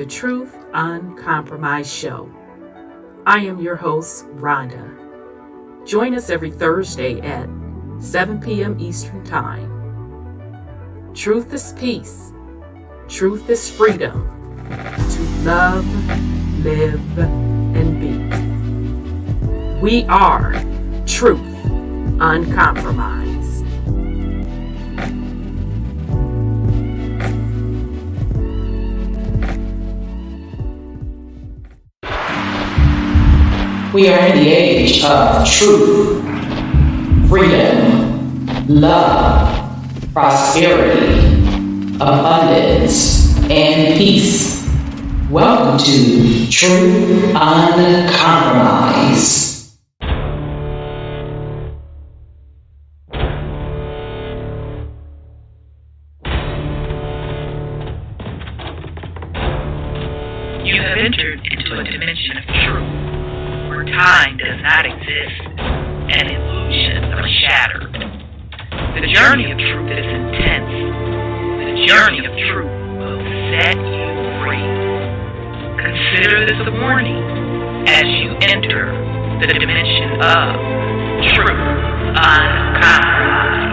the Truth Uncompromised Show. I am your host, Rhonda. Join us every Thursday at 7 p.m. Eastern Time. Truth is peace. Truth is freedom. To love, live, and be. We are Truth Uncompromised. We are in the age of truth, freedom, love, prosperity, abundance, and peace. Welcome to Truth Uncompromised. You have entered into a dimension of truth. Time does not exist, and illusions are shattered. The journey of truth is intense. The journey of truth will set you free. Consider this a warning as you enter the dimension of truth uncompromised.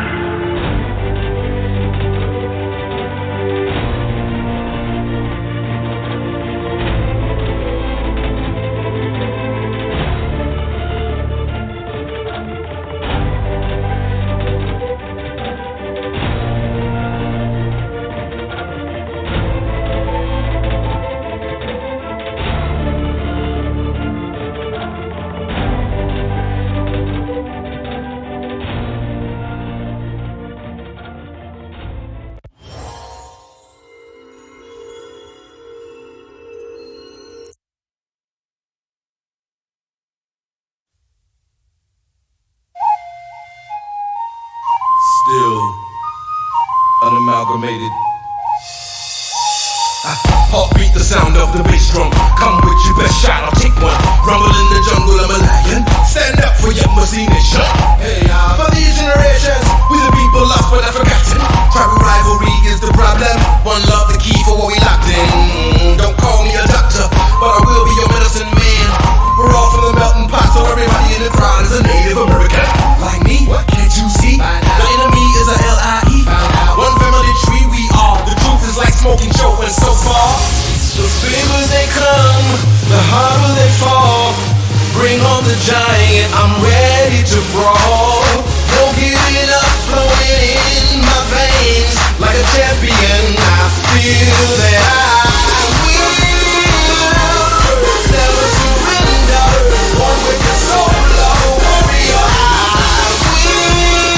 Still unamalgamated. Heartbeat, the sound of the bass drum. Come with your best shot, I'll take one. Rumble in the jungle, I'm a lion. Stand up for your Muslim nation. Hey, for these generations, we the people lost but not forgotten. Tribal rivalry is the problem. One love, the key for what we locked in. Don't call me a doctor, but I will be your medicine man. We're all from the melting pot, so everybody in the crowd is a Native American. Like me, what can't you see? The enemy is a L-I-E. One family tree, we are. The truth is like smoking Joe, and so far the bigger they come, the harder they fall. Bring on the giant, I'm ready to brawl. Don't give it up, flowing in my veins like a champion. I feel that I will never surrender. One with the solo warrior, I will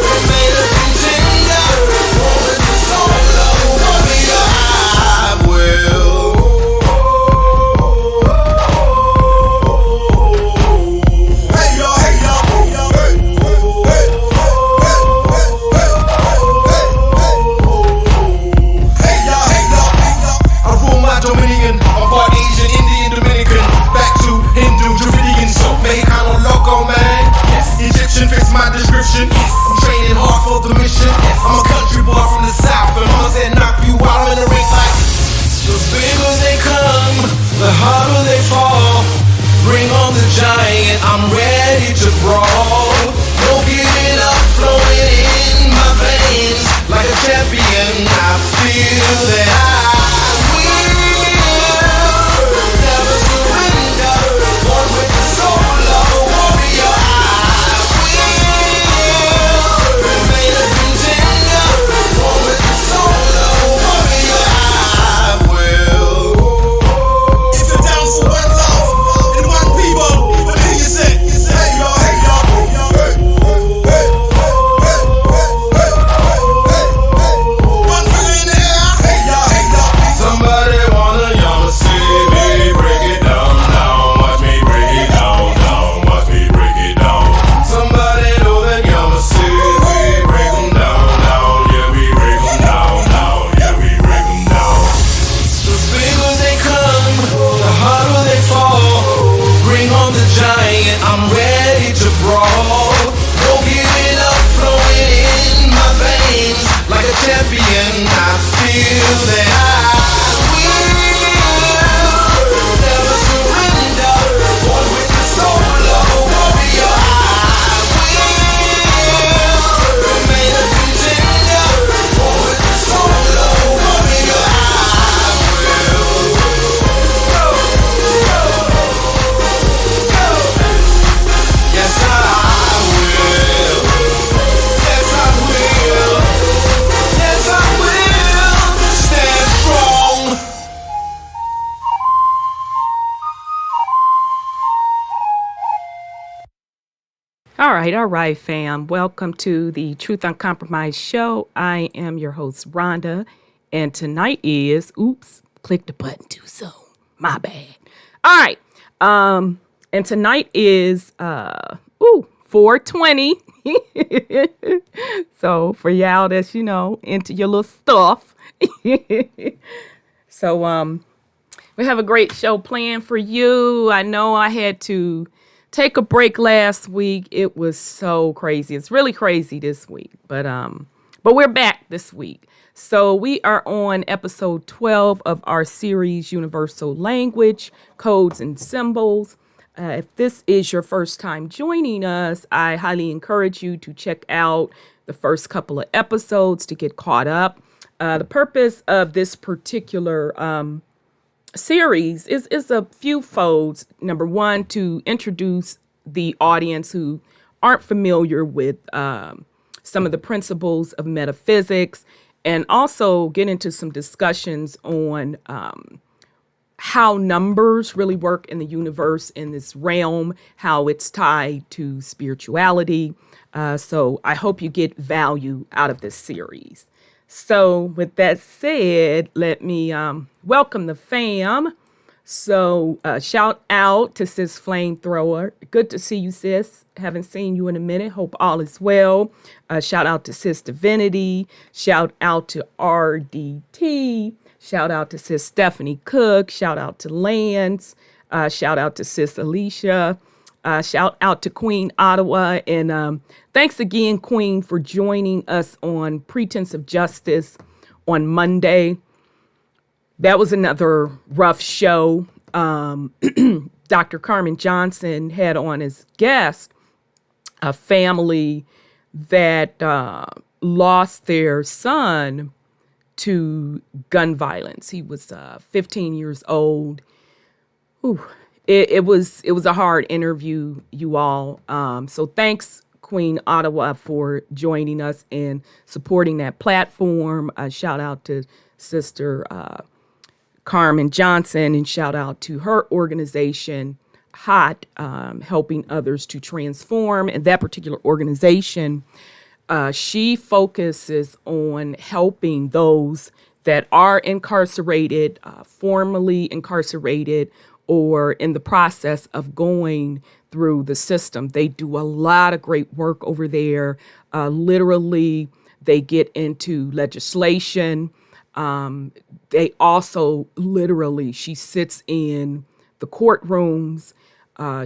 remain a contender. One with the solo warrior, I will. My description, I'm training hard for the mission. I'm a country boy from the south, and mama said knock you out in the ring like. The bigger they come, the harder they fall. Bring on the giant, I'm ready to brawl. Don't give it up, flowing in my veins like a champion. I feel that I will never surrender. One with the solo warrior, hey y'all. All right, fam. Welcome to the Truth Uncompromised show. I am your host, Rhonda, and tonight is, clicked the button too soon. My bad. All right. And tonight is 420. So for y'all that's, into your little stuff. So we have a great show planned for you. I know I had to take a break last week. It was so crazy. It's really crazy this week, but we're back this week. So we are on episode 12 of our series, Universal Language, Codes and Symbols. If this is your first time joining us, I highly encourage you to check out the first couple of episodes to get caught up. The purpose of this particular series is a few folds. Number one, to introduce the audience who aren't familiar with some of the principles of metaphysics, and also get into some discussions on how numbers really work in the universe, in this realm, how it's tied to spirituality. So I hope you get value out of this series. So with that said, let me welcome the fam. So shout out to Sis Flamethrower. Good to see you, sis. Haven't seen you in a minute. Hope all is well. Shout out to Sis Divinity. Shout out to RDT. Shout out to Sis Stephanie Cook. Shout out to Lance. Shout out to Sis Alicia. Shout out to Queen Ottawa. And thanks again, Queen, for joining us on Pretense of Justice on Monday. That was another rough show. Dr. Carmen Johnson had on as guest a family that lost their son to gun violence. He was 15 years old. Ooh. It was a hard interview, you all. So thanks, Queen Ottawa, for joining us and supporting that platform. Shout out to Sister Carmen Johnson, and shout out to her organization, HOT, helping others to transform. And that particular organization, she focuses on helping those that are incarcerated, formerly incarcerated, or in the process of going through the system. They do a lot of great work over there. Literally, they get into legislation. They also literally, she sits in the courtrooms.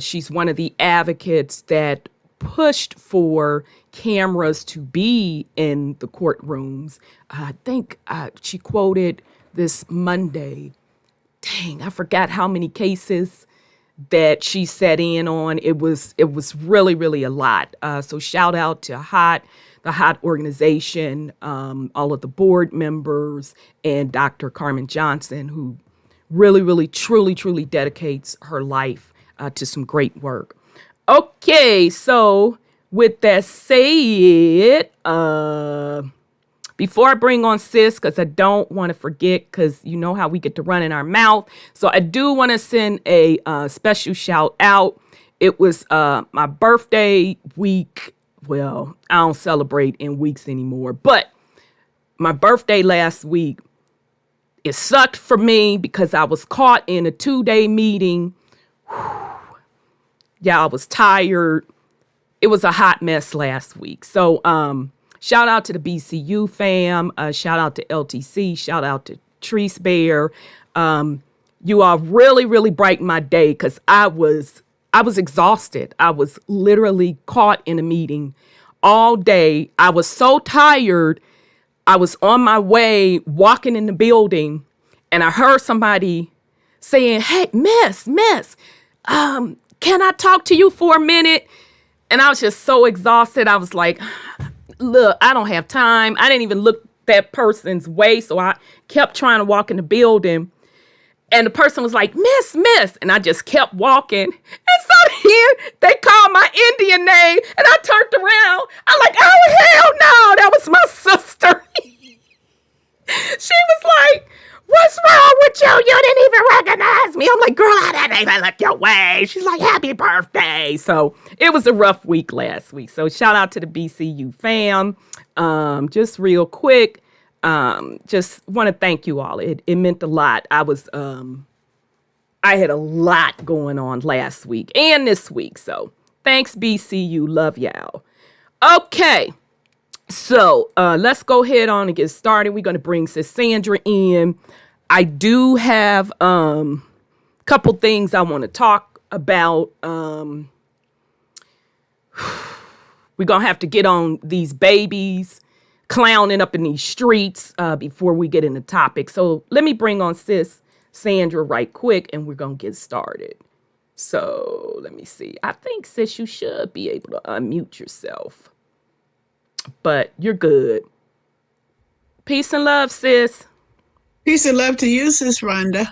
She's one of the advocates that pushed for cameras to be in the courtrooms. I think she quoted this Monday. Dang, I forgot how many cases that she sat in on. It was really, really a lot. So shout out to the HOT organization, all of the board members, and Dr. Carmen Johnson, who really, really, truly, truly dedicates her life to some great work. Okay, so with that said, before I bring on Sis, because I don't want to forget, because you know how we get to run in our mouth. So I do want to send a special shout out. It was my birthday week. Well, I don't celebrate in weeks anymore, but my birthday last week, it sucked for me because I was caught in a 2-day meeting. Yeah, I was tired. It was a hot mess last week. So, shout out to the BCU fam. Shout out to LTC. Shout out to Treese Bear. You all really, really brightened my day because I was exhausted. I was literally caught in a meeting all day. I was so tired. I was on my way walking in the building, and I heard somebody saying, "Hey, miss, can I talk to you for a minute?" And I was just so exhausted. I was like, look, I don't have time. I didn't even look that person's way. So I kept trying to walk in the building. And the person was like, miss. And I just kept walking. And so here they called my Indian name. And I turned around. I'm like, oh, hell no. That was my sister. She was like, what's wrong with you? You didn't even recognize me. I'm like, girl, I didn't even look your way. She's like, happy birthday. So it was a rough week last week. So shout out to the BCU fam. Just real quick, just want to thank you all. It meant a lot. I had a lot going on last week and this week. So thanks, BCU. Love y'all. Okay. So let's go ahead on and get started. We're going to bring Sis Sandra in. I do have a couple things I want to talk about. We're going to have to get on these babies clowning up in these streets before we get into topic. So let me bring on Sis Sandra right quick, and we're going to get started. So let me see. I think, Sis, you should be able to unmute yourself. But you're good. Peace and love, sis. Peace and love to you, Sis Rhonda.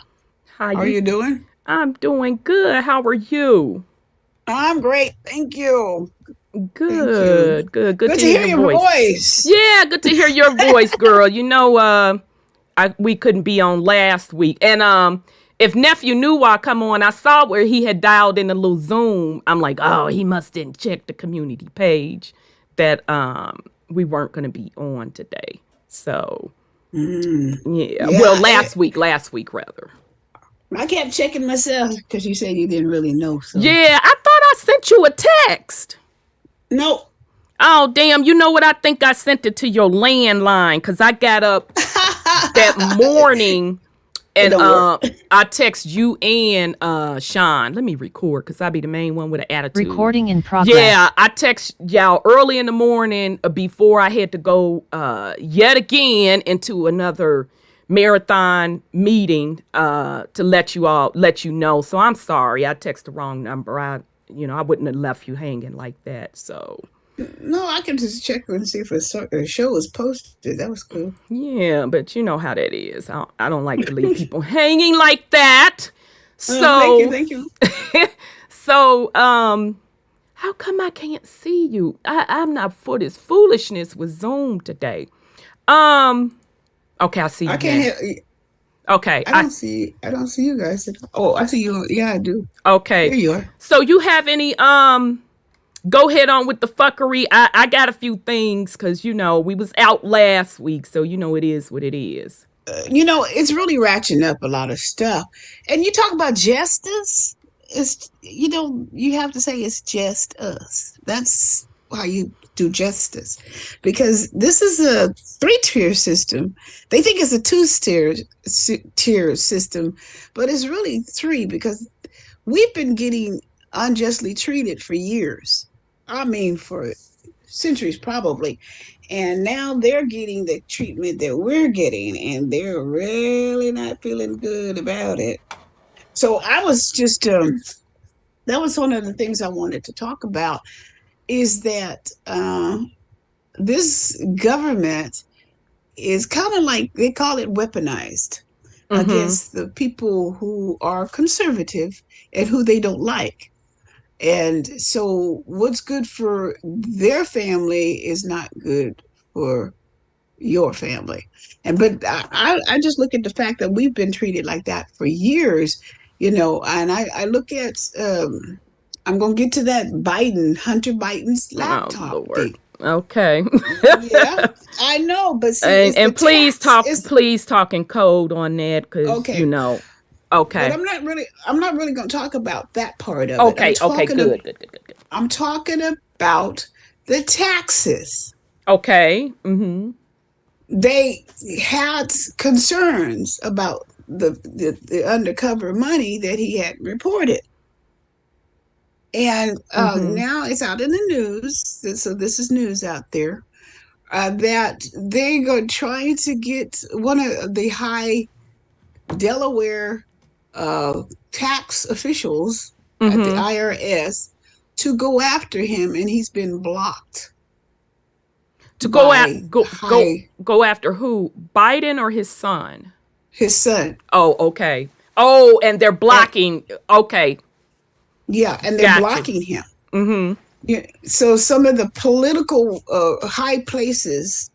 How are you doing? I'm doing good. How are you? I'm great. Thank you. Good. Good to hear your voice. Yeah, good to hear your voice, girl. You know, we couldn't be on last week. And if nephew knew I come on, I saw where he had dialed in a little Zoom. I'm like, oh, he must didn't check the community page that we weren't going to be on today. So, yeah. Well, last week rather. I kept checking myself because you said you didn't really know. So. Yeah, I thought I sent you a text. No. Oh, damn. You know what? I think I sent it to your landline because I got up that morning and I text you and Sean. Let me record because I be the main one with an attitude. Recording in progress. Yeah, I text y'all early in the morning before I had to go yet again into another marathon meeting to let you know. So I'm sorry. I texted the wrong number. I wouldn't have left you hanging like that. So. No, I can just check and see if a show was posted. That was cool. Yeah, but you know how that is. I don't like to leave people hanging like that. So thank you. So how come I can't see you? I'm not for this foolishness with Zoom today. Okay, I see you. I can't hear. Okay, I don't see you guys. Oh, I see you. Yeah, I do. Okay, there you are. So you have any go ahead on with the fuckery. I got a few things because, we was out last week. So, it is what it is. It's really ratcheting up a lot of stuff. And you talk about justice. It's, you have to say it's just us. That's how you do justice. Because this is a 3-tier system. They think it's a 2-tier system. But it's really 3 because we've been getting unjustly treated for years. I mean, for centuries, probably. And now they're getting the treatment that we're getting, and they're really not feeling good about it. So I was just, that was one of the things I wanted to talk about, is that this government is kind of like, they call it weaponized against the people who are conservative and who they don't like. And so what's good for their family is not good for your family. But I just look at the fact that we've been treated like that for years, and I look at, I'm going to get to that Hunter Biden's laptop thing. Okay. Yeah, I know, but see, and please talk in code on that because, Okay. But I'm not really going to talk about that part of it. Okay, good. I'm talking about the taxes. Okay. Mm-hmm. They had concerns about the undercover money that he had reported. And now it's out in the news. So this is news out there that they are trying to get one of the high Delaware tax officials at the IRS to go after him, and he's been blocked. To go after who? Biden or his son? His son. Oh, okay. Oh, and they're blocking. Okay. Yeah, and they're blocking him. Mm-hmm. Yeah. So some of the political high places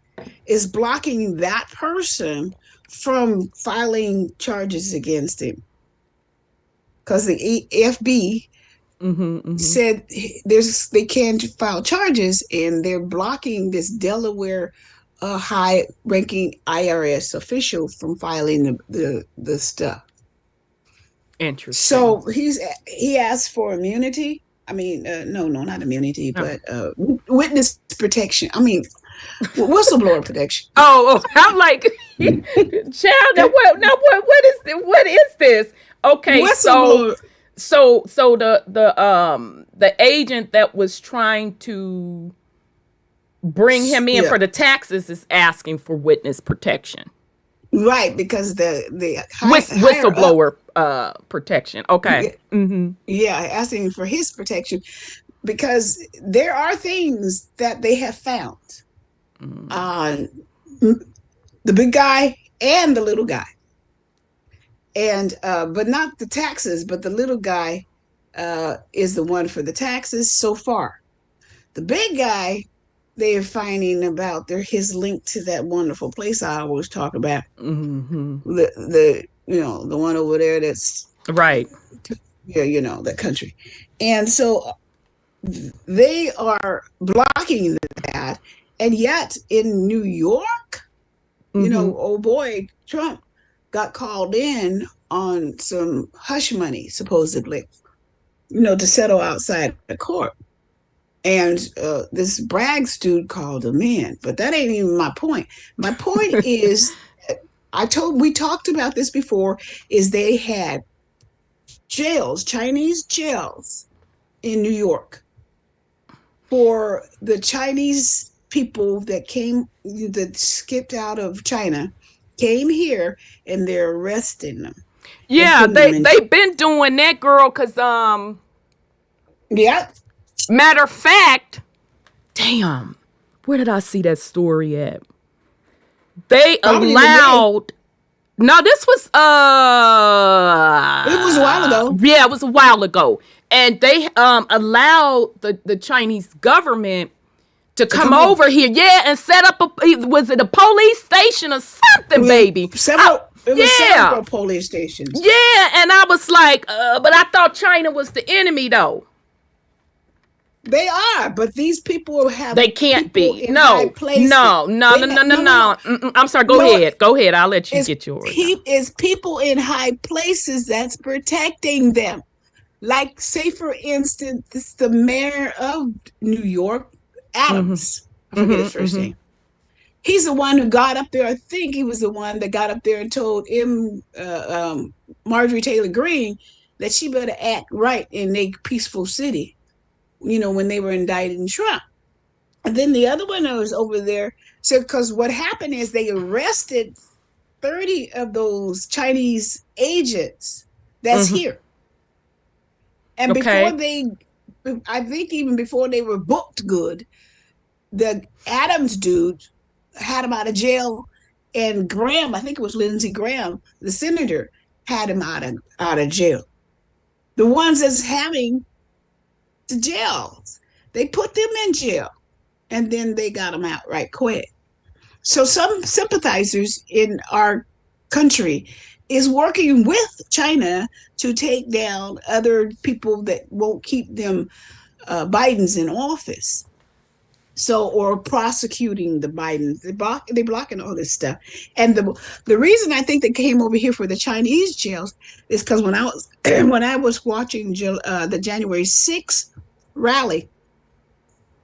is blocking that person from filing charges against him because the FB said they can't file charges, and they're blocking this Delaware high-ranking IRS official from filing the stuff. Interesting. So he asked for immunity. I mean, no, not immunity, but witness protection. I mean, whistleblower protection. Oh, I'm like, child. What is this? Okay, so the agent that was trying to bring him in for the taxes is asking for witness protection. Right, because the whistleblower protection. Okay. Yeah, asking for his protection because there are things that they have found on the big guy and the little guy, and but not the taxes, but the little guy is the one for the taxes so far. The big guy, they're finding about his link to that wonderful place I always talk about. The one over there that's right. Yeah, that country. And so they are blocking that. And yet in New York, old boy Trump got called in on some hush money, supposedly, to settle outside the court. And this Braggs dude called him in, but that ain't even my point. My point is, we talked about this before, is they had jails, Chinese jails in New York for the Chinese people that skipped out of China, came here, and they're arresting them. Yeah, they've been doing that, girl, because yeah. Matter of fact, damn, where did I see that story at? They allowed. No, this was it was a while ago. Yeah, it was a while ago, and they allowed the Chinese government to come over here, and set up was it a police station or something, baby? Several police stations. Yeah, and I was like, but I thought China was the enemy, though. They are, but these people have. They can't be. No. I'm sorry. Go ahead. I'll let you get yours. It's people in high places that's protecting them. Like, say, for instance, the mayor of New York, Adams. I forget his first name. He's the one who got up there. I think he was the one that got up there and told Marjorie Taylor Greene that she better act right in a peaceful city. When they were indicting Trump. And then the other one that was over there, so because what happened is they arrested 30 of those Chinese agents that's here. And before I think even before they were booked good, the Adams dude had him out of jail, and Graham, I think it was Lindsey Graham, the senator, had him out of jail. The ones that's having the jails, they put them in jail, and then they got them out right quick. So some sympathizers in our country is working with China to take down other people that won't keep them Bidens in office. Or prosecuting the Bidens. They're blocking all this stuff. And the reason I think they came over here for the Chinese jails is because when I was watching the January 6th rally,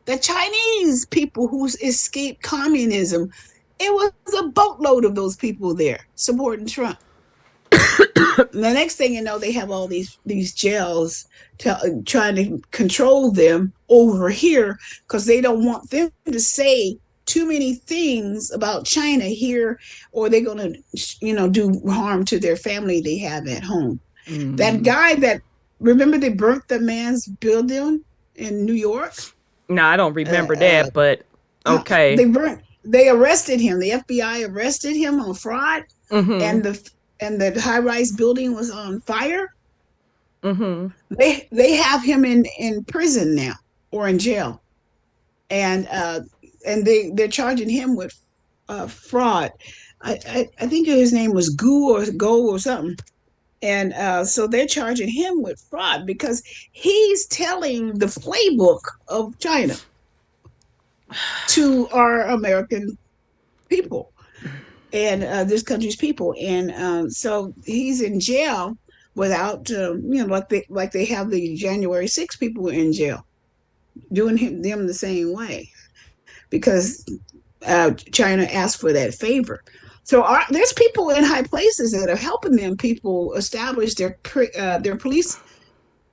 the Chinese people who escaped communism, it was a boatload of those people there supporting Trump. The next thing you know, they have all these jails trying to control them over here because they don't want them to say too many things about China here, or they're going to, do harm to their family they have at home. That guy remember they burnt the man's building in New York? No, I don't remember that, but okay. They arrested him. The FBI arrested him on fraud, and the high-rise building was on fire. They have him in prison now, or in jail, and they're charging him with fraud. I think his name was Gu or Go or something. And so they're charging him with fraud because he's telling the playbook of China to our American people and this country's people. And so he's in jail without, like they have the January 6 people in jail, doing them the same way because China asked for that favor. So there's people in high places that are helping them people establish their police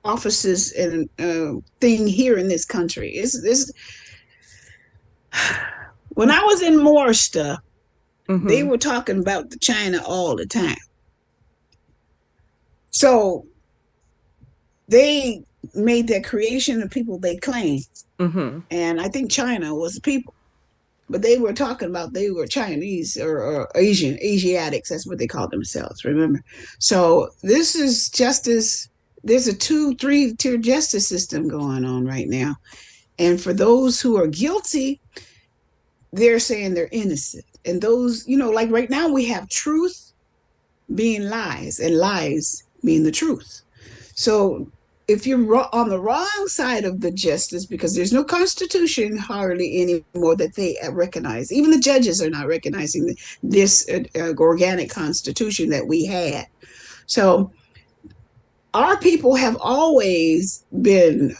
offices and thing here in this country. It's when I was in more stuff, they were talking about China all the time. So they made their creation of people they claim, and I think China was the people. But they were talking about they were Chinese or Asiatics. That's what they call themselves, remember? So this is justice. There's a 2-3-tier justice system going on right now. And for those who are guilty, they're saying they're innocent. And those, like right now we have truth being lies and lies being the truth. So if you're on the wrong side of the justice, because there's no constitution hardly anymore that they recognize. Even the judges are not recognizing this organic constitution that we had. So our people have always been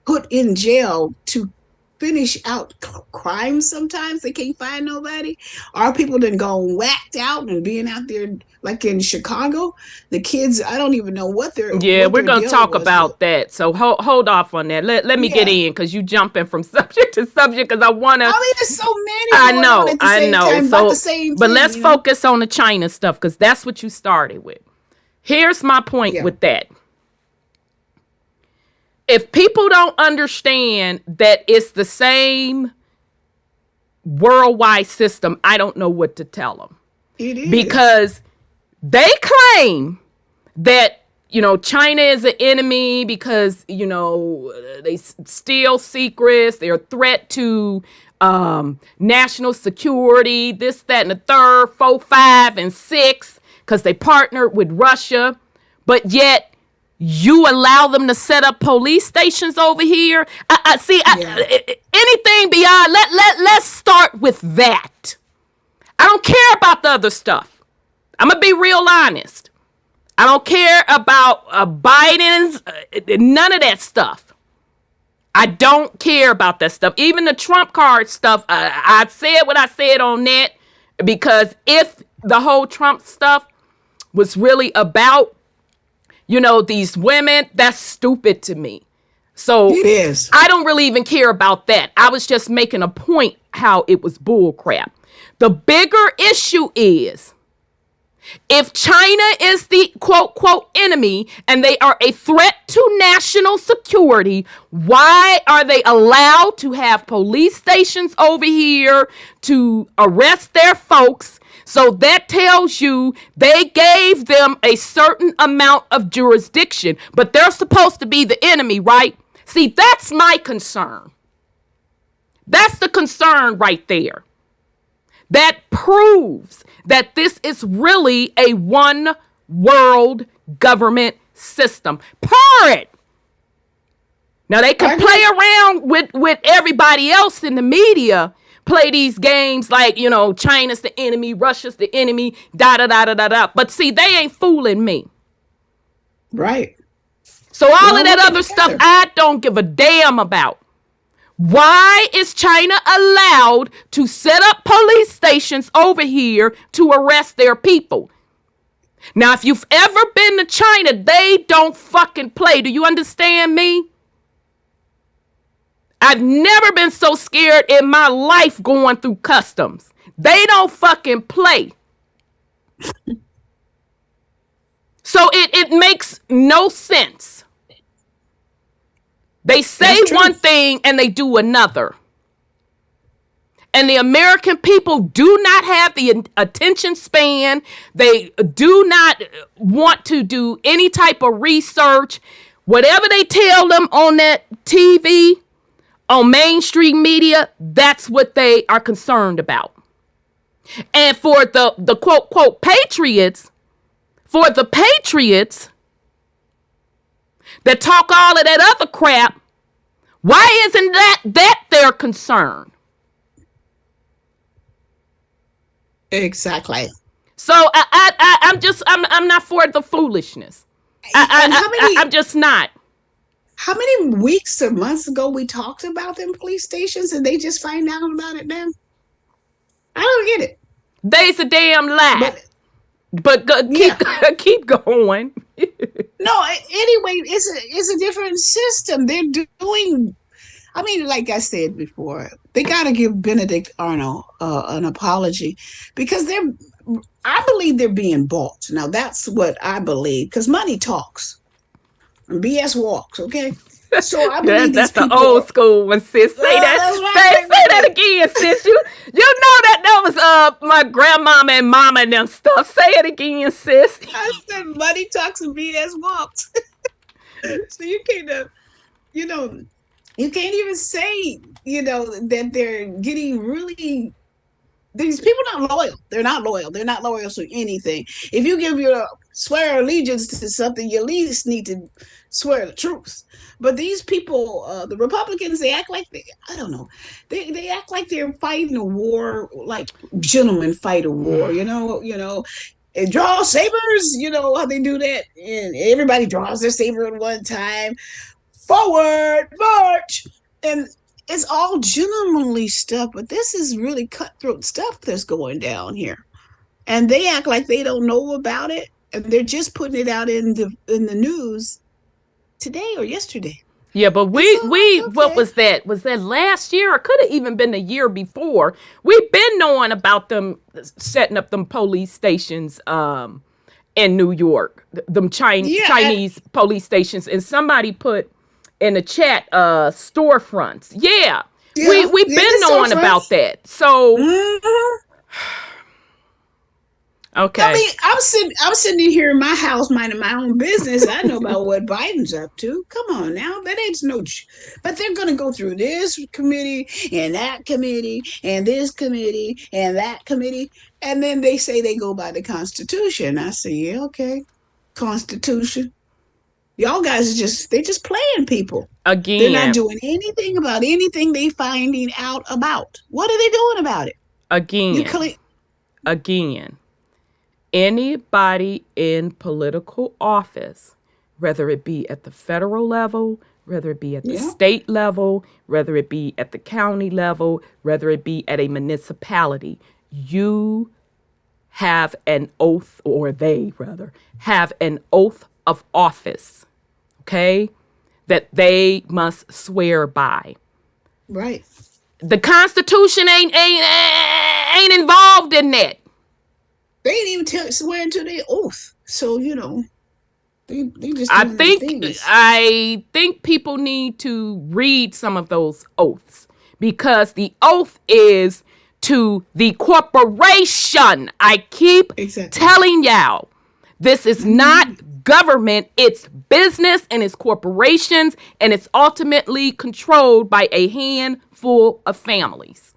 put in jail to finish out crimes. Sometimes they can't find nobody. Our people done gone whacked out and being out there like in Chicago. The kids, I don't even know what they're. Yeah, we're gonna talk about that. So hold off on that. Let me get in because you jumping from subject to subject because I wanna. I mean, there's so many. I know. But let's focus on the China stuff because that's what you started with. Here's my point with that. If people don't understand that it's the same worldwide system, I don't know what to tell them. It is. Because they claim that, China is an enemy because, they steal secrets. They're a threat to national security, this, that, and the third, 4, 5, and 6, because they partnered with Russia. But yet, you allow them to set up police stations over here. Anything beyond, let's start with that. I don't care about the other stuff. I'm going to be real honest. I don't care about Biden's, none of that stuff. I don't care about that stuff. Even the Trump card stuff, I said what I said on that because if the whole Trump stuff was really about these women, that's stupid to me. So it is. I don't really even care about that. I was just making a point how it was bull crap. The bigger issue is if China is the quote, quote, enemy and they are a threat to national security, why are they allowed to have police stations over here to arrest their folks? So that tells you they gave them a certain amount of jurisdiction, but they're supposed to be the enemy, right? See, that's my concern. That's the concern right there. That proves that this is really a one world government system. Period. Now they can play around with everybody else in the media, play these games like, China's the enemy, Russia's the enemy, da-da-da-da-da-da. But see, they ain't fooling me. Right. So all of that other stuff, I don't give a damn about. Why is China allowed to set up police stations over here to arrest their people? Now, if you've ever been to China, they don't fucking play. Do you understand me? I've never been so scared in my life going through customs. They don't fucking play. So it makes no sense. They say one thing and they do another. And the American people do not have the attention span. They do not want to do any type of research. Whatever they tell them on that TV, on mainstream media, that's what they are concerned about. And for the quote, quote, patriots, that talk all of that other crap, why isn't that their concern? Exactly. So I'm not for the foolishness. I'm just not. How many weeks or months ago we talked about them police stations and they just find out about it now? I don't get it. They's a damn lie. But keep going. No, anyway, it's a different system. They're doing. I mean, like I said before, they got to give Benedict Arnold an apology because I believe they're being bought. Now that's what I believe because money talks. BS walks, okay? So I believe that's the old school one, sis. Say that again, sis. You know that was my grandmama and mama and them stuff. Say it again, sis. I said money talks and BS walks. So you can't, you can't even say, that they're getting really. These people are not loyal. They're not loyal. They're not loyal to anything. If you give your swear allegiance to something, you at least need to swear the truth. But these people, the Republicans, they act like I don't know. They act like they're fighting a war, like gentlemen fight a war, and draw sabers, how they do that. And everybody draws their saber at one time. Forward, march. And it's all gentlemanly stuff, but this is really cutthroat stuff that's going down here. And they act like they don't know about it, and they're just putting it out in the news today or yesterday. Yeah, but okay. What was that? Was that last year, or could have even been the year before? We've been knowing about them setting up them police stations in New York, them Chinese police stations, and somebody put in the chat storefronts. Yeah. We've been knowing about that. So okay. I mean, I'm sitting in here in my house minding my own business. I know about what Biden's up to. Come on now. That ain't but they're gonna go through this committee and that committee and this committee and that committee. And then they say they go by the Constitution. I say, yeah, okay. Constitution. Y'all guys they're just playing people. Again. They're not doing anything about anything they finding out about. What are they doing about it? Again. Anybody in political office, whether it be at the federal level, whether it be at the state level, whether it be at the county level, whether it be at a municipality, you have an oath, or they rather have an oath of office. Okay, that they must swear by. Right. The Constitution ain't involved in that. They ain't even swearing to their oath. So they just. I think people need to read some of those oaths because the oath is to the corporation. I keep telling y'all, this is not government, it's business and it's corporations, and it's ultimately controlled by a handful of families.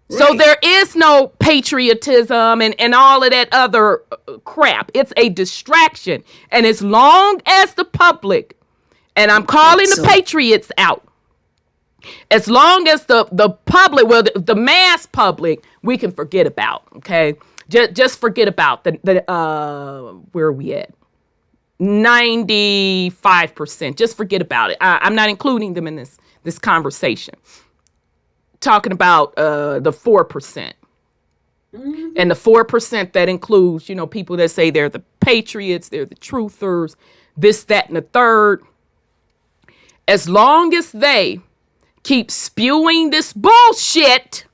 Right. So there is no patriotism and all of that other crap. It's a distraction. And as long as the public, and I'm calling the patriots out, as long as the public, well, the mass public, we can forget about, okay? Just forget about the where are we at? 95%. Just forget about it. I'm not including them in this conversation. Talking about the 4%. Mm-hmm. And the 4% that includes, people that say they're the patriots, they're the truthers, this, that, and the third. As long as they keep spewing this bullshit,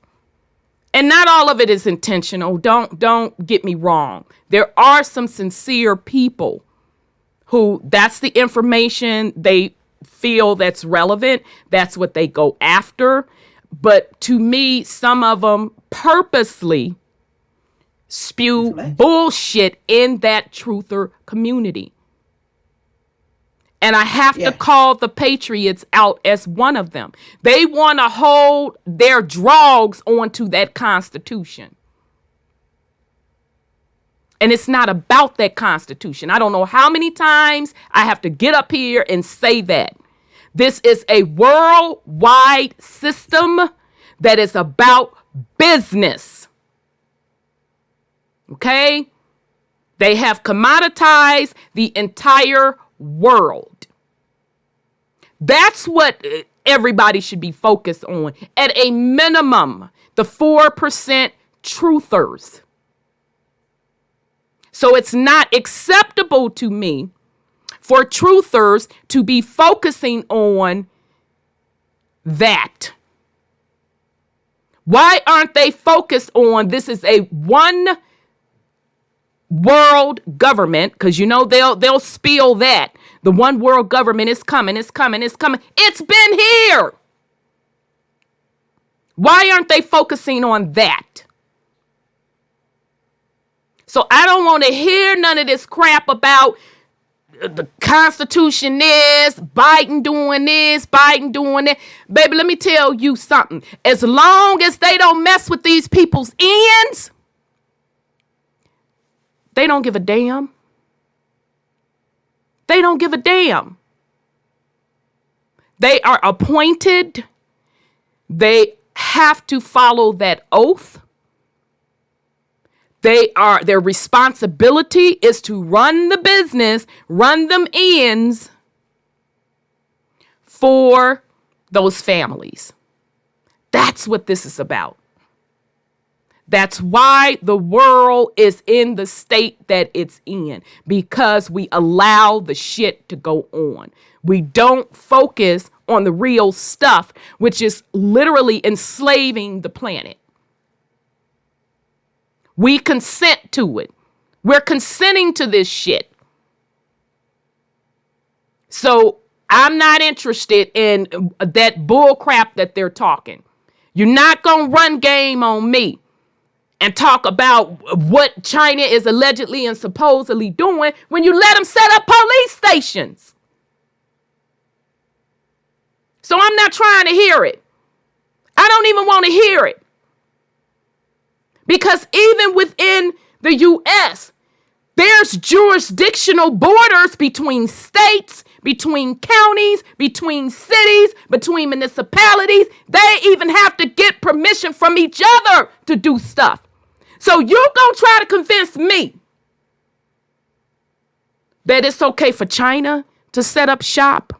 and not all of it is intentional. Don't get me wrong. There are some sincere people who that's the information they feel that's relevant. That's what they go after. But to me, some of them purposely spew bullshit in that truther community. And I have to Yes. call the Patriots out as one of them. They want to hold their drogs onto that Constitution. And it's not about that Constitution. I don't know how many times I have to get up here and say that. This is a worldwide system that is about business. Okay? They have commoditized the entire world. That's what everybody should be focused on. At a minimum, the 4% truthers. So it's not acceptable to me for truthers to be focusing on that. Why aren't they focused on this is a one world government? Because they'll spill that. The one world government is coming, it's coming, it's coming. It's been here. Why aren't they focusing on that? So I don't want to hear none of this crap about the Constitution is, Biden doing this, Biden doing that. Baby, let me tell you something. As long as they don't mess with these people's ends, they don't give a damn. They don't give a damn. They are appointed. They have to follow that oath. Their responsibility is to run the business, run them ends for those families. That's what this is about. That's why the world is in the state that it's in, because we allow the shit to go on. We don't focus on the real stuff, which is literally enslaving the planet. We consent to it. We're consenting to this shit. So I'm not interested in that bull crap that they're talking. You're not going to run game on me and talk about what China is allegedly and supposedly doing when you let them set up police stations. So I'm not trying to hear it. I don't even want to hear it. Because even within the U.S., there's jurisdictional borders between states, between counties, between cities, between municipalities. They even have to get permission from each other to do stuff. So you gonna try to convince me that it's okay for China to set up shop?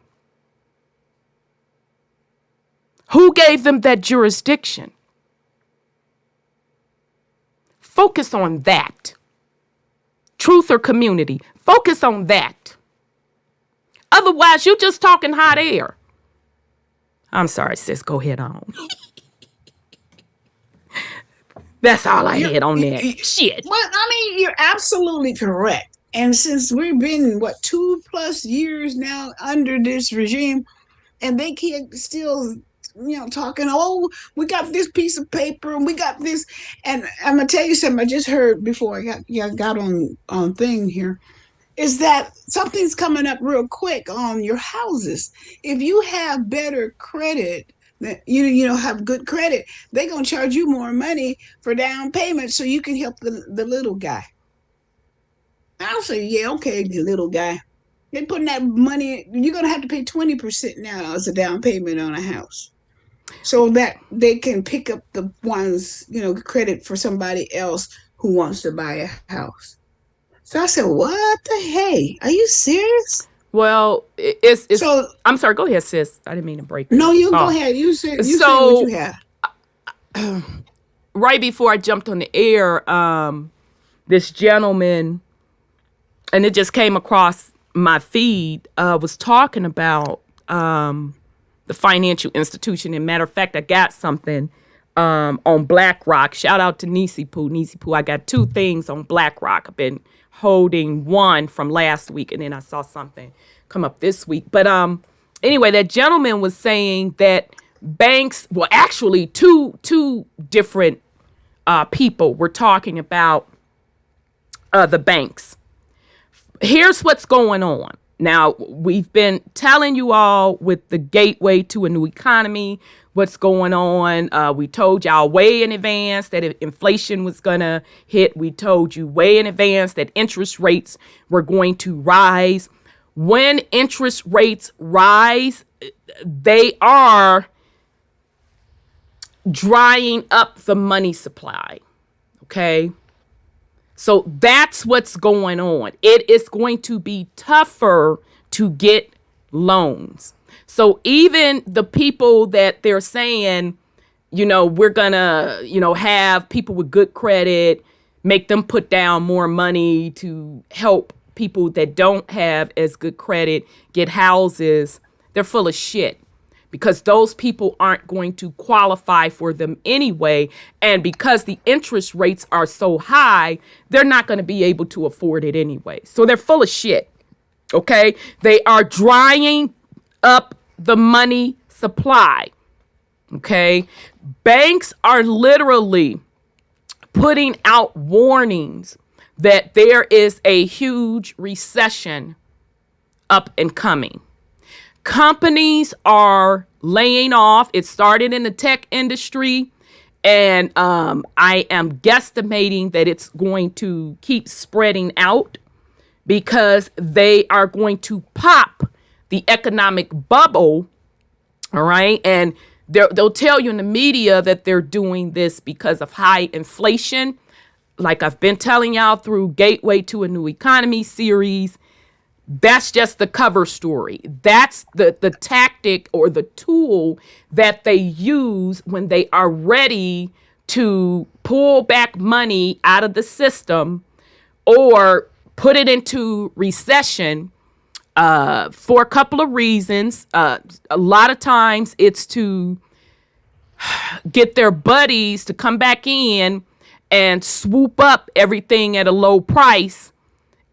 Who gave them that jurisdiction? Focus on that. Truth or community. Focus on that. Otherwise, you're just talking hot air. I'm sorry, sis. Go ahead on. That's all I had on that. Shit. Well, I mean, you're absolutely correct. And since we've been, 2+ years now under this regime, and they can't still, talking, oh, we got this piece of paper and we got this. And I'm going to tell you something I just heard before I got on thing here, is that something's coming up real quick on your houses. If you have better credit, that have good credit, they're going to charge you more money for down payment so you can help the little guy. I'll say, yeah, okay, the little guy. They're putting that money, you're going to have to pay 20% now as a down payment on a house, so that they can pick up the ones, credit for somebody else who wants to buy a house. So I said, what the hey? Are you serious? Well, it's so. I'm sorry. Go ahead, sis. I didn't mean to break. No, you go ahead. You say what you have. Right before I jumped on the air, this gentleman, and it just came across my feed, was talking about the financial institution. And matter of fact, I got something on BlackRock. Shout out to Nisi Poo. I got 2 things on BlackRock. I've been holding one from last week, and then I saw something come up this week. But anyway, that gentleman was saying that banks, well, actually two different people were talking about the banks. Here's what's going on. Now, we've been telling you all with the gateway to a new economy, what's going on. We told y'all way in advance that inflation was going to hit. We told you way in advance that interest rates were going to rise. When interest rates rise, they are drying up the money supply. Okay? So that's what's going on. It is going to be tougher to get loans. So even the people that they're saying, we're going to, have people with good credit, make them put down more money to help people that don't have as good credit get houses, they're full of shit. Because those people aren't going to qualify for them anyway. And because the interest rates are so high, they're not going to be able to afford it anyway. So they're full of shit. Okay? They are drying up the money supply. Okay? Banks are literally putting out warnings that there is a huge recession up and coming. Companies are laying off. It started in the tech industry, and I am guesstimating that it's going to keep spreading out because they are going to pop the economic bubble. All right. And they'll tell you in the media that they're doing this because of high inflation. Like I've been telling y'all through Gateway to a New Economy series. That's just the cover story. That's the tactic or the tool that they use when they are ready to pull back money out of the system or put it into recession for a couple of reasons. A lot of times it's to get their buddies to come back in and swoop up everything at a low price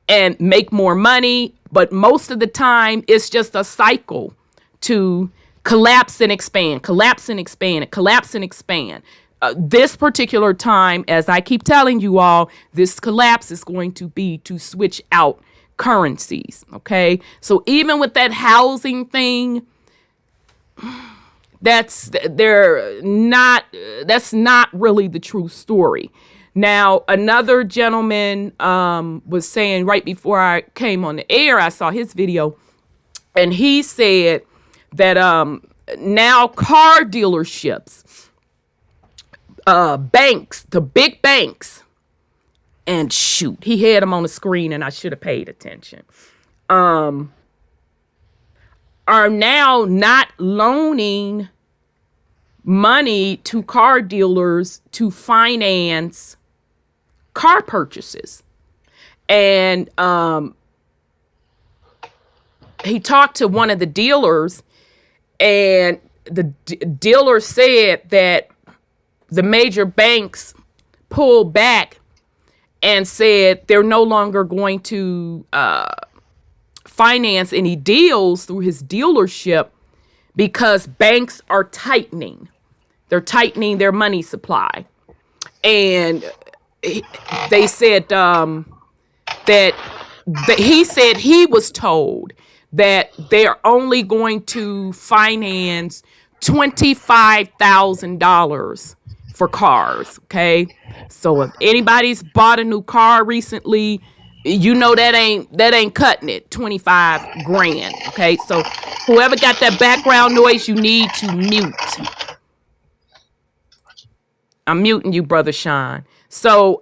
and make more money. But most of the time, it's just a cycle to collapse and expand, collapse and expand, and collapse and expand. This particular time, as I keep telling you all, this collapse is going to be to switch out currencies. Okay. So even with that housing thing, that's not really the true story. Now, another gentleman was saying right before I came on the air, I saw his video, and he said that now car dealerships, banks, the big banks, and shoot, he had them on the screen and I should have paid attention, are now not loaning money to car dealers to finance car purchases. And he talked to one of the dealers, and the dealer said that the major banks pulled back and said they're no longer going to finance any deals through his dealership because banks are tightening. They're tightening their money supply. And they said that he said he was told that they're only going to finance $25,000 for cars. Okay. So if anybody's bought a new car recently, you know that ain't cutting it. 25 grand. Okay. So whoever got that background noise, you need to mute. I'm muting you, Brother Sean. So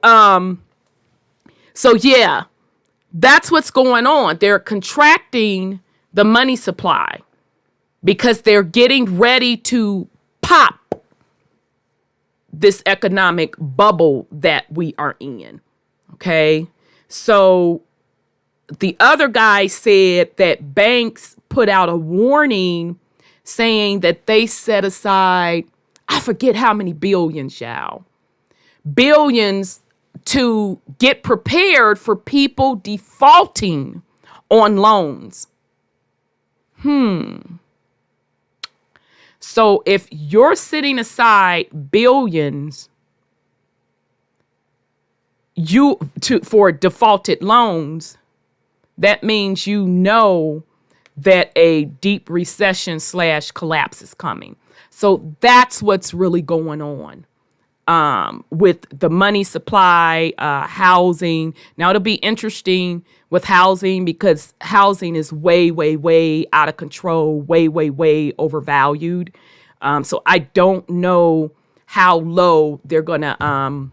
yeah, that's what's going on. They're contracting the money supply because they're getting ready to pop this economic bubble that we are in. Okay. So the other guy said that banks put out a warning saying that they set aside, I forget how many billions, y'all. Billions to get prepared for people defaulting on loans. So if you're sitting aside billions for defaulted loans, that means you know that a deep recession / collapse is coming. So that's what's really going on with the money supply, housing. Now, it'll be interesting with housing because housing is way, way, way out of control, way, way, way overvalued. So I don't know how low they're going to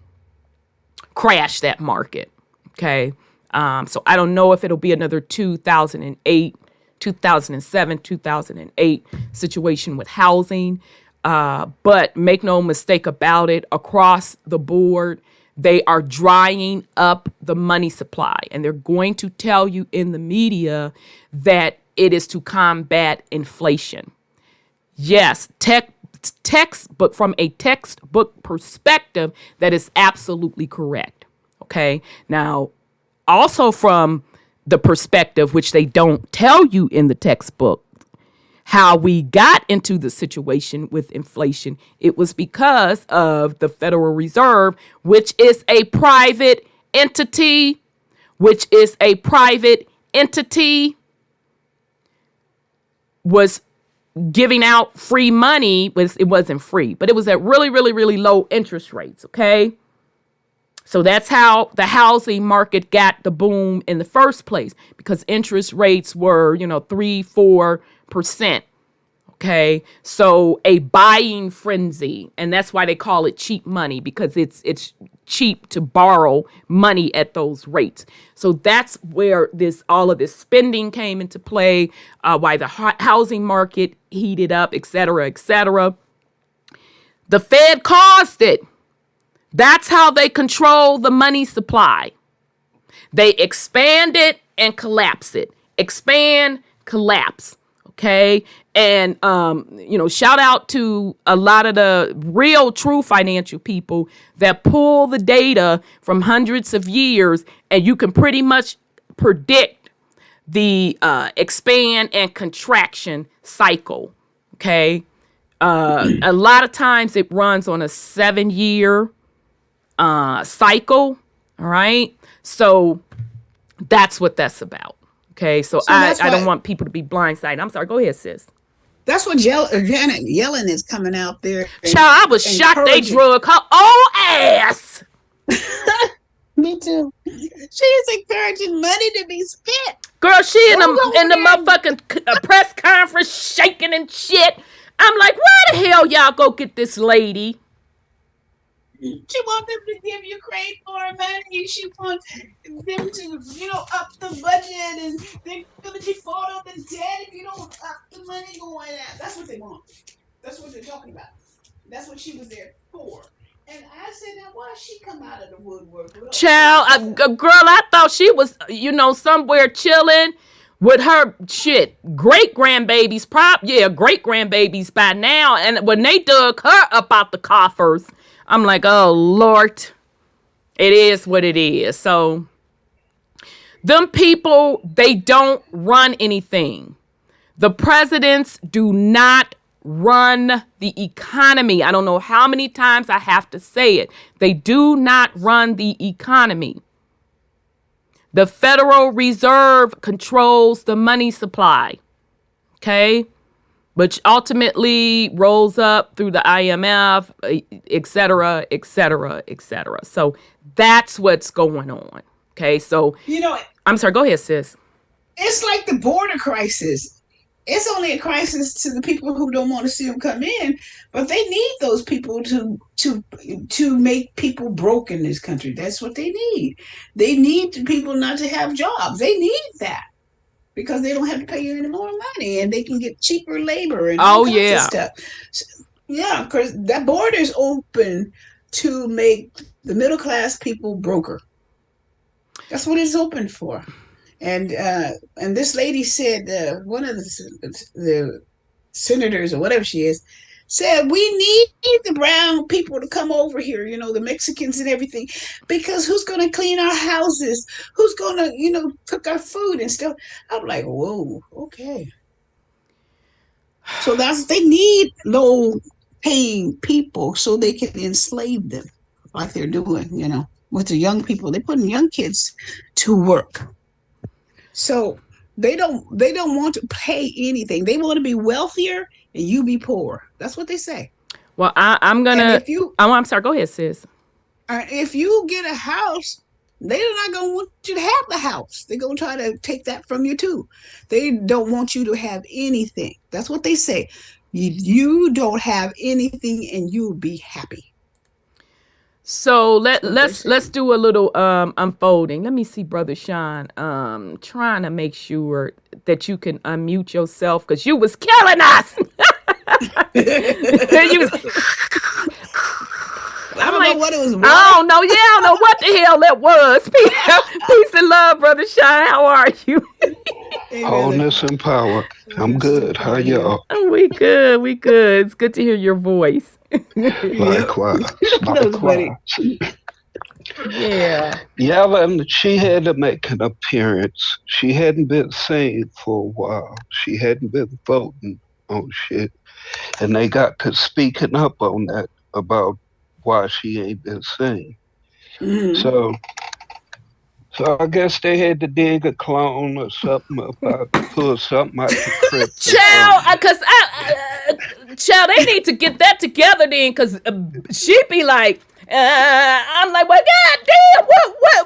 crash that market. Okay. So I don't know if it'll be another 2008, 2007, 2008 situation with housing. But make no mistake about it, across the board, they are drying up the money supply. And they're going to tell you in the media that it is to combat inflation. Yes, textbook, from a textbook perspective, that is absolutely correct. Okay. Now, also from the perspective, which they don't tell you in the textbook, how we got into the situation with inflation, it was because of the Federal Reserve, which is a private entity, was giving out free money. It wasn't free, but it was at really, really, really low interest rates. Okay. So that's how the housing market got the boom in the first place, because interest rates were, 3-4%. Okay. So a buying frenzy, and that's why they call it cheap money, because it's cheap to borrow money at those rates. So that's where all of this spending came into play, why the housing market heated up, et cetera, et cetera. The Fed caused it. That's how they control the money supply. They expand it and collapse it. Expand, collapse. Okay. And, shout out to a lot of the real true financial people that pull the data from hundreds of years, and you can pretty much predict the expand and contraction cycle. Okay. A lot of times it runs on a 7-year cycle. All right. So that's what that's about. Okay. So I don't want people to be blindsided. I'm sorry. Go ahead, sis. That's what Janet Yellen is coming out there. Child, I was shocked they drug her old ass. Me too. She is encouraging money to be spent. Girl, she in the motherfucking press conference shaking and shit. I'm like, where the hell y'all go get this lady? She wants them to give Ukraine more money. She wants them to, up the budget, and they're going to default on the debt if you don't up the money going out. That's what they want. That's what they're talking about. That's what she was there for. And I said, now why she come out of the woodwork? Child, girl, I thought she was, somewhere chilling with her great grandbabies, great grandbabies by now. And when they dug her up out the coffers, I'm like, oh, Lord, it is what it is. So them people, they don't run anything. The presidents do not run the economy. I don't know how many times I have to say it. They do not run the economy. The Federal Reserve controls the money supply. Okay? Which ultimately rolls up through the IMF, et cetera, et cetera, et cetera. So that's what's going on. Okay, so I'm sorry. Go ahead, sis. It's like the border crisis. It's only a crisis to the people who don't want to see them come in, but they need those people to make people broke in this country. That's what they need. They need people not to have jobs. They need that, because they don't have to pay you any more money, and they can get cheaper labor and all kinds of stuff. So, because that border is open to make the middle class people broker. That's what it's open for. And this lady said, one of the senators or whatever she is, said, we need the brown people to come over here, the Mexicans and everything, because who's going to clean our houses? Who's going to, cook our food and stuff? I'm like, whoa, okay. So they need low-paying people so they can enslave them, like they're doing, with the young people. They're putting young kids to work. So they don't want to pay anything. They want to be wealthier and you be poor. That's what they say. Well, I'm And gonna. Oh, I'm sorry. Go ahead, sis. if you get a house, they're not gonna want you to have the house. They're gonna try to take that from you too. They don't want you to have anything. That's what they say. You don't have anything and you'll be happy. So That's what they let's say. do a little unfolding. Let me see, Brother Sean. Trying to make sure that you can unmute yourself because you was killing us. You was, I I'm don't know like, what it was. I don't know. Yeah, I don't know what the hell that was. Peace and love, Brother Sean. How are you? Wholeness and power. I'm good. How y'all? We good. We good. It's good to hear your voice. Likewise. That was funny. Yeah. Yeah, and she had to make an appearance. She hadn't been seen for a while. She hadn't been voting on shit. And they got to speaking up on that about why she ain't been seen. Mhm. So I guess they had to dig a clone or something about pull something out the crypt. Child, they need to get that together then, because she be like, I'm like, well, god damn,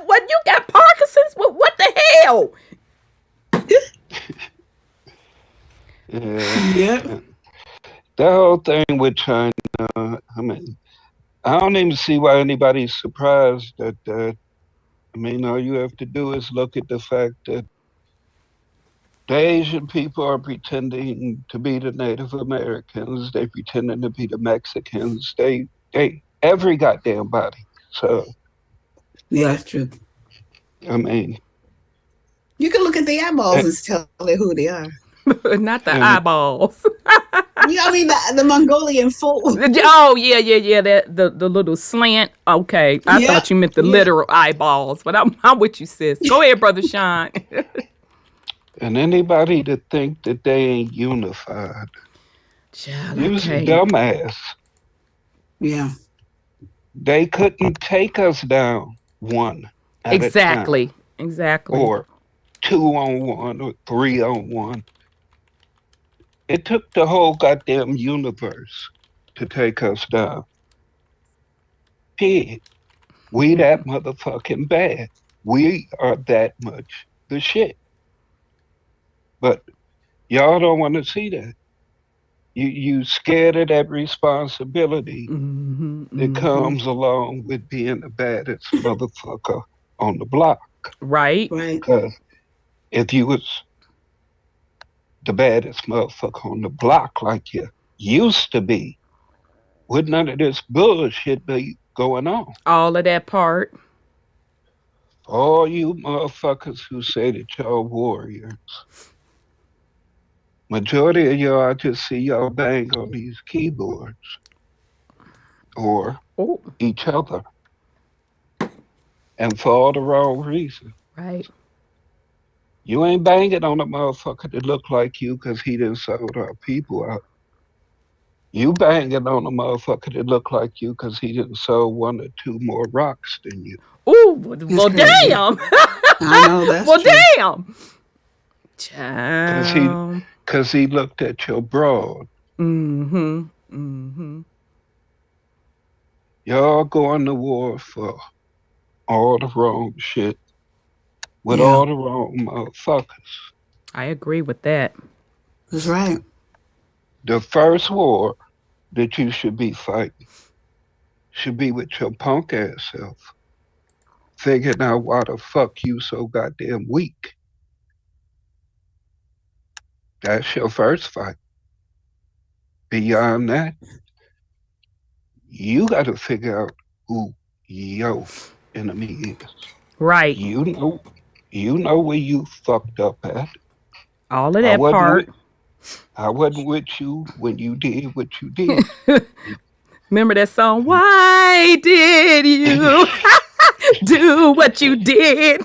what, you got Parkinson's? What the hell? Yeah. The whole thing with China, I mean, I don't even see why anybody's surprised at that. I mean, all you have to do is look at the fact that the Asian people are pretending to be the Native Americans. They pretending to be the Mexicans. They every goddamn body. So Yeah, that's true. I mean, You can look at the eyeballs and tell who they are. Not the eyeballs. Yeah, I mean the Mongolian fold. Oh yeah. That the little slant. Okay, I thought you meant the literal eyeballs, but I'm with you, sis. Go ahead, Brother Sean. and anybody that think that they ain't unified, Child, you was a dumbass. Yeah. They couldn't take us down one at a time. Exactly. Or 2-on-1 or 3-on-1. It took the whole goddamn universe to take us down. Pig. We that motherfucking bad. We are that much the shit. But y'all don't want to see that. You scared of that responsibility that comes along with being the baddest motherfucker on the block. Right. Because if you was the baddest motherfucker on the block like you used to be, would none of this bullshit be going on? All of that part. All you motherfuckers who say that y'all warriors, majority of y'all, I just see y'all bang on these keyboards or each other, and for all the wrong reasons. Right. You ain't banging on a motherfucker that look like you because he done sold our people out. You banging on a motherfucker that look like you because he done sold 1 or 2 more rocks than you. Ooh, well, damn. I know that's well, true. Damn. Child. Because he looked at your broad. Y'all going to war for all the wrong shit with all the wrong motherfuckers. I agree with that. That's right. The first war that you should be fighting should be with your punk ass self. Figuring out why the fuck you so goddamn weak. That's your first fight. Beyond that, you got to figure out who your enemy is. Right. You know where you fucked up at. All of that part. I wasn't with you when you did what you did. Remember that song? Why did you do what you did?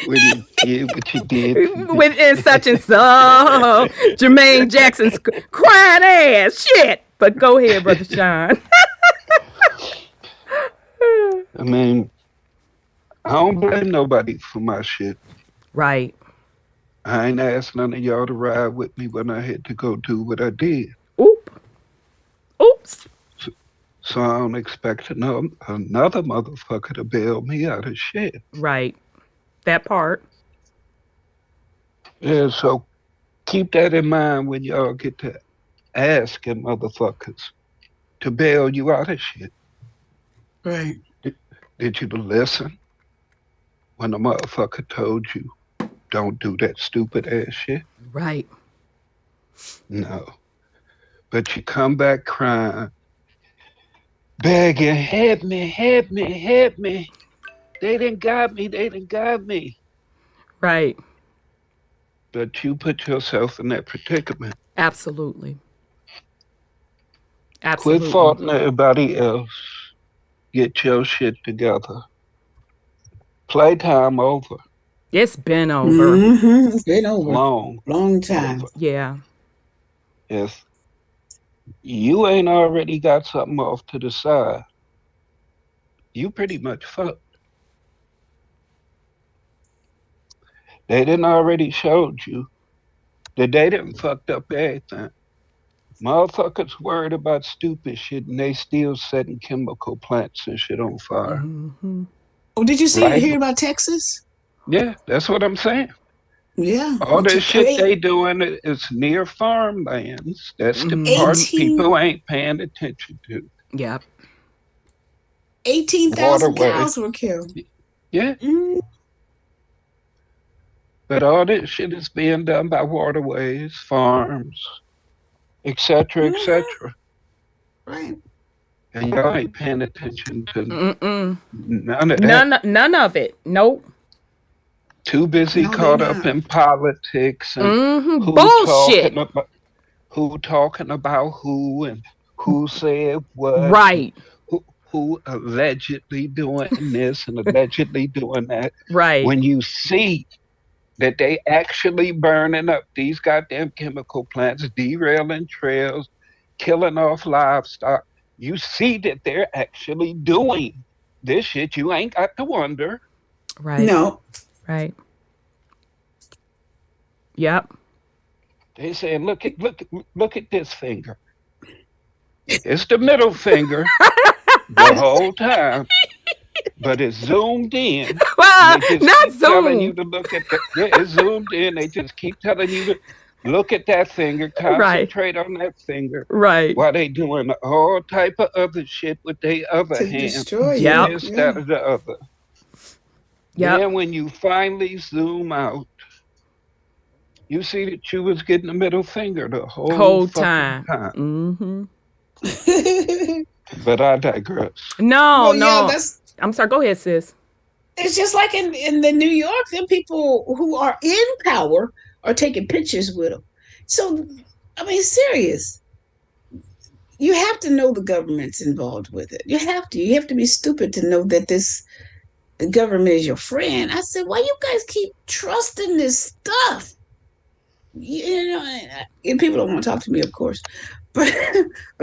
When you did what you did. Within such and so. Jermaine Jackson's crying ass shit. But go ahead, Brother Sean. I mean, I don't blame nobody for my shit. Right. I ain't asked none of y'all to ride with me when I had to go do what I did. Oop. Oops. So I don't expect another motherfucker to bail me out of shit. Right. That part. Yeah, so keep that in mind when y'all get to asking motherfuckers to bail you out of shit. Right. Did you listen when the motherfucker told you don't do that stupid ass shit? Right. No. But you come back crying, begging, help me, help me, help me. They didn't got me, they didn't got me. Right. But you put yourself in that predicament. Absolutely. Quit Absolutely. faulting everybody else. Get your shit together. Playtime over. It's been over. It's been over. Long time. over. Yeah. If you ain't already got something off to the side, you pretty much fucked. They didn't already showed you that they didn't fucked up everything. Motherfuckers worried about stupid shit and they still setting chemical plants and shit on fire. Mm-hmm. Oh, did you Right. hear about Texas? Yeah, that's what I'm saying. Yeah. All this shit they doing is near farmlands. That's the part people ain't paying attention to. Yep. 18,000 cows were killed. Yeah. But all this shit is being done by waterways, farms, etc., etc. Right. And y'all ain't paying attention to none of that. None of it. Nope. Too busy caught up in politics and bullshit. Who talking about who and who said what. Right. Who allegedly doing this and allegedly doing that. Right. When you see that they actually burning up these goddamn chemical plants, derailing trails, killing off livestock, you see that they're actually doing this shit. You ain't got to wonder. Right. No. Right. Yep. They saying, look at this finger. It's the middle finger the whole time, but it's zoomed in. Well, they just not keep zoomed. Telling you to look at that. Yeah, it's zoomed in. They just keep telling you to look at that finger, concentrate on that finger. Right. While they doing all type of other shit with their other hand. Destroy you. This, that, or the other. Yep. Then when you finally zoom out, you see that you was getting the middle finger the whole time. Mm-hmm. But I digress. No. Yeah, I'm sorry. Go ahead, sis. It's just like in the New York, the people who are in power are taking pictures with them. So, I mean, serious. You have to know the government's involved with it. You have to. You have to be stupid to know that the government is your friend. I said, why you guys keep trusting this stuff? You know, and people don't want to talk to me, of course, but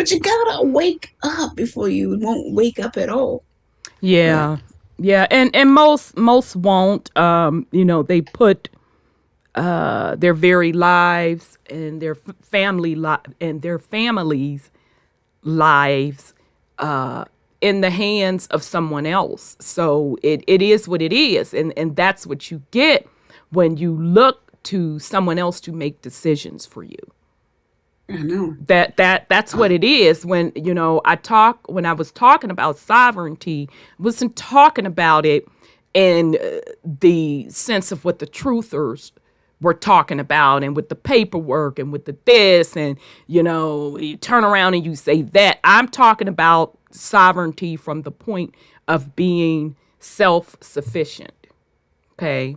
you gotta wake up before you won't wake up at all. Yeah, yeah, and most won't. They put their very lives and their families' lives in the hands of someone else. So it is what it is, and that's what you get when you look to someone else to make decisions for you. I know. That's what it is. When when I was talking about sovereignty, I wasn't talking about it in the sense of what the truthers were talking about, and with the paperwork and with the this, and you turn around and you say that. I'm talking about sovereignty from the point of being self-sufficient. Okay.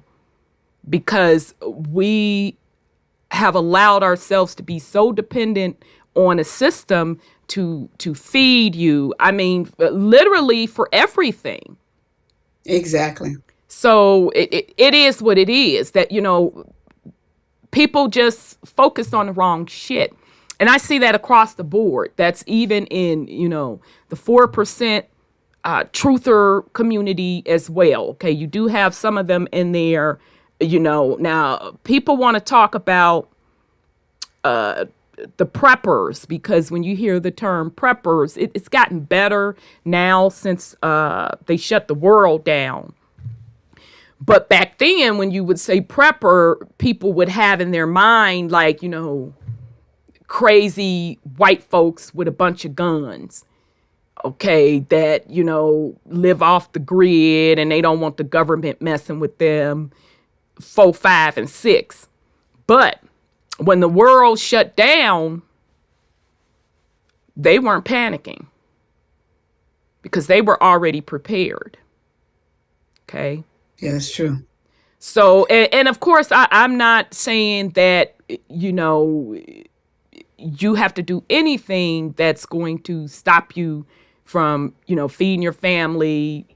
Because we have allowed ourselves to be so dependent on a system to feed you. I mean, literally for everything. Exactly. So it is what it is, that, people just focus on the wrong shit. And I see that across the board. That's even in, the 4% truther community as well. Okay. You do have some of them in there Now people want to talk about the preppers, because when you hear the term preppers, it's gotten better now since they shut the world down. But back then, when you would say prepper, people would have in their mind, like, crazy white folks with a bunch of guns, okay, that, live off the grid and they don't want the government messing with them, 4, 5, and 6. But when the world shut down, they weren't panicking because they were already prepared. Okay. Yeah, that's true. So, and of course, I'm not saying that, you have to do anything that's going to stop you from, feeding your family,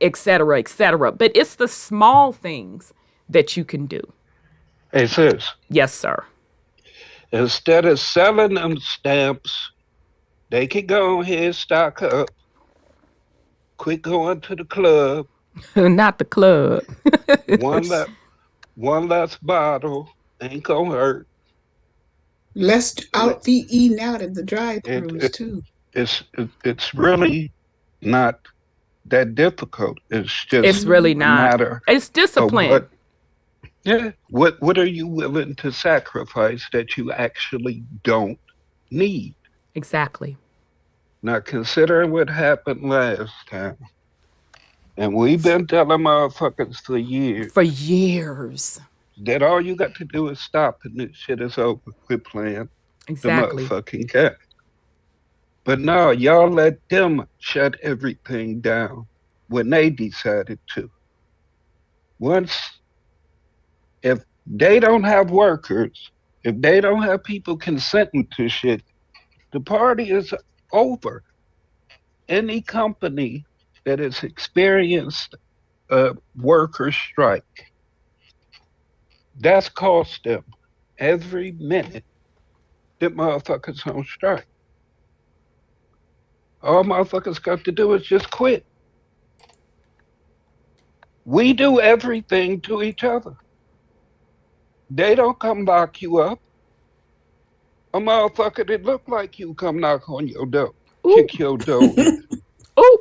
et cetera, et cetera. But it's the small things that you can do. Hey, sis, Yes, sir. instead of selling them stamps, they can go ahead, stock up, quit going to the club. Not the club. One less bottle ain't gonna hurt. Let's out be eating out at the drive-thrus too. It's really not that difficult. It's just It's really a not. matter It's of discipline. what are you willing to sacrifice that you actually don't need? Exactly. Now, considering what happened last time, and we've been telling motherfuckers for years that all you got to do is stop and this shit is over. Quit playing Exactly. the motherfucking game. But no, y'all let them shut everything down when they decided to. If they don't have workers, if they don't have people consenting to shit, the party is over. Any company that has experienced a worker strike, that's cost them every minute that motherfuckers on strike. All motherfuckers got to do is just quit. We do everything to each other. They don't come lock you up. A motherfucker that look like you come knock on your door, kick your door in,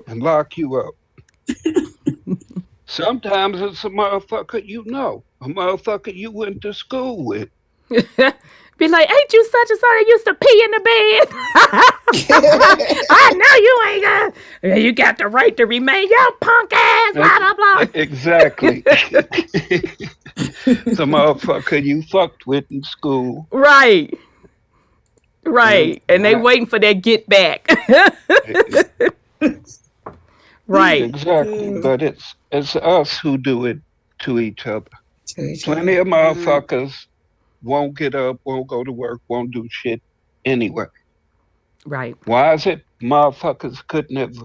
and lock you up. Sometimes it's a motherfucker a motherfucker you went to school with. Be like, ain't you such and such that used to pee in the bed? I know you ain't gonna. You got the right to remain your punk ass, blah, blah, blah. Exactly. The motherfucker you fucked with in school. Right. And they waiting for that get back. Right. Exactly. But it's us who do it to each other. Plenty of motherfuckers won't get up, won't go to work, won't do shit anyway. Right. Why is it motherfuckers couldn't have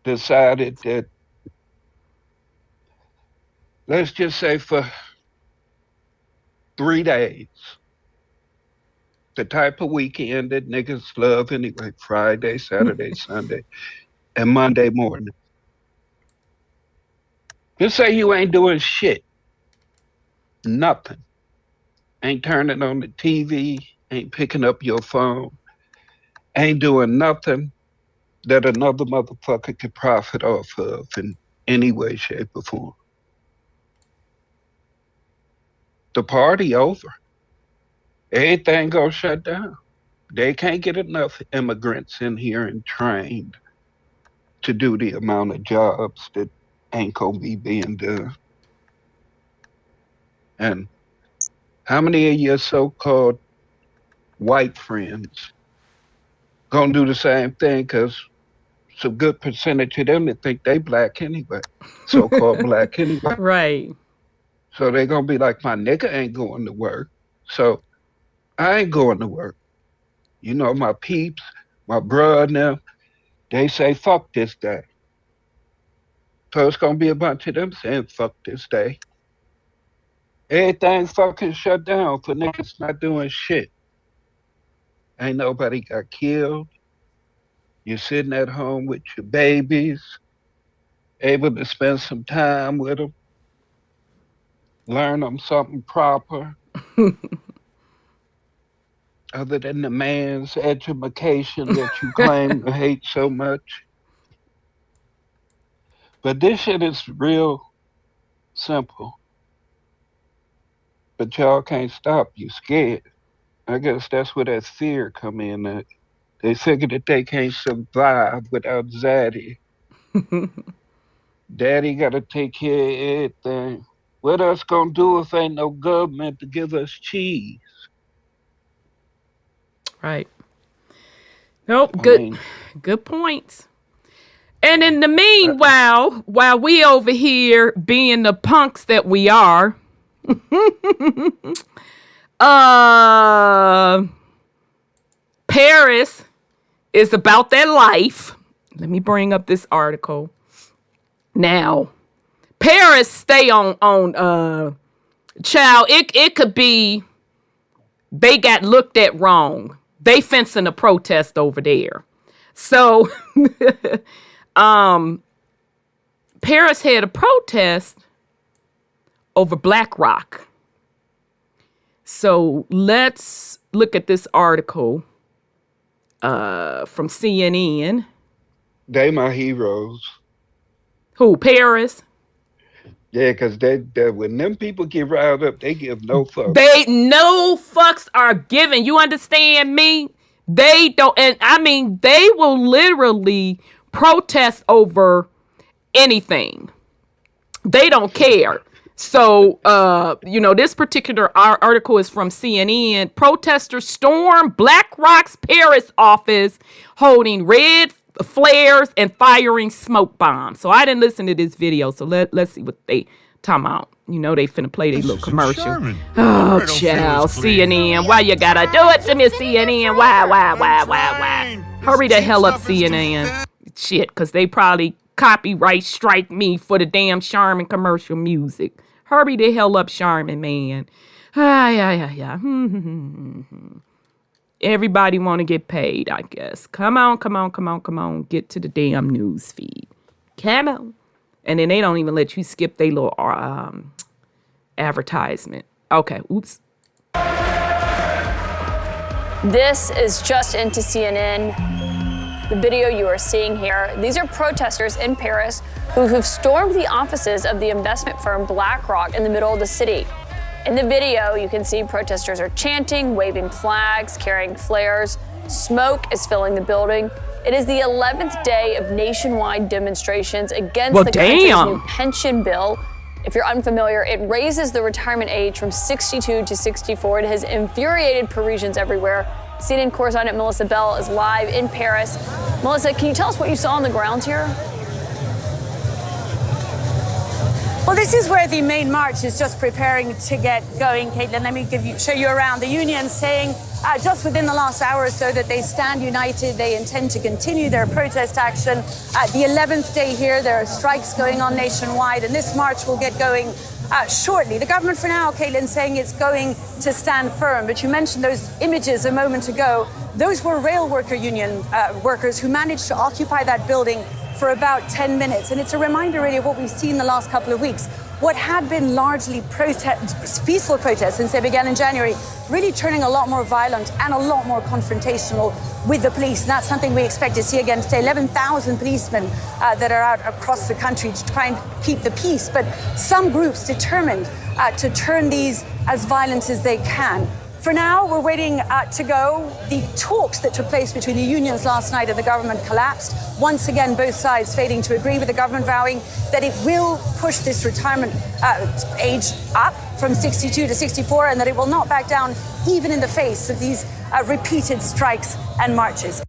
decided that, let's just say for 3 days, the type of weekend that niggas love anyway, Friday, Saturday, Sunday, and Monday morning. Just say you ain't doing shit. Nothing. Ain't turning on the TV, ain't picking up your phone, ain't doing nothing that another motherfucker could profit off of in any way, shape, or form. The party over. Everything gonna shut down. They can't get enough immigrants in here and trained to do the amount of jobs that ain't gonna be being done. And how many of your so-called white friends gonna do the same thing? Because it's a good percentage of them that think they black anyway, so-called black anyway. Right. So they gonna be like, my nigga ain't going to work, so I ain't going to work. My peeps, my bruh and them, they say fuck this day. So it's gonna be a bunch of them saying fuck this day. Everything fucking shut down for niggas not doing shit. Ain't nobody got killed. You're sitting at home with your babies, able to spend some time with them. learn them something proper other than the man's education that you claim to hate so much. But this shit is real simple. But y'all can't stop. You scared. I guess that's where that fear come in. That they figure that they can't survive without Zaddy. Daddy got to take care of everything. What else gonna do if ain't no government to give us cheese? Right. Nope. Good points. And in the meanwhile, while we over here being the punks that we are, Paris is about that life. Let me bring up this article. Now, Paris stay on child. It could be they got looked at wrong. They fencing a protest over there. So Paris had a protest over BlackRock. So let's look at this article from CNN. They my heroes. Who, Paris? Yeah, because they when them people get riled up, they give no fucks. They no fucks are given. You understand me? They don't, and I mean, they will literally protest over anything. They don't care. So, this particular article is from CNN. Protesters storm BlackRock's Paris office, holding red flares and firing smoke bombs. So I didn't listen to this video. So let's see what they talking about. You know they finna play their little commercial. Oh, child, CNN. Why you gotta do it to me, CNN? Why? Hurry the hell up, CNN. Shit, because they probably copyright strike me for the damn Charmin commercial music. Hurry the hell up, Charmin, man. Yeah. Everybody want to get paid, I guess. Come on. Get to the damn news feed. Come on. And then they don't even let you skip their little advertisement. Okay, oops. This is just into CNN. The video you are seeing here, these are protesters in Paris who've stormed the offices of the investment firm BlackRock in the middle of the city. In the video, you can see protesters are chanting, waving flags, carrying flares. Smoke is filling the building. It is the 11th day of nationwide demonstrations against the country's new pension bill. If you're unfamiliar, it raises the retirement age from 62 to 64. It has infuriated Parisians everywhere. CNN correspondent Melissa Bell is live in Paris. Melissa, can you tell us what you saw on the ground here? Well, this is where the main march is just preparing to get going, Caitlin. Let me show you around. The union saying just within the last hour or so that they stand united. They intend to continue their protest action. The 11th day here, there are strikes going on nationwide, and this march will get going shortly. The government for now, Caitlin, saying it's going to stand firm. But you mentioned those images a moment ago. Those were rail worker union workers who managed to occupy that building for about 10 minutes. And it's a reminder really of what we've seen the last couple of weeks. What had been largely peaceful protests since they began in January, really turning a lot more violent and a lot more confrontational with the police. And that's something we expect to see again today. 11,000 policemen that are out across the country to try and keep the peace. But some groups determined to turn these as violent as they can. For now, we're waiting to go. The talks that took place between the unions last night and the government collapsed. Once again, both sides failing to agree, with the government vowing that it will push this retirement age up from 62 to 64 and that it will not back down even in the face of these repeated strikes and marches.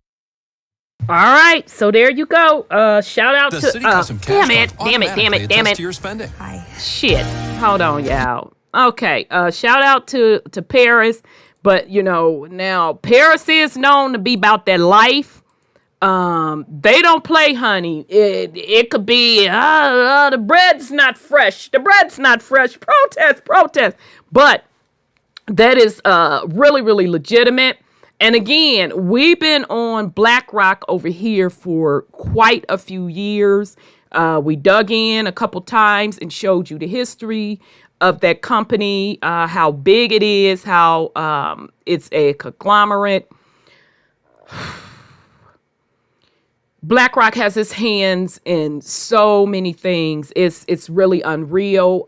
All right, so there you go. Shout out The to city custom damn cash it. card automatically adjusts to your spending. Shit. Hold on, y'all. Okay, shout out to Paris, but now Paris is known to be about that life. They don't play, honey. It could be the bread's not fresh. Protest. But that is really, really legitimate. And again, we've been on BlackRock over here for quite a few years. We dug in a couple times and showed you the history. of that company, how big it is, how it's a conglomerate. BlackRock has its hands in so many things. It's really unreal.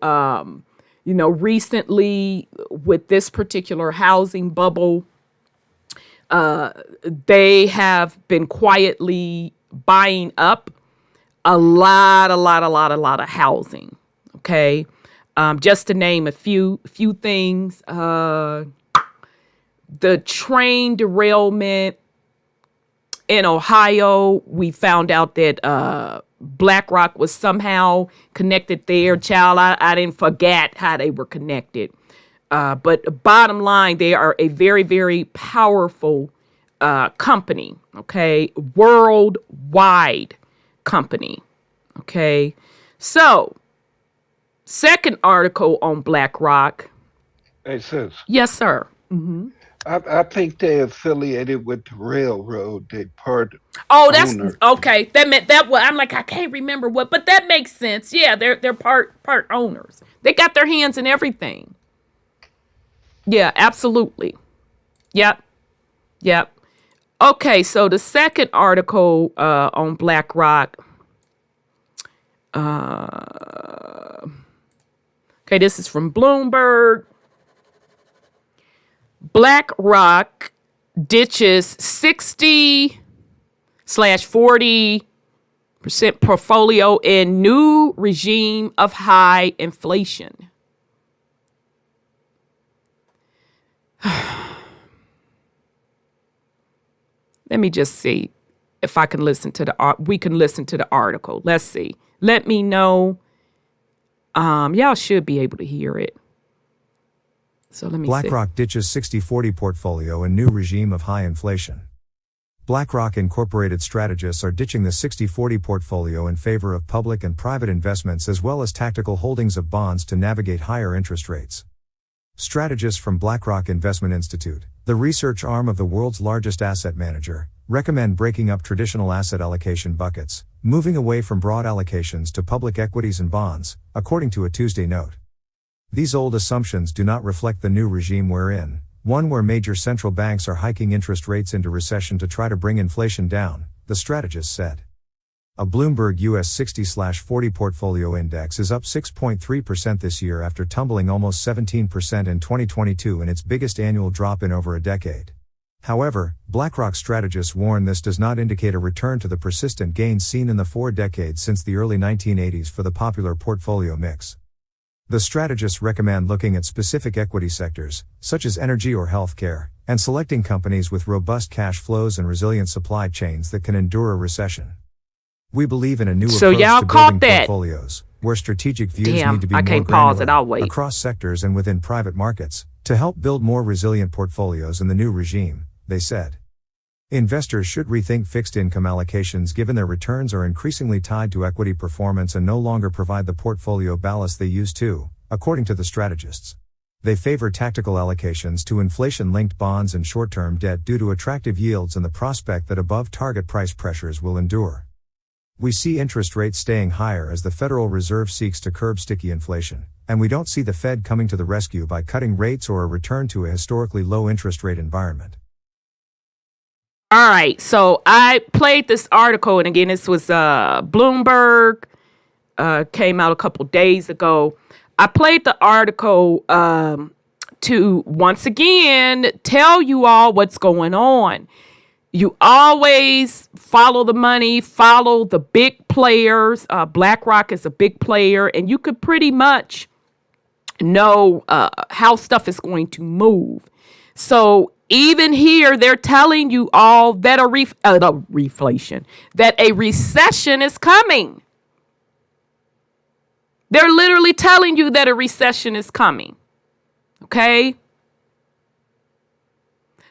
Recently with this particular housing bubble, they have been quietly buying up a lot of housing. Okay. Just to name a few things, the train derailment in Ohio, we found out that BlackRock was somehow connected there. Child, I didn't forget how they were connected. But bottom line, they are a very, very powerful company, okay? Worldwide company, okay? So, second article on BlackRock. Hey, sis. Yes, sir. Mm-hmm. I think they're affiliated with the railroad. They part. Oh, that's owner. okay. That meant that. I'm like, I can't remember what, but that makes sense. Yeah, they're part owners. They got their hands in everything. Yeah, absolutely. Yep. Okay, so the second article on BlackRock. Okay, this is from Bloomberg. BlackRock ditches 60/40% portfolio in new regime of high inflation. Let me just see if I can listen to we can listen to the article. Let's see. Let me know. Y'all should be able to hear it. So let me BlackRock ditches 60/40 portfolio in new regime of high inflation. BlackRock Incorporated strategists are ditching the 60/40 portfolio in favor of public and private investments as well as tactical holdings of bonds to navigate higher interest rates. Strategists from BlackRock Investment Institute, the research arm of the world's largest asset manager, recommend breaking up traditional asset allocation buckets, moving away from broad allocations to public equities and bonds, according to a Tuesday note. These old assumptions do not reflect the new regime we're in, one where major central banks are hiking interest rates into recession to try to bring inflation down, the strategist said. A Bloomberg US 60/40 portfolio index is up 6.3% this year after tumbling almost 17% in 2022 in its biggest annual drop in over a decade. However, BlackRock strategists warn this does not indicate a return to the persistent gains seen in the 4 decades since the early 1980s for the popular portfolio mix. The strategists recommend looking at specific equity sectors, such as energy or healthcare, and selecting companies with robust cash flows and resilient supply chains that can endure a recession. We believe in a new approach y'all to caught building that. portfolios, where strategic views Damn, need to be I more can't pause it. granular, I'll wait. across sectors and within private markets, to help build more resilient portfolios in the new regime, they said. Investors should rethink fixed income allocations given their returns are increasingly tied to equity performance and no longer provide the portfolio ballast they used to, according to the strategists. They favor tactical allocations to inflation-linked bonds and short-term debt due to attractive yields and the prospect that above-target price pressures will endure. We see interest rates staying higher as the Federal Reserve seeks to curb sticky inflation, and we don't see the Fed coming to the rescue by cutting rates or a return to a historically low interest rate environment. All right, so I played this article, and again, this was Bloomberg, came out a couple days ago. I played the article to, once again, tell you all what's going on. You always follow the money, follow the big players. BlackRock is a big player, and you could pretty much know how stuff is going to move. So even here, they're telling you all that a recession is coming. They're literally telling you that a recession is coming. Okay?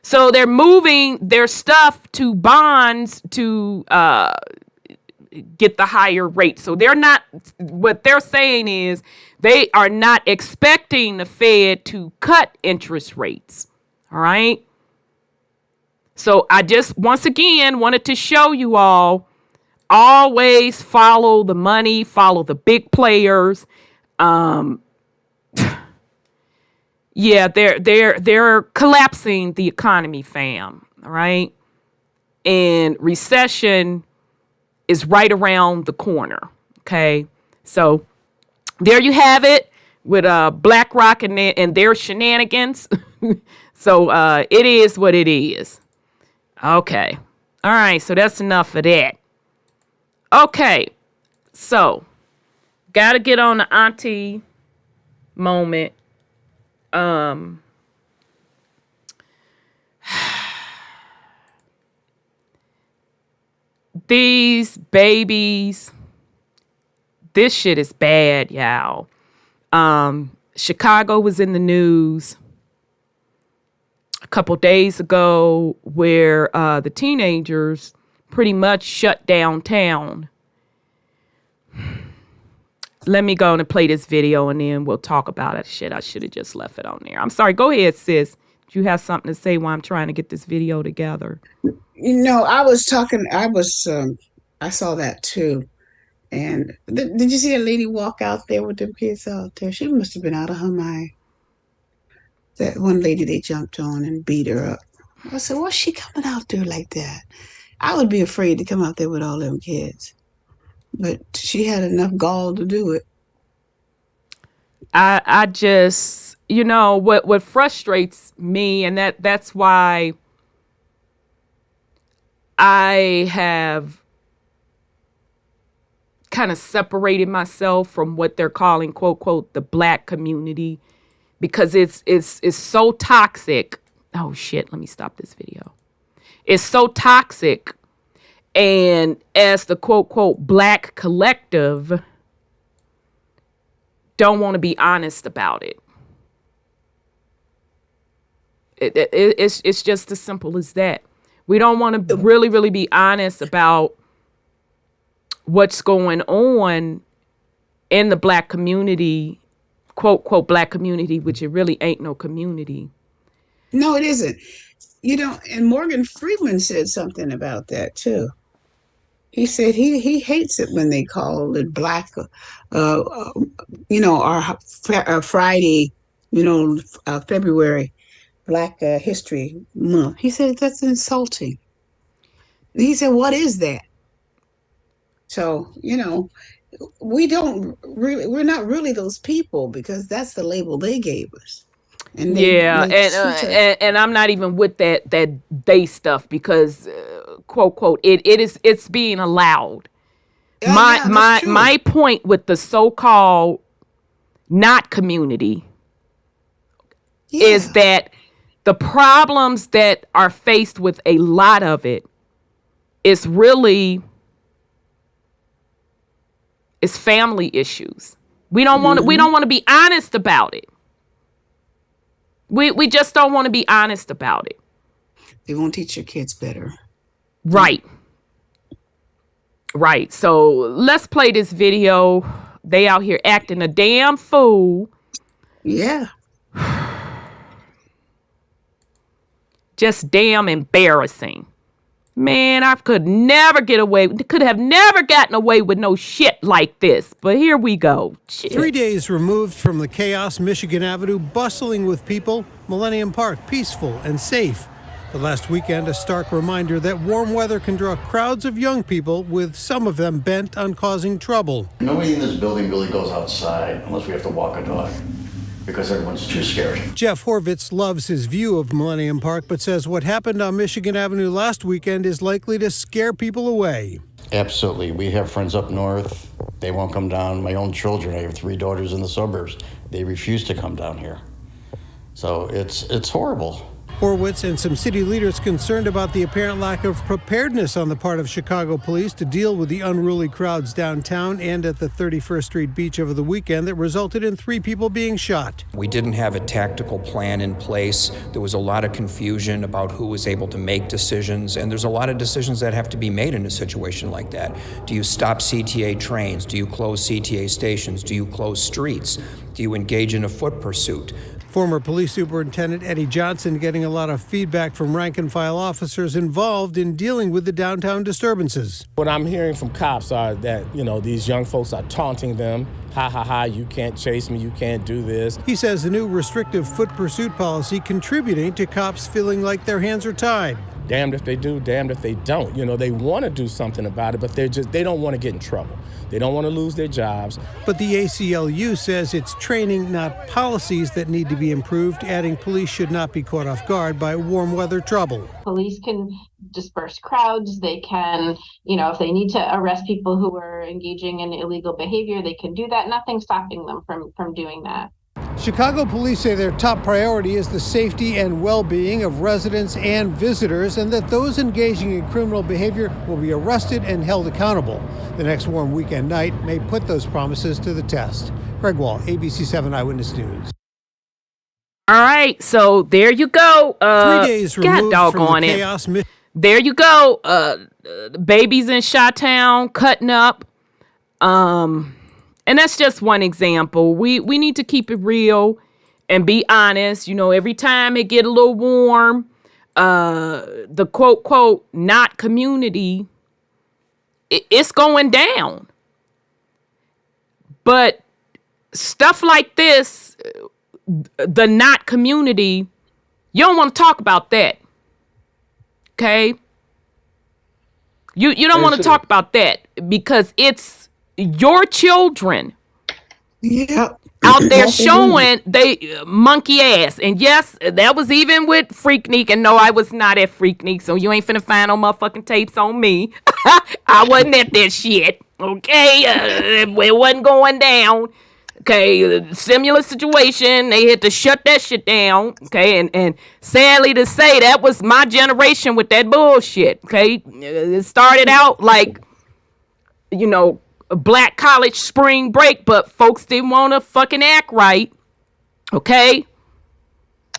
So they're moving their stuff to bonds to get the higher rate. So they're not, what they're saying is they are not expecting the Fed to cut interest rates. All right? So I just, once again, wanted to show you all, always follow the money, follow the big players. Yeah, they're collapsing the economy, fam. All right. And recession is right around the corner. Okay. So there you have it with BlackRock and their shenanigans. So it is what it is. Okay. All right. So that's enough of that. Okay. So got to get on the auntie moment. These babies, this shit is bad, y'all. Chicago was in the news a couple days ago where the teenagers pretty much shut down town. Let me go and play this video and then we'll talk about it. Shit, I should have just left it on there. I'm sorry. Go ahead, sis. Do you have something to say while I'm trying to get this video together? I saw that too. And did you see a lady walk out there with them kids out there? She must have been out of her mind. That one lady they jumped on and beat her up. I said, what's she coming out there like that? I would be afraid to come out there with all them kids. But she had enough gall to do it. I just, what frustrates me, and that's why I have kind of separated myself from what they're calling, quote, quote, the black community, because it's so toxic. Oh, shit. Let me stop this video. It's so toxic. And as the quote, quote, black collective don't want to be honest about it. It's just as simple as that. We don't want to really, really be honest about what's going on in the black community, quote, quote, black community, which it really ain't no community. No, it isn't. And Morgan Freeman said something about that too. He said he hates it when they call it black, our Friday, February, Black History Month. He said that's insulting. He said, what is that? So, we're not really those people because that's the label they gave us. And and I'm not even with that they stuff because quote quote it's being allowed. My point with the so-called not community is that the problems that are faced with a lot of it is really it's family issues. We don't want to be honest about it. We just don't want to be honest about it. They won't teach your kids better. Right. So let's play this video. They out here acting a damn fool. Yeah. Just damn embarrassing. Man, I could have never gotten away with no shit like this. But here we go. Shit. 3 days removed from the chaos, Michigan Avenue bustling with people, Millennium Park peaceful and safe. But last weekend, a stark reminder that warm weather can draw crowds of young people, with some of them bent on causing trouble. Nobody in this building really goes outside unless we have to walk a dog, because everyone's too scared. Jeff Horvitz loves his view of Millennium Park, but says what happened on Michigan Avenue last weekend is likely to scare people away. Absolutely. We have friends up north. They won't come down. My own children, I have 3 daughters in the suburbs. They refuse to come down here. So it's horrible. Horwitz and some city leaders concerned about the apparent lack of preparedness on the part of Chicago police to deal with the unruly crowds downtown and at the 31st Street beach over the weekend that resulted in 3 people being shot. We didn't have a tactical plan in place. There was a lot of confusion about who was able to make decisions, and there's a lot of decisions that have to be made in a situation like that. Do you stop CTA trains? Do you close CTA stations? Do you close streets? Do you engage in a foot pursuit? Former Police Superintendent Eddie Johnson getting a lot of feedback from rank-and-file officers involved in dealing with the downtown disturbances. What I'm hearing from cops are that, these young folks are taunting them. Ha, ha, ha, you can't chase me, you can't do this. He says the new restrictive foot pursuit policy contributing to cops feeling like their hands are tied. Damned if they do, damned if they don't. They want to do something about it, but they don't want to get in trouble. They don't want to lose their jobs. But the ACLU says it's training, not policies, that need to be improved, adding police should not be caught off guard by warm weather trouble. Police can disperse crowds. They can, if they need to arrest people who are engaging in illegal behavior, they can do that. Nothing's stopping them from doing that. Chicago police say their top priority is the safety and well-being of residents and visitors, and that those engaging in criminal behavior will be arrested and held accountable. The next warm weekend night may put those promises to the test. Greg Wall, ABC 7 Eyewitness News. All right, so there you go. 3 days removed from the chaos. There you go. Babies in Chi-Town cutting up. And that's just one example. We need to keep it real and be honest. Every time it get a little warm, the quote, not community, it's going down. But stuff like this, the not community, you don't want to talk about that. Okay? You don't want to talk about that because it's your children out there showing they monkey ass. And yes, that was even with Freaknik. And no, I was not at Freaknik, so you ain't finna find no motherfucking tapes on me. I wasn't at that shit. Okay? It wasn't going down. Okay, similar situation. They had to shut that shit down. Okay, and sadly to say, that was my generation with that bullshit. Okay, it started out like, a black college spring break, but folks didn't want to fucking act right. Okay,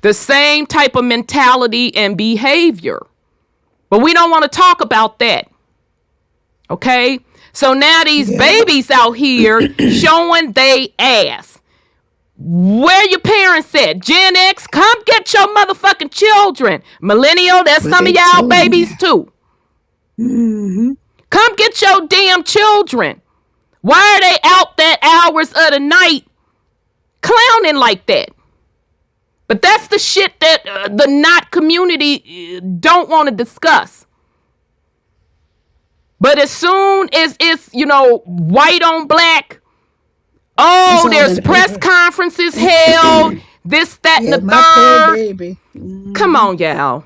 the same type of mentality and behavior, but we don't want to talk about that. Okay. So now these babies out here showing they ass. Where your parents at? Gen X, come get your motherfucking children. Millennial, that's some of y'all babies too. Mm-hmm. Come get your damn children. Why are they out that hours of the night clowning like that? But that's the shit that the not community don't want to discuss. But as soon as it's, white on black, there's press conferences held, this, that, and the third. Baby. Come on, y'all.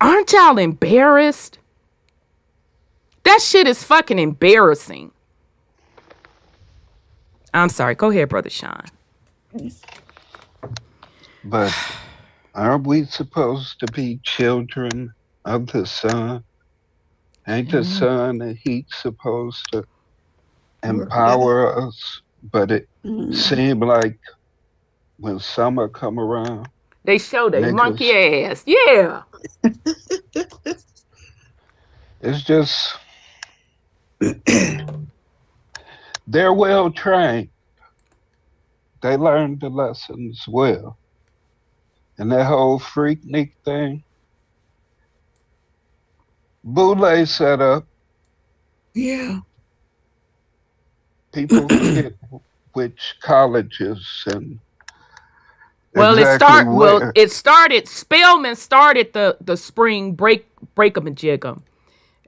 Aren't y'all embarrassed? That shit is fucking embarrassing. I'm sorry. Go ahead, Brother Sean. But aren't we supposed to be children of the sun? Ain't the sun and heat supposed to empower us? But it seemed like when summer come around, they show their monkey ass. Yeah. It's just, they're well trained. They learned the lessons well. And that whole Freaknik thing, Boule set up. Yeah. People forget which colleges and it started. Spelman started the spring break-a-majigga.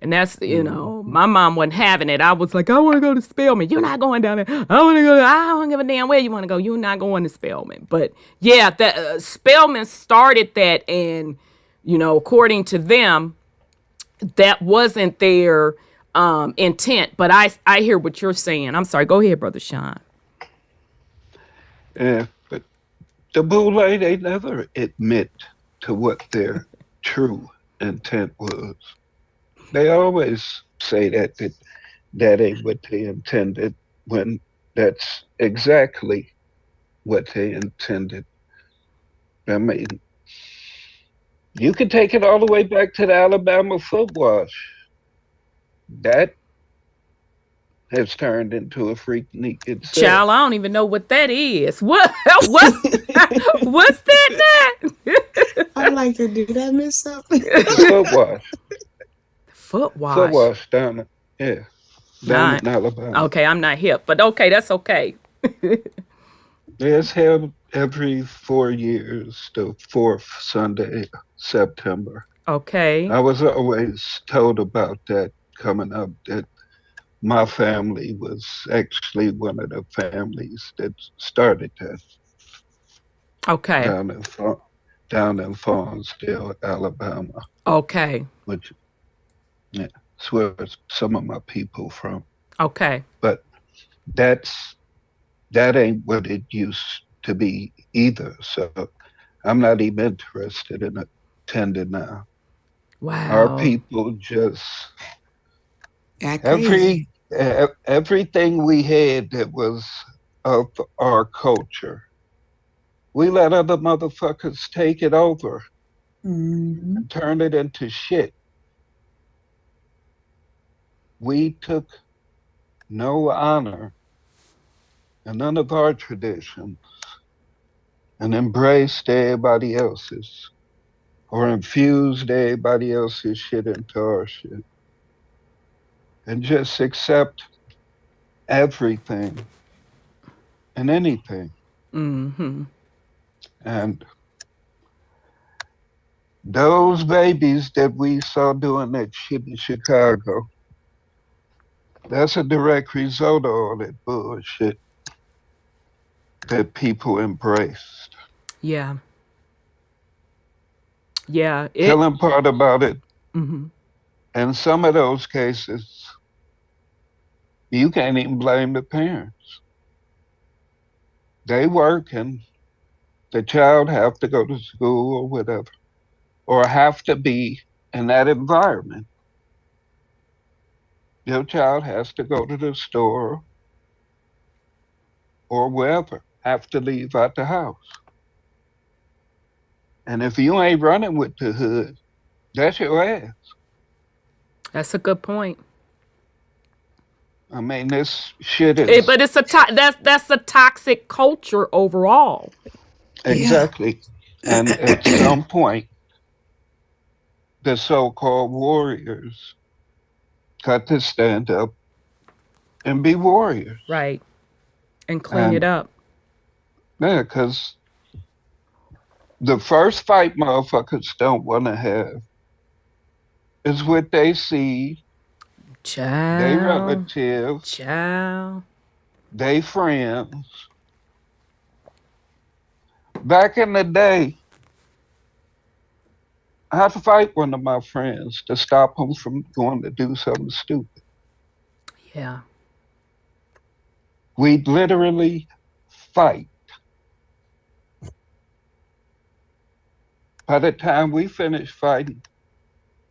And that's, my mom wasn't having it. I was like, I want to go to Spelman. You're not going down there. I want to go. I don't give a damn where you want to go. You're not going to Spelman. But yeah, Spelman started that, and according to them, that wasn't their intent. But I hear what you're saying. I'm sorry. Go ahead, Brother Sean. Yeah, but the Boule, they never admit to what their true intent was. They always say that ain't what they intended, when that's exactly what they intended. I mean, you can take it all the way back to the Alabama foot wash. That has turned into a freaknik itself. Child, I don't even know what that is. What? What's that? I like to do that, miss something. Foot wash. Foot wash. Foot wash down in Alabama. Okay, I'm not hip, but okay, that's okay. It's held every 4 years, the fourth Sunday, September. Okay. I was always told about that coming up, that my family was actually one of the families that started that. Okay. Down in Farnsdale, Alabama. Okay. Which, yeah, that's where some of my people from. Okay. But that ain't what it used to be either. So I'm not even interested in attending now. Wow. Our people just everything we had that was of our culture, we let other motherfuckers take it over and turn it into shit. We took no honor in none of our traditions and embraced everybody else's, or infused everybody else's shit into our shit, and just accept everything and anything. Mm-hmm. And those babies that we saw doing that shit in Chicago, that's a direct result of all that bullshit that people embraced. Yeah. Yeah. Killing part about it, mm-hmm. in some of those cases, you can't even blame the parents. They work and the child have to go to school or whatever, or have to be in that environment. Your child has to go to the store or wherever, have to leave out the house. And if you ain't running with the hood, that's your ass. That's a good point. I mean, this shit is... but it's that's a toxic culture overall. Exactly. Yeah. And at some point, the so-called warriors got to stand up and be warriors. Right. And clean it up. Yeah, because the first fight motherfuckers don't want to have is what they see, they relatives, they friends. Back in the day, I had to fight one of my friends to stop him from going to do something stupid. Yeah. We'd literally fight. By the time we finished fighting,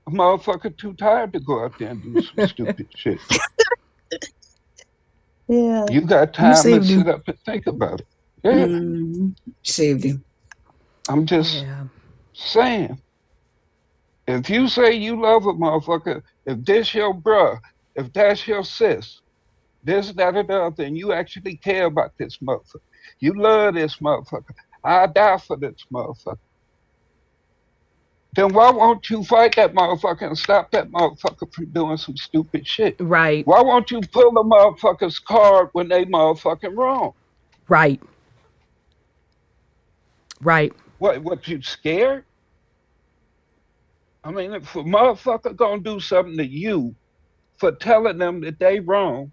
a motherfucker too tired to go out there and do some stupid shit. Yeah. You got time to sit up and think about it. Yeah. Saved him. I'm just saying, if you say you love a motherfucker, if this your bruh, if that's your sis, this, that, or the other, and you actually care about this motherfucker, you love this motherfucker, I die for this motherfucker, then why won't you fight that motherfucker and stop that motherfucker from doing some stupid shit? Right. Why won't you pull the motherfucker's card when they motherfucking wrong? Right. Right. What, you scared? I mean, if a motherfucker gonna do something to you for telling them that they wrong,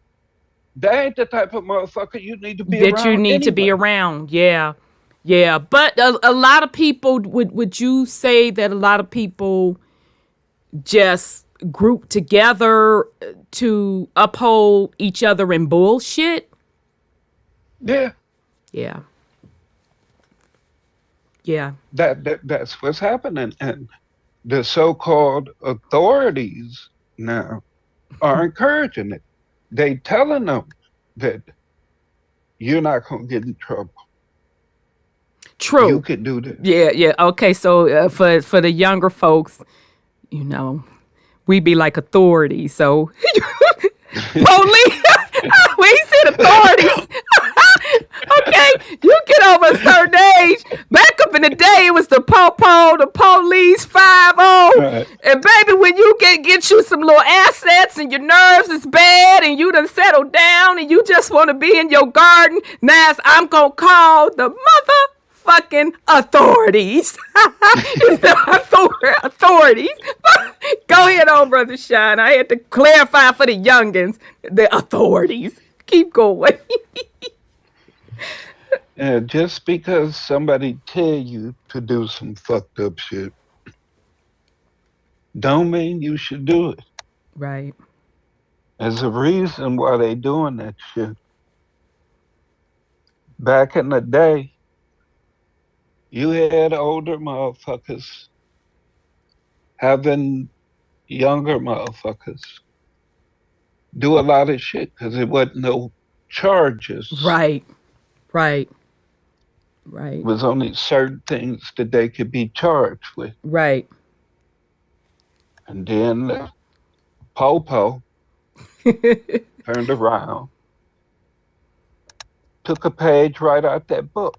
that ain't the type of motherfucker you need to be around. That you need to be around. Yeah. Yeah. But a lot of people, would you say that a lot of people just group together to uphold each other in bullshit? Yeah. Yeah. Yeah. That's what's happening. And the so-called authorities now are encouraging it. They telling them that you're not going to get in trouble. True. You can do this. Yeah, yeah. Okay, so for the younger folks, you know, we be like authorities. So police, shit, authorities. Okay, you get over a certain age. Back up in the day, it was the po-po, the police, 5-0. Right. And baby, when you get you some little assets and your nerves is bad and you done settled down and you just want to be in your garden, now I'm going to call the motherfucking authorities. It's the authorities. Go ahead on, Brother Sean. I had to clarify for the youngins, the authorities. Keep going. Just because somebody tell you to do some fucked up shit, don't mean you should do it. Right. There's a reason why they doing that shit. Back in the day, you had older motherfuckers having younger motherfuckers do a lot of shit because there wasn't no charges. Right. It was only certain things that they could be charged with. Right. And then the po-po turned around, took a page right out that book.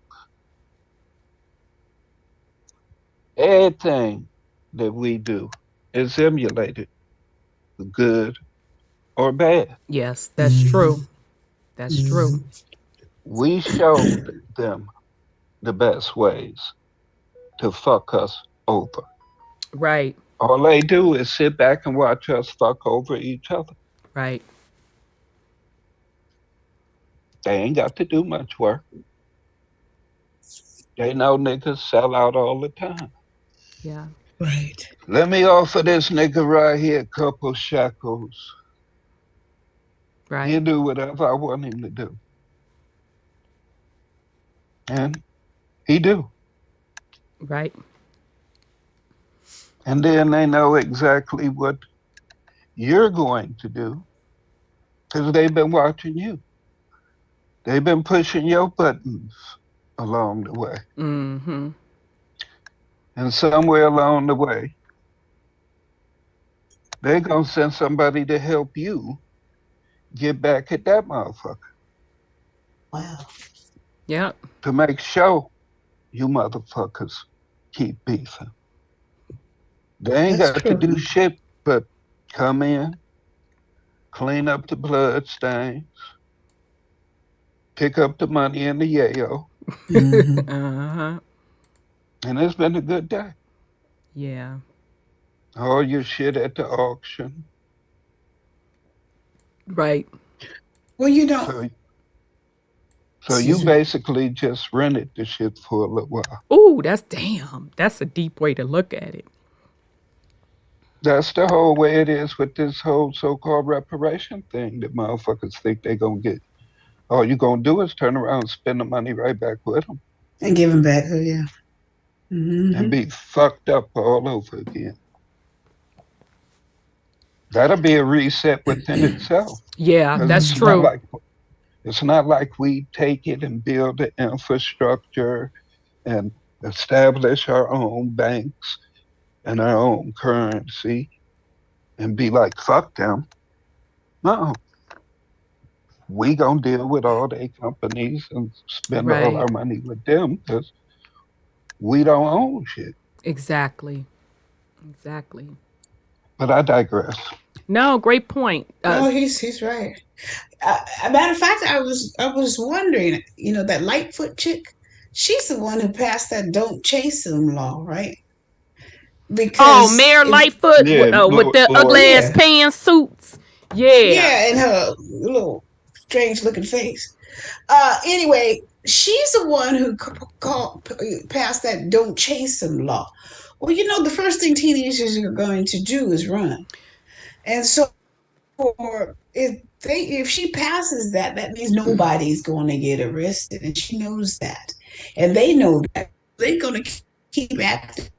Everything that we do is emulated, good or bad. Yes, that's true. That's true. We showed them the best ways to fuck us over. Right. All they do is sit back and watch us fuck over each other. Right. They ain't got to do much work. They know niggas sell out all the time. Yeah. Right. Let me offer this nigga right here a couple shekels. Right. He'll do whatever I want him to do. And he do. Right. And then they know exactly what you're going to do because they've been watching you. They've been pushing your buttons along the way. Mm-hmm. And somewhere along the way, they're going to send somebody to help you get back at that motherfucker. Wow. Yeah. To make sure you motherfuckers keep beefing. They ain't got to do shit but come in, clean up the blood stains, pick up the money in the yayo. Uh-huh. And it's been a good day. Yeah. All your shit at the auction. Right. Well, you know. So you basically just rented the shit for a little while. Ooh, that's a deep way to look at it. That's the whole way it is with this whole so-called reparation thing that motherfuckers think they're going to get. All you're going to do is turn around and spend the money right back with them. And give them back, yeah. Mm-hmm. And be fucked up all over again. That'll be a reset within itself. Yeah, that's true. It's not like we take it and build the infrastructure and establish our own banks and our own currency and be like, fuck them. No. We gonna deal with all their companies and spend all our money with them because we don't own shit. Exactly. But I digress. No, great point. No, he's right. Matter of fact, I was wondering, you know, that Lightfoot chick, she's the one who passed that "Don't Chase Them" law, right? Because Mayor Lightfoot with the ugly ass pantsuits. Yeah, and her little strange looking face. Anyway, she's the one who passed that "Don't Chase Them" law. Well, you know, the first thing teenagers are going to do is run, and so if she passes that, that means nobody's going to get arrested, and she knows that, and they know that. They're going to keep acting.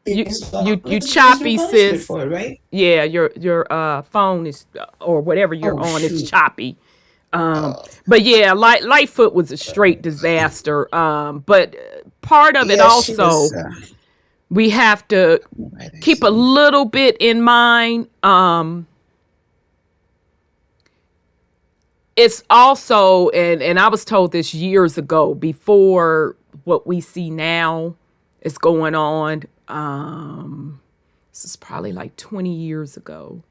You choppy, sis. For it, right? Yeah, your phone is or whatever you're on is choppy. But yeah, Lightfoot was a straight disaster. But part of it also, we have to keep a little bit in mind. it's also, and I was told this years ago, before what we see now is going on. This is probably like 20 years ago.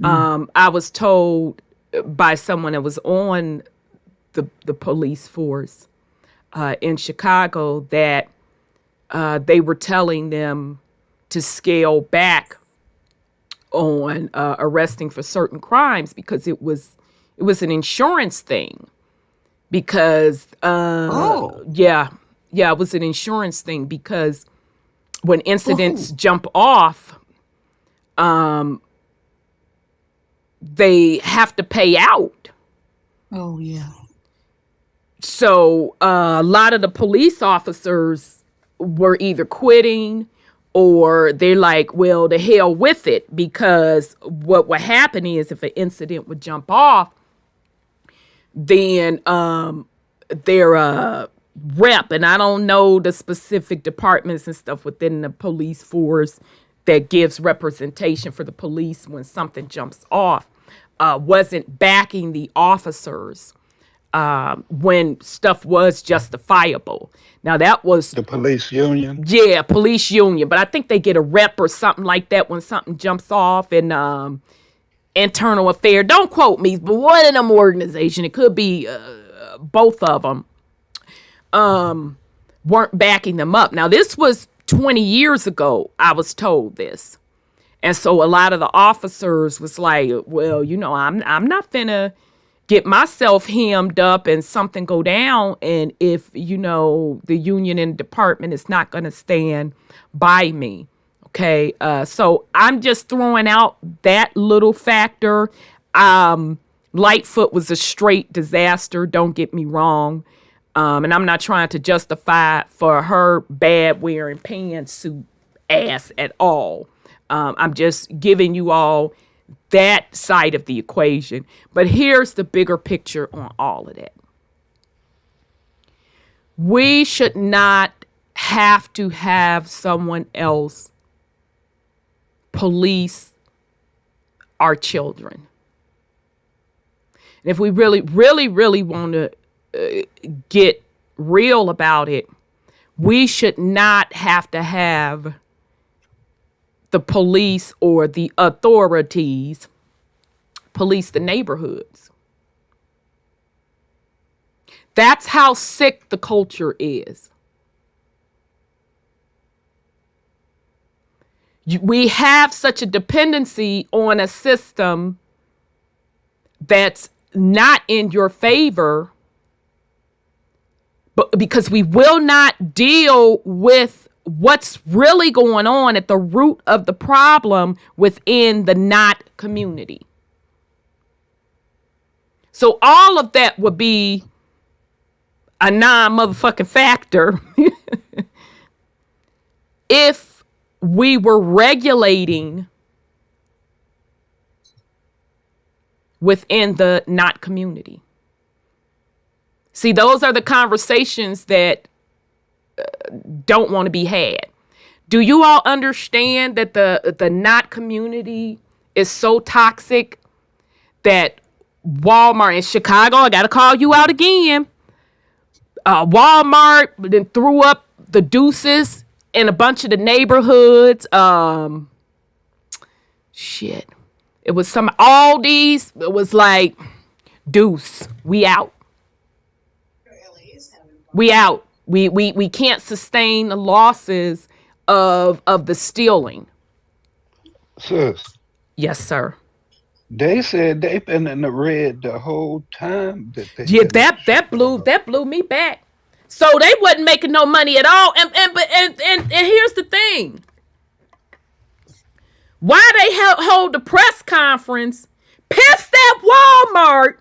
I was told by someone that was on the police force in Chicago that they were telling them to scale back on arresting for certain crimes because it was an insurance thing. Because it was an insurance thing because when incidents jump off, they have to pay out. Oh yeah. So a lot of the police officers were either quitting or they're like, well, to hell with it, because what would happen is if an incident would jump off, then their rep, and I don't know the specific departments and stuff within the police force that gives representation for the police when something jumps off, wasn't backing the officers when stuff was justifiable. Now that was the police union. Yeah, police union. But I think they get a rep or something like that when something jumps off. And internal affair. Don't quote me, but one of them organization, it could be both of them, weren't backing them up. Now this was 20 years ago. I was told this, and so a lot of the officers was like, well, I'm not finna get myself hemmed up and something go down. And if, the union and department is not going to stand by me. Okay. So I'm just throwing out that little factor. Lightfoot was a straight disaster. Don't get me wrong. And I'm not trying to justify for her bad wearing pantsuit ass at all. I'm just giving you all that side of the equation. But here's the bigger picture on all of that. We should not have to have someone else police our children. And if we really, really, really want to get real about it, we should not have to have the police or the authorities police the neighborhoods. That's how sick the culture is. We have such a dependency on a system that's not in your favor, but because we will not deal with what's really going on at the root of the problem within the not community. So all of that would be a non-motherfucking factor if we were regulating within the not community. See, those are the conversations that don't want to be had. Do you all understand that the not community is so toxic that Walmart in Chicago, I got to call you out again. Walmart then threw up the deuces in a bunch of the neighborhoods. It was some Aldi's. It was like, deuce, we out. We out. We can't sustain the losses of the stealing. Sis. Yes, sir. They said they've been in the red the whole time. That blew me back. So they wasn't making no money at all. And here's the thing. Why they hold the press conference pissed at Walmart?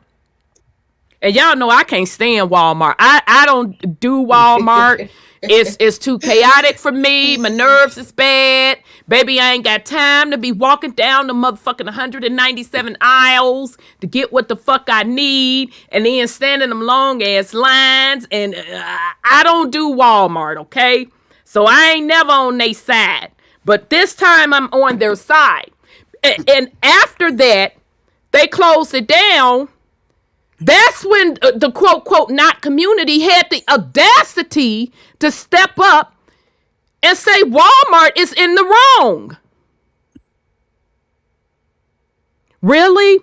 And y'all know I can't stand Walmart. I don't do Walmart. It's too chaotic for me. My nerves is bad. Baby, I ain't got time to be walking down the motherfucking 197 aisles to get what the fuck I need and then standing them long ass lines. And I don't do Walmart, okay? So I ain't never on their side. But this time I'm on their side. And after that, they closed it down That's when the quote, quote, not community had the audacity to step up and say Walmart is in the wrong. Really?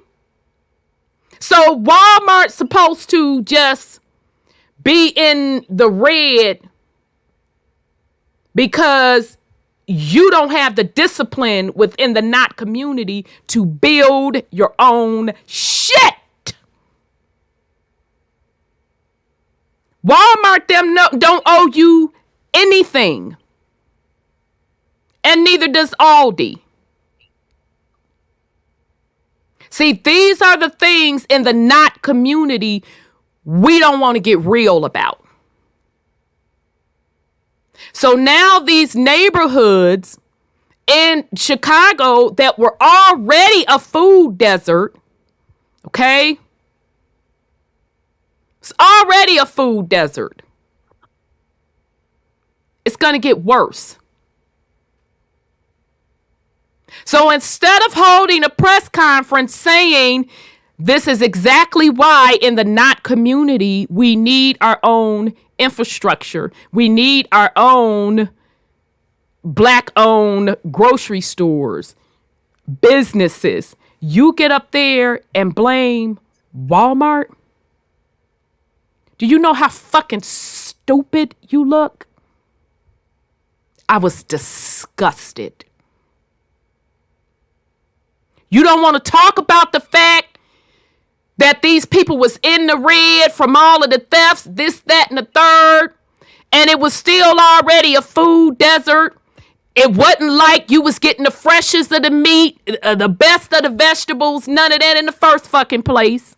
So Walmart's supposed to just be in the red because you don't have the discipline within the not community to build your own shit. Walmart them don't owe you anything. And neither does Aldi. See, these are the things in the not community we don't want to get real about. So now these neighborhoods in Chicago that were already a food desert, okay? It's already a food desert. It's going to get worse. So instead of holding a press conference saying this is exactly why in the not community we need our own infrastructure, we need our own Black-owned grocery stores, businesses, you get up there and blame Walmart? Do you know how fucking stupid you look? I was disgusted. You don't want to talk about the fact that these people was in the red from all of the thefts, this, that, and the third, and it was still already a food desert. It wasn't like you was getting the freshest of the meat, the best of the vegetables, none of that in the first fucking place.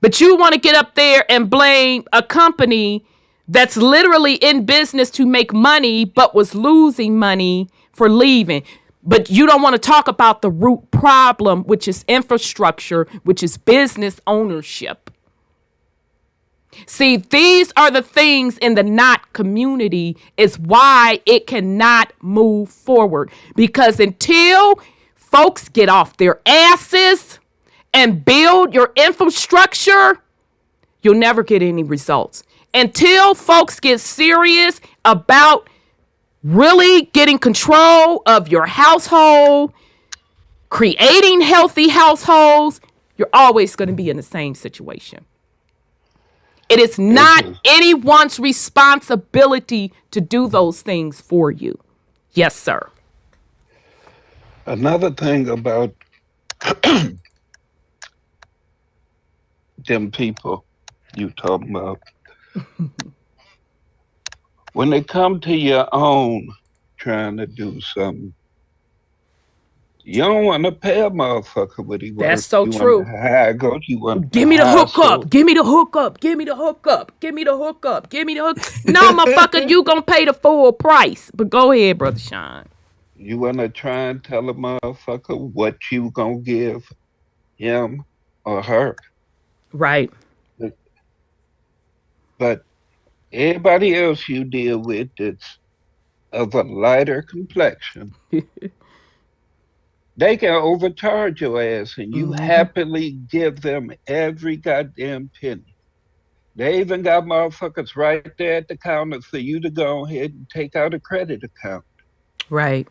But you want to get up there and blame a company that's literally in business to make money, but was losing money for leaving. But you don't want to talk about the root problem, which is infrastructure, which is business ownership. See, these are the things in the not community is why it cannot move forward. Because until folks get off their asses and build your infrastructure, you'll never get any results. Until folks get serious about really getting control of your household, creating healthy households, you're always going to be in the same situation. It is not anyone's responsibility to do those things for you. Yes, sir. Another thing about them people you talking about, when they come to your own trying to do something, you don't want to pay a motherfucker what he wants. That's so true. Give me the hookup. Give me the hookup. Give me the hookup. Give me the hookup. Give me the hook. No, motherfucker, you gonna pay the full price. But go ahead, Brother Sean. You want to try and tell a motherfucker what you gonna give him or her. Right. But everybody else you deal with that's of a lighter complexion, they can overcharge your ass and you happily give them every goddamn penny. They even got motherfuckers right there at the counter for you to go ahead and take out a credit account. Right.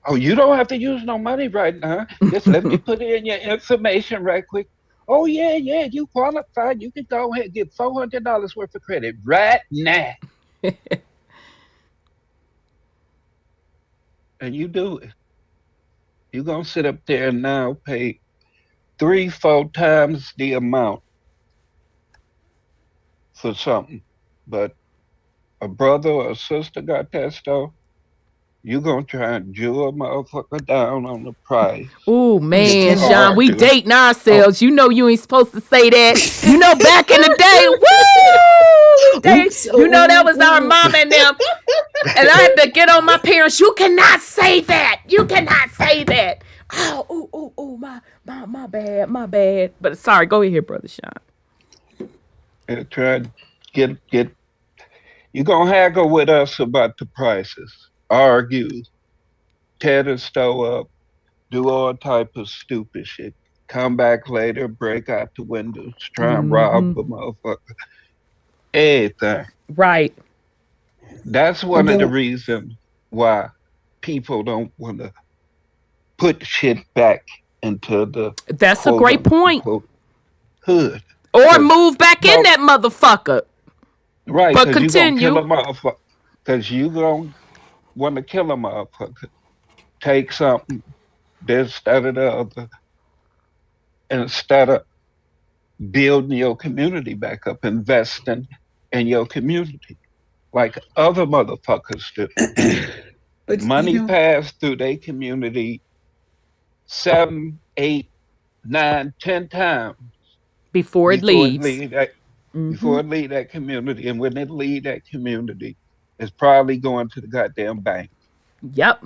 Oh, you don't have to use no money right now. Just let me put in your information right quick. Oh, yeah, you qualified. You can go ahead and get $400 worth of credit right now. And you do it. You're going to sit up there and now pay 3-4 times the amount for something. But a brother or a sister got that stuff, you're going to try and jew a motherfucker down on the price. Oh, man, Sean, we dating ourselves. You know you ain't supposed to say that. You know, back in the day, woo! You know that was our mom and them. And I had to get on my parents. You cannot say that. You cannot say that. Oh, my bad. But sorry, go ahead, Brother Sean. And try to get. You're going to haggle with us about the prices. Argue, tear the stove up, do all type of stupid shit. come back later, break out the windows, try and rob a motherfucker. Everything. Right. That's one of the reasons why people don't want to put shit back into the That's a great point. Hood. Or move back in that motherfucker. Right, but continue. You gonna kill a motherfucker. Because you gonna want to kill a motherfucker. Take something, this, that, or the other, instead of building your community back up, investing in your community, like other motherfuckers do. But money passed through their community 7, 8, 9, 10 times before it leaves. Before it leave that community, and when it leave that community, it's probably going to the goddamn bank. Yep.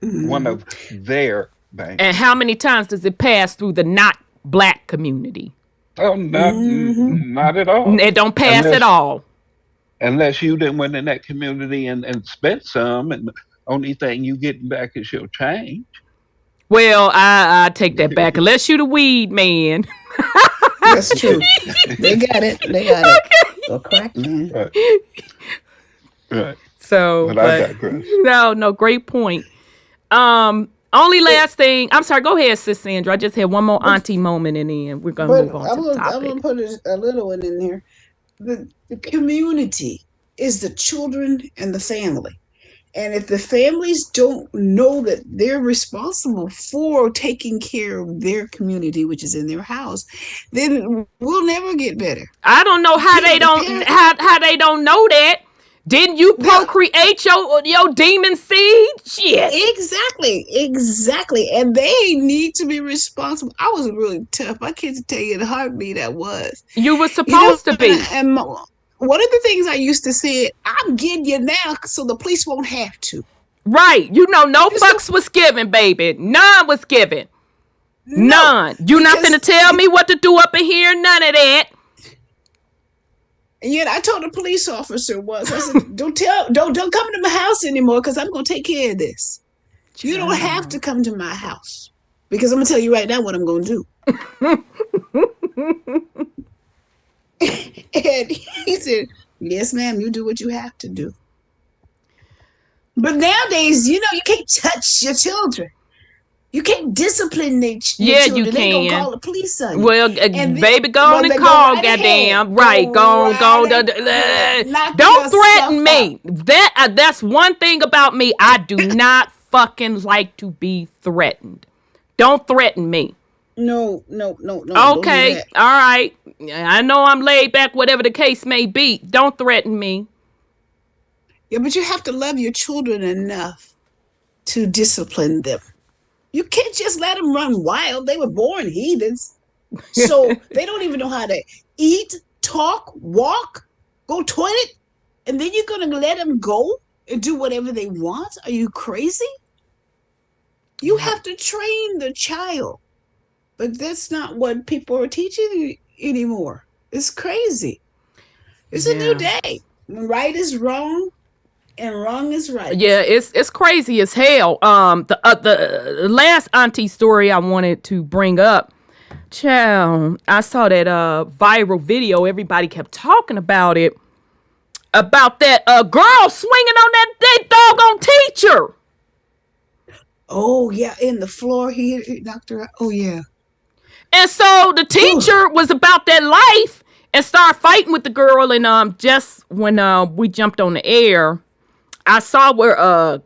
One of their banks. And how many times does it pass through the not black community? Oh, not at all. It don't pass at all. Unless you didn't went in that community and spent some, and the only thing you getting back is your change. Well, I take that back. Unless you the weed man. That's true. They got it. So correct. Right. So, but I digress. No, great point. Only last thing. I'm sorry. Go ahead, Sis Sandra. I just had one more auntie moment in the end. We're gonna move on to the topic. I'm gonna put a little one in there. The community is the children and the family. And if the families don't know that they're responsible for taking care of their community, which is in their house, then we'll never get better. I don't know how they don't know that. Didn't you procreate your demon seed? Shit. Exactly. And they need to be responsible. I was really tough. I can't tell you the heartbeat I was. You were supposed to be. And one of the things I used to say, I'm getting you now so the police won't have to. Right. No fucks was given, baby. None was given. None. You not finna tell me what to do up in here? None of that. And yet I told a police officer once, I said, don't come to my house anymore because I'm going to take care of this. You don't have to come to my house because I'm going to tell you right now what I'm going to do. And he said, yes, ma'am, you do what you have to do. But nowadays, you can't touch your children. You can't discipline your children. You can. They gonna call the police on you. Well, baby, go on and call, goddamn. Right, go on. Don't threaten me. That's one thing about me. I do not fucking like to be threatened. Don't threaten me. No. Okay, all right. I know I'm laid back, whatever the case may be. Don't threaten me. Yeah, but you have to love your children enough to discipline them. You can't just let them run wild. They were born heathens. So they don't even know how to eat, talk, walk, go toilet. And then you're going to let them go and do whatever they want? Are you crazy? You have to train the child. But that's not what people are teaching anymore. It's crazy. It's a new day. Right is wrong. And wrong is right. Yeah, it's crazy as hell. The last auntie story I wanted to bring up, child, I saw that viral video. Everybody kept talking about it. About that girl swinging on that doggone teacher. Oh yeah, in the floor he knocked her out. Oh yeah. And so the teacher was about that life and started fighting with the girl. And just when we jumped on the air, I saw where,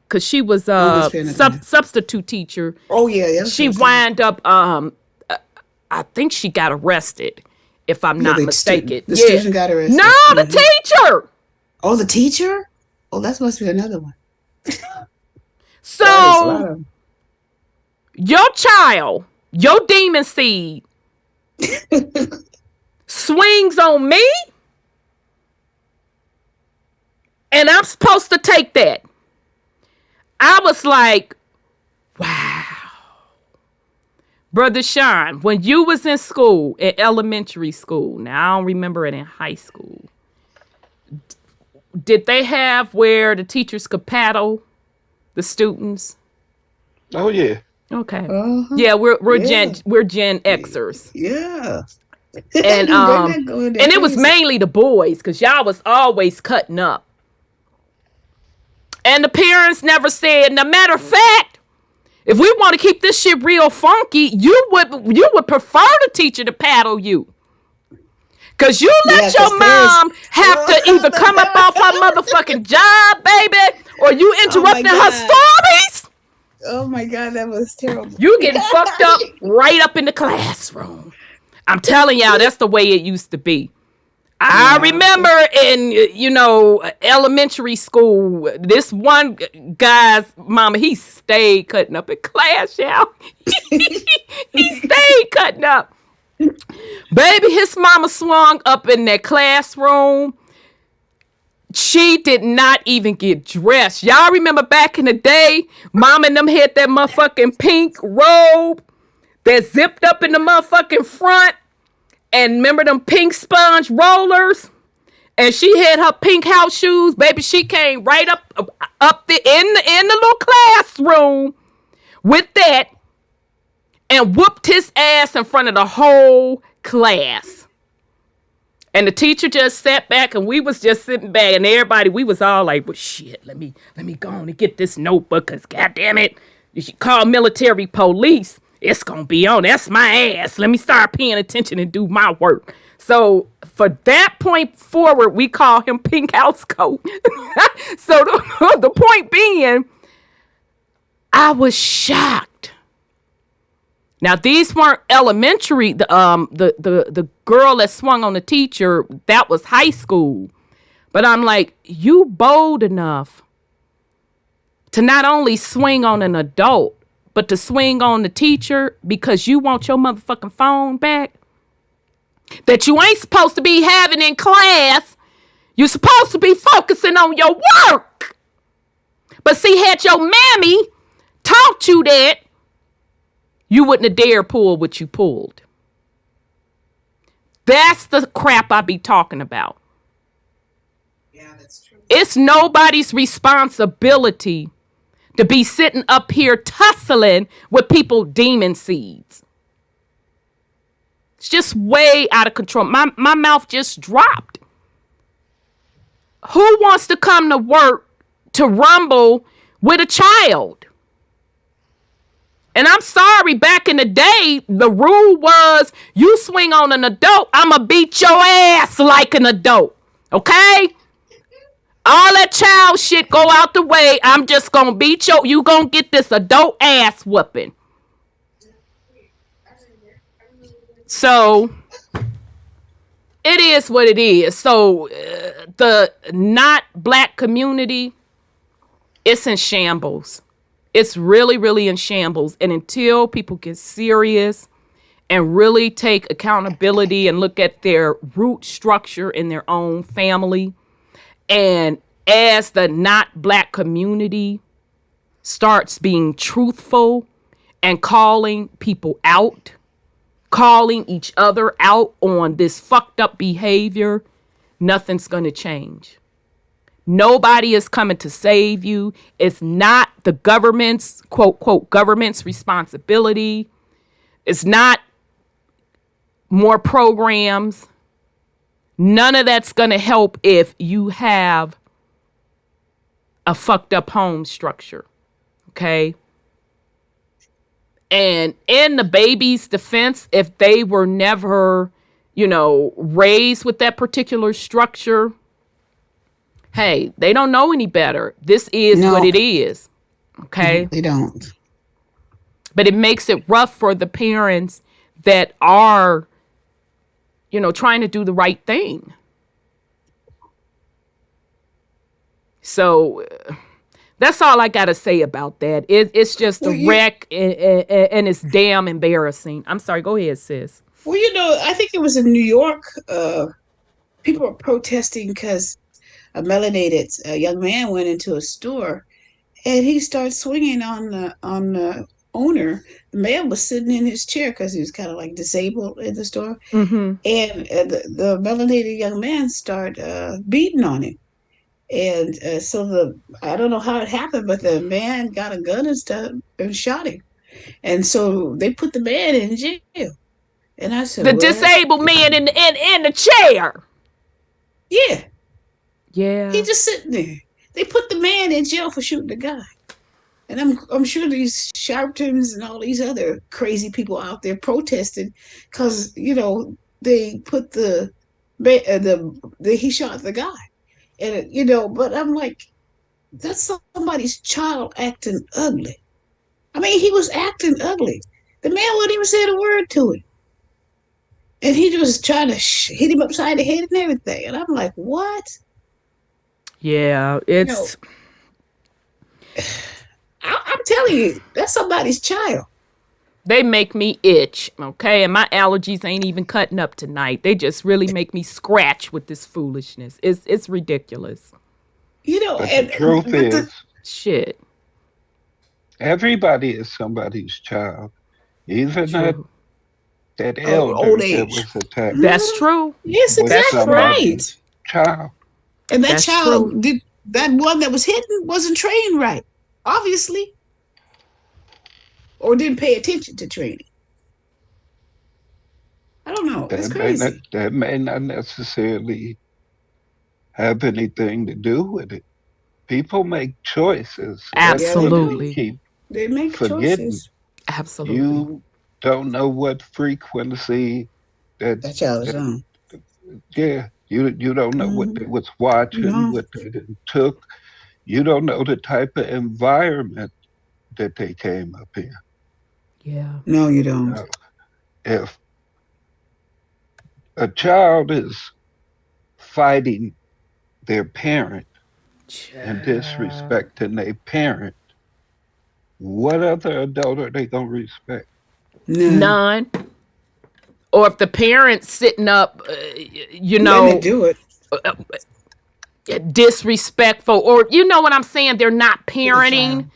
cause she was substitute teacher. Oh yeah. She wound up, I think she got arrested, if I'm not mistaken. The student got arrested. No, the teacher. Oh, the teacher? Oh, that must be another one. So, your child, your demon seed, swings on me. And I'm supposed to take that. I was like, wow. Brother Sean, when you was in school, in elementary school, now I don't remember it in high school, did they have where the teachers could paddle the students? Oh, yeah. Okay. Uh-huh. Yeah, we're Yeah. Gen Xers. Yeah. And and it was mainly the boys, because y'all was always cutting up. And the parents never said, no matter of fact, if we want to keep this shit real funky, you would prefer the teacher to paddle you. Because you let your mom have to either come up off her motherfucking job, baby, or you interrupting her stories. Oh my God, that was terrible. You getting fucked up right up in the classroom. I'm telling y'all, that's the way it used to be. I remember in, elementary school, this one guy's mama, he stayed cutting up in class, y'all. He stayed cutting up. Baby, his mama swung up in that classroom. She did not even get dressed. Y'all remember back in the day, mom and them had that motherfucking pink robe that zipped up in the motherfucking front. And remember them pink sponge rollers? And she had her pink house shoes. Baby, she came right up in the little classroom with that and whooped his ass in front of the whole class. And the teacher just sat back, and we was just sitting back, and everybody, we was all like, well, shit, let me go on and get this notebook, because goddamn it, you should call military police. It's going to be on. That's my ass. Let me start paying attention and do my work. So for that point forward, we call him Pink House Coat. So the point being, I was shocked. Now, these weren't elementary. The girl that swung on the teacher, that was high school. But I'm like, you bold enough to not only swing on an adult, but to swing on the teacher because you want your motherfucking phone back that you ain't supposed to be having in class. You're supposed to be focusing on your work. But see, had your mammy taught you that, you wouldn't have dared pull what you pulled. That's the crap I be talking about. Yeah, that's true. It's nobody's responsibility to be sitting up here tussling with people demon seeds. It's just way out of control. My mouth just dropped. Who wants to come to work to rumble with a child? And I'm sorry, back in the day, the rule was you swing on an adult, I'ma beat your ass like an adult. Okay? All that child shit go out the way. I'm just gonna beat you gonna get this adult ass whooping. So it is what it is. So the not black community, it's in shambles. It's really, really in shambles. And until people get serious and really take accountability and look at their root structure in their own family, and as the not black community starts being truthful and calling people out, calling each other out on this fucked up behavior, nothing's going to change. Nobody is coming to save you. It's not the government's, quote, quote, government's responsibility. It's not more programs. None of that's going to help if you have a fucked up home structure. Okay? And in the baby's defense, if they were never, raised with that particular structure, hey, they don't know any better. This is what it is. Okay? They don't. But it makes it rough for the parents that are, trying to do the right thing. So that's all I got to say about that. It's just a wreck, and it's damn embarrassing. I'm sorry. Go ahead, sis. Well, I think it was in New York. People were protesting because a melanated young man went into a store, and he started swinging on the owner. The man was sitting in his chair because he was kind of like disabled in the store, and the melanated young man started beating on him. And so I don't know how it happened, but the man got a gun and stuff and shot him. And so they put the man in jail. And I said, The well, disabled man in the chair. yeah, Yeah. he just sitting there. They put the man in jail for shooting the guy. And I'm sure these Sharptons and all these other crazy people out there protesting because, they put he shot the guy. And, but I'm like, that's somebody's child acting ugly. I mean, he was acting ugly. The man wouldn't even say a word to him. And he was trying to hit him upside the head and everything. And I'm like, what? Yeah, it's... I'm telling you, that's somebody's child. They make me itch, okay? And my allergies ain't even cutting up tonight. They just really make me scratch with this foolishness. It's ridiculous. But the truth is, shit. Everybody is somebody's child. Even that elder old age. that was attacked. That's true. Yes, exactly right. Child. And that That's child, true. that one that was hidden wasn't trained right, obviously. Or didn't pay attention to training. I don't know. It's crazy. That may not necessarily have anything to do with it. People make choices. Absolutely. They make forgetting. choices. Absolutely. You don't know what frequency that child is on. Yeah. You don't know what they was watching, what they took. You don't know the type of environment that they came up in. Yeah. No, you don't. If a child is fighting their parent and disrespecting their parent, what other adult are they going to respect? None. Or if the parent's sitting up, Let me do it. Disrespectful, or you know what I'm saying? They're not parenting,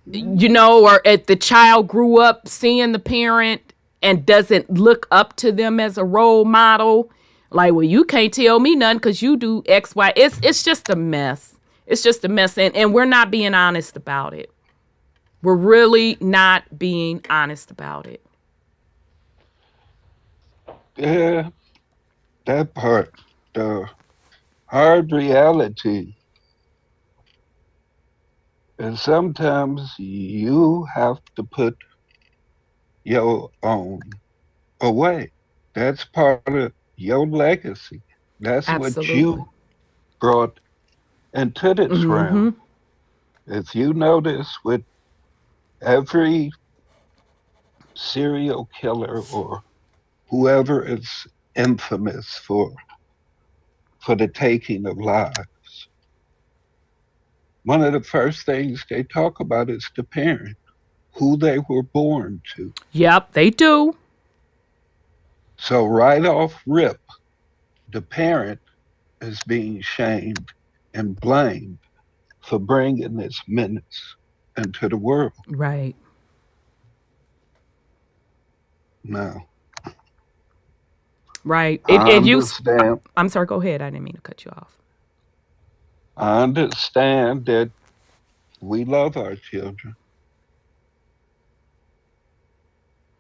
or if the child grew up seeing the parent and doesn't look up to them as a role model, like, well, you can't tell me nothing because you do X, Y. It's just a mess. It's just a mess. And we're not being honest about it. We're really not being honest about it. Yeah, that part, the hard reality is sometimes you have to put your own away. That's part of your legacy. That's what you brought into this realm. If you notice with every serial killer or whoever is infamous for the taking of lives, one of the first things they talk about is the parent, who they were born to. Yep, they do. So right off rip, the parent is being shamed and blamed for bringing this menace into the world. Right. Now. Right. I'm sorry, go ahead. I didn't mean to cut you off. I understand that we love our children.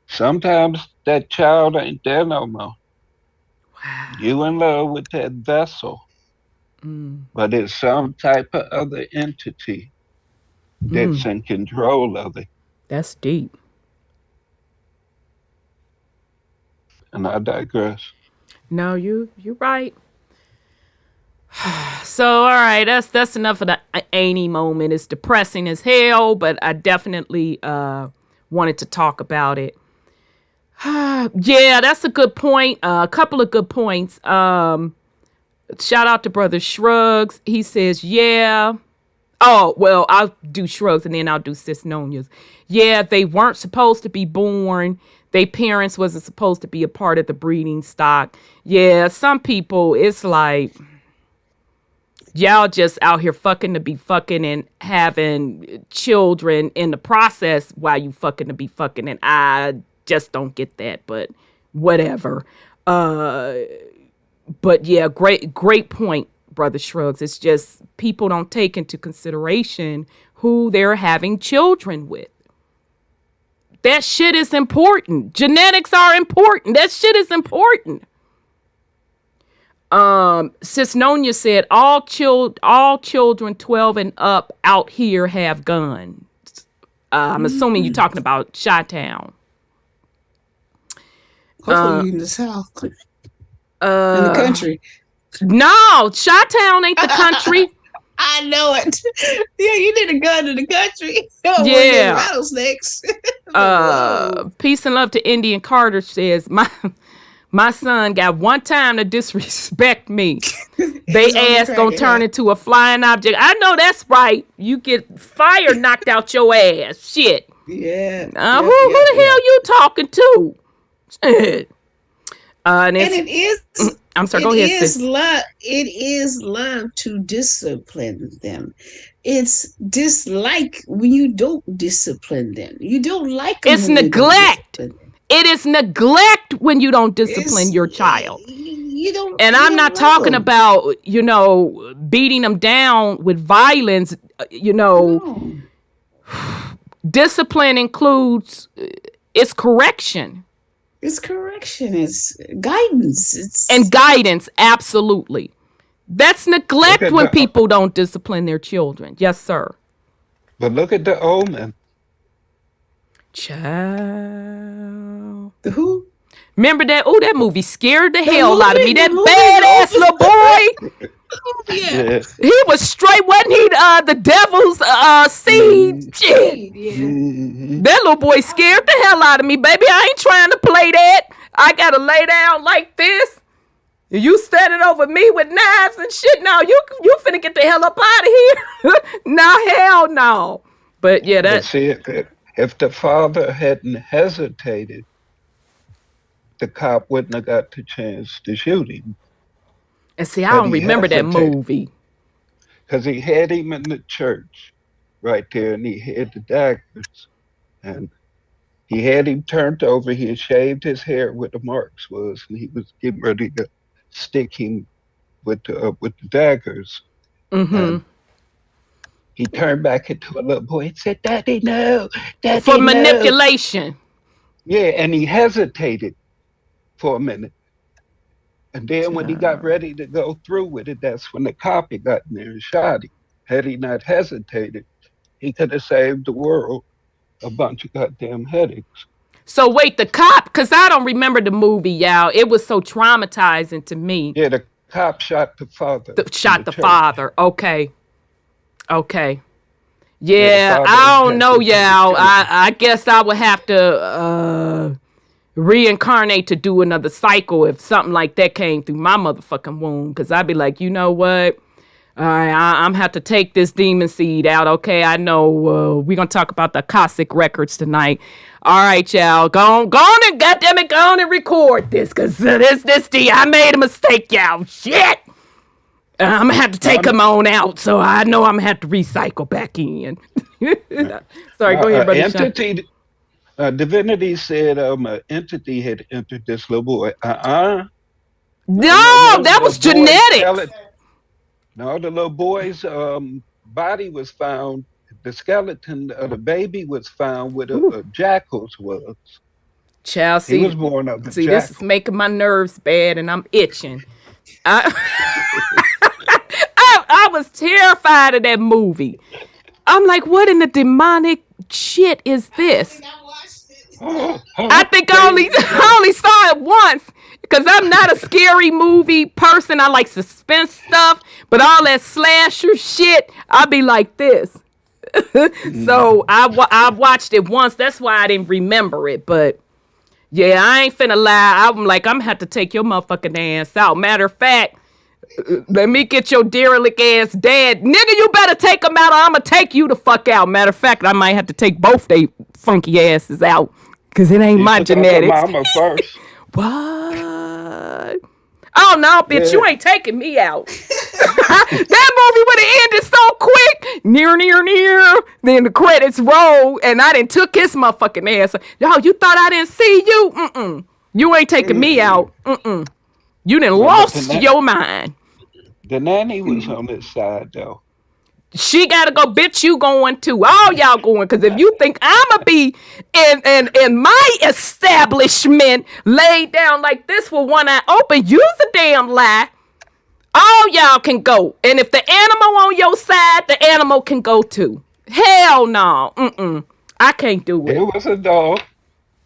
Sometimes that child ain't there no more. Wow. You in love with that vessel, but it's some type of other entity that's in control of it. That's deep. And I digress. No, you're right. So, all right, that's enough of the Annie moment. It's depressing as hell, but I definitely wanted to talk about it. Yeah, that's a good point. A couple of good points. Shout out to Brother Shrugs. He says, yeah. Oh, well, I'll do Shrugs and then I'll do Sis Nonias. Yeah, they weren't supposed to be born. Their parents wasn't supposed to be a part of the breeding stock. Yeah, some people, it's like, y'all just out here fucking to be fucking and having children in the process while you fucking to be fucking. And I just don't get that, but whatever. But yeah, great point, Brother Shrugs. It's just people don't take into consideration who they're having children with. That shit is important. Genetics are important. That shit is important. Sis Nonya said all children 12 and up out here have guns. I'm assuming you're talking about Chi-Town. Hopefully in the South. In the country. No, Chi-Town ain't the country. I know it. Yeah, you need a gun in the country. Yeah. Rattlesnakes. Peace and love to Indian Carter says, my son got one time to disrespect me. They ass gonna turn into a flying object. I know that's right. You get fire knocked out your ass. Shit. Yeah. Who the hell you talking to? And it is. I'm sorry. Go ahead, sis. It is love to discipline them. It's dislike when you don't discipline them. You don't like them. It's neglect. It is neglect when you don't discipline your child. You don't. And I'm not talking about, beating them down with violence. No. Discipline includes it's correction. It's correction. It's guidance. And guidance, absolutely. That's neglect when people don't discipline their children. Yes, sir. But look at the omen. Child. The who? Remember that? Oh, that movie scared the hell out of me. That badass little boy. Yeah. He was straight, wasn't he? The devil's seed. Shit. Yeah. That little boy scared the hell out of me, baby. I ain't trying to play that. I gotta lay down like this. You standing over me with knives and shit. No, you finna get the hell up out of here. No, hell no. But yeah, But see, if the father hadn't hesitated, the cop wouldn't have got the chance to shoot him. And see, I don't remember that movie. Because he had him in the church right there, and he had the daggers. And he had him turned over. He had shaved his hair where the marks was, and he was getting ready to stick him with the daggers. Mm-hmm. And he turned back into a little boy and said, "Daddy, no. Daddy, for no." manipulation. Yeah, and he hesitated for a minute. And then when he got ready to go through with it, that's when the cop had gotten there and shot him. Had he not hesitated, he could have saved the world a bunch of goddamn headaches. So wait, the cop, because I don't remember the movie, y'all. It was so traumatizing to me. Yeah, the cop shot the father. Shot the father. Okay. Yeah, I don't know, y'all. I guess I would have to reincarnate to do another cycle if something like that came through my motherfucking womb. Because I'd be like, you know what? All right, I'm have to take this demon seed out. Okay, I know we're going to talk about the Akashic records tonight. All right, y'all. Go on and goddammit, go on and record this. Because I made a mistake, y'all. Shit. I'm going to have to take them on out. So I know I'm going to have to recycle back in. Sorry, go ahead, brother. Divinity said an entity had entered this little boy. No, that was genetics. No, the little boy's body was found. The skeleton of the baby was found where a jackal's was. Child, he was born of a jackal. This is making my nerves bad, and I'm itching. I was terrified of that movie. I'm like, what in the demonic shit is this? I think I only saw it once because I'm not a scary movie person. I like suspense stuff, but all that slasher shit, I'll be like this. So I watched it once. That's why I didn't remember it. But yeah, I ain't finna lie. I'm like, I'm gonna have to take your motherfucking ass out. Matter of fact, let me get your derelict ass dad. Nigga, you better take him out or I'm gonna take you the fuck out. Matter of fact, I might have to take both they funky asses out. Because it ain't my genetics. Mama first. What? Oh, no, bitch, you ain't taking me out. That movie would have ended so quick. Near. Then the credits roll, and I done took his motherfucking ass. Yo, you thought I didn't see you? Mm-mm. You ain't taking me out. Mm-mm. You done lost your mind. The nanny was on his side, though. She gotta go, bitch, you going too. All y'all going, because if you think I'ma be in my establishment laid down like this with one eye open, you's a damn lie. All y'all can go. And if the animal on your side, the animal can go too. Hell no. I can't do it. It was a dog.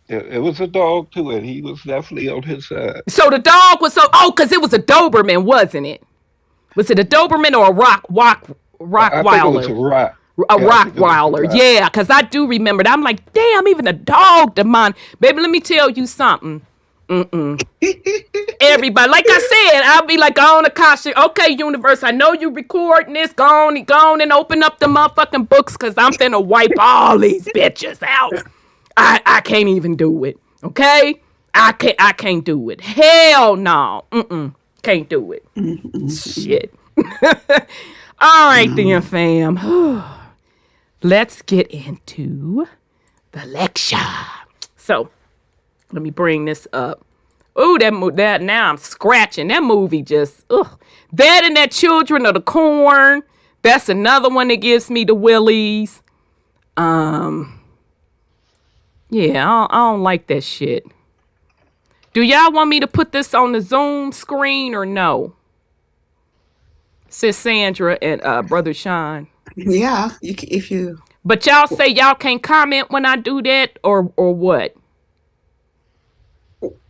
It was a dog too, and he was definitely on his side. So the dog was because it was a Doberman, wasn't it? Was it a Doberman or a Rottweiler? I think it was a rock. A Rottweiler, yeah, because I do remember that. I'm like, damn, even a dog demon. Baby, let me tell you something. Everybody, like I said, I'll be like, on Akasha, okay, universe, I know you recording this. Go on and open up the motherfucking books, because I'm finna wipe all these bitches out. I can't even do it, okay? I can't do it. Hell no. Can't do it. Shit. All right, then, fam. Let's get into the lecture. So, let me bring this up. Oh, that now I'm scratching. That movie just, That and that Children of the Corn. That's another one that gives me the willies. Yeah, I don't like that shit. Do y'all want me to put this on the Zoom screen or no? Sis Sandra and Brother Sean. Yeah, if you. But y'all say y'all can't comment when I do that, or what?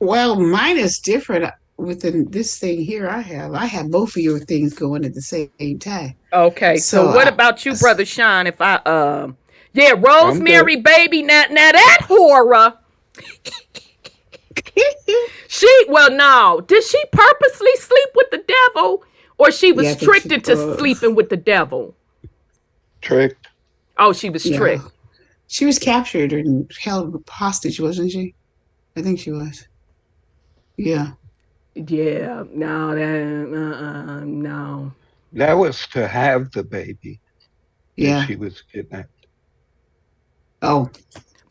Well, mine is different within this thing here. I have both of your things going at the same time. Okay, so what about you, Brother Sean? If I yeah, Rosemary Baby, now that horror. No. Did she purposely sleep with the devil, or she was tricked into sleeping with the devil? Tricked. Oh, she was tricked. She was captured and held hostage, wasn't she? I think she was. Yeah. Yeah. No, no. That was to have the baby. Yeah. She was kidnapped. Oh.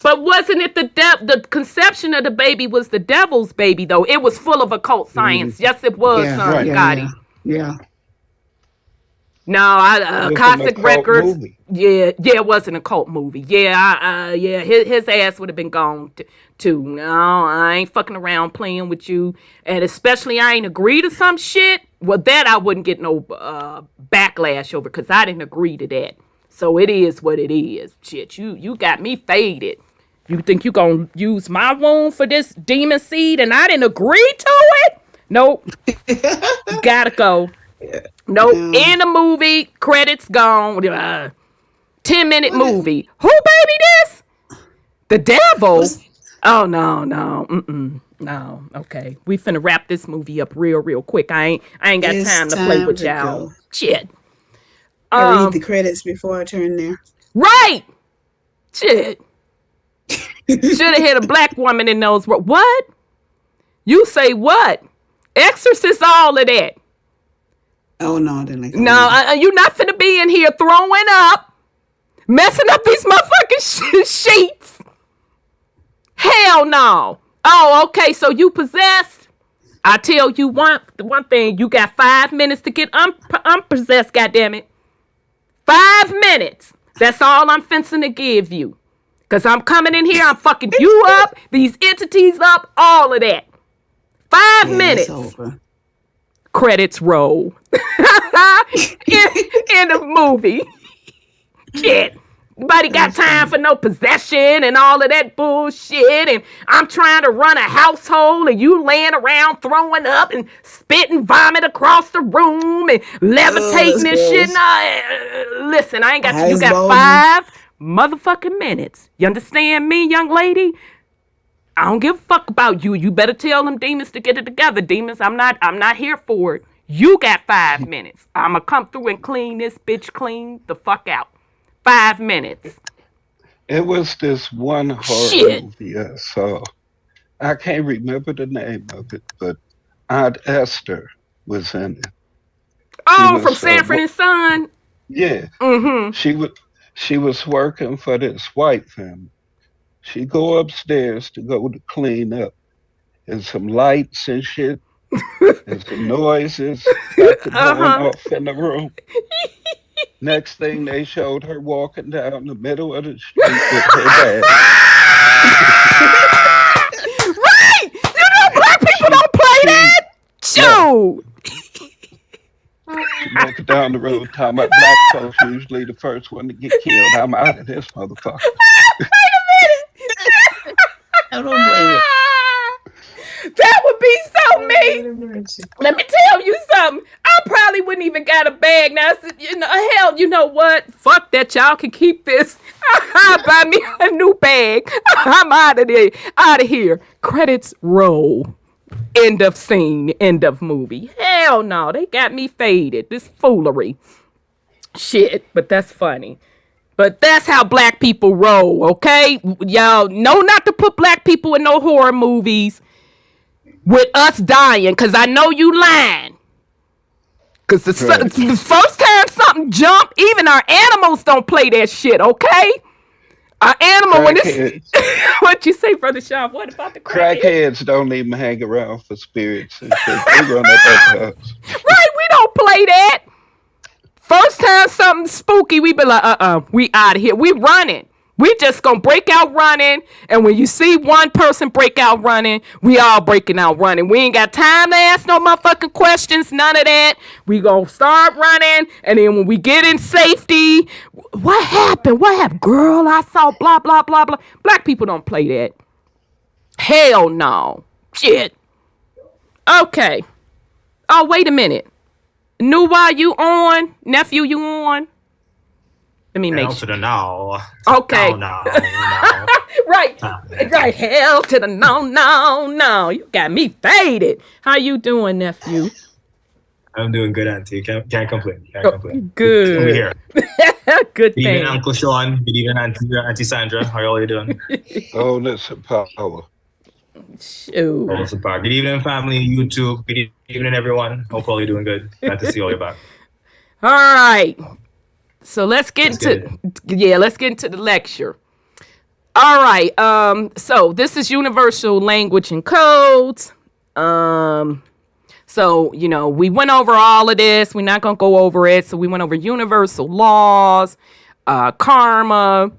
But wasn't it the conception of the baby was the devil's baby, though? It was full of occult science. Yes, it was, Scotty. Yeah. No, Cosmic Records. Movie. Yeah, it wasn't a cult movie. Yeah, his ass would have been gone too. No, I ain't fucking around playing with you, and especially I ain't agree to some shit. Well, that I wouldn't get no backlash over, because I didn't agree to that. So it is what it is. Shit, you got me faded. You think you gonna use my wound for this demon seed, and I didn't agree to it? Nope. Gotta go. Nope. In the movie, credits gone. 10-minute movie. Who baby this? The devil? Oh no. No. Okay. We finna wrap this movie up real quick. I ain't got time to play with y'all. Shit. I read the credits before I turn there. Right. Shit. Should have hit a black woman in those. What? You say what? Exorcist, all of that. Oh no, I didn't like that. No, you're not finna be in here throwing up, messing up these motherfucking sheets. Hell no. Oh, okay. So you possessed. I tell you one thing. You got 5 minutes to get unpossessed. Goddammit. 5 minutes. That's all I'm fencing to give you. Because I'm coming in here, I'm fucking you up, these entities up, all of that. 5 minutes. Credits roll. in the movie. Shit. Nobody got time for no possession and all of that bullshit. And I'm trying to run a household and you laying around throwing up and spitting vomit across the room and levitating and shit. Listen, I ain't got to. You got 5 motherfucking minutes. You understand me, young lady? I don't give a fuck about you. You better tell them demons to get it together. Demons, I'm not here for it. You got 5 minutes. I'ma come through and clean this bitch clean the fuck out. 5 minutes. It was this one horror movie I saw. I can't remember the name of it, but Aunt Esther was in it. Oh, from Sanford and Son? Yeah. Mm-hmm. She was working for this white family. She go upstairs to go to clean up. And some lights and shit. And some noises going off in the room. Next thing they showed her walking down the middle of the street with her bag. Right! You know black people don't play that? Shoot! She walking down the road talking about black folks usually the first one to get killed. I'm out of this motherfucker. Wait a minute! I don't blame it. That would be so me. Let me tell you something. I probably wouldn't even got a bag. Now, hell, you know what? Fuck that. Y'all can keep this. Buy me a new bag. I'm out of there. Out of here. Credits roll. End of scene. End of movie. Hell no. They got me faded. This foolery. Shit. But that's funny. But that's how black people roll, okay? Y'all know not to put black people in no horror movies with us dying, because I know you lying. Because the first time something jump, even our animals don't play that shit, okay? Our animal, when it's... What'd you say, Brother Sean? What about the crackheads? Crackheads don't even hang around for spirits and shit. They run up at the house. Right, we don't play that. First time something spooky, we be like, we out of here. We running. We just gonna break out running. And when you see one person break out running, we all breaking out running. We ain't got time to ask no motherfucking questions, none of that. We gonna start running. And then when we get in safety, what happened? What happened? Girl, I saw blah, blah, blah, blah. Black people don't play that. Hell no. Shit. Okay. Oh, wait a minute. Nuwa, you on? Nephew, you on? Let me make sure. To the no. Okay. No. Right. Right. Hell to the no. You got me faded. How you doing, nephew? I'm doing good, Auntie. Can't complain. Good. We're here. Good Good thing. evening, Uncle Sean. Good evening, Auntie Sandra. How are you doing? Oh, listen, power. Shoot. Also, good evening, family, YouTube. Good evening, everyone. Hope all you're doing good. Glad to see all you back. All right. So let's get into the lecture. All right. So this is universal language and codes. So, we went over all of this. We're not going to go over it. So we went over universal laws, karma,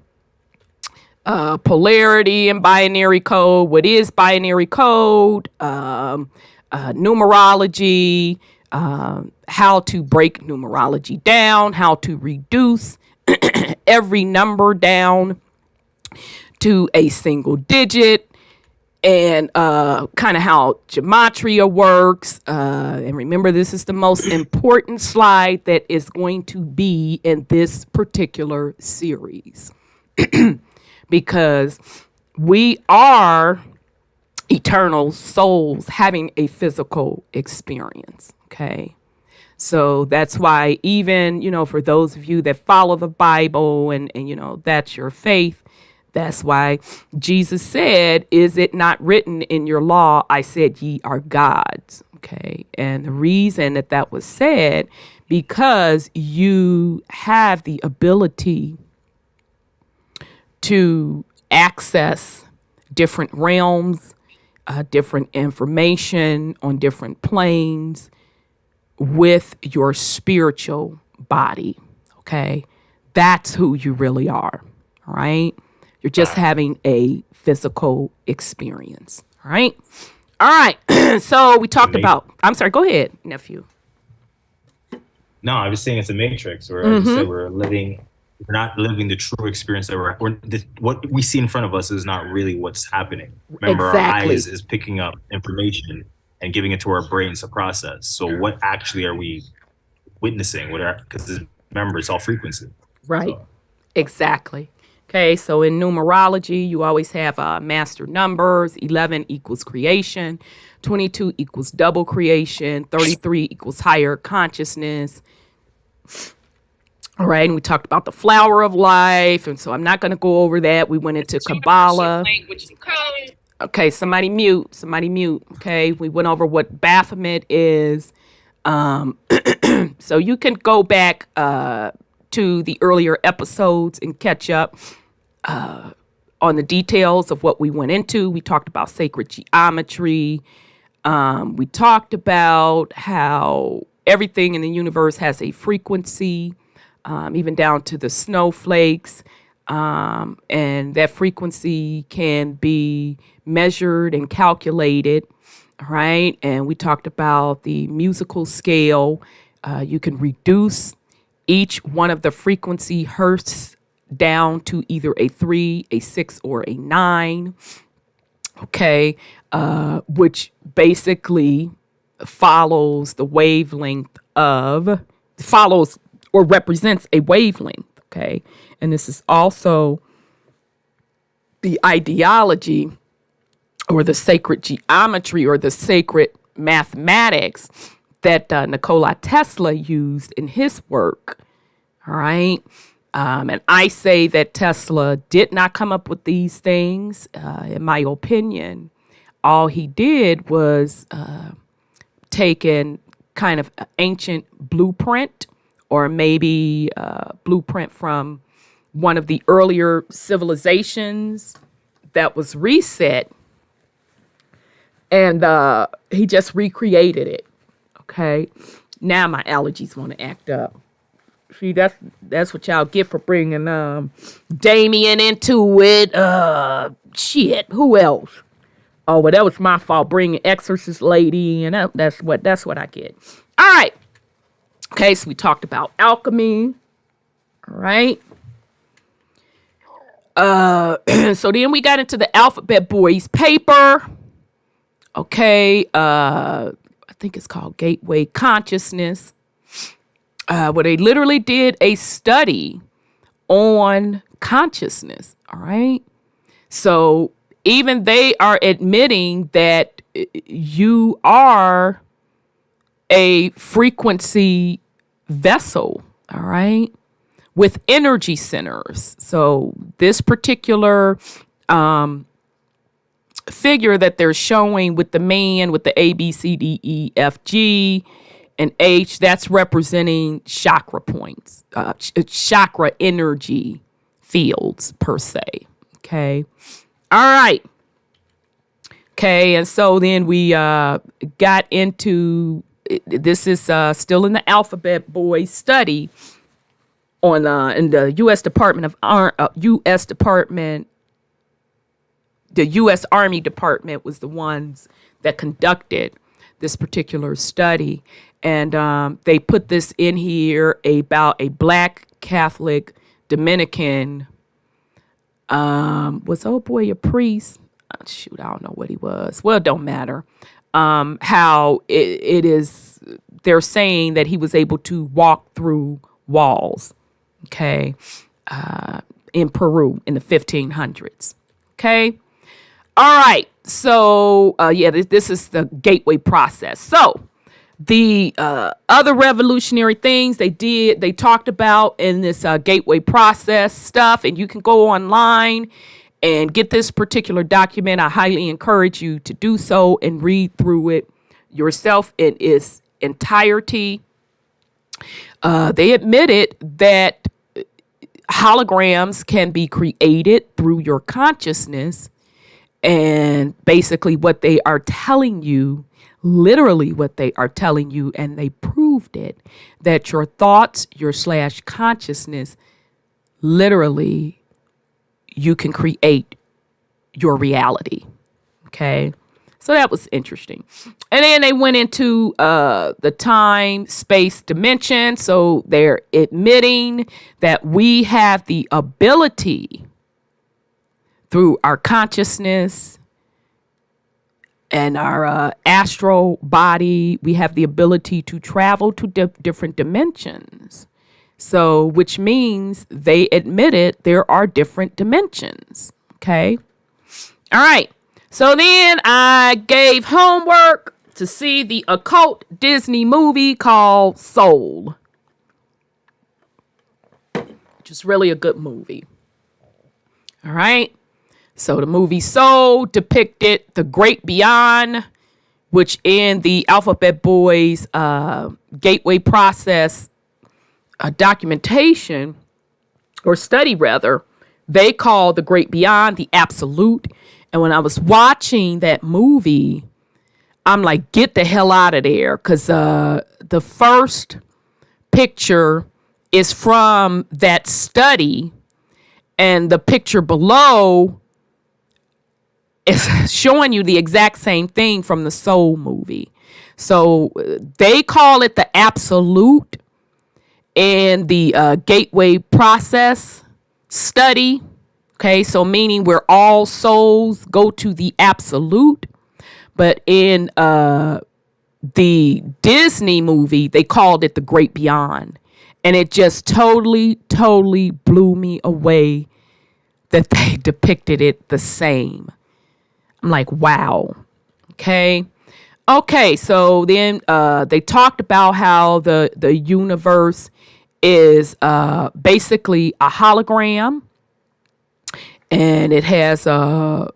polarity and binary code. What is binary code? Numerology, how to break numerology down, how to reduce every number down to a single digit, and kind of how gematria works. And remember, this is the most important slide that is going to be in this particular series. Because we are eternal souls having a physical experience, okay? So that's why even, for those of you that follow the Bible and that's your faith, that's why Jesus said, is it not written in your law, I said ye are gods, okay? And the reason that was said, because you have the ability to access different realms, different information on different planes with your spiritual body, okay? That's who you really are, all right? You're just having a physical experience, all right? All right, so we talked about, I'm sorry, go ahead, nephew. No, I was saying it's a matrix where I just said we're not living the true experience that what we see in front of us is not really what's happening. Remember, Exactly. our eyes is picking up information and giving it to our brains to process. So what actually are we witnessing? Because remember, it's all frequency. Right. So. Exactly. Okay, so in numerology, you always have master numbers. 11 equals creation. 22 equals double creation. 33 equals higher consciousness. All right, and we talked about the flower of life, and so I'm not going to go over that. We went into Kabbalah. Okay, somebody mute. Okay, we went over what Baphomet is. So you can go back to the earlier episodes and catch up on the details of what we went into. We talked about sacred geometry. We talked about how everything in the universe has a frequency. even down to the snowflakes. And that frequency can be measured and calculated, right? And we talked about the musical scale. You can reduce each one of the frequency hertz down to either a 3, a 6, or a 9, okay, which basically follows or represents a wavelength, okay? And this is also the ideology or the sacred geometry or the sacred mathematics that Nikola Tesla used in his work, all right? And I say that Tesla did not come up with these things. In my opinion, all he did was take in kind of an ancient blueprint, or maybe a blueprint from one of the earlier civilizations that was reset, and he just recreated it. Okay, now my allergies want to act up. See, that's what y'all get for bringing Damien into it. Shit, who else? Oh, well, that was my fault, bringing Exorcist Lady, and that's what I get. All right. Okay, so we talked about alchemy. All right. So then we got into the Alphabet Boys paper. Okay, I think it's called Gateway Consciousness, where they literally did a study on consciousness. All right. So even they are admitting that you are a frequency vessel. All right. With energy centers. So this particular figure that they're showing with the man with the A, B, C, D, E, F, G, and H, that's representing chakra points, chakra energy fields per se. Okay. All right. Okay. And so then we got into, this is still in the Alphabet Boys study on in the U.S. Department of the U.S. Army Department was the ones that conducted this particular study. And they put this in here about a Black Catholic Dominican, was old boy a priest? Shoot, I don't know what he was. Well, it don't matter. How it is, they're saying that he was able to walk through walls, okay, in Peru in the 1500s, okay? All right, so, this is the gateway process. So, the other revolutionary things they talked about in this gateway process stuff, and you can go online and get this particular document. I highly encourage you to do so and read through it yourself in its entirety. They admitted that holograms can be created through your consciousness, and basically what they are telling you, literally what they are telling you, and they proved it, that your thoughts, your /consciousness, literally, you can create your reality. Okay. So that was interesting. And then they went into the time, space, dimension. So they're admitting that we have the ability through our consciousness and our astral body, we have the ability to travel to different dimensions. So, which means they admitted there are different dimensions. Okay. All right. So then I gave homework to see the occult Disney movie called Soul, which is really a good movie. All right. So the movie Soul depicted the great beyond, which in the Alphabet Boys gateway process documentation or study rather, they call the great beyond the absolute. And when I was watching that movie, I'm like, get the hell out of there. Because the first picture is from that study, and the picture below is showing you the exact same thing from the Soul movie. So they call it the absolute in the gateway process study. Okay, so meaning where all souls go to the absolute. But in the Disney movie, they called it the Great Beyond. And it just totally blew me away that they depicted it the same. I'm like, wow. Okay. So then they talked about how the universe is basically a hologram, and it has a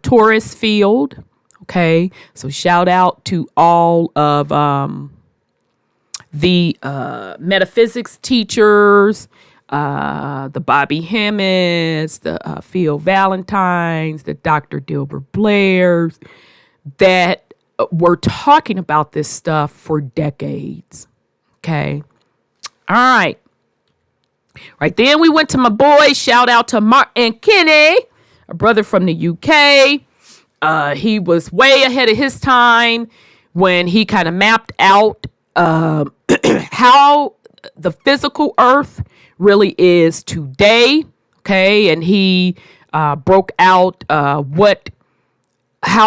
torus field. Okay, so shout out to all of the metaphysics teachers, the Bobby Hemmids, the Phil Valentines, the Dr. Dilbert Blairs, that were talking about this stuff for decades. Okay, all right. Right then we went to my boy. Shout out to Martin Kinney, a brother from the UK. He was way ahead of his time when he kind of mapped out how the physical earth really is today. Okay. And he broke out how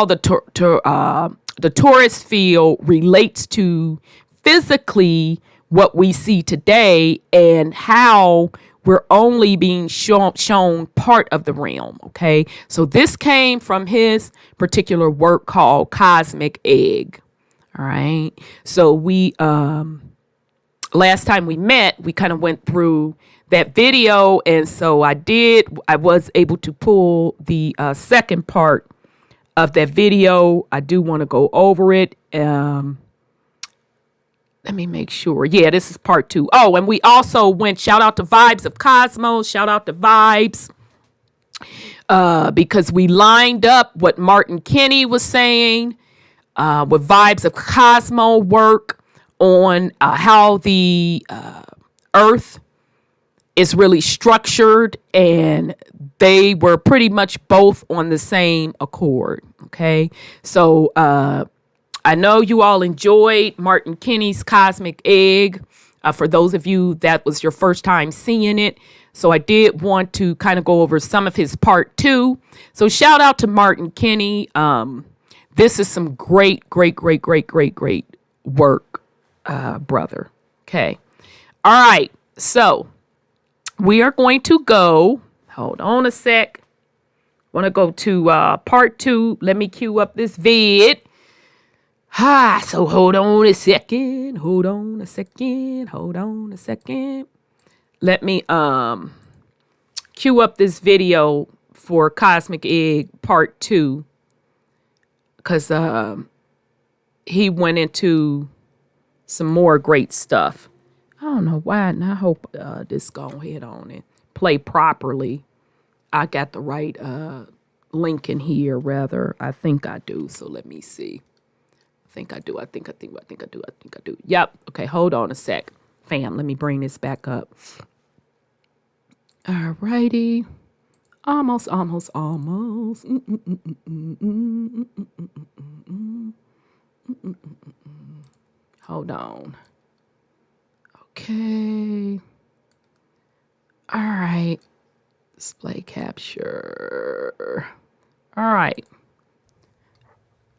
the torus field relates to physically what we see today, and how we're only being shown part of the realm. Okay, so this came from his particular work called Cosmic Egg. All right, so we last time we met, we kind of went through that video, and so I was able to pull the second part of that video. I do want to go over it. Let me make sure. Yeah, this is part 2. Oh, and we also went, shout out to Vibes of Cosmos, shout out to Vibes, because we lined up what Martin Kinney was saying with Vibes of Cosmo work on how the earth is really structured, and they were pretty much both on the same accord. Okay, so I know you all enjoyed Martin Kinney's Cosmic Egg. For those of you that was your first time seeing it. So I did want to kind of go over some of his part 2. So shout out to Martin Kinney. This is some great work, brother. Okay. All right. So we are going to go. Hold on a sec. Want to go to part 2. Let me cue up this vid. So hold on a second. Let me cue up this video for Cosmic Egg part 2, because he went into some more great stuff. I don't know why, and I hope this go ahead on and play properly. I got the right link in here, rather. I think I do. So let me see. I think I do. Yep. Okay, hold on a sec. Fam, let me bring this back up. All righty. Almost. Hold on. Okay. All right. Display capture. All right.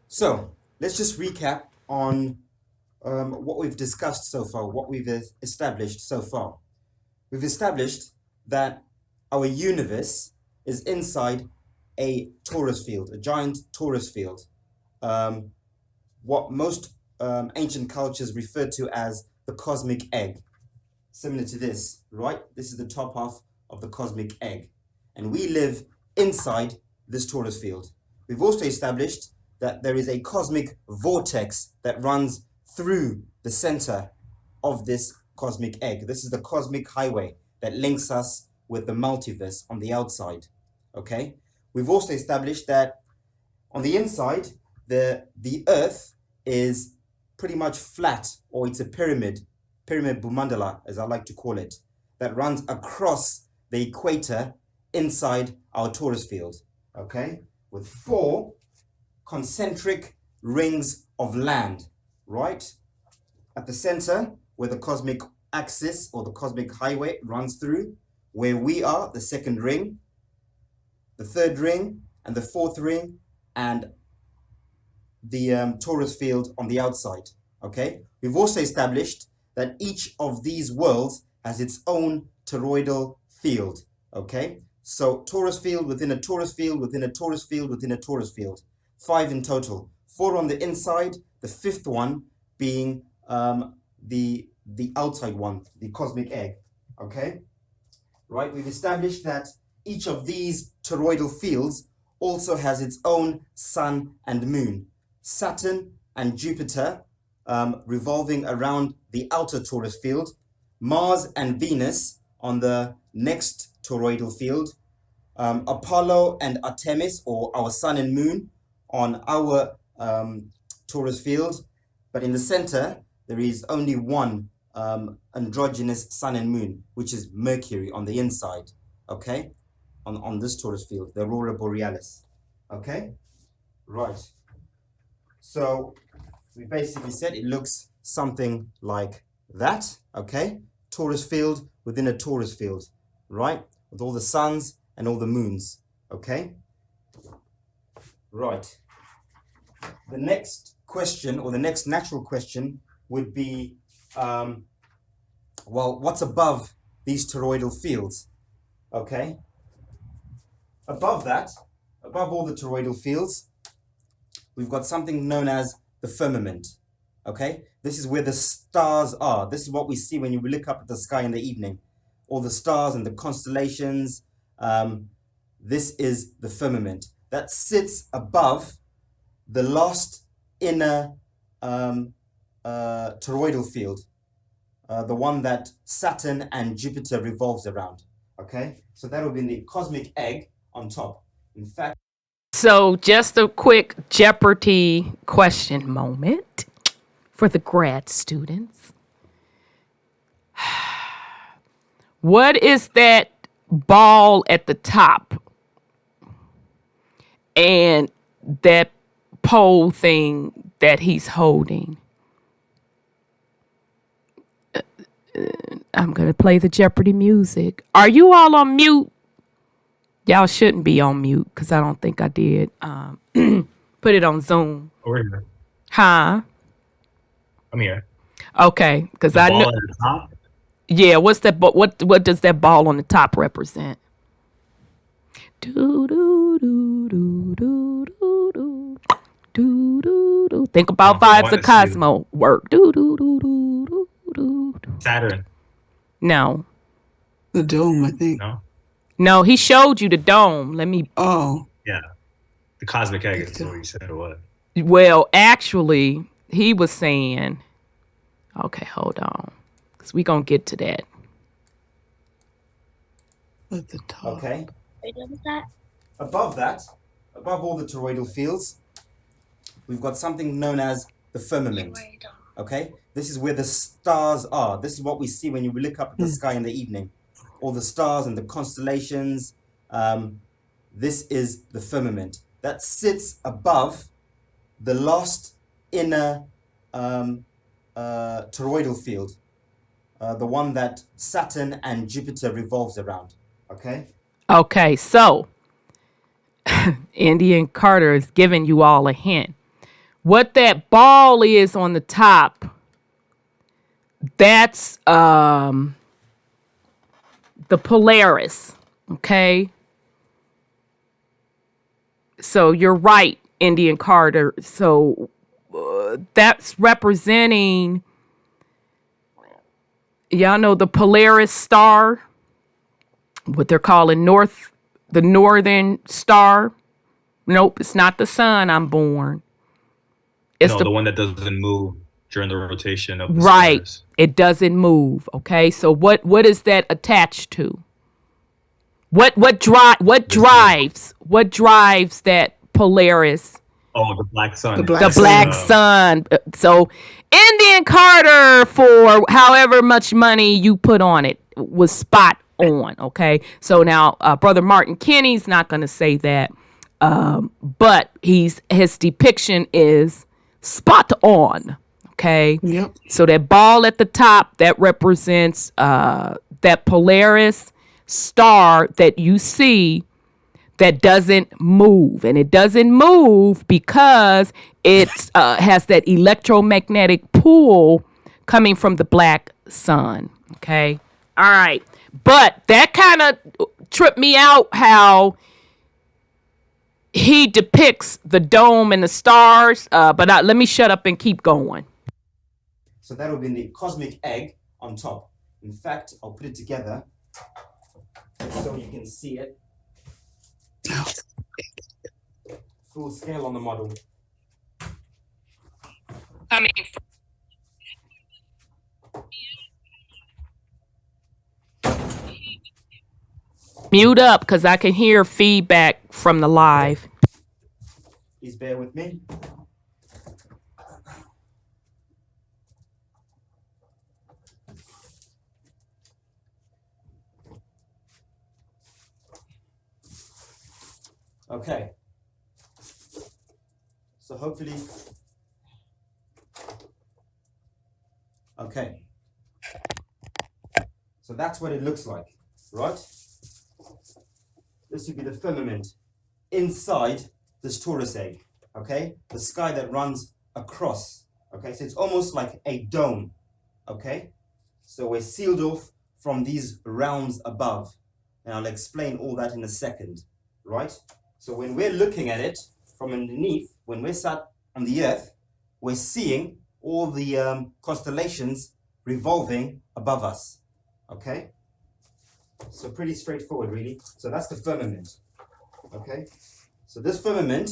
So let's just recap on what we've discussed so far, what we've established so far. We've established that our universe is inside a torus field, a giant torus field. What most ancient cultures refer to as the cosmic egg. Similar to this, right? This is the top half of the cosmic egg. And we live inside this torus field. We've also established that there is a cosmic vortex that runs through the center of this cosmic egg. This is the cosmic highway that links us with the multiverse on the outside. Okay? We've also established that on the inside, the earth is pretty much flat, or it's a pyramid bhumandala, as I like to call it. that runs across the equator inside our torus field, okay? With 4 concentric rings of land, right? At the center, where the cosmic axis or the cosmic highway runs through, where we are, the second ring, the third ring, and the fourth ring, and the torus field on the outside, okay? We've also established that each of these worlds has its own toroidal field, okay? So torus field within a torus field within a torus field within a torus field. 5 in total. 4 on the inside, the 5th one being the outside one, the cosmic egg, okay? Right, we've established that each of these toroidal fields also has its own sun and moon. Saturn and Jupiter revolving around the outer torus field, Mars and Venus on the next toroidal field, Apollo and Artemis, or our sun and moon, on our torus field. But in the center, there is only one androgynous sun and moon, which is Mercury on the inside, okay? On this torus field, the aurora borealis, okay? Right. So we basically said it looks something like that, okay? Torus field within a torus field, right? With all the suns and all the moons, okay? Right. The next question, or the next natural question, would be, well, what's above these toroidal fields, okay? Above that, above all the toroidal fields, we've got something known as the firmament, okay? This is where the stars are. This is what we see when you look up at the sky in the evening. All the stars and the constellations. This is the firmament that sits above the last inner toroidal field, the one that Saturn and Jupiter revolves around, okay? So that will be the cosmic egg on top. In fact, So just a quick Jeopardy question moment for the grad students. What is that ball at the top and that pole thing that he's holding? I'm going to play the Jeopardy music. Are you all on mute? Y'all shouldn't be on mute because I don't think I did. Put it on Zoom. We're here. Huh? I'm here. Okay, because The I ball know. at the top? Yeah, what's that? What does that ball on the top represent? Do do do do do do do do do do. Think about I vibes wanna of Cosmo work. Do do do do do do do. Saturn. No, The dome, I think. No? no, he showed you the dome. Let me. Oh, Yeah. The cosmic egg is what you said it was. Well, actually, he was saying. Okay, hold on, because we gonna get to that. at the top. okay? Above that, above all the toroidal fields, we've got something known as the firmament, okay? This is where the stars are. This is what we see when you look up at the sky in the evening. All the stars and the constellations. This is the firmament that sits above the last inner toroidal field, the one that Saturn and Jupiter revolves around, okay? Okay, so Indian Carter is giving you all a hint. What that ball is on the top, that's the Polaris, okay? So you're right, Indian Carter. So that's representing, y'all know the Polaris star, what they're calling the northern star. Nope, it's not the sun. I'm born. It's No, the one that doesn't move during the rotation of the right. stars. It doesn't move. Okay, so what is that attached to? What drives that Polaris? Oh, the black sun. The black sun. So Indian Carter, for however much money you put on it, was spot on. Okay, so now Brother Martin Kenny's not going to say that, but his depiction is spot on. Okay. Yep. So that ball at the top, that represents that Polaris star that you see that doesn't move. And it doesn't move because it has that electromagnetic pull coming from the black sun. Okay. All right. But that kind of tripped me out how he depicts the dome and the stars. But let me shut up and keep going. So that will be the cosmic egg on top. In fact, I'll put it together so you can see it. Full scale on the model. I mean, mute up because I can hear feedback from the live. Please bear with me. Okay. So hopefully, okay. So that's what it looks like, right? This would be the firmament inside this torus egg, okay? The sky that runs across, okay? So it's almost like a dome, okay? So we're sealed off from these realms above. And I'll explain all that in a second, right? So when we're looking at it from underneath, when we're sat on the earth, we're seeing all the constellations revolving above us, okay? So pretty straightforward, really. So that's the firmament, okay? So this firmament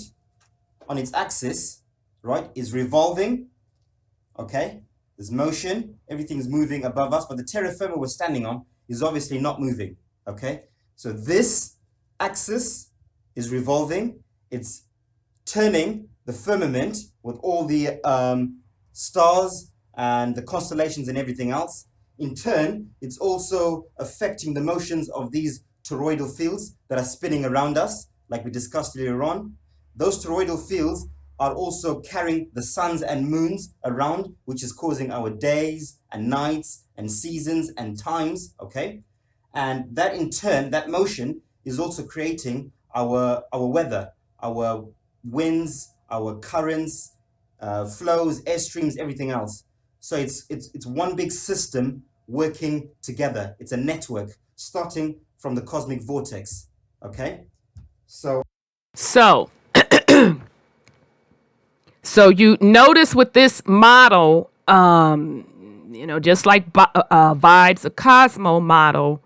on its axis, right, is revolving, okay? There's motion, everything's moving above us, but the terra firma we're standing on is obviously not moving, okay? So this axis is revolving, it's turning the firmament with all the stars and the constellations and everything else. In turn, it's also affecting the motions of these toroidal fields that are spinning around us, like we discussed earlier on. Those toroidal fields are also carrying the suns and moons around, which is causing our days and nights and seasons and times, okay? And that in turn, that motion is also creating our weather, our winds, our currents, flows, airstreams, everything else. So it's one big system working together. It's a network starting from the cosmic vortex. Okay? So you notice with this model, just like Vibes, a Cosmo model,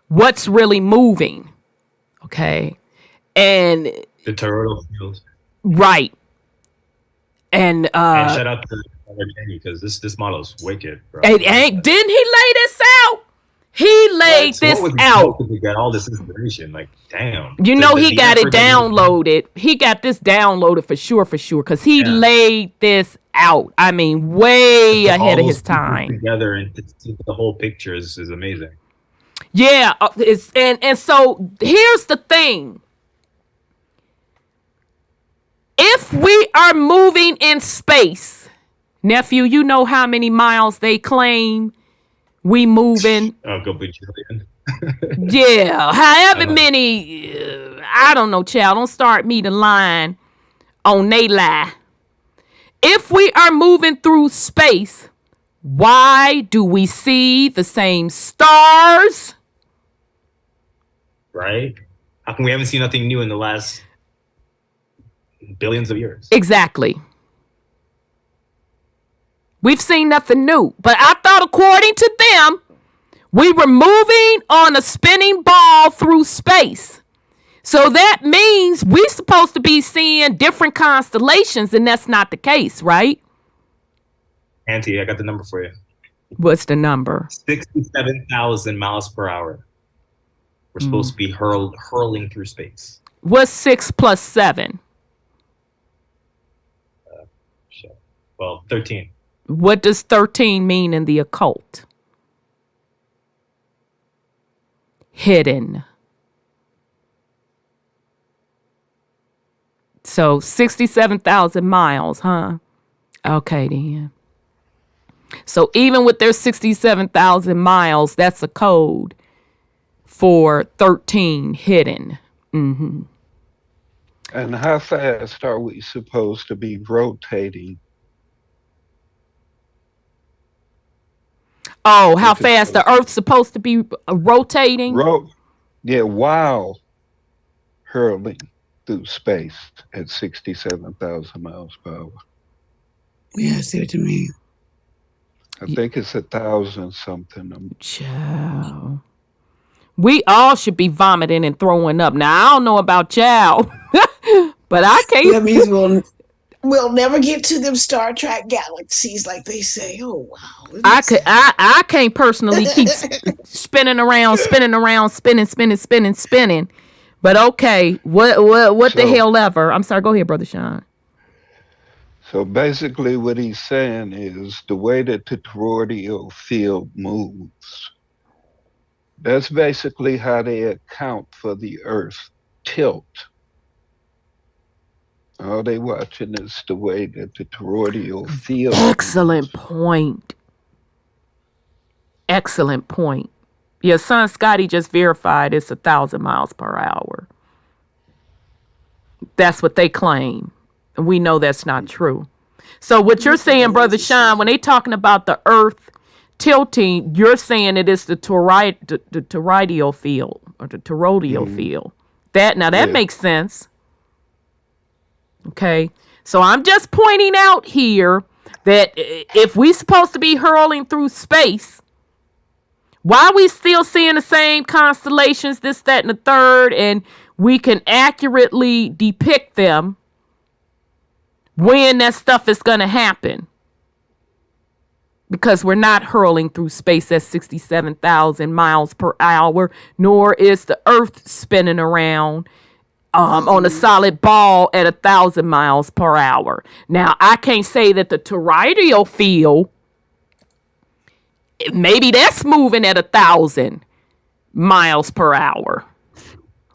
what's really moving. Okay. And the toroidal field. Right. And shout out to Kenny because this model is wicked, bro. Didn't he lay this out? He laid this out to get all this information. Like, damn. He got it downloaded. He got this downloaded for sure, because he laid this out. I mean, way ahead of his time. Together and to see the whole picture is amazing. Yeah, and so here's the thing. If we are moving in space, nephew, you know how many miles they claim we moving? Oh, go bajillion. Yeah, however many, I don't know, child. Don't start me the line on they lie. If we are moving through space, why do we see the same stars? Right? How come we haven't seen nothing new in the last billions of years? Exactly. We've seen nothing new. But I thought according to them, we were moving on a spinning ball through space. So that means we're supposed to be seeing different constellations, and that's not the case, right? Auntie, I got the number for you. What's the number? 67,000 miles per hour. We're supposed to be hurling through space. What's 6 plus 7? Well, 13. What does 13 mean in the occult? hidden. So 67,000 miles, huh? Okay, then. So even with their 67,000 miles, that's a code for 13 hidden. Mm-hmm. And how fast are we supposed to be rotating? Oh, how fast the Earth's supposed to be rotating? While hurling through space at 67,000 miles per hour. Yeah, I see what you mean. I think it's 1,000 something. Child. We all should be vomiting and throwing up. Now, I don't know about y'all, but I can't. That means we'll never get to them Star Trek galaxies like they say. Oh, wow. I can't personally keep spinning around, spinning. But okay, what the hell ever. I'm sorry, go ahead, Brother Sean. So basically what he's saying is the way that the toroidal field moves, that's basically how they account for the Earth tilt. All they watching is the way that the toroidal field Excellent point. Excellent point. Your son Scotty just verified it's 1,000 miles per hour. That's what they claim. And we know that's not true. So what you're saying, Brother Sean, when they talking about the Earth tilting, you're saying it is the toroidal field or the toroidal field. That makes sense. Okay. So I'm just pointing out here that if we supposed to be hurling through space, why are we still seeing the same constellations, this, that, and the third, and we can accurately depict them when that stuff is going to happen? Because we're not hurling through space at 67,000 miles per hour, nor is the Earth spinning around on a solid ball at 1,000 miles per hour. Now, I can't say that the toroidal field, maybe that's moving at 1,000 miles per hour.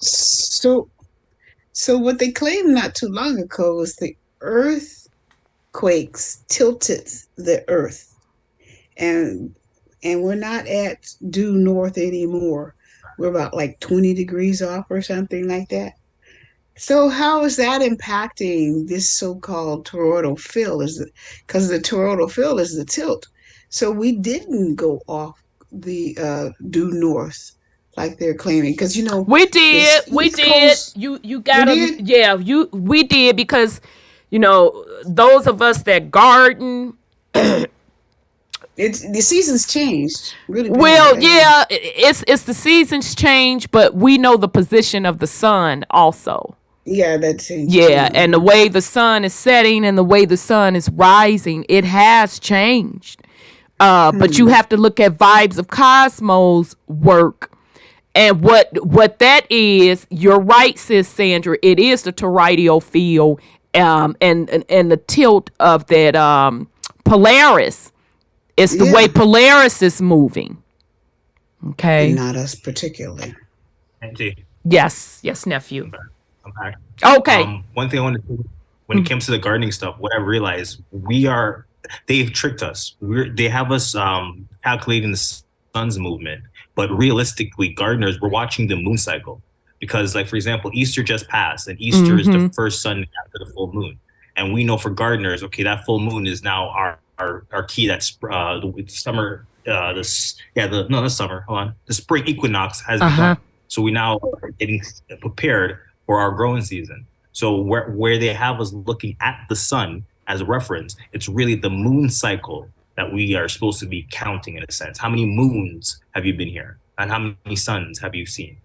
So what they claimed not too long ago was the earthquakes tilted the Earth, and we're not at due north anymore. We're about like 20 degrees off or something like that. So how is that impacting this so-called toroidal field? Because the toroidal field is the tilt. So we didn't go off the due north like they're claiming. Because we did. Coast, you gotta we did, because those of us that garden, the seasons changed really bad. Well, yeah, it's the seasons change, but we know the position of the sun also. Yeah, that's it. Yeah, and the way the sun is setting and the way the sun is rising, it has changed. But you have to look at Vibes of Cosmos work, and what that is. You're right, sis Sandra. It is the toroidal field, and the tilt of that Polaris. It's the way Polaris is moving. Okay. And not us particularly. Auntie. Yes, nephew. I'm back. Okay. One thing I want to say, when it comes to the gardening stuff, what I realized, they've tricked us. They have us calculating the sun's movement, but realistically, gardeners, we're watching the moon cycle. Because, like, for example, Easter just passed, and Easter is the first Sunday after the full moon. And we know for gardeners, okay, that full moon is now our key. That's the summer. Not summer. Hold on. The spring equinox has begun. So we now are getting prepared for our growing season. So where they have us looking at the sun as a reference, it's really the moon cycle that we are supposed to be counting, in a sense. How many moons have you been here, and how many suns have you seen?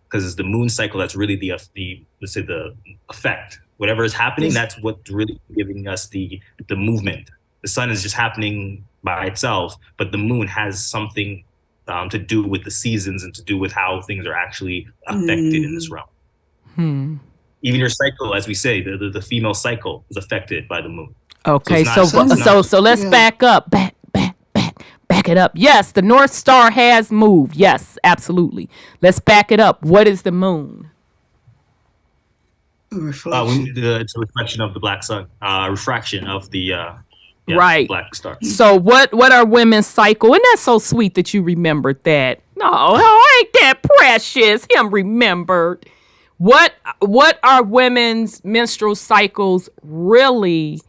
Because it's the moon cycle that's really the let's say the effect. Whatever is happening, that's what's really giving us the movement. The sun is just happening by itself, but the moon has something to do with the seasons and to do with how things are actually affected in this realm. Even your cycle, as we say, the female cycle is affected by the moon. Okay, so let's back up back it up. Yes, the North Star has moved. Yes, absolutely. Let's back it up. What is the moon? Reflection. It's a reflection of the black sun. Refraction of the right. black star. So what are women's cycle? And that's so sweet that you remembered that. No, ain't that precious? Him remembered. What are women's menstrual cycles really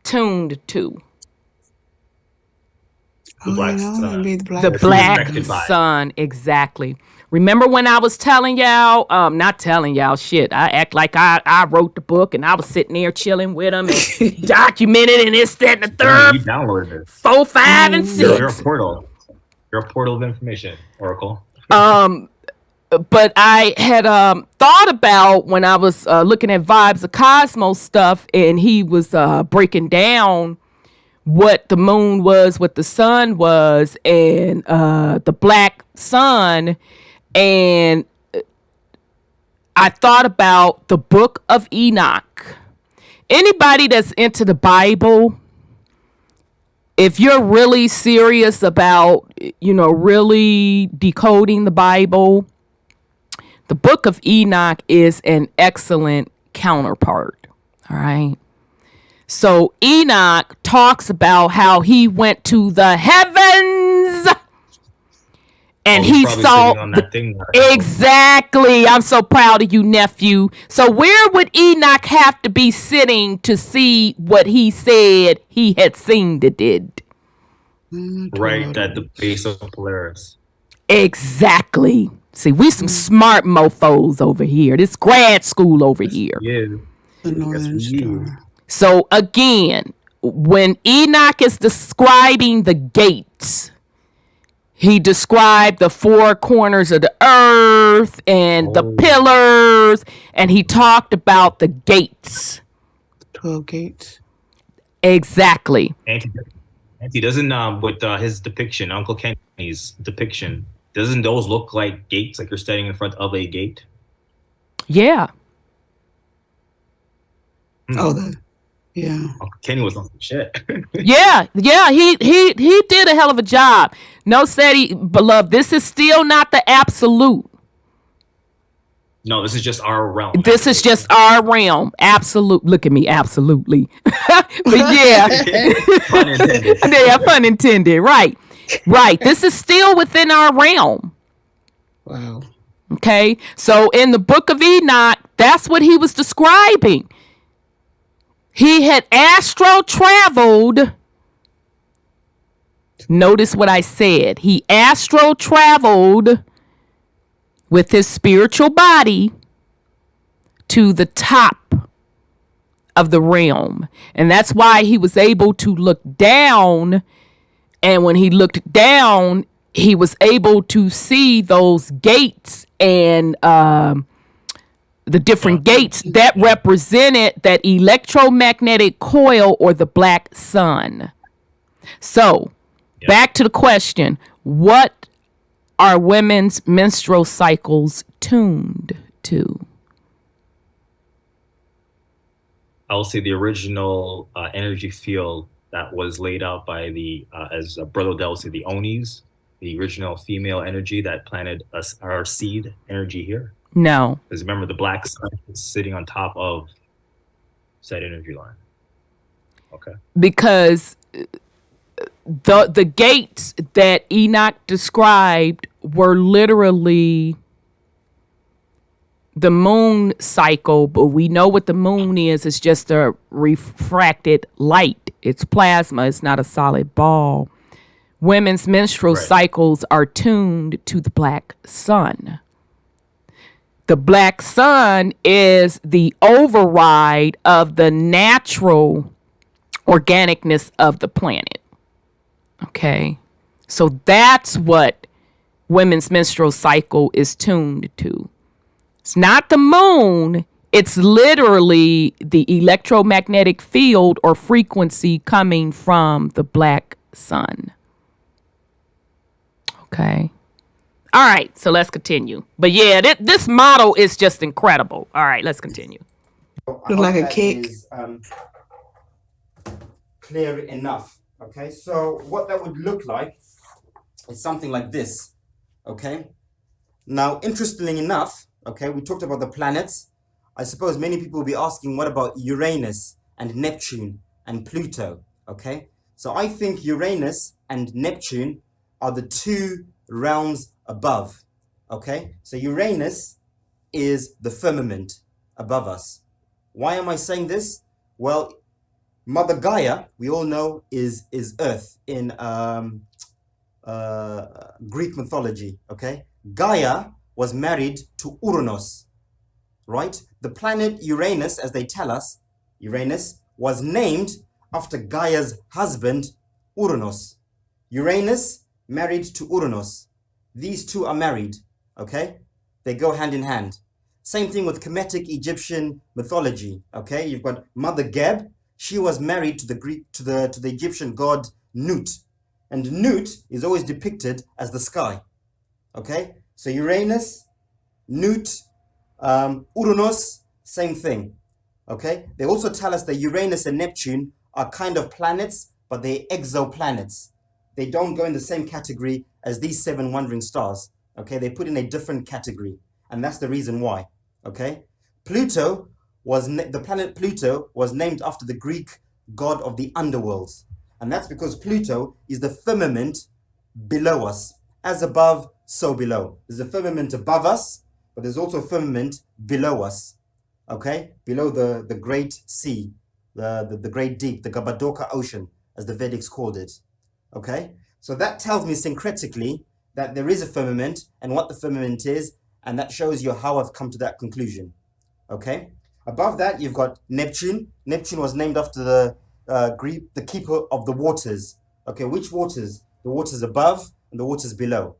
tuned to? The black sun. The black sun, exactly. Remember when I was telling y'all, not telling y'all shit. I act like I wrote the book and I was sitting there chilling with them and documented and this, that, and the third. You downloaded it. 4, 5, and 6. You're a portal. You're a portal of information, Oracle. But I had thought about when I was looking at Vibes of Cosmos stuff, and he was breaking down what the moon was, what the sun was, and the black sun. And I thought about the Book of Enoch. Anybody that's into the Bible, if you're really serious about, really decoding the Bible, the Book of Enoch is an excellent counterpart. All right. So Enoch talks about how he went to the heavens and he saw on that thing. Exactly. I'm so proud of you, nephew. So where would Enoch have to be sitting to see what he said he had seen that did? Right at the base of Polaris. Exactly. See, we some smart mofos over here. This grad school over here. Yeah. The Northern Star. So again, when Enoch is describing the gates, he described the 4 corners of the earth and the pillars, and he talked about the gates. 12 gates. Exactly. Auntie doesn't with his depiction, Uncle Kenny's depiction, doesn't those look like gates, like you're standing in front of a gate? Yeah. Yeah. Uncle Kenny was on some shit. Yeah, he did a hell of a job. No, Seti, beloved, this is still not the absolute. No, this is just our realm. This is just our realm. Absolute. Look at me, absolutely. But yeah. Pun intended. Yeah, pun intended. Right. This is still within our realm. Wow. Okay. So in the Book of Enoch, that's what he was describing. He had astral traveled. Notice what I said. He astral traveled with his spiritual body to the top of the realm. And that's why he was able to look down. And when he looked down, he was able to see those gates and the different gates that represented that electromagnetic coil or the black sun. So back to the question, what are women's menstrual cycles tuned to? I'll say the original energy field that was laid out by the, as Brother Odell said, the Onis, the original female energy that planted us, our seed energy here. No. Because remember, the black sun is sitting on top of said energy line. Okay. Because the gates that Enoch described were literally the moon cycle, but we know what the moon is. It's just a refracted light. It's plasma. It's not a solid ball. Women's menstrual cycles are tuned to the black sun. The black sun is the override of the natural organicness of the planet. Okay. So that's what women's menstrual cycle is tuned to. It's not the moon. It's literally the electromagnetic field or frequency coming from the black sun. Okay. All right. So let's continue. But yeah, this model is just incredible. All right. Let's continue. Look like a cake. Is, clear enough. Okay, so what that would look like is something like this. Okay, now interestingly enough, okay, we talked about the planets. I suppose many people will be asking, what about Uranus and Neptune and Pluto? Okay, so I think Uranus and Neptune are the two realms above. Okay, so Uranus is the firmament above us. Why am I saying this? Well, Mother Gaia, we all know, is Earth in Greek mythology. Okay, Gaia was married to Uranus, right? The planet Uranus, as they tell us, Uranus was named after Gaia's husband, Uranus. Uranus married to Uranus. These two are married, okay? They go hand in hand. Same thing with Kemetic Egyptian mythology, okay? You've got Mother Geb. She was married to the Egyptian god Nut. And Nut is always depicted as the sky, okay? So Uranus, Nut, Uranus, same thing, okay? They also tell us that Uranus and Neptune are kind of planets, but they're exoplanets. They don't go in the same category as these 7 wandering stars, okay? They put in a different category, and that's the reason why, okay? Pluto the planet Pluto was named after the Greek god of the underworlds, and that's because Pluto is the firmament below us. As above, so below. There's a firmament above us, but there's also a firmament below us, okay? Below the great sea, the great deep, the Gabadoka Ocean, as the Vedics called it, okay? So that tells me syncretically that there is a firmament and what the firmament is, and that shows you how I've come to that conclusion, okay? Above that, you've got Neptune. Neptune was named after the keeper of the waters, okay? Which waters? The waters above and the waters below,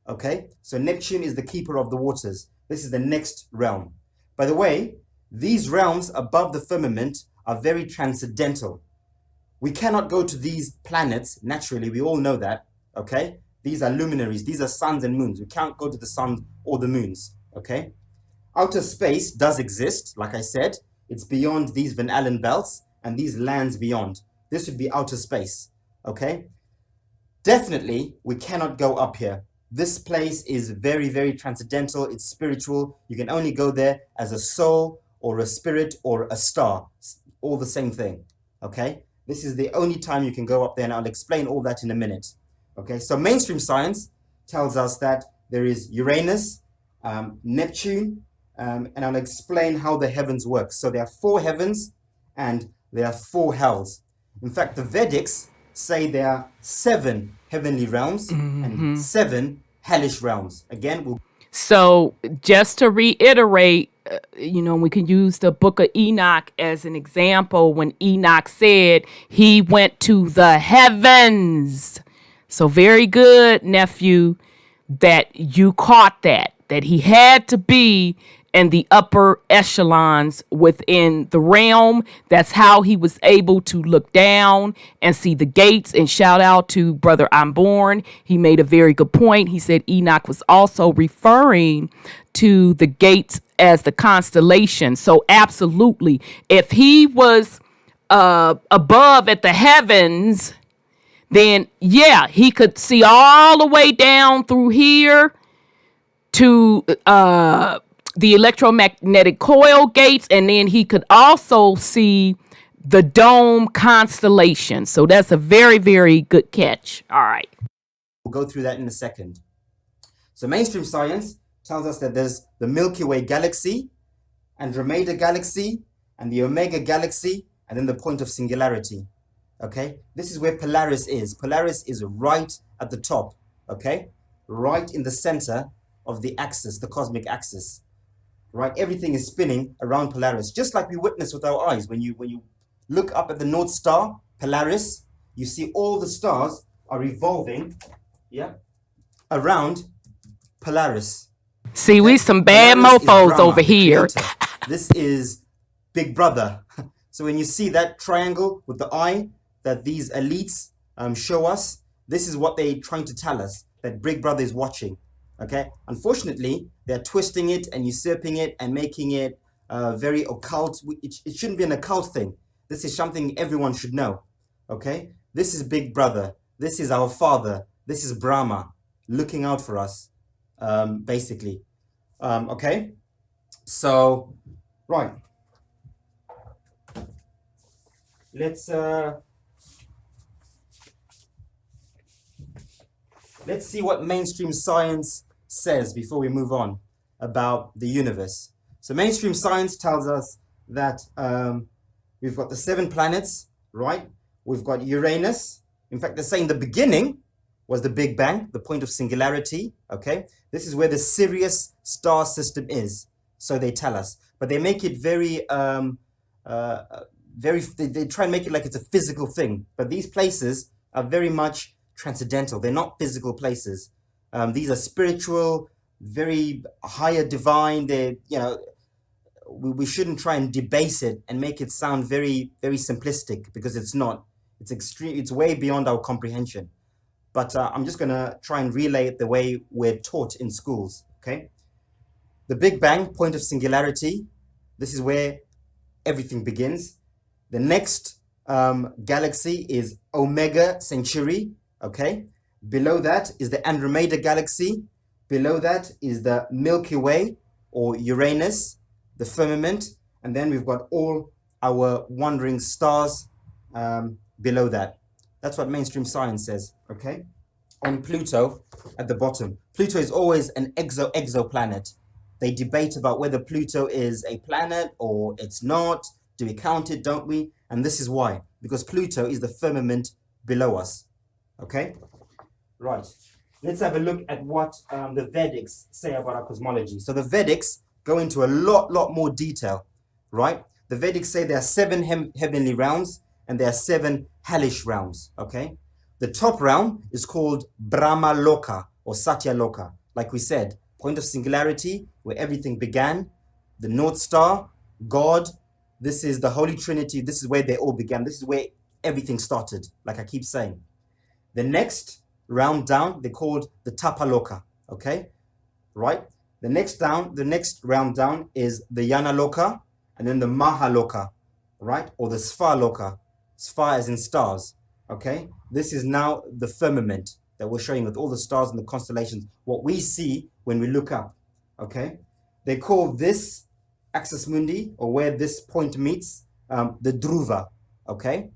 okay? So Neptune is the keeper of the waters. This is the next realm. By the way, these realms above the firmament are very transcendental. We cannot go to these planets naturally. We all know that, okay? These are luminaries. These are suns and moons. We can't go to the sun or the moons, okay? Outer space does exist, like I said. It's beyond these Van Allen belts and these lands beyond. This would be outer space, okay? Definitely, we cannot go up here. This place is very, very transcendental. It's spiritual. You can only go there as a soul or a spirit or a star. All the same thing, okay? This is the only time you can go up there, and I'll explain all that in a minute, okay? So mainstream science tells us that there is Uranus, Neptune, and I'll explain how the heavens work. So there are 4 heavens and there are 4 hells. In fact, the Vedics say there are 7 heavenly realms and 7 hellish realms. Again, So just to reiterate, we can use the book of Enoch as an example when Enoch said he went to the heavens. So very good, nephew, that you caught that he had to be in the upper echelons within the realm. That's how he was able to look down and see the gates. And shout out to Brother I'm Born. He made a very good point. He said Enoch was also referring to the gates as the constellation. So absolutely, if he was above at the heavens, then yeah, he could see all the way down through here to the electromagnetic coil gates, and then he could also see the dome constellation. So that's a very, very good catch. All right. We'll go through that in a second. So mainstream science tells us that there's the Milky Way galaxy, Andromeda galaxy, and the Omega galaxy, and then the point of singularity. Okay? This is where Polaris is. Polaris is right at the top, okay? Right in the center of the axis, the cosmic axis. Right? Everything is spinning around Polaris, just like we witness with our eyes. When you look up at the North Star, Polaris, you see all the stars are revolving, yeah, around Polaris. See, we some bad mofos over here. This is Big Brother. So when you see that triangle with the eye that these elites show us, this is what they're trying to tell us, that Big Brother is watching. Okay, unfortunately, they're twisting it and usurping it and making it very occult. It shouldn't be an occult thing. This is something everyone should know. Okay, This is Big Brother. This is our Father. This is Brahma looking out for us, basically. Okay? So, right. Let's see what mainstream science says before we move on about the universe. So mainstream science tells us that we've got the 7 planets, right? We've got Uranus. In fact, they're saying the beginning was the Big Bang, the point of singularity, okay? This is where the Sirius star system is, so they tell us. But they make it very, they try and make it like it's a physical thing. But these places are very much transcendental. They're not physical places. These are spiritual, very higher divine. They, you know, we shouldn't try and debase it and make it sound very, very simplistic, because it's not. It's extreme. It's way beyond our comprehension. But I'm just going to try and relay it the way we're taught in schools. Okay. The Big Bang, point of singularity. This is where everything begins. The next galaxy is Omega Centauri. Okay. Below that is the Andromeda Galaxy. Below that is the Milky Way, or Uranus, the firmament. And then we've got all our wandering stars below that. That's what mainstream science says, okay? And Pluto at the bottom. Pluto is always an exoplanet. They debate about whether Pluto is a planet or it's not. Do we count it, don't we? And this is why. Because Pluto is the firmament below us, okay? Right. Let's have a look at what the Vedics say about our cosmology. So the Vedics go into a lot more detail, right? The Vedics say there are 7 heavenly realms and there are 7 hellish realms, okay? The top realm is called Brahma Loka or Satya Loka. Like we said, point of singularity, where everything began, the North Star, God, this is the Holy Trinity, this is where they all began, this is where everything started, like I keep saying. The next round down, they called the Tapaloka, okay? Right? The next round down is the Yana Loka, and then the Mahaloka, right? Or the Sphaloka, Spha as in stars, okay? This is now the firmament that we're showing with all the stars and the constellations, what we see when we look up, okay? They call this axis mundi, or where this point meets, the Dhruva, okay?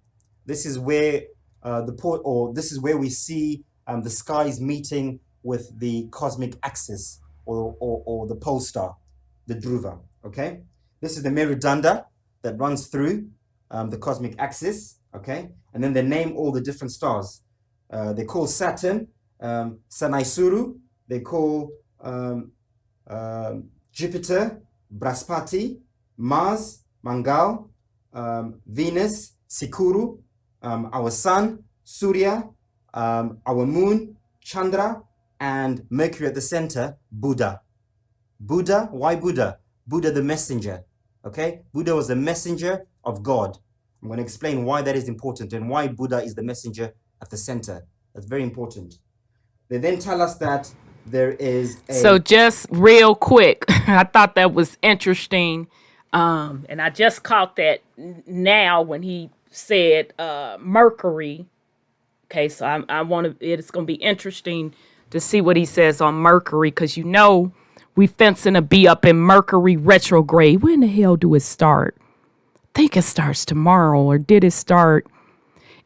This is where this is where we see the skies meeting with the cosmic axis, or the pole star, the Dhruva, okay? This is the Meridanda that runs through the cosmic axis, okay? And then they name all the different stars. They call Saturn Sanaisuru. They call Jupiter Brahaspati, Mars Mangal, Venus Sikuru, our sun Surya, our moon Chandra, and Mercury at the center, Buddha. Buddha, why Buddha? Buddha the messenger, okay? Buddha was the messenger of God. I'm going to explain why that is important and why Buddha is the messenger at the center. That's very important. They then tell us that there is a... So just real quick, I thought that was interesting. And I just caught that now when he said Mercury. Okay, so I want to, it's going to be interesting to see what he says on Mercury, because you know we fencing to be up in Mercury retrograde. When the hell do it start? I think it starts tomorrow, or did it start?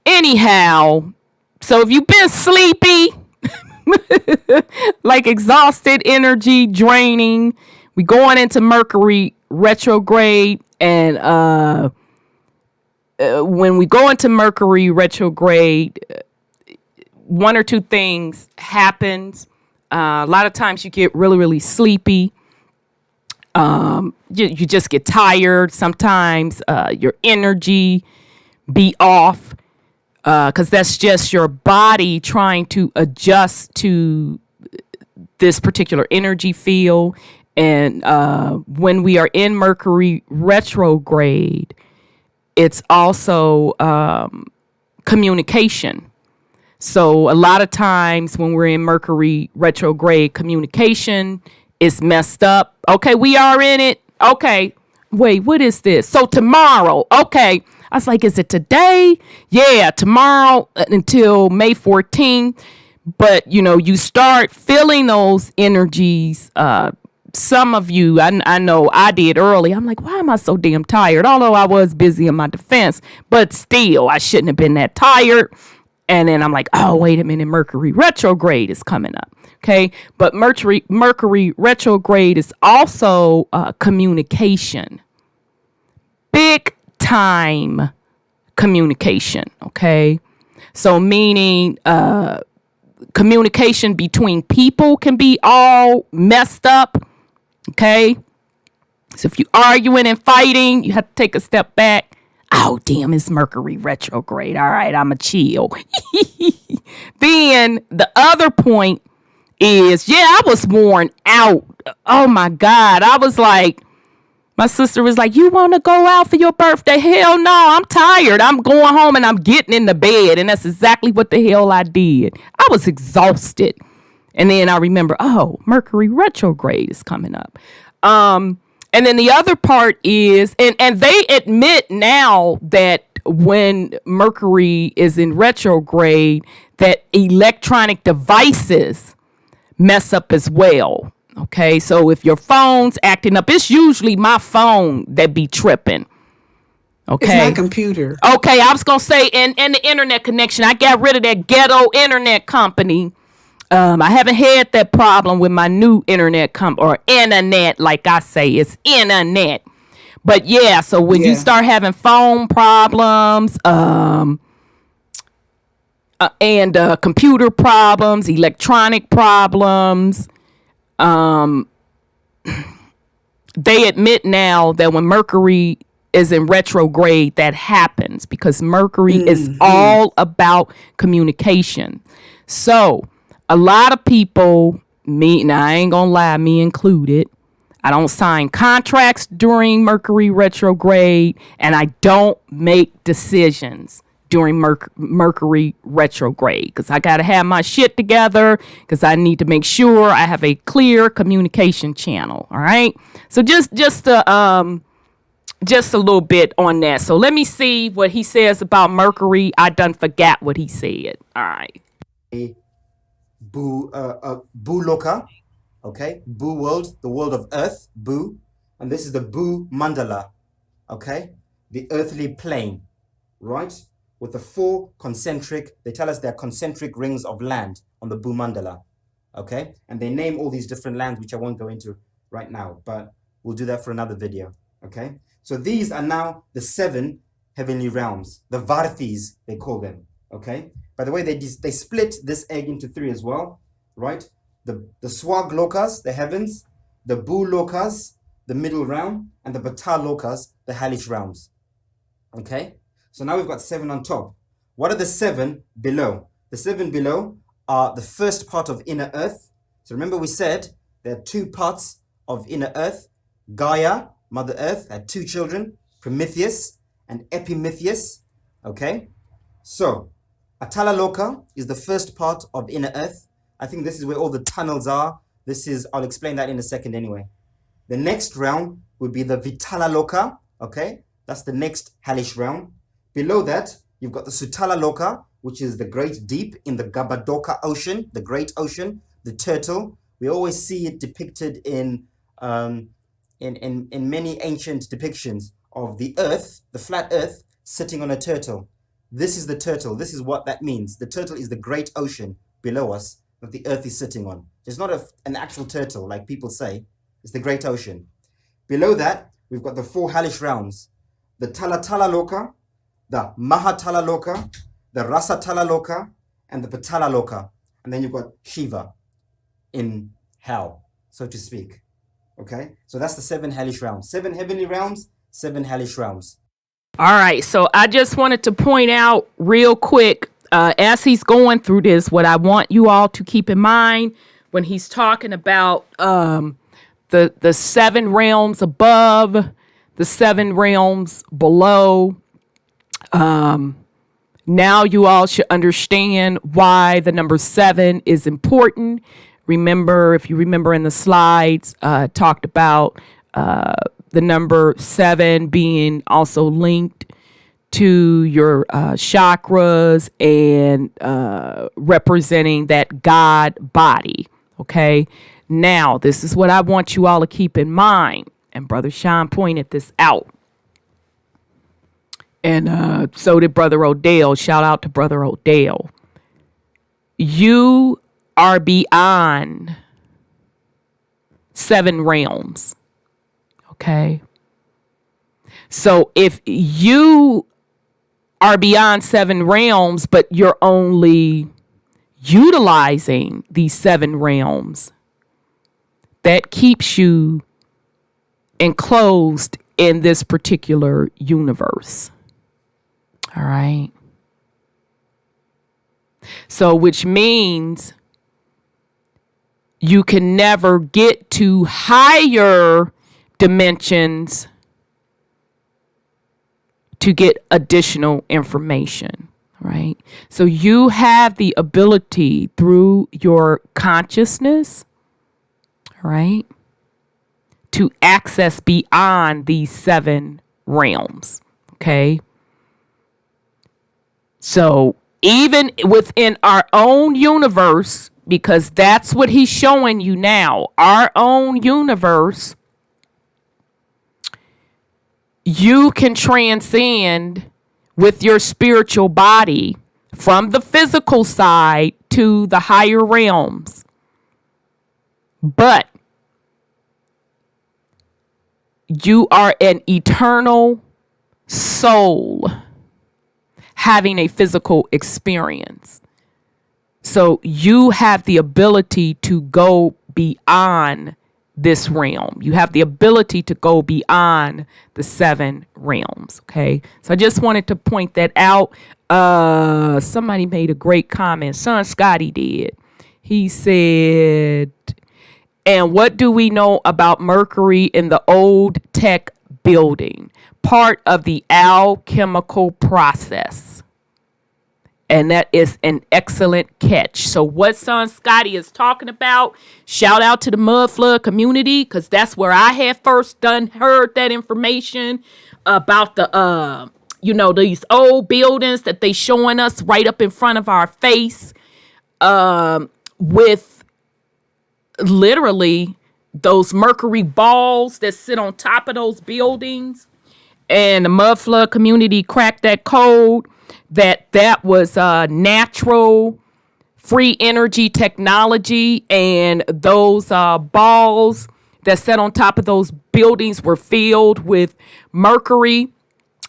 Anyhow, so if you've been sleepy, like exhausted, energy draining, we going into Mercury retrograde, and when we go into Mercury retrograde, one or two things happens. A lot of times you get really sleepy. You just get tired. Sometimes your energy be off, because that's just your body trying to adjust to this particular energy field. And when we are in Mercury retrograde, it's also communication. So a lot of times when we're in Mercury retrograde, communication is messed up. Okay, we are in it. Okay, wait, what is this? So tomorrow, okay, I was like, is it today? Yeah, tomorrow until May 14th. But, you know, you start feeling those energies. Some of you, I know I did early. I'm like, why am I so damn tired? Although I was busy in my defense, but still, I shouldn't have been that tired. And then I'm like, oh, wait a minute, Mercury retrograde is coming up. Okay. But Mercury retrograde is also communication. Big time communication. Okay. So meaning communication between people can be all messed up. Okay. So if you're arguing and fighting, you have to take a step back. Oh, damn, it's Mercury retrograde. All right, I'm a chill. Then the other point is, I was worn out. Oh, my God. I was like, my sister was like, you want to go out for your birthday? Hell no, I'm tired. I'm going home and I'm getting in the bed. And that's exactly what the hell I did. I was exhausted. And then I remember, oh, Mercury retrograde is coming up. And then the other part is, and they admit now that when Mercury is in retrograde, that electronic devices mess up as well. Okay, so if your phone's acting up, it's usually my phone that be tripping. Okay. It's my computer. Okay, I was going to say, and the internet connection. I got rid of that ghetto internet company. I haven't had that problem with my new internet or internet, like I say, it's internet. But yeah, so when you start having phone problems, and computer problems, electronic problems, they admit now that when Mercury is in retrograde, that happens because Mercury is all about communication. So a lot of people, now I ain't gonna lie, me included, I don't sign contracts during Mercury retrograde, and I don't make decisions during Mercury retrograde because I got to have my shit together because I need to make sure I have a clear communication channel. All right. So just a little bit on that. So let me see what he says about Mercury. I done forgot what he said. All right. Boo Loka, okay? Boo world, the world of Earth, Boo. And this is the Boo Mandala, okay? The earthly plane, right? With the 4 concentric, they tell us they're concentric rings of land on the Boo Mandala, okay? And they name all these different lands, which I won't go into right now, but we'll do that for another video, okay? So these are now the 7 heavenly realms, the Varthis, they call them, okay? By the way, they split this egg into 3 as well, right? The Swag Lokas, the heavens, the Boo Lokas, the middle realm, and the Bata Lokas, the hellish realms, okay? So now we've got 7 on top. What are the 7 below? The 7 below are the first part of inner earth. So remember we said there are 2 parts of inner earth. Gaia, Mother Earth, had 2 children, Prometheus and Epimetheus, okay? So Atala Loka is the first part of inner earth. I think this is where all the tunnels are. I'll explain that in a second anyway. The next realm would be the Vitala Loka, okay? That's the next hellish realm. Below that, you've got the Sutala Loka, which is the great deep in the Gabadoka Ocean, the great ocean, the turtle. We always see it depicted in many ancient depictions of the earth, the flat earth, sitting on a turtle. This is the turtle. This is what that means. The turtle is the great ocean below us that the earth is sitting on. It's not an actual turtle like people say. It's the great ocean. Below that, we've got the 4 hellish realms. The Talatala Loka, the Mahatala Loka, the Rasatala Loka, and the Patala Loka. And then you've got Shiva in hell, so to speak. Okay? So that's the 7 hellish realms. 7 heavenly realms, 7 hellish realms. All right, so I just wanted to point out real quick, as he's going through this, what I want you all to keep in mind when he's talking about the 7 realms above, the 7 realms below. Now you all should understand why the number 7 is important. Remember, if you remember in the slides, talked about the number 7 being also linked to your chakras and representing that God body. Okay. Now, this is what I want you all to keep in mind. And Brother Sean pointed this out. And so did Brother Odell. Shout out to Brother Odell. You are beyond 7 realms. Okay. So if you are beyond 7 realms, but you're only utilizing these 7 realms, that keeps you enclosed in this particular universe. All right. So, which means you can never get to higher dimensions to get additional information, right? So you have the ability through your consciousness, right, to access beyond these 7 realms, okay? So even within our own universe, because that's what he's showing you now, our own universe, you can transcend with your spiritual body from the physical side to the higher realms. But you are an eternal soul having a physical experience. So you have the ability to go beyond this realm. You have the ability to go beyond the 7 realms. Okay. So I just wanted to point that out. Somebody made a great comment. Son Scotty did. He said, and what do we know about Mercury in the old tech building? Part of the alchemical process. And that is an excellent catch. So what Son Scotty is talking about, shout out to the Mud Flood community, because that's where I had first heard that information about the, these old buildings that they showing us right up in front of our face, with literally those mercury balls that sit on top of those buildings. And the Mud Flood community cracked that code that was natural free energy technology, and those balls that sat on top of those buildings were filled with mercury,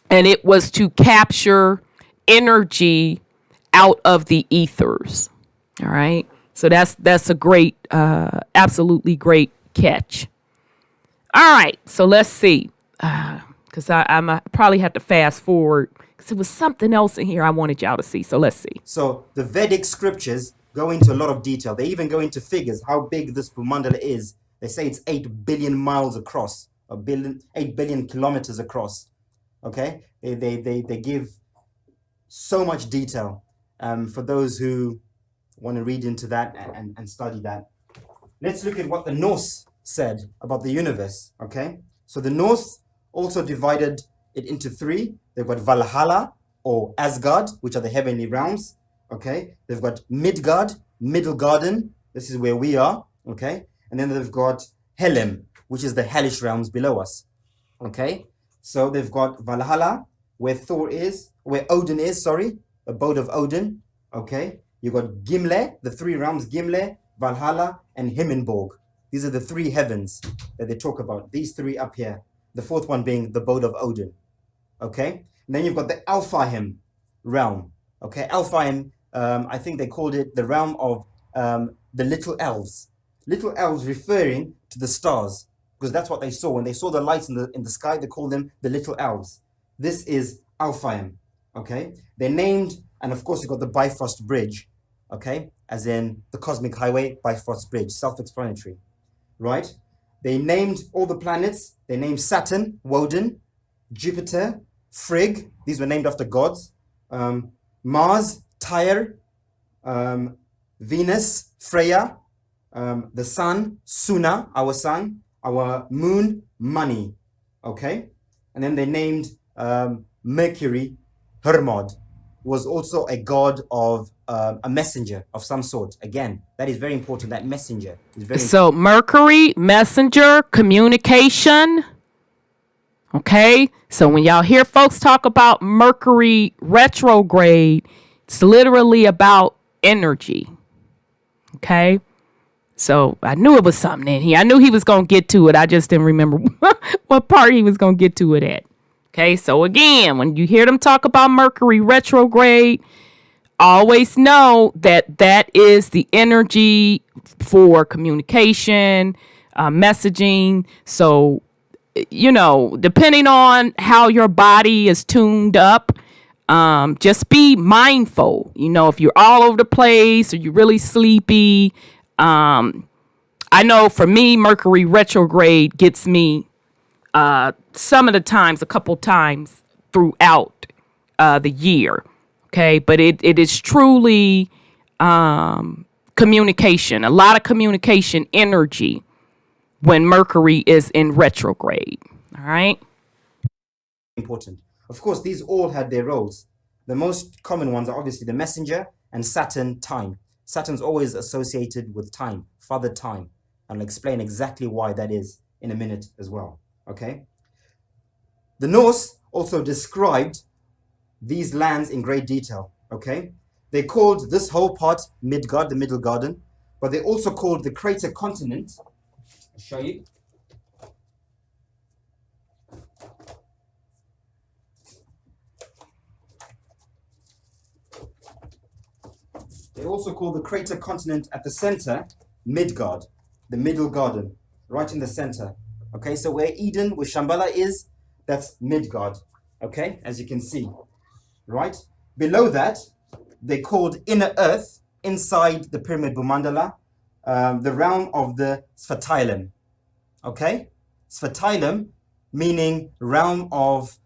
and it was to capture energy out of the ethers. All right. So that's a great, absolutely great catch. All right. So let's see. Because I probably have to fast forward because there was something else in here I wanted y'all to see. So let's see. So the Vedic scriptures go into a lot of detail. They even go into figures, how big this Bhumandala is. They say it's 8 billion miles across, 8 billion kilometers across. Okay? They give so much detail for those who want to read into that and study that. Let's look at what the Norse said about the universe. Okay? So the Norse also divided it into 3. They've got Valhalla or Asgard, which are the heavenly realms. Okay, they've got Midgard, Middle Garden. This is where we are. Okay, and then they've got Helem, which is the hellish realms below us. Okay, so they've got Valhalla, where Odin is. Sorry, abode of Odin. Okay, you got Gimle, the 3 realms: Gimle, Valhalla, and Himmelborg. These are the 3 heavens that they talk about. These 3 up here. The 4th one being the abode of Odin. Okay, and then you've got the Alfheim realm. Okay, Alfheim, I think they called it the realm of the little elves. Little elves referring to the stars, because that's what they saw. When they saw the lights in the sky, they called them the little elves. This is Alfheim. Okay, they're named, and of course you've got the Bifrost Bridge. Okay, as in the Cosmic Highway, Bifrost Bridge, self-explanatory, right? They named all the planets. They named Saturn, Woden, Jupiter, Frigg. These were named after gods. Mars, Tyre, Venus, Freya, the sun, Suna, our moon, Mani. Okay? And then they named Mercury, Hermod, was also a god of a messenger of some sort. Again, that is very important. That messenger is very So Mercury, messenger, communication. Okay, so when y'all hear folks talk about Mercury retrograde, it's literally about energy. Okay, so I knew it was something in here. I knew he was going to get to it. I just didn't remember what part he was going to get to it at. Okay, so again, when you hear them talk about Mercury retrograde, always know that that is the energy for communication, messaging. So, you know, depending on how your body is tuned up, just be mindful. You know, if you're all over the place or you're really sleepy, I know for me, Mercury retrograde gets me some of the times, a couple times throughout the year. Okay, but it is truly communication, a lot of communication energy when Mercury is in retrograde. All right. important. Of course, these all had their roles. The most common ones are obviously the messenger and Saturn, time. Saturn's always associated with time, father time. And I'll explain exactly why that is in a minute as well. Okay. The Norse also described these lands in great detail. Okay. They called this whole part Midgard, the Middle Garden, but they also called the crater continent. I'll show you. They also call the crater continent at the center Midgard, the Middle Garden, right in the center. Okay, so where Eden, where Shambhala is, that's Midgard. Okay, as you can see, right? Below that, they called Inner Earth, inside the Pyramid Bumandala, the realm of the Svartalem. Okay, Svartalem meaning realm of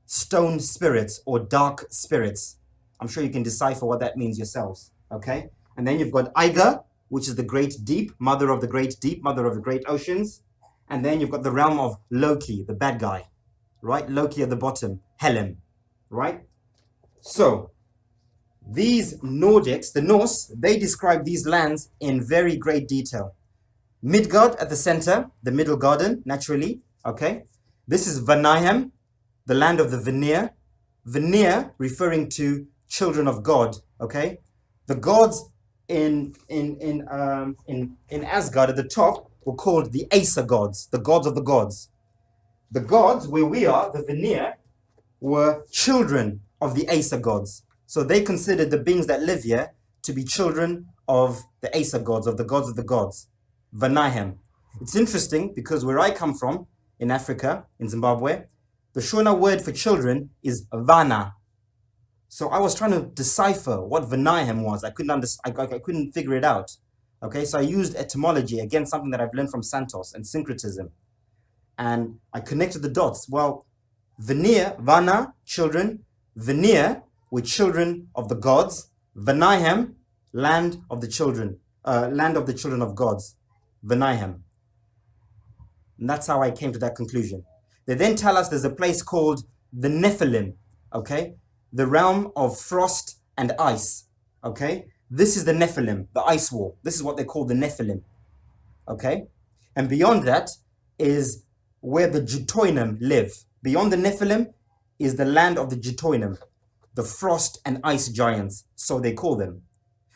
stone spirits or dark spirits. I'm sure you can decipher what that means yourselves. Okay, and then you've got Aiga, which is the great deep, mother of the great deep, mother of the great oceans. And then you've got the realm of Loki, the bad guy, right? Loki at the bottom, Helem, right? So these Nordics, the Norse, they describe these lands in very great detail. Midgard at the center, the Middle Garden, naturally, okay? This is Vanaheim, the land of the Vanir. Vanir referring to children of God, okay? The gods in Asgard at the top were called the Aesir gods, the gods of the gods. The gods, where we are, the Vanir, were children of the Aesir gods. So they considered the beings that live here to be children of the Aesir gods, of the gods of the gods. Vanaheim. It's interesting because where I come from, in Africa, in Zimbabwe, the Shona word for children is Vana. So I was trying to decipher what Vanaheim was. I couldn't figure it out. Okay, so I used etymology, again, something that I've learned from Santos and syncretism. And I connected the dots. Well, Vanir, Vana, children. Vanir were children of the gods. Vanaheim, land of the children of gods. Vanaheim. And that's how I came to that conclusion. They then tell us there's a place called the Nephilim, okay? The realm of frost and ice, okay? This is the Nephilim, the ice wall. This is what they call the Nephilim, okay? And beyond that is where the Jutoinum live. Beyond the Nephilim is the land of the Jutoinum, the frost and ice giants, so they call them.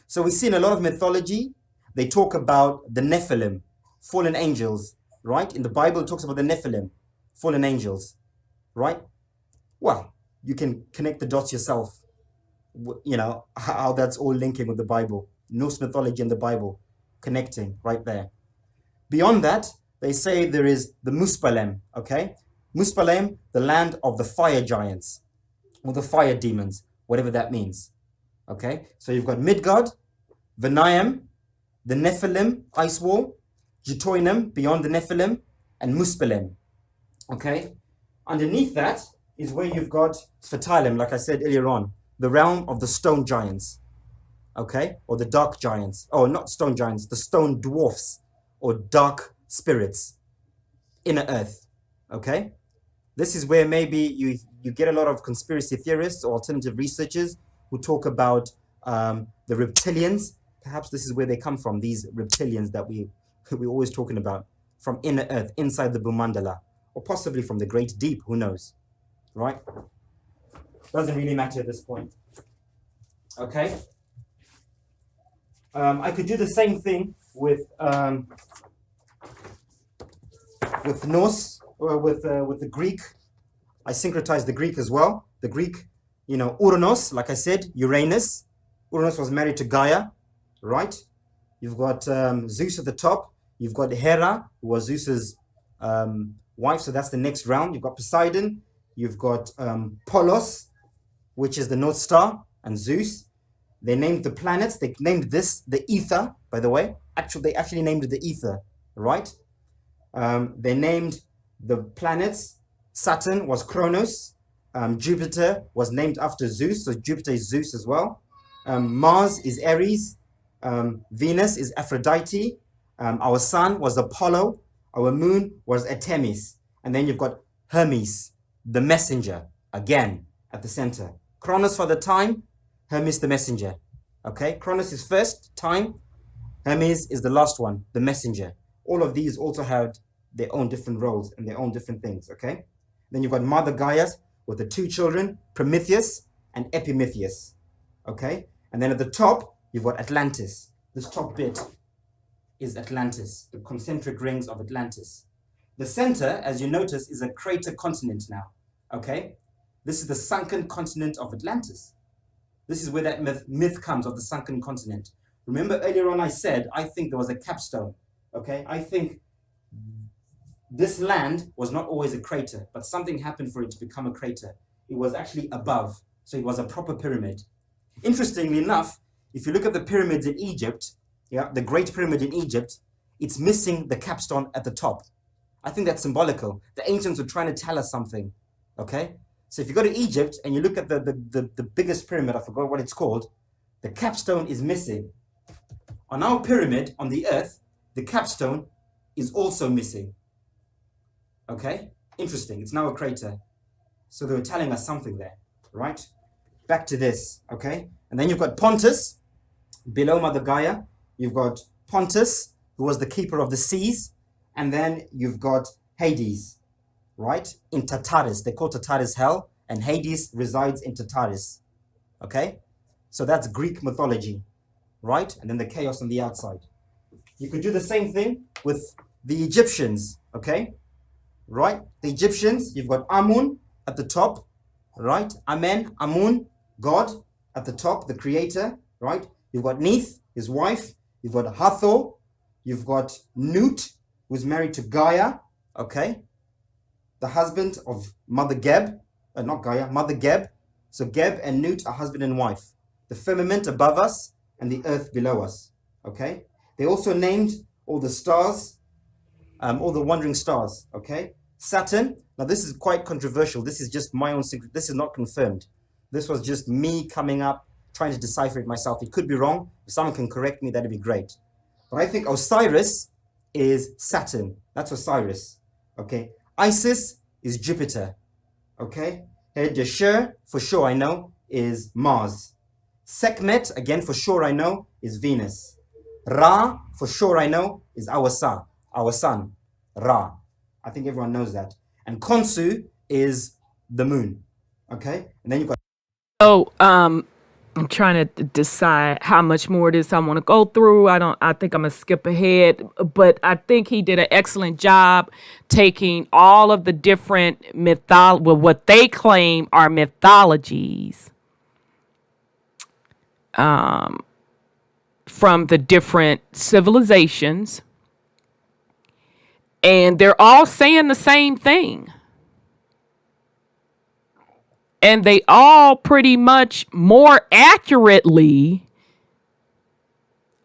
So we see in a lot of mythology, they talk about the Nephilim, fallen angels, right? In the Bible, it talks about the Nephilim, fallen angels, right? Well, you can connect the dots yourself, you know, how that's all linking with the Bible. Norse mythology and the Bible, connecting right there. Beyond that, they say there is the Muspelem, okay? Muspelem, the land of the fire giants, or the fire demons, whatever that means, okay? So you've got Midgard, Vanaheim, the Nephilim, ice wall, Jutoinum, beyond the Nephilim, and Muspelem, okay? Underneath that is where you've got Svartalem, like I said earlier on, the realm of the stone giants, okay? Or the dark giants. Oh, not stone giants, the stone dwarfs or dark spirits, inner earth, okay? This is where maybe you get a lot of conspiracy theorists or alternative researchers who talk about the reptilians. Perhaps this is where they come from, these reptilians that we're always talking about, from inner earth, inside the Bhumandala, or possibly from the great deep, who knows, right? Doesn't really matter at this point. Okay? I could do the same thing with Norse, or with the Greek. I syncretized the Greek as well. The Greek, Uranus, like I said, Uranus. Uranus was married to Gaia, right? You've got Zeus at the top. You've got Hera, who was Zeus's wife, so that's the next round. You've got Poseidon. You've got Polos, which is the North Star, and Zeus. They named the planets. They named this the ether, by the way. They actually named it the ether, right? They named the planets. Saturn was Kronos. Jupiter was named after Zeus, so Jupiter is Zeus as well. Mars is Aries. Venus is Aphrodite. Our sun was Apollo. Our moon was Artemis. And then you've got Hermes, the messenger, again, at the center. Kronos for the time, Hermes the messenger. Okay, Kronos is first, time. Hermes is the last one, the messenger. All of these also had their own different roles and their own different things, okay? Then you've got Mother Gaia with the two children, Prometheus and Epimetheus, okay? And then at the top, you've got Atlantis. This top bit is Atlantis, the concentric rings of Atlantis. The center, as you notice, is a crater continent now, okay? This is the sunken continent of Atlantis. This is where that myth comes of the sunken continent. Remember earlier on I said, I think there was a capstone, okay? I think this land was not always a crater, but something happened for it to become a crater. It was actually above, so it was a proper pyramid. Interestingly enough, if you look at the pyramids in Egypt, yeah, the Great Pyramid in Egypt, it's missing the capstone at the top. I think that's symbolical. The ancients were trying to tell us something, okay? So if you go to Egypt and you look at the biggest pyramid, I forgot what it's called, the capstone is missing. On our pyramid on the earth, the capstone is also missing. Okay? Interesting. It's now a crater. So they were telling us something there, right? Back to this, okay? And then you've got Pontus, below Mother Gaia. You've got Pontus, who was the keeper of the seas. And then you've got Hades, right? In Tartarus. They call Tartarus hell, and Hades resides in Tartarus. Okay? So that's Greek mythology, right? And then the chaos on the outside. You could do the same thing with the Egyptians, okay? Right? The Egyptians, you've got Amun at the top, right? Amen, Amun, God at the top, the creator, right? You've got Neith, his wife. You've got Hathor. You've got Nut, who's married to Gaia, okay? The husband of Mother Geb, not Gaia, Mother Geb. So Geb and Nut are husband and wife. The firmament above us and the earth below us, okay? They also named all the stars, all the wandering stars, okay? Saturn, now this is quite controversial. This is just my own secret. This is not confirmed. This was just me coming up, trying to decipher it myself. It could be wrong. If someone can correct me, that'd be great. But I think Osiris is Saturn. That's Osiris, okay? Isis is Jupiter, okay? Herdesher, for sure I know, is Mars. Sekhmet, again for sure I know, is Venus. Ra, for sure I know, is our sun, Ra. I think everyone knows that. And Khonsu is the moon, okay? And then you've got... So, I'm trying to decide how much more of this I want to go through. I think I'm going to skip ahead, but I think he did an excellent job taking all of the different what they claim are mythologies, from the different civilizations, and they're all saying the same thing. And they all pretty much more accurately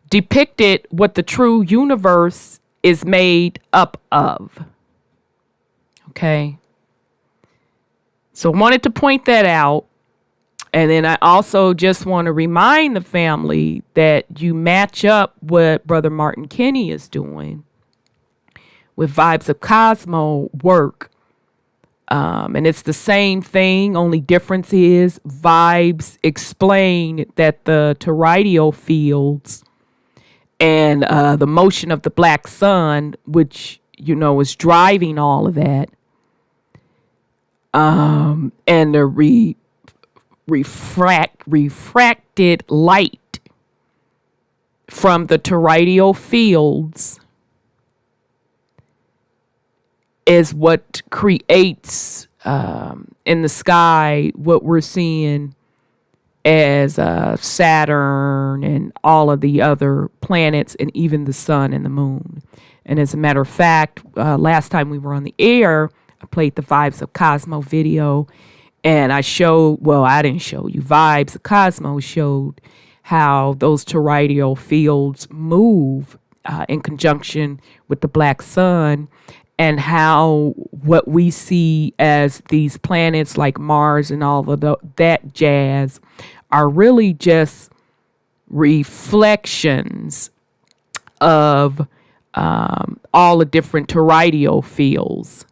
depicted what the true universe is made up of. Okay. So I wanted to point that out. And then I also just want to remind the family that you match up what Brother Martin Kinney is doing with Vibes of Cosmo work. And it's the same thing, only difference is vibes explain that the toroidal fields and the motion of the black sun, which, is driving all of that, and the refracted light from the toroidal fields is what creates in the sky what we're seeing as Saturn and all of the other planets and even the sun and the moon. And as a matter of fact, last time we were on the air, I played the Vibes of Cosmo video, and I didn't show you. Vibes of Cosmo showed how those toroidal fields move in conjunction with the black sun, and how what we see as these planets like Mars and all of that jazz are really just reflections of all the different toroidal fields.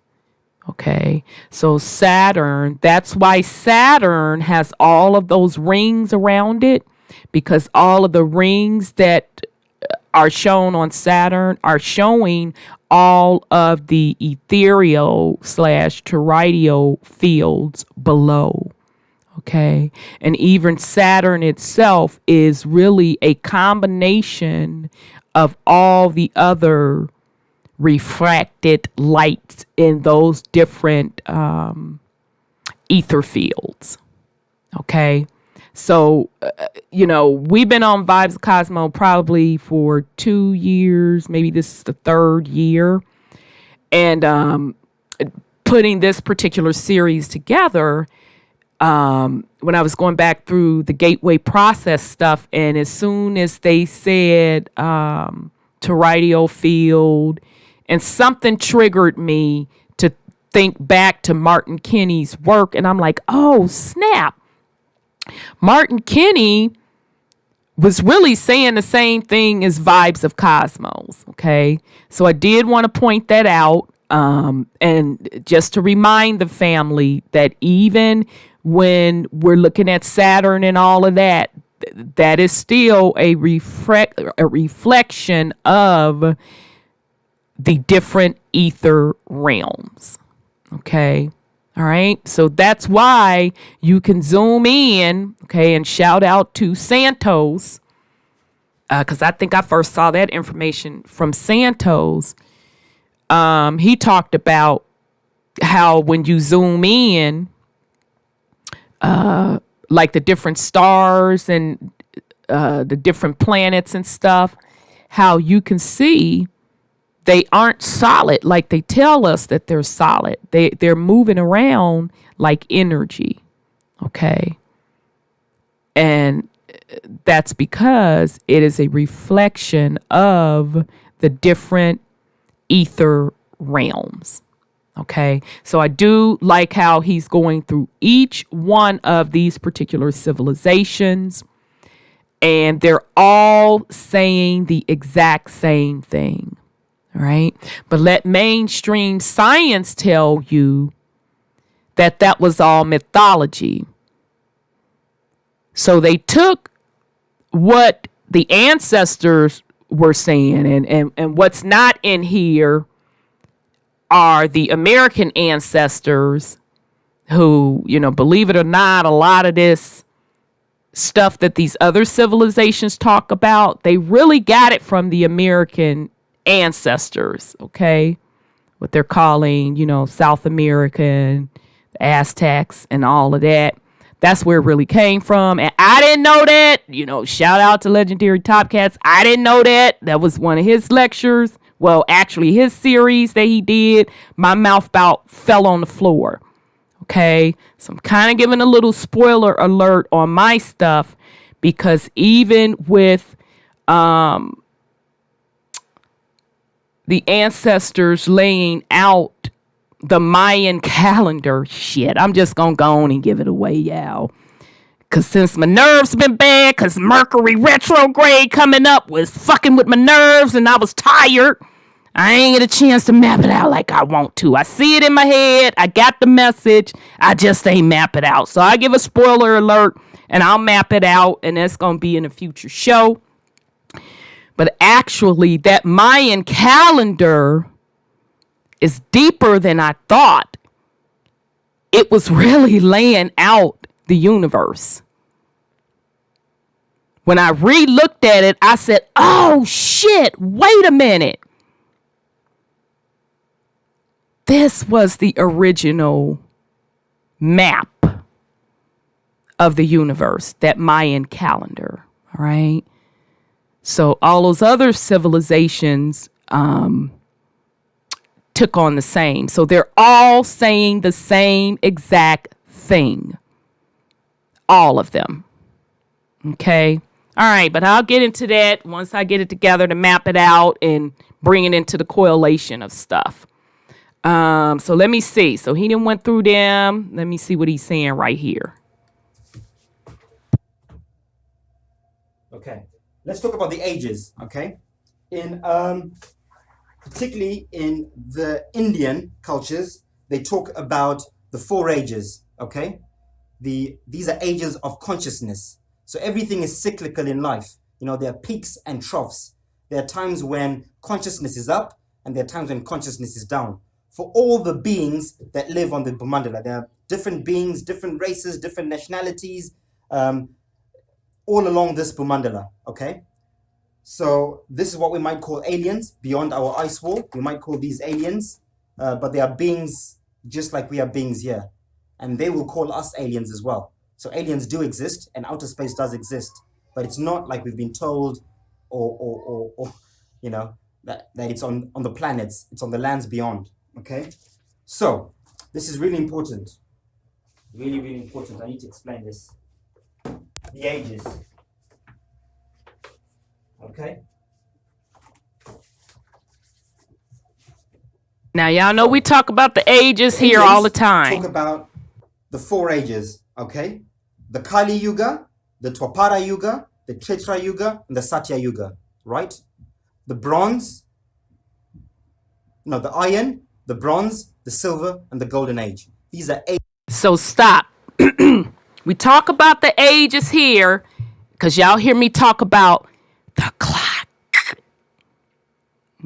Okay, so Saturn, that's why Saturn has all of those rings around it, because all of the rings that are shown on Saturn are showing all of the ethereal / toroidal fields below. Okay, and even Saturn itself is really a combination of all the other refracted lights in those different ether fields. Okay, so we've been on Vibes of Cosmo probably for 2 years, maybe this is the 3rd year, and putting this particular series together, when I was going back through the gateway process stuff, and as soon as they said toroidal field, and something triggered me to think back to Martin Kinney's work, and I'm like, oh snap, Martin Kinney was really saying the same thing as Vibes of Cosmos. Okay, so I did want to point that out, and just to remind the family that even when we're looking at Saturn and all of that, that is still a reflection of the different ether realms. Okay. All right. So that's why you can zoom in. Okay. And shout out to Santos, because I think I first saw that information from Santos. He talked about how when you zoom in, like the different stars and the different planets and stuff, how you can see they aren't solid like they tell us that they're solid. They're moving around like energy. Okay. And that's because it is a reflection of the different ether realms. Okay, so I do like how he's going through each one of these particular civilizations, and they're all saying the exact same thing. All right, but let mainstream science tell you that that was all mythology. So they took what the ancestors were saying, and what's not in here are the American ancestors who, believe it or not, a lot of this stuff that these other civilizations talk about, they really got it from the American ancestors, okay? What they're calling, South American, the Aztecs and all of that. That's where it really came from. And I didn't know that. Shout out to Legendary Top Cats. I didn't know that. That was one of his lectures. Well, actually, his series that he did, my mouth about fell on the floor. Okay, so I'm kind of giving a little spoiler alert on my stuff, because even with the ancestors laying out the Mayan calendar, shit, I'm just going to go on and give it away, y'all. Because since my nerves been bad, because Mercury retrograde coming up was fucking with my nerves and I was tired, I ain't get a chance to map it out like I want to. I see it in my head. I got the message. I just ain't map it out. So I give a spoiler alert and I'll map it out. And that's going to be in a future show. But actually, that Mayan calendar is deeper than I thought. It was really laying out the universe. When I re-looked at it, I said, oh shit, wait a minute. This was the original map of the universe, that Mayan calendar, all right? So all those other civilizations took on the same. So they're all saying the same exact thing. All of them. Okay? All right, but I'll get into that once I get it together to map it out and bring it into the correlation of stuff. So let me see. So he done went through them. Let me see what he's saying right here. Okay, let's talk about the ages. Okay, in particularly in the Indian cultures, they talk about the 4 ages. Okay, these are ages of consciousness. So everything is cyclical in life. You know, there are peaks and troughs. There are times when consciousness is up, and there are times when consciousness is down. For all the beings that live on the Bhumandala, there are different beings, different races, different nationalities, all along this Bhumandala, okay? So this is what we might call aliens beyond our ice wall. We might call these aliens, but they are beings just like we are beings here. And they will call us aliens as well. So aliens do exist and outer space does exist, but it's not like we've been told or you know, that it's on the planets, it's on the lands beyond. Okay, so this is really important. Really, really important. I need to explain this. The ages. Okay. Now, y'all know we talk about the ages here all the time. Talk about the 4 ages. Okay, the Kali Yuga, the Dwapara Yuga, the Treta Yuga, and the Satya Yuga. Right? The bronze. No, the iron. The bronze, the silver, and the golden age. These are 8. So stop. We talk about the ages here because y'all hear me talk about the clock.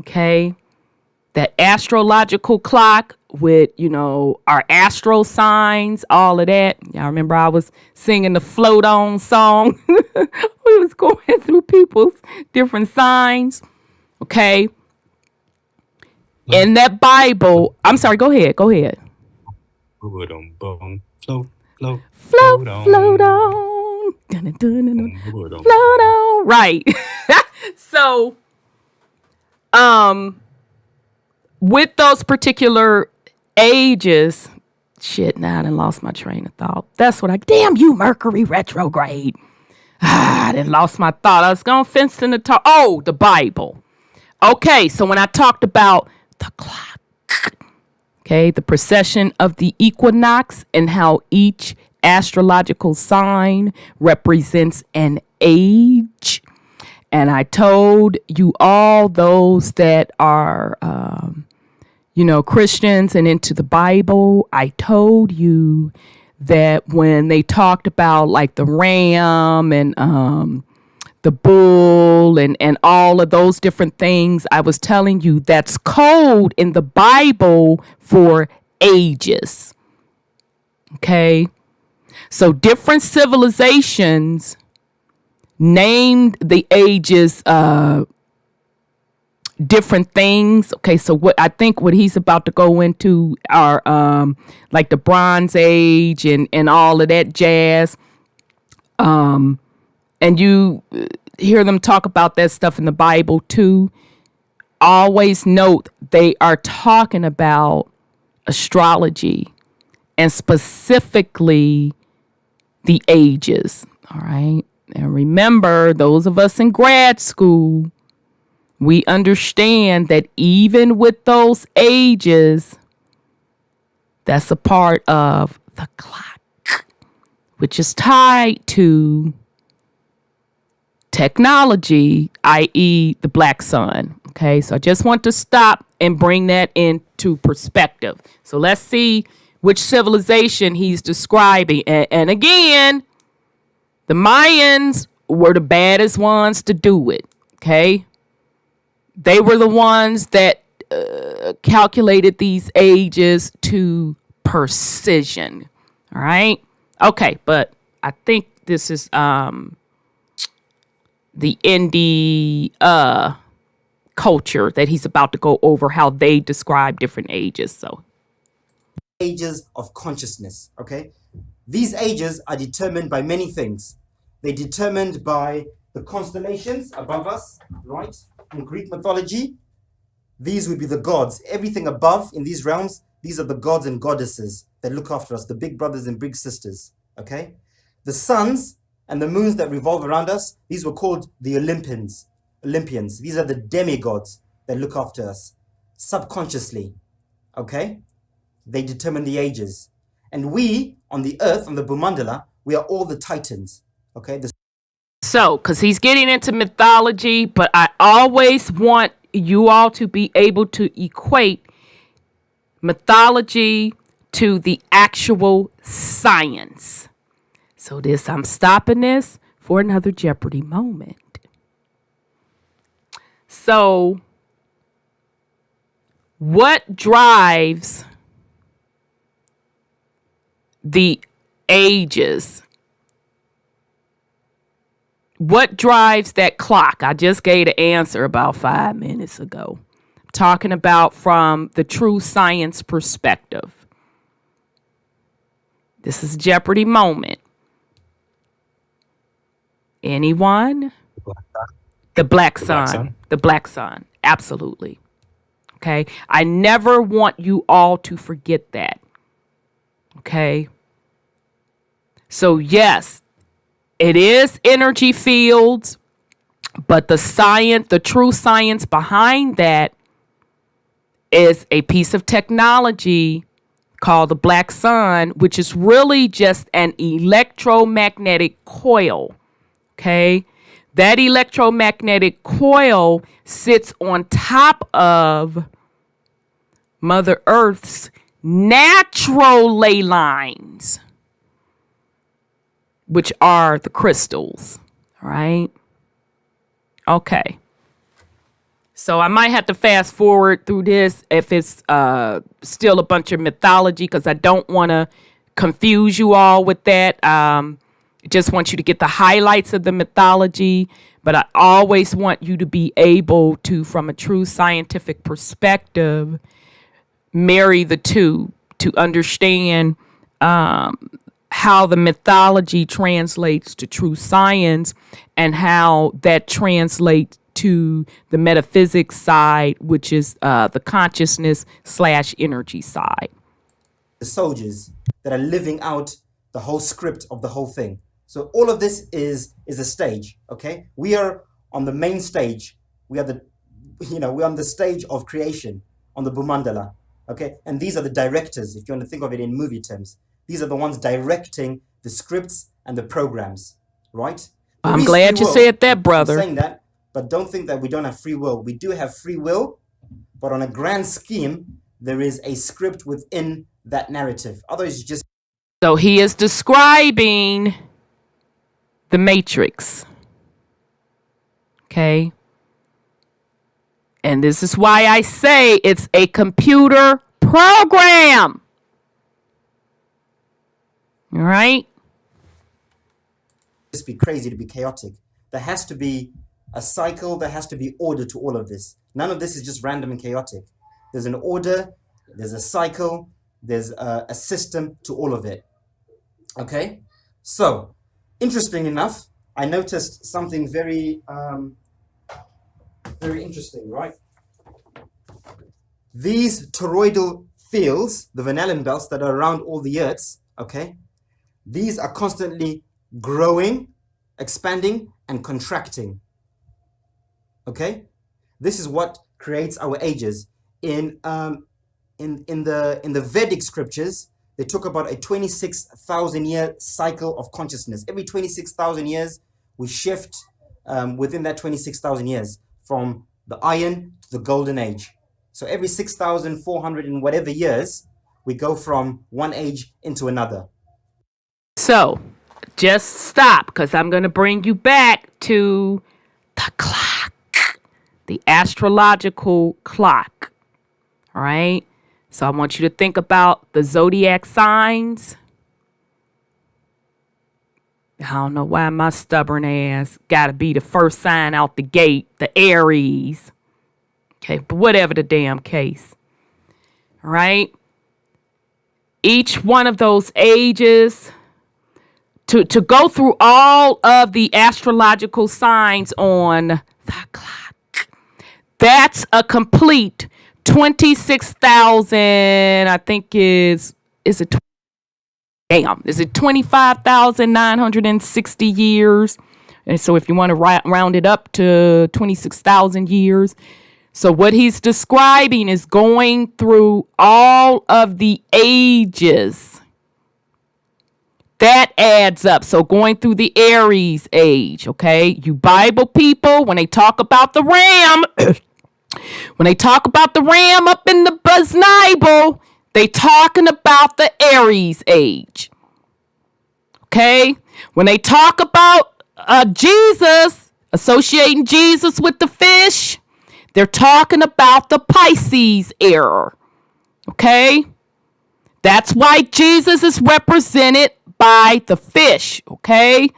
Okay? That astrological clock with, you know, our astro signs, all of that. Y'all remember I was singing the Float On song? We was going through people's different signs. Okay? In that Bible, I'm sorry, go ahead. Float on. Float on. Right. So, with those particular ages, shit, now I done lost my train of thought. That's what damn you, Mercury retrograde. I done lost my thought. I was going to fence in the talk. Oh, the Bible. Okay, so when I talked about the clock, okay, the precession of the equinox and how each astrological sign represents an age. And I told you all those that are, you know, Christians and into the Bible, I told you that when they talked about like the ram and the bull and all of those different things, I was telling you that's code in the Bible for ages. Okay? So different civilizations named the ages different things. Okay, so what I think what he's about to go into are like the Bronze Age and all of that jazz. And you hear them talk about that stuff in the Bible too. Always note they are talking about astrology and specifically the ages. All right. And remember, those of us in grad school, we understand that even with those ages, that's a part of the clock, which is tied to technology, i.e. the black sun. Okay, so I just want to stop and bring that into perspective. So let's see which civilization he's describing. And again, the Mayans were the baddest ones to do it. Okay, they were the ones that calculated these ages to precision. All right. Okay, but I think this is the Indie culture that he's about to go over, how they describe different ages. So ages of consciousness, okay? These ages are determined by many things. They're determined by the constellations above us, right? In Greek mythology, these would be the gods. Everything above in these realms, these are the gods and goddesses that look after us, the big brothers and big sisters, okay? The suns and the moons that revolve around us, these were called the Olympians. These are the demigods that look after us subconsciously, okay? They determine the ages. And we, on the earth, on the Bhumandala, we are all the titans, okay? So, because he's getting into mythology, but I always want you all to be able to equate mythology to the actual science. So I'm stopping this for another Jeopardy moment. So, what drives the ages? What drives that clock? I just gave the answer about 5 minutes ago. I'm talking about from the true science perspective. This is Jeopardy moment. Anyone? The black sun. The black sun. Absolutely. Okay. I never want you all to forget that. Okay. So yes, it is energy fields, but the science, the true science behind that is a piece of technology called the black sun, which is really just an electromagnetic coil. Okay. That electromagnetic coil sits on top of Mother Earth's natural ley lines, which are the crystals. All right. Okay. So I might have to fast forward through this if it's still a bunch of mythology, because I don't want to confuse you all with that. Just want you to get the highlights of the mythology, but I always want you to be able to, from a true scientific perspective, marry the two to understand how the mythology translates to true science and how that translates to the metaphysics side, which is the consciousness / energy side. The soldiers that are living out the whole script of the whole thing. So all of this is a stage, okay? We are on the main stage. We are we're on the stage of creation, on the Bhumandala, okay? And these are the directors, if you want to think of it in movie terms. These are the ones directing the scripts and the programs, right? I'm glad you said that, brother. I'm saying that, but don't think that we don't have free will. We do have free will, but on a grand scheme, there is a script within that narrative. Otherwise, you just... So he is describing the Matrix. Okay. And this is why I say it's a computer program. All right. Just be crazy to be chaotic. There has to be a cycle. There has to be order to all of this. None of this is just random and chaotic. There's an order. There's a cycle. There's a system to all of it. Okay. So, interesting enough, I noticed something very, very interesting, right? These toroidal fields, the Van Allen belts that are around all the Earths, okay, these are constantly growing, expanding, and contracting. Okay, this is what creates our ages. In the Vedic scriptures, they talk about a 26,000 year cycle of consciousness. Every 26,000 years, we shift within that 26,000 years from the Iron to the Golden Age. So every 6,400 and whatever years, we go from one age into another. So, just stop, because I'm going to bring you back to the clock, the astrological clock. All right? So, I want you to think about the zodiac signs. I don't know why my stubborn ass got to be the first sign out the gate, the Aries. Okay, but whatever the damn case. All right? Each one of those ages, to go through all of the astrological signs on the clock, that's a complete 26,000, I think is it 25,960 years? And so if you want to round it up to 26,000 years. So what he's describing is going through all of the ages. That adds up. So going through the Aries age, okay? You Bible people, when they talk about the ram, when they talk about the ram up in the Bible, they talking about the Aries age. Okay? When they talk about Jesus, associating Jesus with the fish, they're talking about the Pisces era. Okay? That's why Jesus is represented by the fish. Okay?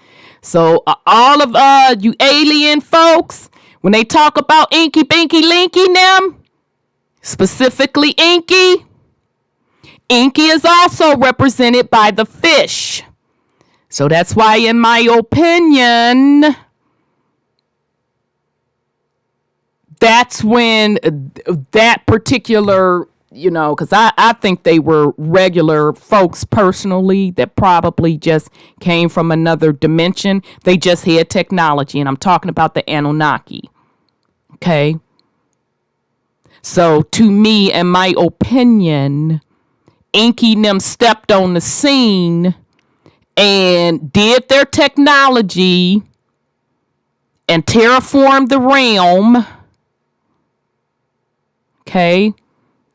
So all of you alien folks, when they talk about Inky, Binky, Linky, them, specifically Inky is also represented by the fish. So that's why, in my opinion, that's when that particular, because I think they were regular folks personally that probably just came from another dimension. They just had technology, and I'm talking about the Anunnaki. Okay? So to me, in my opinion, Inky and them stepped on the scene and did their technology and terraformed the realm. Okay.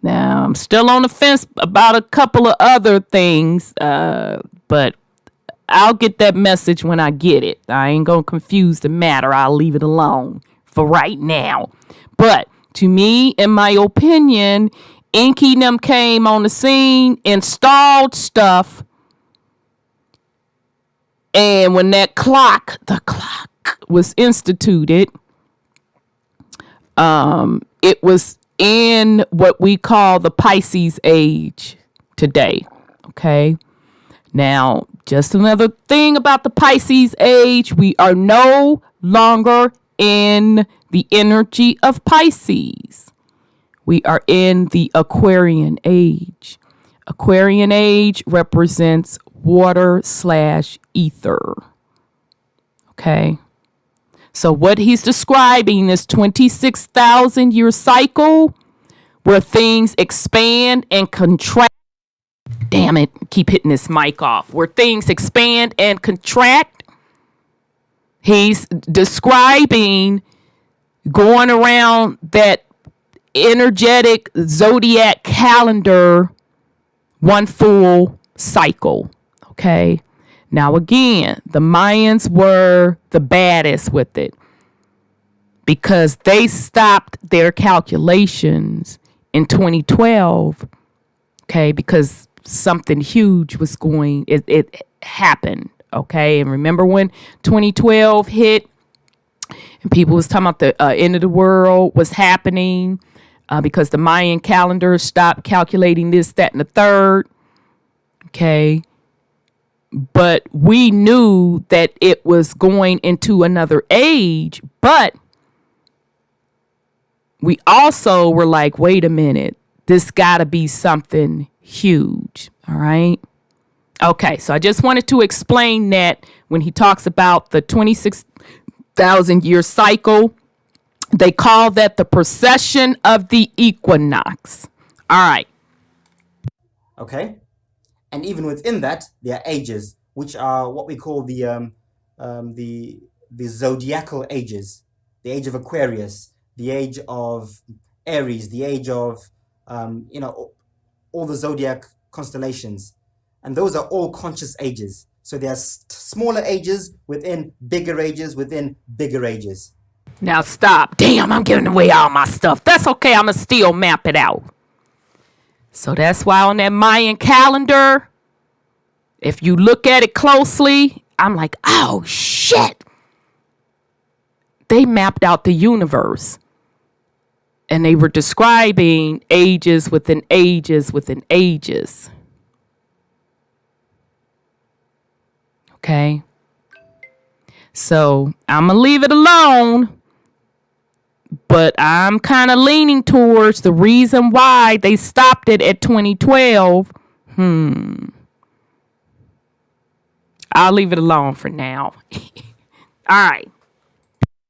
Now, I'm still on the fence about a couple of other things, but I'll get that message when I get it. I ain't going to confuse the matter. I'll leave it alone for right now. But to me, in my opinion, Inky and them came on the scene, installed stuff, and when the clock was instituted, it was in what we call the Pisces age today. Okay. Now, just another thing about the Pisces age, we are no longer in the energy of Pisces. We are in the Aquarian age. Aquarian age represents water/ether. Okay. So what he's describing is 26,000 year cycle where things expand and contract. Damn it, keep hitting this mic off. Where things expand and contract. He's describing going around that energetic zodiac calendar, one full cycle. Okay. Now, again, the Mayans were the baddest with it because they stopped their calculations in 2012. Okay. Because something huge was it happened. Okay. And remember when 2012 hit and people was talking about the end of the world was happening because the Mayan calendar stopped calculating this, that, and the third. Okay. But we knew that it was going into another age, but we also were like, wait a minute, this gotta be something huge. All right. Okay. So I just wanted to explain that when he talks about the 26,000 year cycle, they call that the precession of the equinox. All right. Okay. And even within that, there are ages, which are what we call the zodiacal ages. The age of Aquarius, the age of Aries, the age of, all the zodiac constellations. And those are all conscious ages. So there are smaller ages within bigger ages within bigger ages. Now stop. Damn, I'm giving away all my stuff. That's okay. I'm going to still map it out. So that's why on that Mayan calendar, if you look at it closely, I'm like, oh, shit. They mapped out the universe. And they were describing ages within ages within ages. Okay. So I'm going to leave it alone. But I'm kind of leaning towards the reason why they stopped it at 2012. I'll leave it alone for now. All right.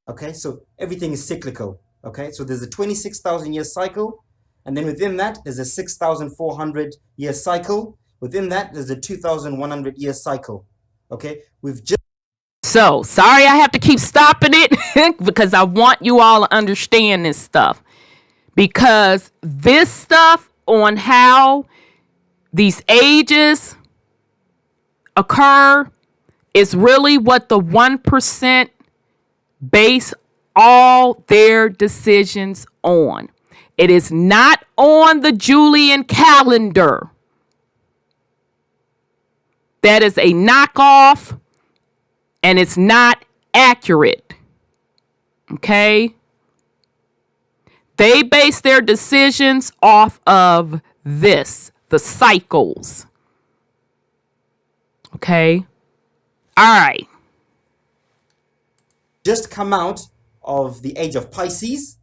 Okay, so everything is cyclical. Okay, so there's a 26,000 year cycle. And then within that, there's a 6,400 year cycle. Within that, there's a 2,100 year cycle. Okay, we've just... So, sorry I have to keep stopping it because I want you all to understand this stuff. Because this stuff on how these ages occur is really what the 1% base all their decisions on. It is not on the Julian calendar. That is a knockoff. And it's not accurate. Okay? They base their decisions off of this, the cycles. Okay? All right. Just come out of the age of Pisces,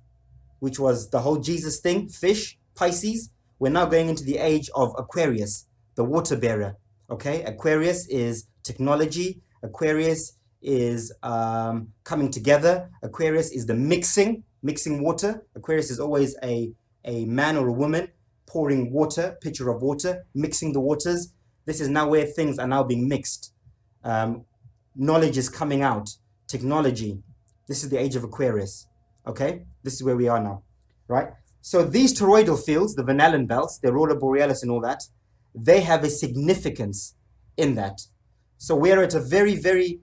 which was the whole Jesus thing, fish, Pisces. We're now going into the age of Aquarius, the water bearer. Okay? Aquarius is technology. Aquarius is coming together. Aquarius is the mixing water. Aquarius is always a man or a woman pouring water, pitcher of water, mixing the waters. This is now where things are now being mixed. Knowledge is coming out. Technology. This is the age of Aquarius. Okay? This is where we are now. Right? So these toroidal fields, the Van belts, the Aurora Borealis and all that, they have a significance in that. So we're at a very, very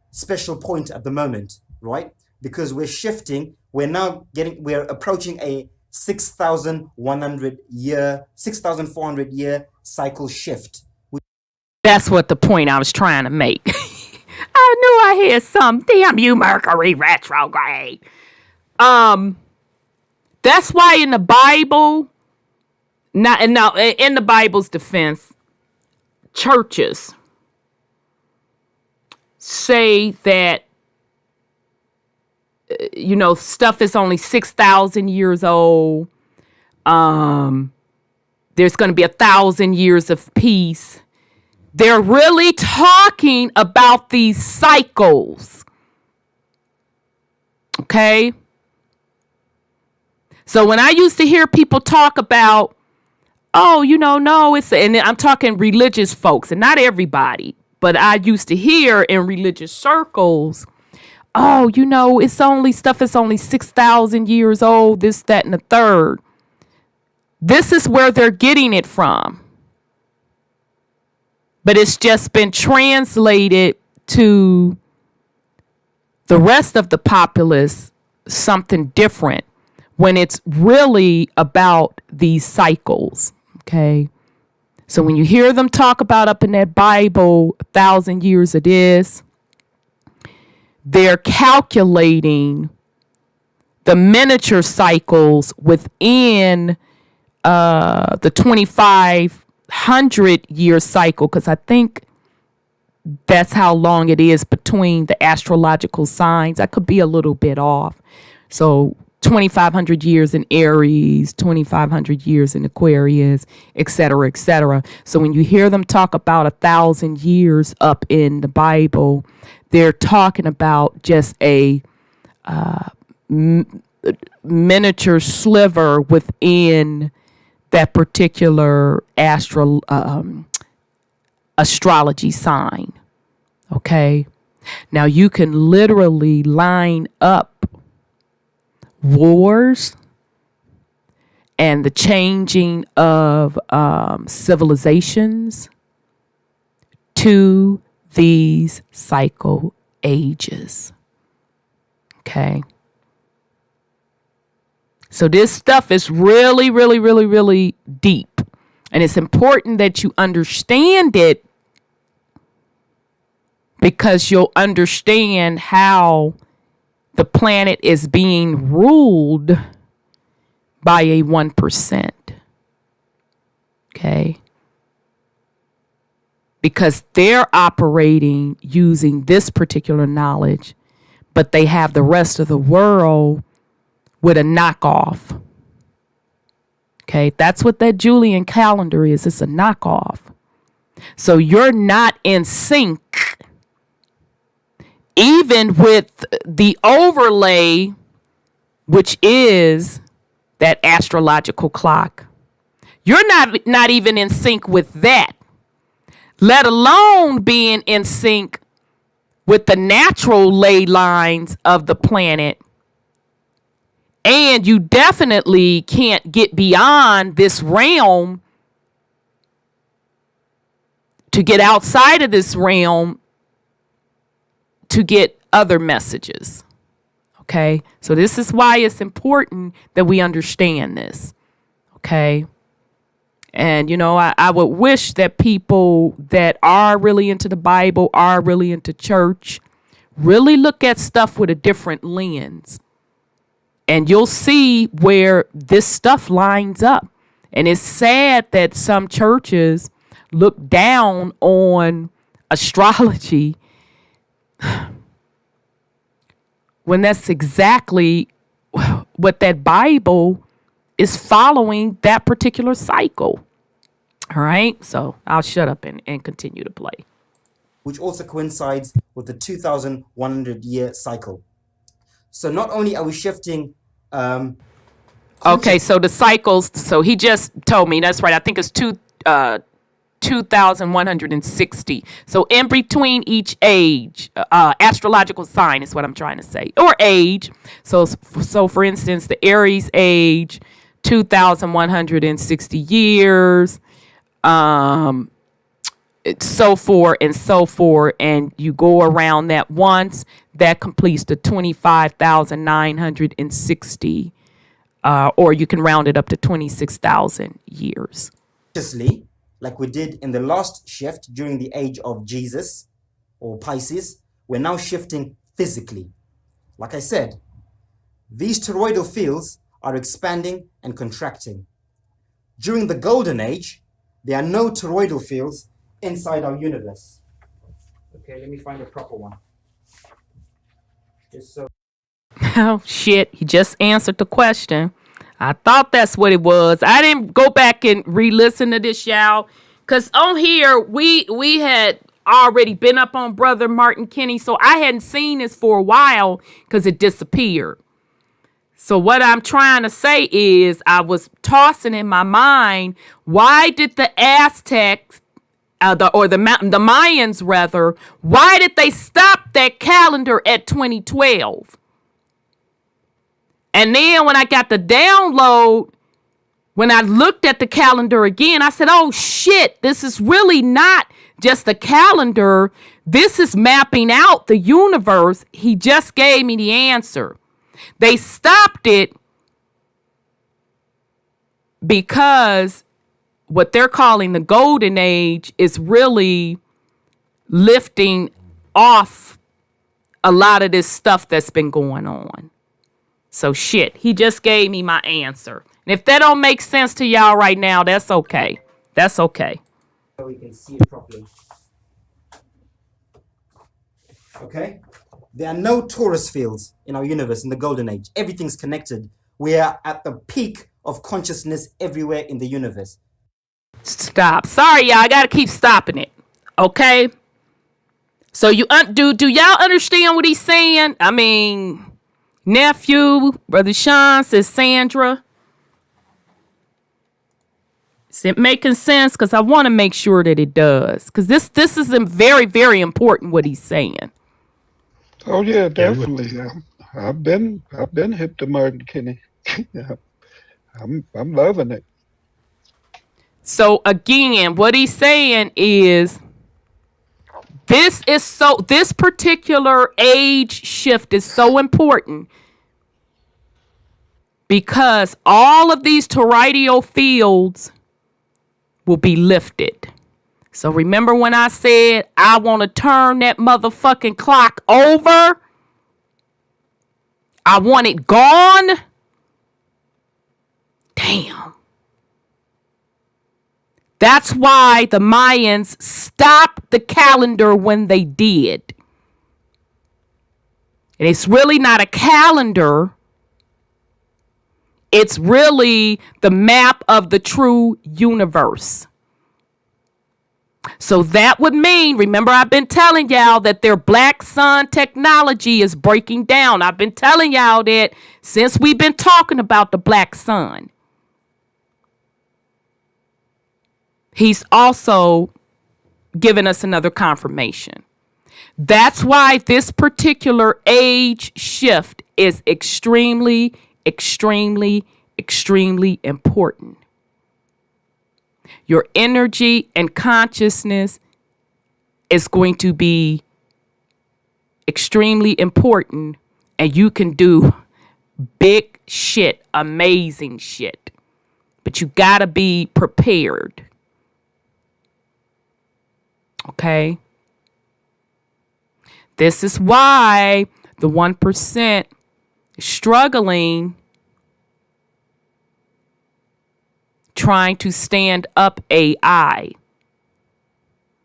special point at the moment, right? Because we're shifting. We're approaching a 6,400 year cycle shift. That's what the point I was trying to make. I knew I had some. Damn you, Mercury retrograde. That's why in the Bible, in the Bible's defense, churches say that, stuff is only 6,000 years old. There's going to be 1,000 years of peace. They're really talking about these cycles. Okay? So when I used to hear people talk about, no, and I'm talking religious folks and not everybody, but I used to hear in religious circles, it's only 6,000 years old, this, that, and the third. This is where they're getting it from. But it's just been translated to the rest of the populace something different when it's really about these cycles. Okay. So when you hear them talk about up in that Bible, 1,000 years it is, they're calculating the miniature cycles within the 2,500 year cycle, because I think that's how long it is between the astrological signs. I could be a little bit off. So 2,500 years in Aries, 2,500 years in Aquarius, et cetera, et cetera. So when you hear them talk about 1,000 years up in the Bible, they're talking about just a miniature sliver within that particular astrology sign. Okay. Now you can literally line up wars and the changing of civilizations to these cycle ages. Okay. So this stuff is really, really, really, really deep. And it's important that you understand it, because you'll understand how the planet is being ruled by a 1%. Okay. Because they're operating using this particular knowledge, but they have the rest of the world with a knockoff. Okay. That's what that Julian calendar is. It's a knockoff. So you're not in sync, even with the overlay, which is that astrological clock. You're not even in sync with that, let alone being in sync with the natural ley lines of the planet. And you definitely can't get beyond this realm to get outside of this realm to get other messages. Okay. So this is why it's important that we understand this. Okay. And, you know, I would wish that people that are really into the Bible, are really into church, really look at stuff with a different lens. And you'll see where this stuff lines up. And it's sad that some churches look down on astrology when that's exactly what that Bible is following, that particular cycle. All right. So I'll shut up and continue to play. Which also coincides with the 2,100 year cycle. So not only are we shifting. Okay. So the cycles. So he just told me that's right. I think it's 2,160. So in between each age, astrological sign is what I'm trying to say, or age. So for instance, the Aries age, 2,160 years, so forth and so forth. And you go around that once, that completes to 25,960, or you can round it up to 26,000 years. Like we did in the last shift during the age of Jesus or Pisces, we're now shifting physically. Like I said, these toroidal fields are expanding and contracting. During the golden age, there are no toroidal fields inside our universe. Okay, let me find a proper one. Just so. Oh, shit. He just answered the question. I thought that's what it was. I didn't go back and re-listen to this, y'all. Because on here, we had already been up on Brother Martin Kinney. So I hadn't seen this for a while because it disappeared. So what I'm trying to say is I was tossing in my mind, why did the Aztecs, the Mayans rather, why did they stop that calendar at 2012? And then when I got the download, when I looked at the calendar again, I said, oh shit, this is really not just a calendar. This is mapping out the universe. He just gave me the answer. They stopped it because what they're calling the golden age is really lifting off a lot of this stuff that's been going on. So shit, he just gave me my answer. And if that don't make sense to y'all right now, that's okay. That's okay. So we can see it properly. Okay? There are no Taurus fields in our universe in the golden age. Everything's connected. We are at the peak of consciousness everywhere in the universe. Stop. Sorry, y'all. I got to keep stopping it. Okay? So you do y'all understand what he's saying? I mean, nephew, Brother Sean, says Sandra. Is it making sense? Because I want to make sure that it does. Because this is very, very important what he's saying. Oh, yeah, definitely. I've been hip to Martin Kinney. Yeah, I'm loving it. So again, what he's saying is this particular age shift is so important because all of these toroidal fields will be lifted. So remember when I said I want to turn that motherfucking clock over? I want it gone? Damn. That's why the Mayans stopped the calendar when they did. And it's really not a calendar. It's really the map of the true universe. So that would mean, remember I've been telling y'all that their black sun technology is breaking down. I've been telling y'all that since we've been talking about the black sun. He's also given us another confirmation. That's why this particular age shift is extremely, extremely, extremely important. Your energy and consciousness is going to be extremely important, and you can do big shit, amazing shit. But you gotta be prepared. Okay? This is why the 1% is struggling trying to stand up AI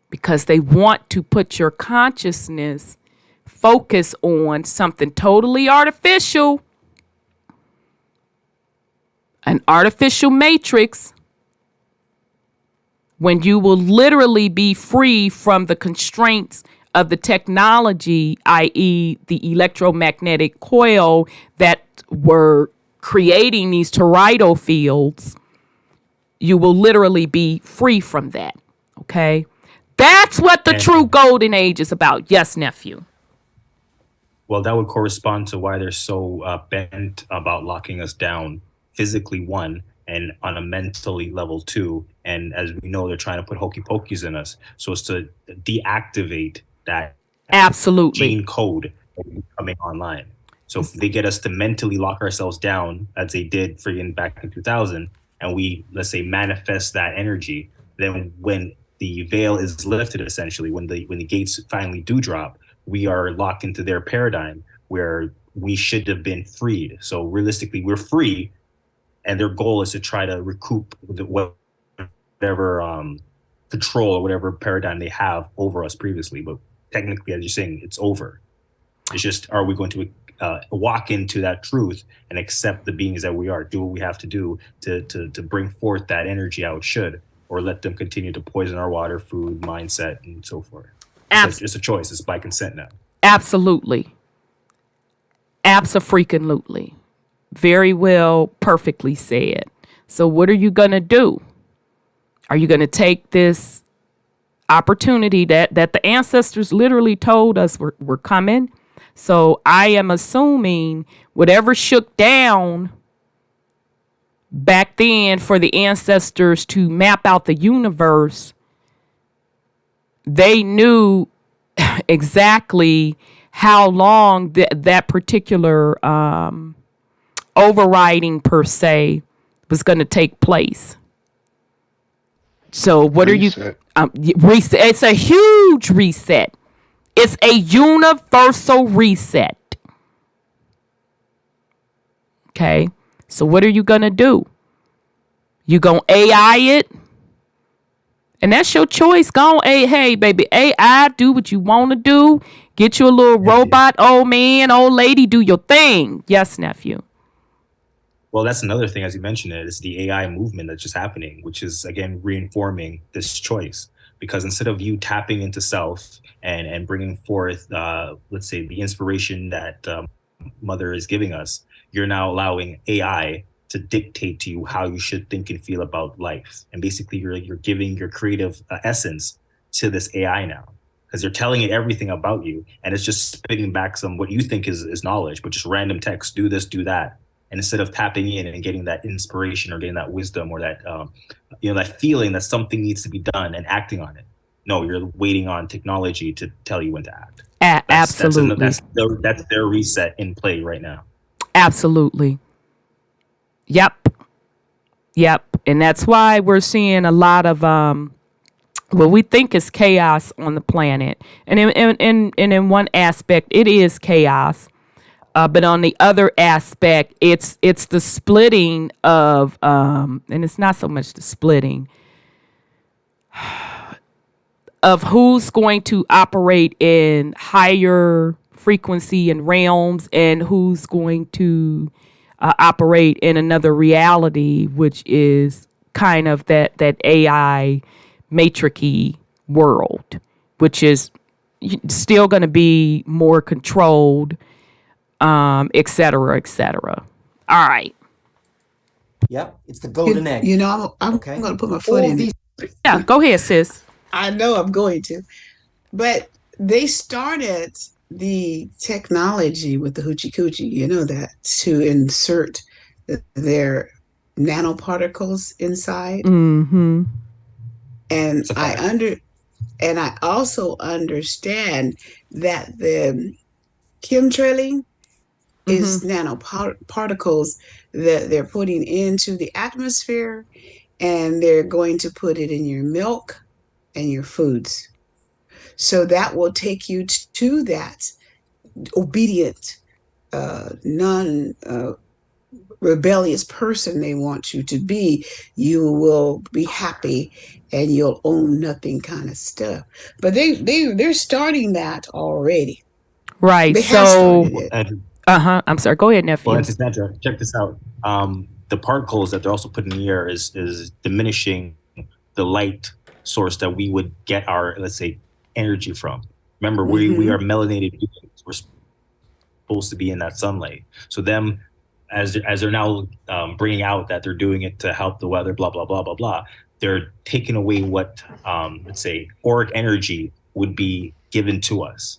because they want to put your consciousness focus on something totally artificial, an artificial matrix, when you will literally be free from the constraints of the technology, i.e. the electromagnetic coil that were creating these toroidal fields. You will literally be free from that. Okay? That's what the true golden age is about. Yes, nephew. Well, that would correspond to why they're so bent about locking us down physically, one, and on a mentally level, two. And as we know, they're trying to put hokey pokeys in us. So it's to deactivate that absolutely gene code coming online. So if they get us to mentally lock ourselves down, as they did friggin' back in 2000, and we, let's say, manifest that energy, then when the veil is lifted, essentially, when the gates finally do drop, we are locked into their paradigm where we should have been freed. So realistically, we're free, and their goal is to try to recoup whatever control or whatever paradigm they have over us previously. But technically, as you're saying, it's over. It's just, are we going to walk into that truth and accept the beings that we are, do what we have to do to bring forth that energy how it should, or let them continue to poison our water, food, mindset, and so forth. It's a choice. It's by consent now. Absolutely. Abso-freaking-lutely. Very well, perfectly said. So what are you going to do? Are you going to take this opportunity that the ancestors literally told us were coming? So I am assuming whatever shook down back then for the ancestors to map out the universe, they knew exactly how long that particular overriding per se was going to take place. So what Reset. are you reset? It's a huge reset. It's a universal reset. Okay. So what are you going to do? You going to AI it? And that's your choice. Go on, hey, baby, AI, do what you want to do. Get you a little robot, old man, old lady, do your thing. Yes, nephew. Well, that's another thing, as you mentioned it, is the AI movement that's just happening, which is, again, reinforming this choice. Because instead of you tapping into self and bringing forth, let's say, the inspiration that Mother is giving us, you're now allowing AI to dictate to you how you should think and feel about life. And basically, you're giving your creative essence to this AI now. because they're telling it everything about you, and it's just spitting back some what you think is knowledge, but just random text, do this, do that. And instead of tapping in and getting that inspiration or getting that wisdom or that that feeling that something needs to be done and acting on it, no, you're waiting on technology to tell you when to act. Absolutely. That's their reset in play right now. Absolutely. Yep. And that's why we're seeing a lot of what we think is chaos on the planet. And in one aspect, it is chaos. But on the other aspect, it's the splitting of, and it's not so much the splitting of who's going to operate in higher frequency and realms and who's going to operate in another reality, which is kind of that AI matrix-y world, which is still going to be more controlled, et cetera, et cetera. All right. Yep, it's the golden egg. I'm going to put my foot in it. Yeah, go ahead, sis. I know I'm going to. But they started the technology with the hoochie coochie, you know that, to insert their nanoparticles inside. Mm-hmm. And I also understand that the chemtrailing is nanoparticles that they're putting into the atmosphere, and they're going to put it in your milk and your foods. So that will take you to that obedient, rebellious person they want you to be. You will be happy and you'll own nothing kind of stuff. But they're starting that already. Right. They have started it. I'm sorry. Go ahead, nephew. Well, Auntie Sandra, check this out. The particles that they're also putting in the air is diminishing the light source that we would get our, let's say, energy from. Remember, we are melanated beings. We're supposed to be in that sunlight. So them, as they're now bringing out that they're doing it to help the weather, blah blah blah blah blah, they're taking away what let's say auric energy would be given to us,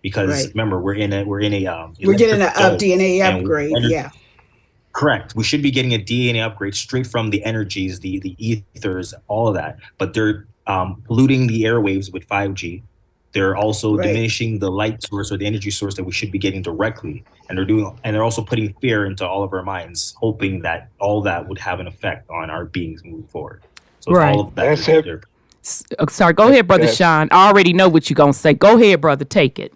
because remember we're getting a DNA upgrade. Yeah. Correct. We should be getting a DNA upgrade straight from the energies, the ethers, all of that. But they're polluting the airwaves with 5G. They're also diminishing the light source or the energy source that we should be getting directly. And they're also putting fear into all of our minds, hoping that all that would have an effect on our beings moving forward. So it's all of that. Sorry, go ahead, Brother Sean. I already know what you're going to say. Go ahead, brother. Take it.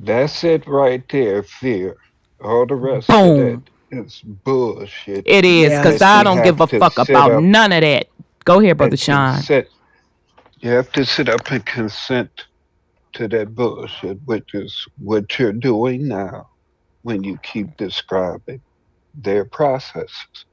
That's it right there, fear. All the rest Boom. of that is bullshit. It is, because I don't give a fuck about none of that. Go ahead, Brother Sean. You have to sit up and consent to that bullshit, which is what you're doing now when you keep describing their processes.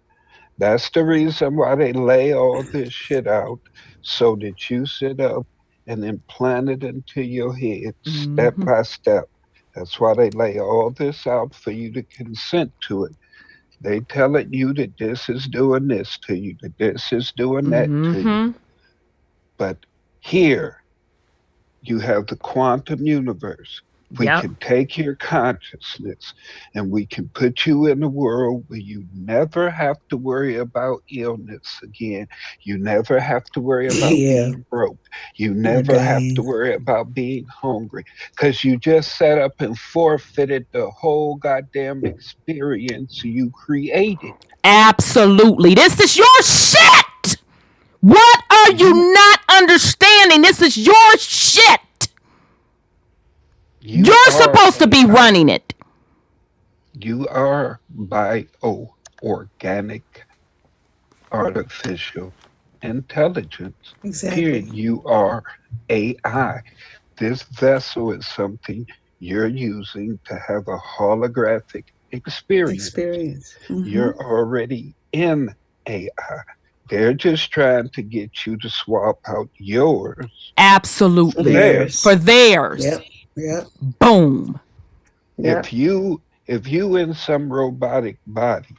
That's the reason why they lay all this shit out, so that you sit up and implant it into your head step by step. That's why they lay all this out for you to consent to it. They telling you that this is doing this to you, that this is doing that to you. But here, you have the quantum universe. We can take your consciousness and we can put you in a world where you never have to worry about illness again. You never have to worry about being broke. You never have to worry about being hungry, because you just sat up and forfeited the whole goddamn experience you created. Absolutely. This is your shit. What are you not understanding? This is your shit. You're supposed to be running it. You are bio-organic artificial intelligence. Exactly. Period. You are AI. This vessel is something you're using to have a holographic experience. You're already in AI. They're just trying to get you to swap out yours. Absolutely. For theirs. Yep. Boom. If you in some robotic body,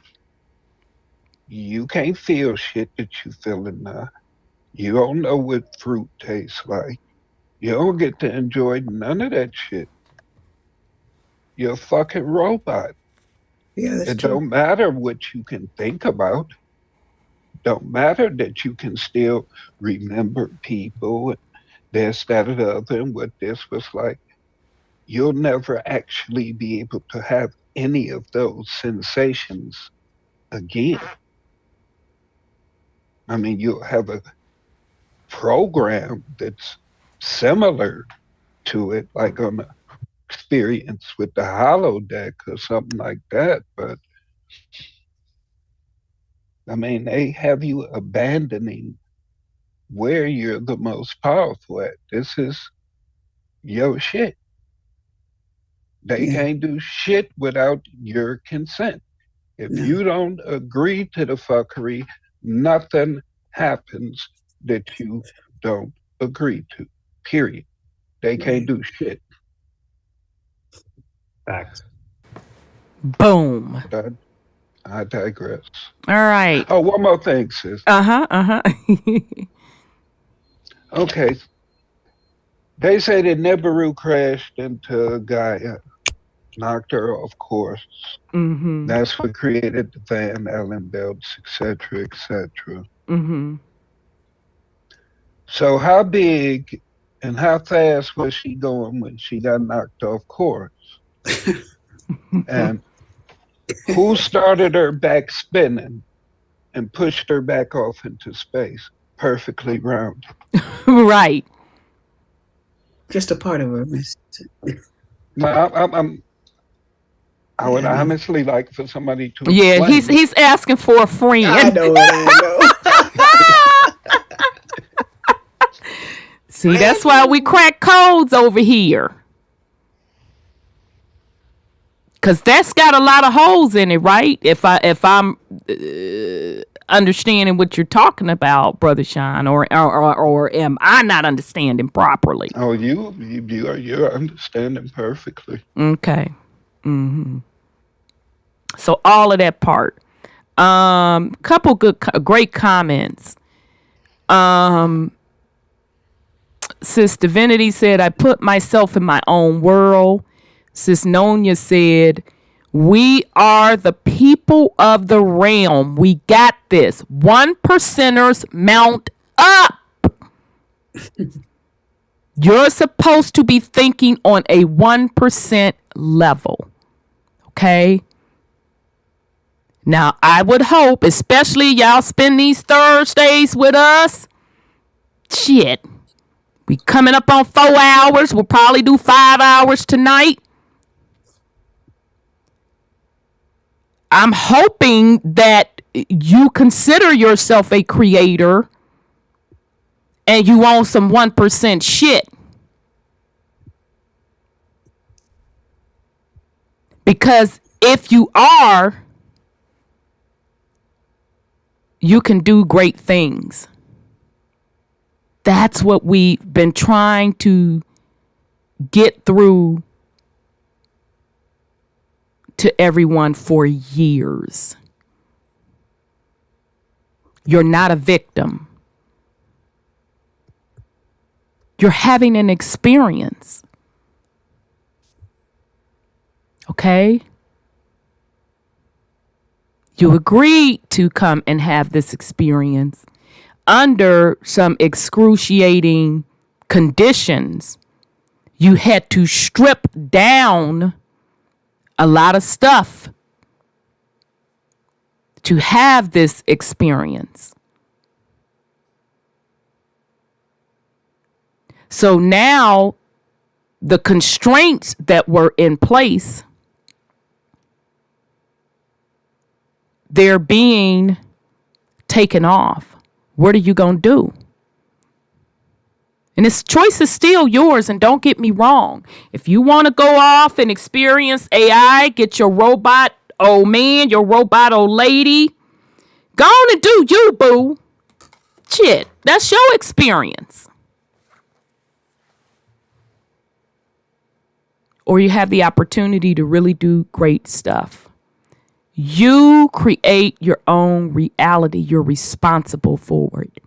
you can't feel shit that you feeling now. You don't know what fruit tastes like. You don't get to enjoy none of that shit. You're a fucking robot. Yeah, that's It true. don't matter what you can think about. Don't matter that you can still remember people, this, that, or the other, and what this was like. You'll never actually be able to have any of those sensations again. I mean, you'll have a program that's similar to it, like on the experience with the holodeck or something like that. But I mean, they have you abandoning where you're the most powerful at. This is your shit. They can't do shit without your consent. If you don't agree to the fuckery, nothing happens that you don't agree to. Period. They can't do shit. Facts. Boom. I digress. All right. Oh, one more thing, sis. Okay. They say that Nibiru crashed into Gaia, knocked her off course. Mm-hmm. That's what created the Van Allen belts, etc., etc. Mm-hmm. So how big and how fast was she going when she got knocked off course? And who started her back spinning and pushed her back off into space? Perfectly rounded. Right. Just a part of her, Miss. No, I would honestly like for somebody to. Yeah, explain. he's asking for a friend. I know it. See, that's why we crack codes over here. Cause that's got a lot of holes in it, right? If I'm understanding what you're talking about, Brother Sean, or am I not understanding properly? Oh, you're understanding perfectly. Okay. Mm-hmm. So all of that part. Couple great comments. Sis Divinity said, I put myself in my own world. Sis Nonya said, we are the people of the realm. We got this. 1%ers mount up. You're supposed to be thinking on a 1% level. Okay? Now, I would hope, especially y'all spend these Thursdays with us. Shit. We coming up on 4 hours. We'll probably do 5 hours tonight. I'm hoping that you consider yourself a creator and you own some 1% shit. Because if you are, you can do great things. That's what we've been trying to get through to everyone for years. You're not a victim. You're having an experience. Okay? You agreed to come and have this experience under some excruciating conditions. You had to strip down a lot of stuff to have this experience. So now the constraints that were in place, they're being taken off. What are you going to do? And this choice is still yours. And don't get me wrong. If you want to go off and experience AI, get your robot old man, your robot old lady, go on and do you, boo. Shit, that's your experience. Or you have the opportunity to really do great stuff. You create your own reality. You're responsible for it.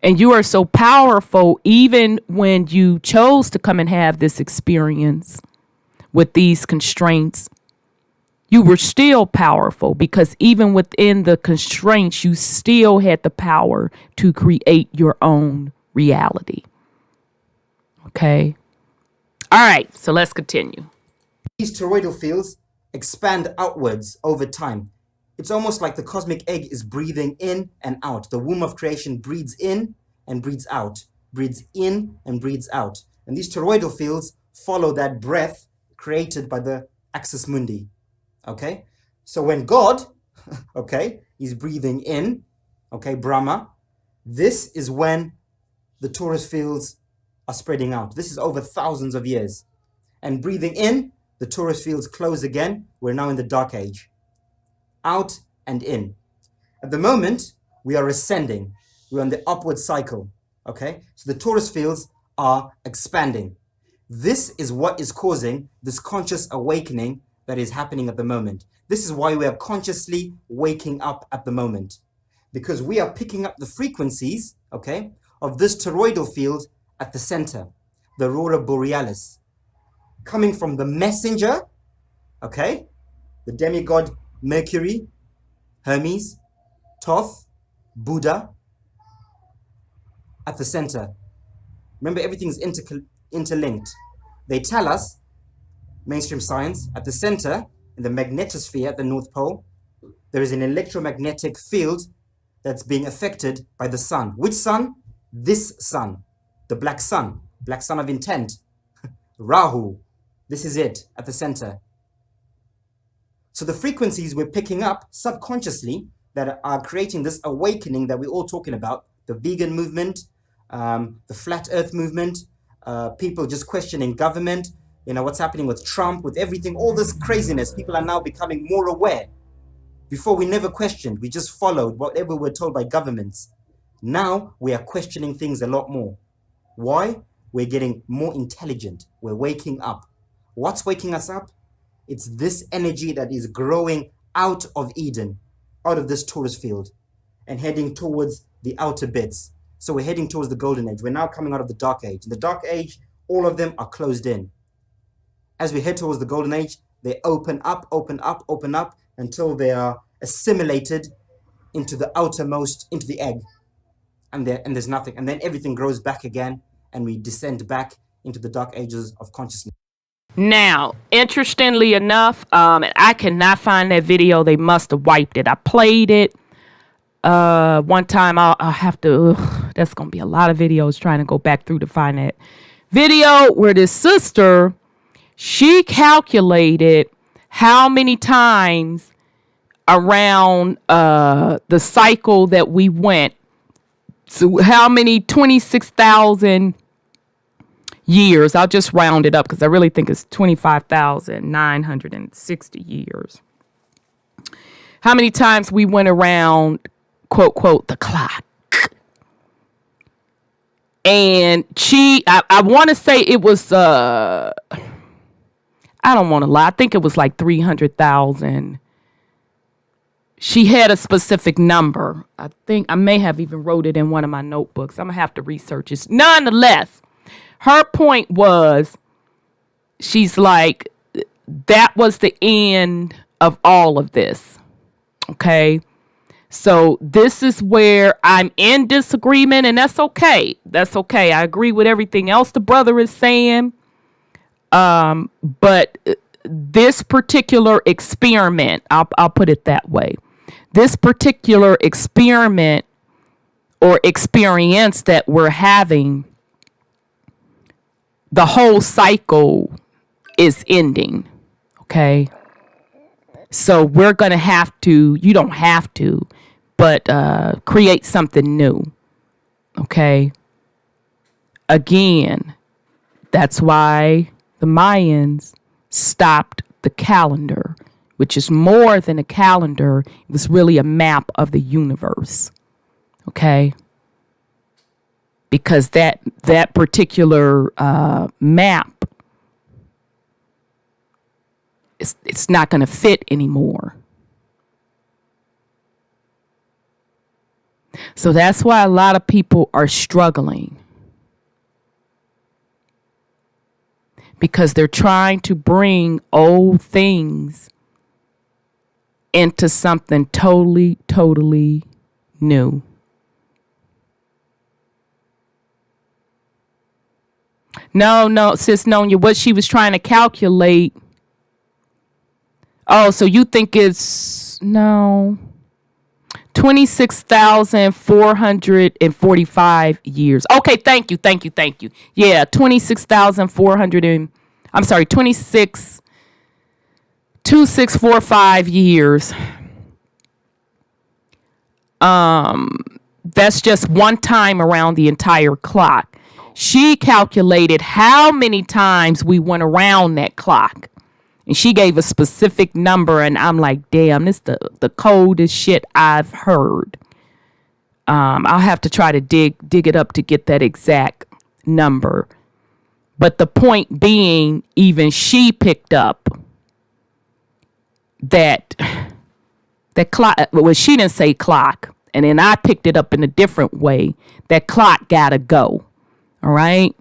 And you are so powerful, even when you chose to come and have this experience with these constraints, you were still powerful, because even within the constraints, you still had the power to create your own reality. Okay. All right. So let's continue. These toroidal fields expand outwards over time. It's almost like the cosmic egg is breathing in and out. The womb of creation breathes in and breathes out, breathes in and breathes out. And these toroidal fields follow that breath created by the axis mundi. Okay? So when God, okay, is breathing in, okay, Brahma, this is when the torus fields are spreading out. This is over thousands of years. And breathing in, the torus fields close again. We're now in the dark age. Out and in. At the moment, we are ascending. We're on the upward cycle. Okay? So the torus fields are expanding. This is what is causing this conscious awakening that is happening at the moment. This is why we are consciously waking up at the moment. Because we are picking up the frequencies, okay, of this toroidal field at the center, the aurora borealis, coming from the messenger, okay, the demigod Mercury, Hermes, Thoth, Buddha, at the center. Remember, everything is interlinked. They tell us, mainstream science, at the center, in the magnetosphere at the North Pole, there is an electromagnetic field that's being affected by the sun. Which sun? This sun, the black sun of intent, Rahu. This is it at the center. So the frequencies we're picking up subconsciously that are creating this awakening that we're all talking about, the vegan movement, the flat earth movement, people just questioning government, you know, what's happening with Trump, with everything, all this craziness. People are now becoming more aware. Before, we never questioned. We just followed whatever we're told by governments. Now we are questioning things a lot more. Why? We're getting more intelligent. We're waking up. What's waking us up? It's this energy that is growing out of Eden, out of this torus field, and heading towards the outer bits. So we're heading towards the golden age. We're now coming out of the dark age. In the dark age, all of them are closed in. As we head towards the golden age, they open up until they are assimilated into the outermost, into the egg. And there's nothing. And then everything grows back again, and we descend back into the dark ages of consciousness. Now, interestingly enough, I cannot find that video. They must have wiped it. I played it one time. I'll have to, that's going to be a lot of videos trying to go back through to find that video where this sister, she calculated how many times around the cycle that we went. So how many 26,000 years. I'll just round it up because I really think it's 25,960 years. How many times we went around, quote, quote, the clock. And I want to say it was, I don't want to lie. I think it was like 300,000. She had a specific number. I think I may have even wrote it in one of my notebooks. I'm going to have to research it. Nonetheless, her point was, she's like, that was the end of all of this. Okay. So this is where I'm in disagreement, and that's okay. That's okay. I agree with everything else the brother is saying. But this particular experiment, I'll put it that way. This particular experiment or experience that we're having, the whole cycle is ending. Okay. So we're going to have to, you don't have to, but create something new. Okay. Again, that's why the Mayans stopped the calendar, which is more than a calendar. It was really a map of the universe. Okay. Because that particular map, it's not going to fit anymore. So that's why a lot of people are struggling. Because they're trying to bring old things into something totally, totally new. No, sis Nonya, what she was trying to calculate. Oh, so you think it's, no, 26,445 years. Okay, thank you. Yeah, 26,2645 years. That's just one time around the entire clock. She calculated how many times we went around that clock. And she gave a specific number, and I'm like, damn, this the coldest shit I've heard. I'll have to try to dig it up to get that exact number. But the point being, even she picked up that clock. Well, she didn't say clock, and then I picked it up in a different way. That clock gotta go. All right.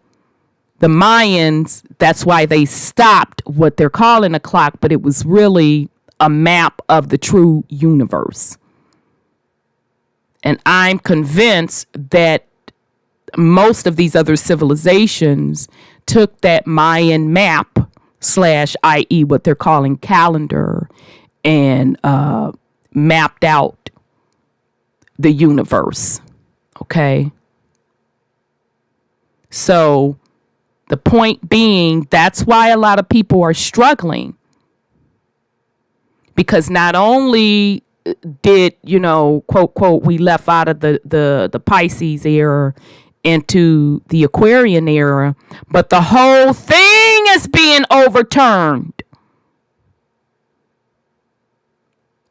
The Mayans, that's why they stopped what they're calling a clock, but it was really a map of the true universe. And I'm convinced that most of these other civilizations took that Mayan map / i.e. what they're calling calendar and mapped out the universe. Okay. So the point being, that's why a lot of people are struggling. Because not only did, quote, quote, we left out of the Pisces era into the Aquarian era, but the whole thing is being overturned.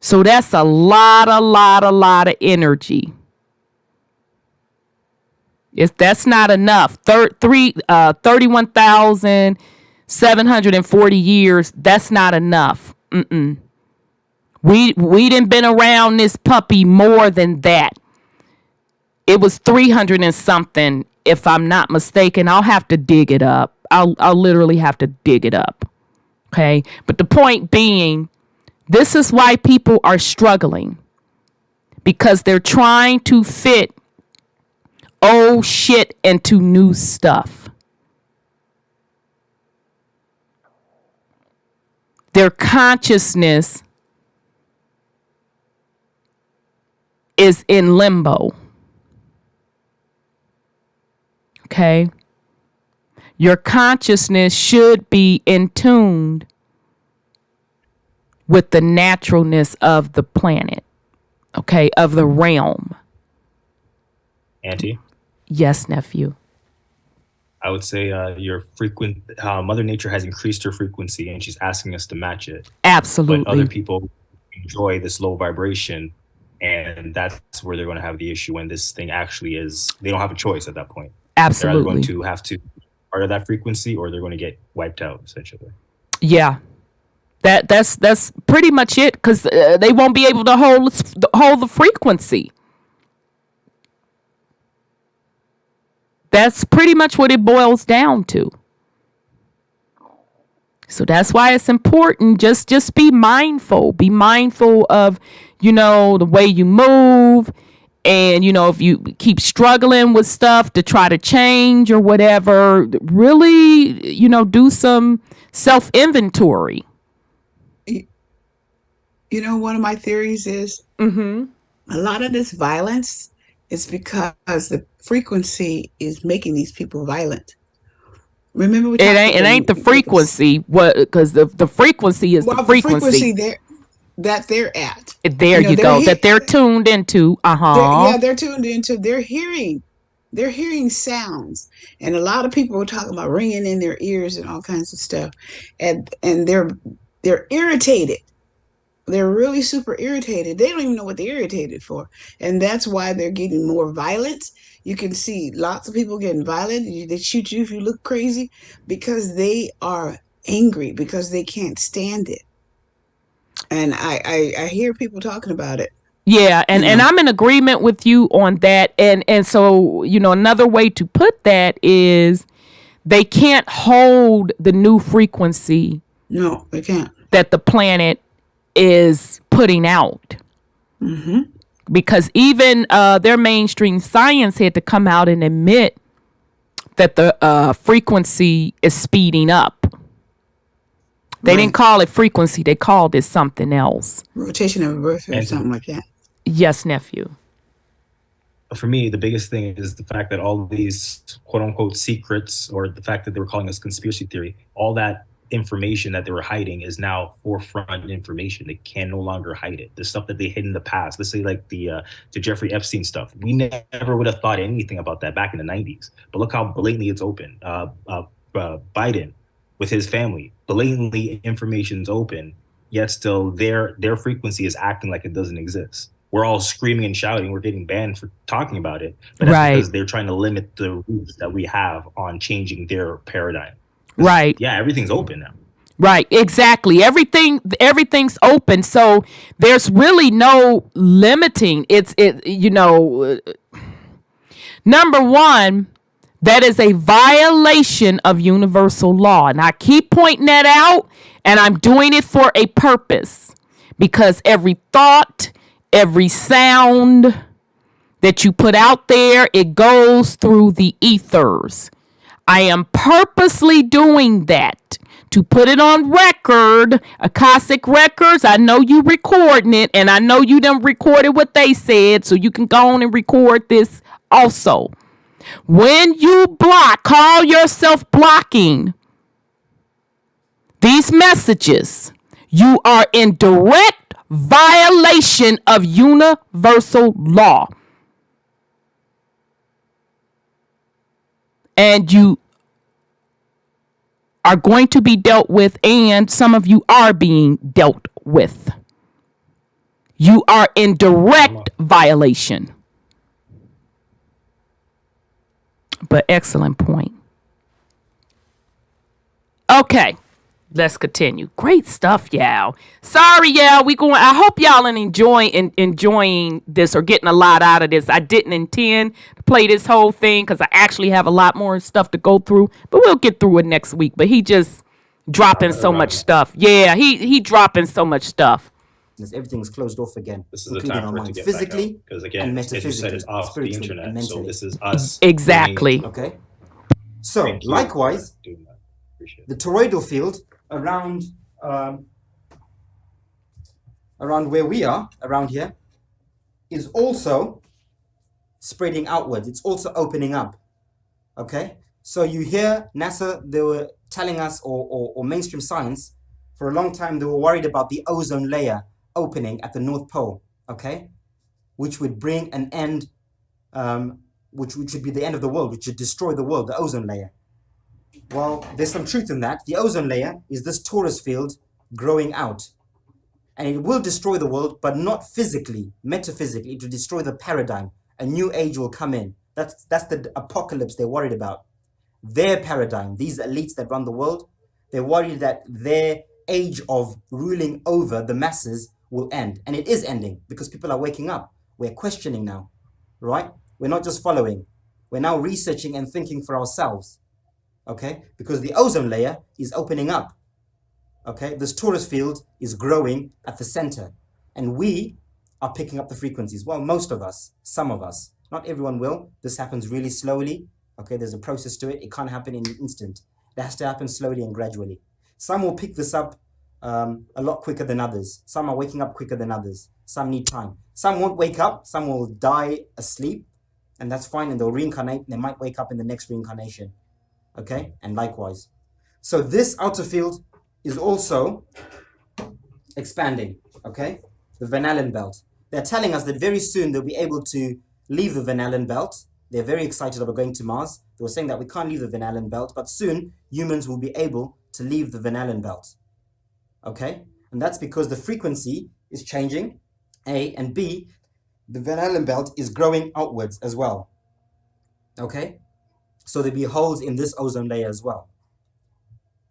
So that's a lot of energy. If that's not enough, 31,740 years, that's not enough. We done been around this puppy more than that. It was 300 and something, if I'm not mistaken. I'll have to dig it up. I'll literally have to dig it up. Okay? But the point being, this is why people are struggling. Because they're trying to fit old shit into new stuff. Their consciousness is in limbo. Okay? Your consciousness should be in tune with the naturalness of the planet. Okay? Of the realm. Auntie? Yes, nephew. I would say your Mother Nature has increased her frequency and she's asking us to match it. Absolutely. But other people enjoy this low vibration, and that's where they're going to have the issue when this thing actually is, they don't have a choice at that point. Absolutely. They're either going to have to be part of that frequency or they're going to get wiped out, essentially. Yeah. That's pretty much it, because they won't be able to hold the frequency. That's pretty much what it boils down to. So that's why it's important. Just be mindful. Be mindful of, the way you move. And, if you keep struggling with stuff to try to change or whatever, really, do some self-inventory. One of my theories is a lot of this violence is because the frequency is making these people violent. Remember, it ain't the frequency. What? Because the frequency is the frequency that they're at. There you go. That they're tuned into. They're tuned into. They're hearing sounds, and a lot of people are talking about ringing in their ears and all kinds of stuff, and they're irritated. They're really super irritated. They don't even know what they're irritated for. And that's why they're getting more violent. You can see lots of people getting violent. They shoot you if you look crazy because they are angry, because they can't stand it. And I hear people talking about it. Yeah, and I'm in agreement with you on that. And so, another way to put that is they can't hold the new frequency. No, they can't. That the planet is putting out. Mm-hmm. Because even their mainstream science had to come out and admit that the frequency is speeding up. They didn't call it frequency. They called it something else. Rotation of reverse or something like that. Yes, nephew. For me, the biggest thing is the fact that all these quote unquote secrets, or the fact that they were calling us conspiracy theory, all that information that they were hiding is now forefront information. They can no longer hide it. The stuff that they hid in the past, let's say like the Jeffrey Epstein stuff, we never would have thought anything about that back in the 90s. But look how blatantly it's open. Biden with his family, blatantly information's open, yet still their frequency is acting like it doesn't exist. We're all screaming and shouting. We're getting banned for talking about it, but that's because they're trying to limit the rules that we have on changing their paradigm. Right. Yeah, everything's open now. Right, exactly. Everything's open, so there's really no limiting. Number one, that is a violation of universal law. And I keep pointing that out, and I'm doing it for a purpose. Because every thought, every sound that you put out there, it goes through the ethers. I am purposely doing that to put it on record. Akashic Records, I know you recording it, and I know you done recorded what they said, so you can go on and record this also. When you call yourself blocking these messages, you are in direct violation of universal law. And you are going to be dealt with, and some of you are being dealt with. You are in direct violation. But excellent point. Okay, let's continue. Great stuff, y'all. Sorry, y'all. I hope y'all are enjoying this or getting a lot out of this. I didn't intend to play this whole thing because I actually have a lot more stuff to go through. But we'll get through it next week. But he just dropping so much stuff. Yeah, he dropping so much stuff. Everything's closed off again. This is the time for it to get physically back because again, and as you said, it's off the internet. So this is us. Exactly. Okay. So likewise, the toroidal field around where we are, around here, is also spreading outwards. It's also opening up. Okay. So you hear NASA, they were telling us, or mainstream science, for a long time they were worried about the ozone layer opening at the North Pole, okay, which would bring an end, which would be the end of the world, which would destroy the world, the ozone layer. Well, there's some truth in that. The ozone layer is this torus field growing out, and it will destroy the world, but not physically, metaphysically. It will destroy the paradigm. A new age will come in. That's the apocalypse they're worried about. Their paradigm, these elites that run the world, they're worried that their age of ruling over the masses will end. And it is ending because people are waking up. We're questioning now, right? We're not just following. We're now researching and thinking for ourselves, okay? Because the ozone layer is opening up, okay? This torus field is growing at the center, and we are picking up the frequencies. Well, most of us, some of us, not everyone will. This happens really slowly, okay? There's a process to it. It can't happen in an instant. It has to happen slowly and gradually. Some will pick this up a lot quicker than others. Some are waking up quicker than others. Some need time. Some won't wake up. Some will die asleep, and that's fine, and they'll reincarnate. They might wake up in the next reincarnation, okay? And likewise. So this outer field is also expanding, okay? The Van Allen belt. They're telling us that very soon they'll be able to leave the Van Allen belt. They're very excited about going to Mars. They were saying that we can't leave the Van Allen belt, but soon humans will be able to leave the Van Allen belt. Okay? And that's because the frequency is changing, A, and B, the Van Allen belt is growing outwards as well. Okay? So there'll be holes in this ozone layer as well.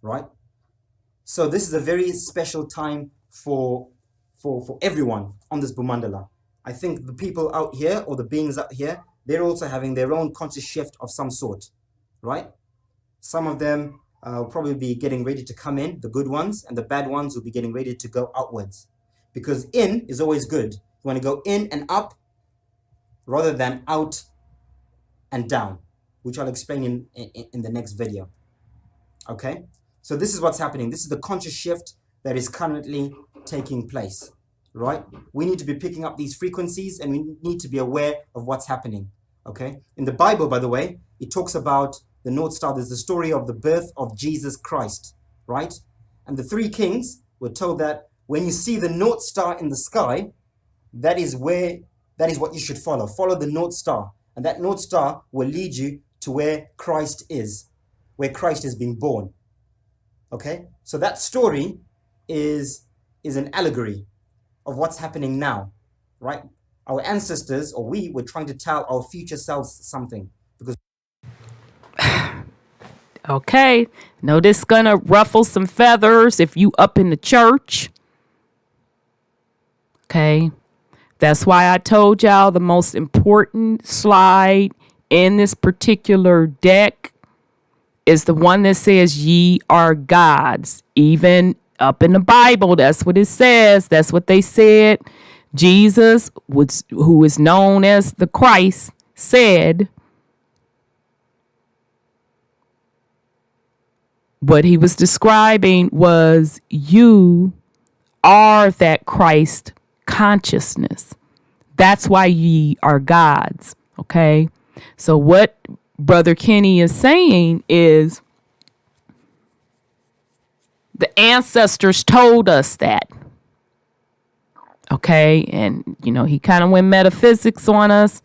Right? So this is a very special time for everyone on this Bhumandala. I think the people out here, or the beings out here, they're also having their own conscious shift of some sort, right? Some of them will probably be getting ready to come in, the good ones, and the bad ones will be getting ready to go outwards. Because in is always good. You want to go in and up rather than out and down, which I'll explain in the next video. Okay? So this is what's happening. This is the conscious shift that is currently taking place, right? We need to be picking up these frequencies, and we need to be aware of what's happening, okay? In the Bible, by the way, it talks about the North Star. There's the story of the birth of Jesus Christ, right? And the three kings were told that when you see the North Star in the sky, that is what you should follow. Follow the North Star. And that North Star will lead you to where Christ is, where Christ is being born. Okay? So that story is an allegory of what's happening now, right? Our ancestors, or we, were trying to tell our future selves something. Because Okay. Know this gonna ruffle some feathers if you up in the church. Okay. That's why I told y'all the most important slide in this particular deck is the one that says ye are gods. Even up in the Bible, that's what it says. That's what they said. Jesus, who is known as the Christ, said what he was describing was you are that Christ consciousness. That's why ye are gods. Okay. So what Brother Kenny is saying is the ancestors told us that. Okay. And, he kind of went metaphysics on us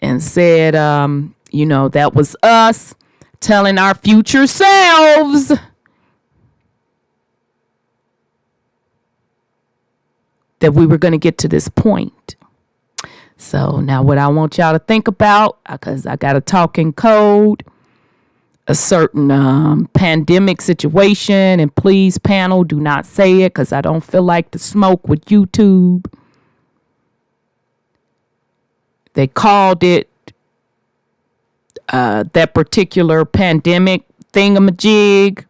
and said, that was us telling our future selves that we were going to get to this point. So now what I want y'all to think about, because I got to talk in code, a certain pandemic situation, and please, panel, do not say it because I don't feel like the smoke with YouTube. They called it that particular pandemic thingamajig.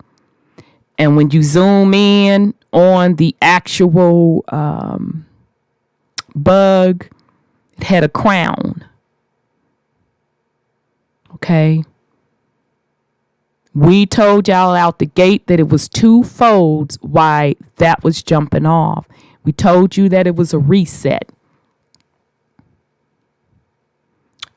And when you zoom in on the actual bug, it had a crown. Okay. We told y'all out the gate that it was two folds why that was jumping off. We told you that it was a reset.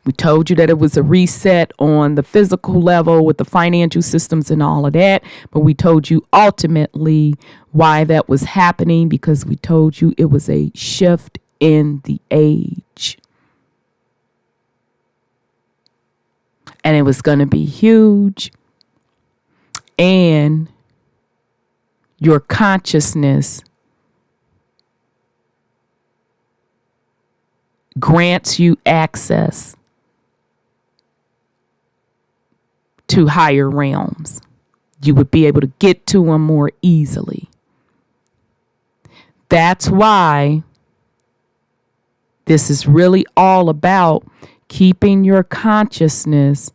We told you that it was a reset on the physical level with the financial systems and all of that. But we told you ultimately why that was happening, because we told you it was a shift in the age. And it was going to be huge. And your consciousness grants you access to higher realms. You would be able to get to them more easily. That's why this is really all about keeping your consciousness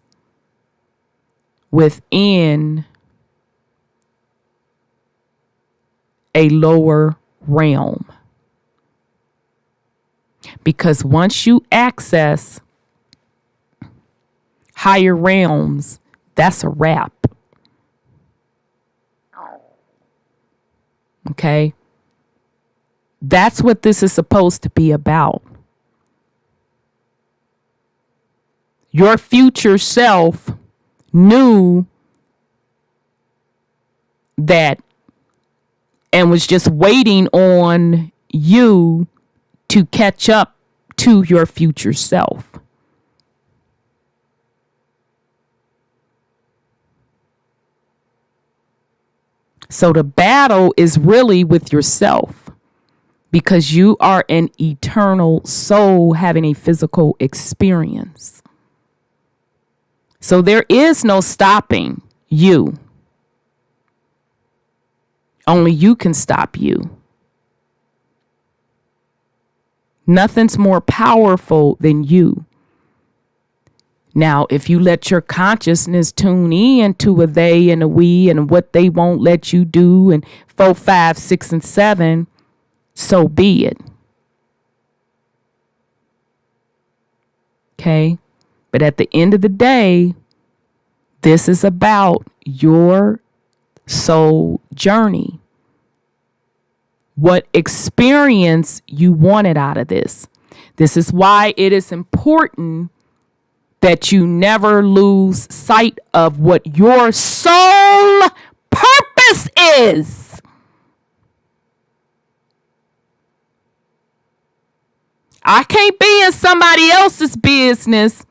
within a lower realm. Because once you access higher realms, that's a wrap. Okay? That's what this is supposed to be about. Your future self knew that and was just waiting on you to catch up to your future self. So the battle is really with yourself, because you are an eternal soul having a physical experience. So there is no stopping you. Only you can stop you. Nothing's more powerful than you. Now, if you let your consciousness tune in to a they and a we and what they won't let you do and 4, 5, 6, and 7, so be it. Okay? But at the end of the day, this is about your soul journey. What experience you wanted out of this. This is why it is important that you never lose sight of what your soul purpose is. I can't be in somebody else's business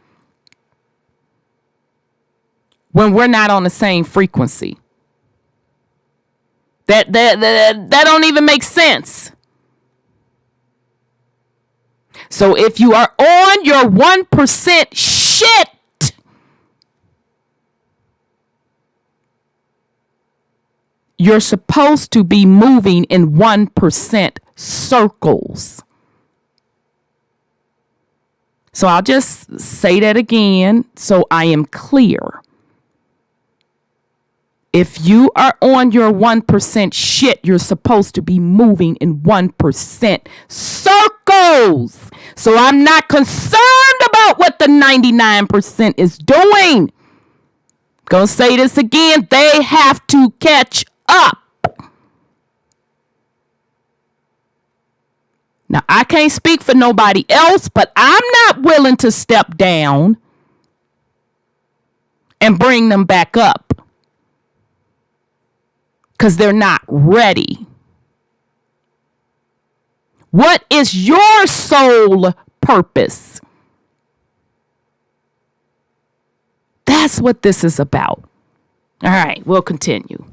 when we're not on the same frequency. That don't even make sense. So if you are on your 1% shit, you're supposed to be moving in 1% circles. So I'll just say that again so I am clear. If you are on your 1% shit, you're supposed to be moving in 1% circles. So I'm not concerned about what the 99% is doing. Gonna say this again. They have to catch up. Now, I can't speak for nobody else, but I'm not willing to step down and bring them back up. Because they're not ready. What is your soul purpose? That's what this is about. All right, we'll continue.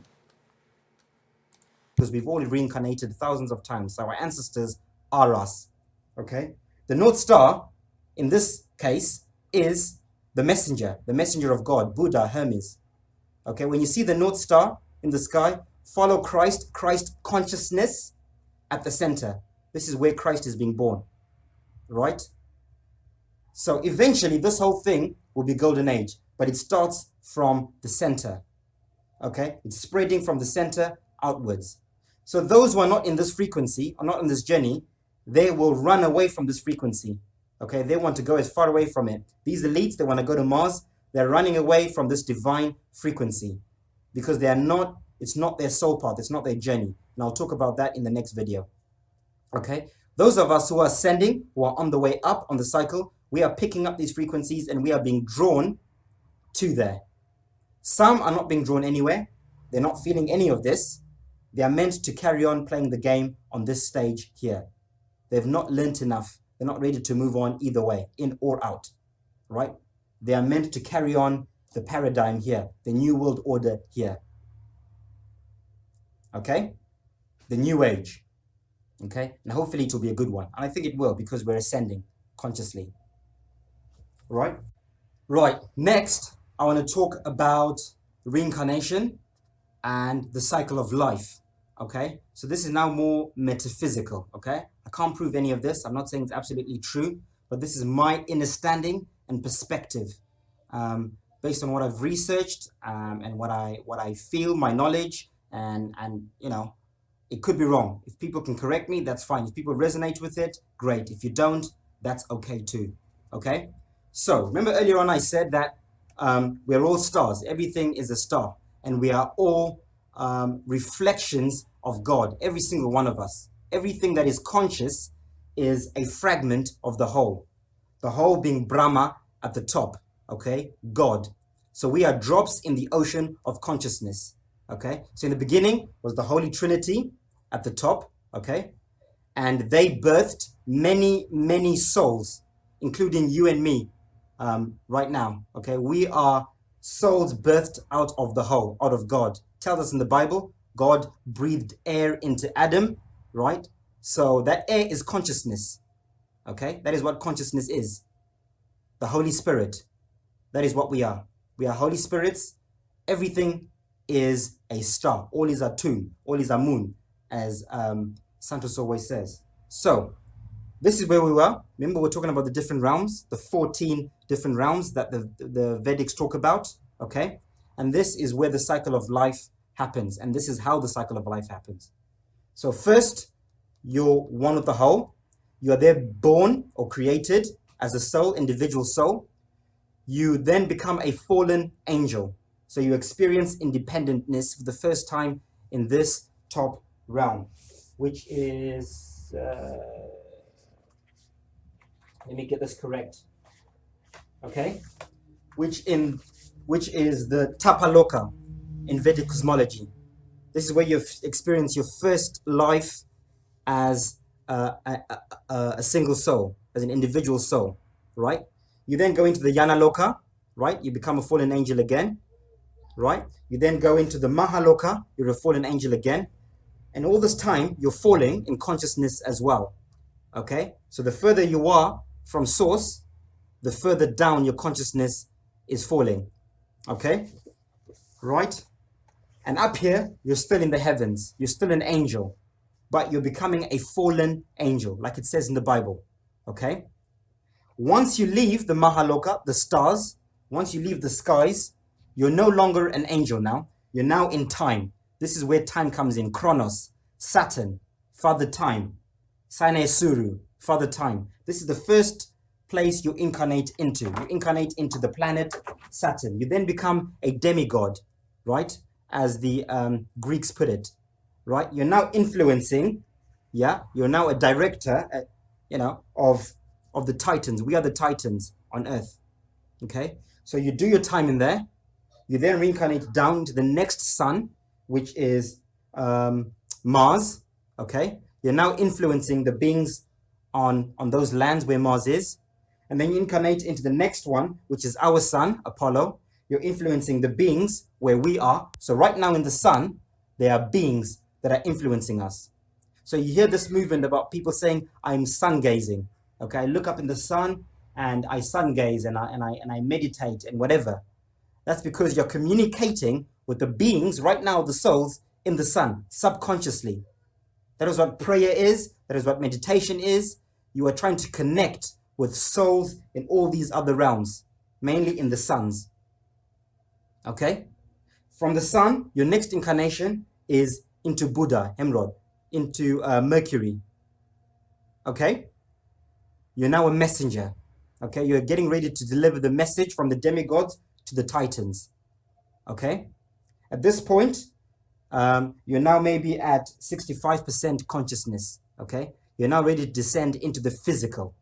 Because we've all reincarnated thousands of times. So our ancestors are us. Okay? The North Star, in this case, is the messenger of God, Buddha, Hermes. Okay? When you see the North Star in the sky, follow Christ consciousness at the center. This is where Christ is being born, right? So eventually this whole thing will be golden age, but it starts from the center, okay? It's spreading from the center outwards. So those who are not in this frequency, are not on this journey, they will run away from this frequency, okay? They want to go as far away from it. These elites, they want to go to Mars. They're running away from this divine frequency because they are not. It's not their soul path. It's not their journey. And I'll talk about that in the next video. Okay? Those of us who are ascending, who are on the way up on the cycle, we are picking up these frequencies and we are being drawn to there. Some are not being drawn anywhere. They're not feeling any of this. They are meant to carry on playing the game on this stage here. They've not learnt enough. They're not ready to move on either way, in or out. Right? They are meant to carry on the paradigm here, the new world order here. Okay, the new age, okay, and hopefully it will be a good one, and I think it will because we're ascending consciously. Right. Next, I want to talk about reincarnation and the cycle of life. Okay, so this is now more metaphysical. Okay, I can't prove any of this. I'm not saying it's absolutely true, but this is my understanding and perspective, based on what I've researched and what I feel, my knowledge. And you know, it could be wrong. If people can correct me, that's fine. If people resonate with it, great. If you don't, that's okay too. Okay? So, remember earlier on I said that we're all stars. Everything is a star. And we are all reflections of God. Every single one of us. Everything that is conscious is a fragment of the whole. The whole being Brahma at the top. Okay? God. So we are drops in the ocean of consciousness. Okay, so in the beginning was the Holy Trinity at the top, okay, and they birthed many souls, including you and me, right now. Okay, we are souls birthed out of the whole, out of God. It tells us in the Bible, God breathed air into Adam, right? So that air is consciousness. Okay, that is what consciousness is. The Holy Spirit. That is what we are. We are Holy Spirits. Everything is a star. All is a tune. All is a moon, as Santos always says. So This is where we were. Remember, we're talking about the different realms, the 14 different realms that the Vedics talk about, okay? And this is where the cycle of life happens. And this is how the cycle of life happens. So first, you're one with the whole. You are there born or created as a soul, individual soul. You then become a fallen angel. So you experience independentness for the first time in this top realm, which is, let me get this correct, okay? Which is the Tapaloka in Vedic cosmology. This is where you experience your first life as a single soul, as an individual soul, right? You then go into the Yanaloka, right? You become a fallen angel again, right? You then go into the Mahaloka, you're a fallen angel again. And all this time, you're falling in consciousness as well, okay? So the further you are from source, the further down your consciousness is falling, okay? Right? And up here, you're still in the heavens. You're still an angel, but you're becoming a fallen angel, like it says in the Bible, okay? Once you leave the Mahaloka, the stars, once you leave the skies, you're no longer an angel now. You're now in time. This is where time comes in. Chronos, Saturn, Father Time, Sine Suru, Father Time. This is the first place you incarnate into. You incarnate into the planet Saturn. You then become a demigod, right? As the Greeks put it, right? You're now influencing, yeah? You're now a director, of the Titans. We are the Titans on Earth, okay? So you do your time in there. You then reincarnate down to the next sun, which is Mars, okay? You're now influencing the beings on those lands where Mars is. And then you incarnate into the next one, which is our sun, Apollo. You're influencing the beings where we are. So right now in the sun, there are beings that are influencing us. So you hear this movement about people saying, I'm sun gazing. Okay, I look up in the sun and I sun gaze and I meditate and whatever. That's because you're communicating with the beings right now, the souls in the sun, subconsciously. That is what prayer is. That is what meditation is. You are trying to connect with souls in all these other realms, mainly in the suns. Okay? From the sun, your next incarnation is into Buddha, Hemrod, into Mercury. Okay? You're now a messenger. Okay? You're getting ready to deliver the message from the demigods to the Titans. Okay? At this point, you're now maybe at 65% consciousness. Okay? You're now ready to descend into the physical,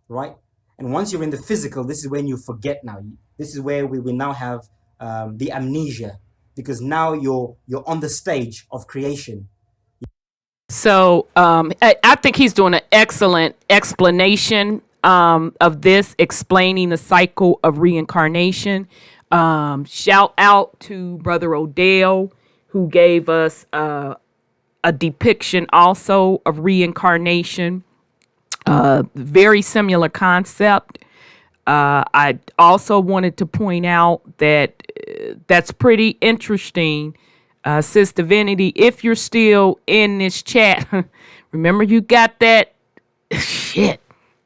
right? And once you're in the physical, this is when you forget now. This is where we will now have the amnesia, because now you're on the stage of creation. So I think he's doing an excellent explanation of this, explaining the cycle of reincarnation. Shout out to Brother Odell, who gave us a depiction also of reincarnation. Very similar concept. I also wanted to point out that that's pretty interesting. Sis Divinity, if you're still in this chat, remember you got that shit.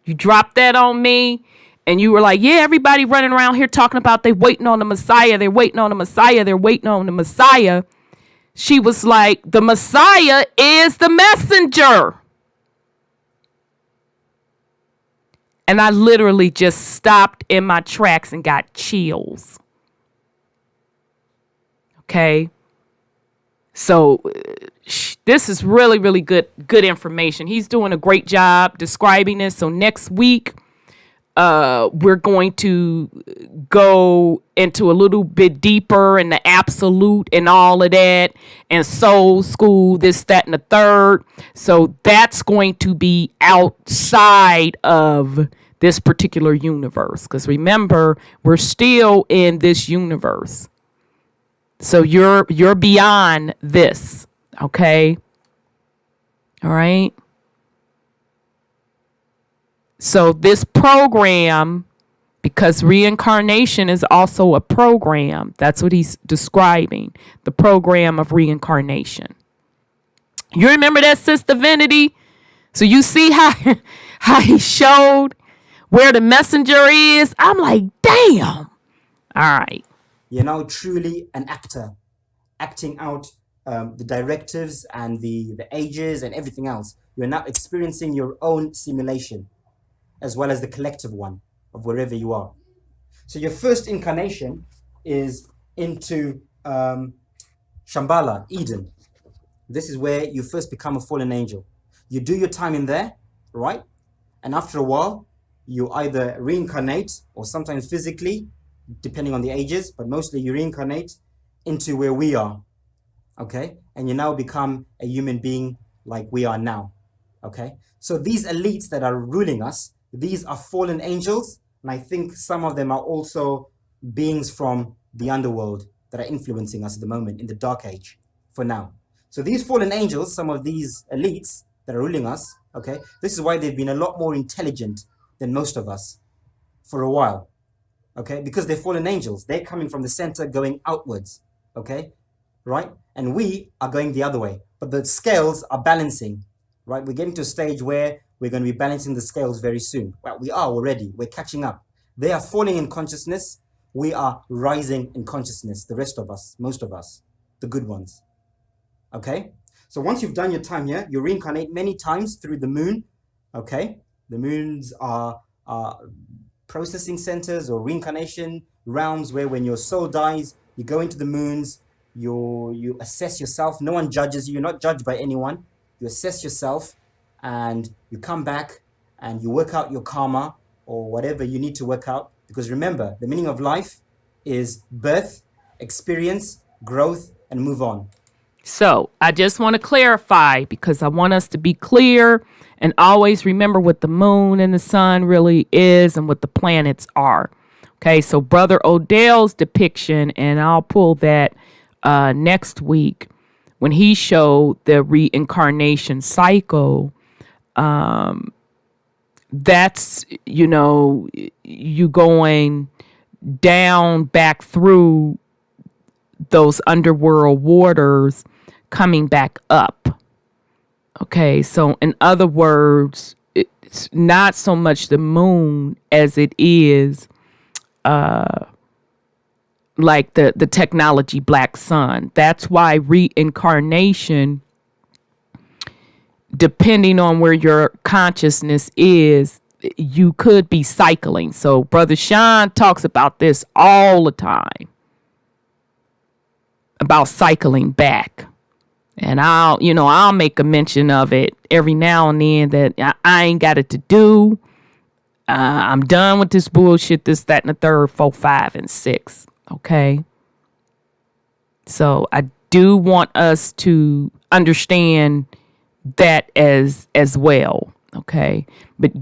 You dropped that on me and you were like, yeah, everybody running around here talking about they waiting on the Messiah. They're waiting on the Messiah. They're waiting on the Messiah. She was like, the Messiah is the messenger. And I literally just stopped in my tracks and got chills. Okay. So this is really, really good information. He's doing a great job describing this. So next week, we're going to go into a little bit deeper in the absolute and all of that, and soul school, this, that, and the third. So that's going to be outside of this particular universe. Because remember, we're still in this universe. So you're beyond this, okay? All right? So this program, because reincarnation is also a program, that's what he's describing, the program of reincarnation. You remember that, Sis Divinity? So you see how how he showed where the messenger is? I'm like, damn. All right. You're now truly an actor, acting out the directives and the ages and everything else. You're now experiencing your own simulation, as well as the collective one of wherever you are. So your first incarnation is into Shambhala, Eden. This is where you first become a fallen angel. You do your time in there, right? And after a while, you either reincarnate or sometimes physically, depending on the ages, but mostly you reincarnate into where we are, okay? And you now become a human being like we are now, okay? So these elites that are ruling us, these are fallen angels, and I think some of them are also beings from the underworld that are influencing us at the moment in the dark age for now. So these fallen angels, some of these elites that are ruling us, okay, this is why they've been a lot more intelligent than most of us for a while, okay, because they're fallen angels. They're coming from the center going outwards, okay, right? And we are going the other way, but the scales are balancing, right? We're getting to a stage where we're going to be balancing the scales very soon. Well, we are already. We're catching up. They are falling in consciousness. We are rising in consciousness, the rest of us, most of us, the good ones, okay? So once you've done your time here, you reincarnate many times through the moon, okay? The moons are processing centers or reincarnation realms where when your soul dies, you go into the moons, you assess yourself. No one judges you. You're not judged by anyone. You assess yourself and you come back and you work out your karma or whatever you need to work out. Because remember, the meaning of life is birth, experience, growth, and move on. So I just want to clarify because I want us to be clear and always remember what the moon and the sun really is and what the planets are. Okay, so Brother Odell's depiction, and I'll pull that next week when he showed the reincarnation cycle. That's, you know, you going down back through those underworld waters coming back up. Okay, so in other words, it's not so much the moon as it is like the technology black sun. That's why reincarnation, depending on where your consciousness is, you could be cycling. So Brother Sean talks about this all the time, about cycling back. And I'll make a mention of it every now and then that I ain't got it to do. I'm done with this bullshit, this, that, and the third, 4, 5, and 6. Okay. So I do want us to understand that as well. Okay. But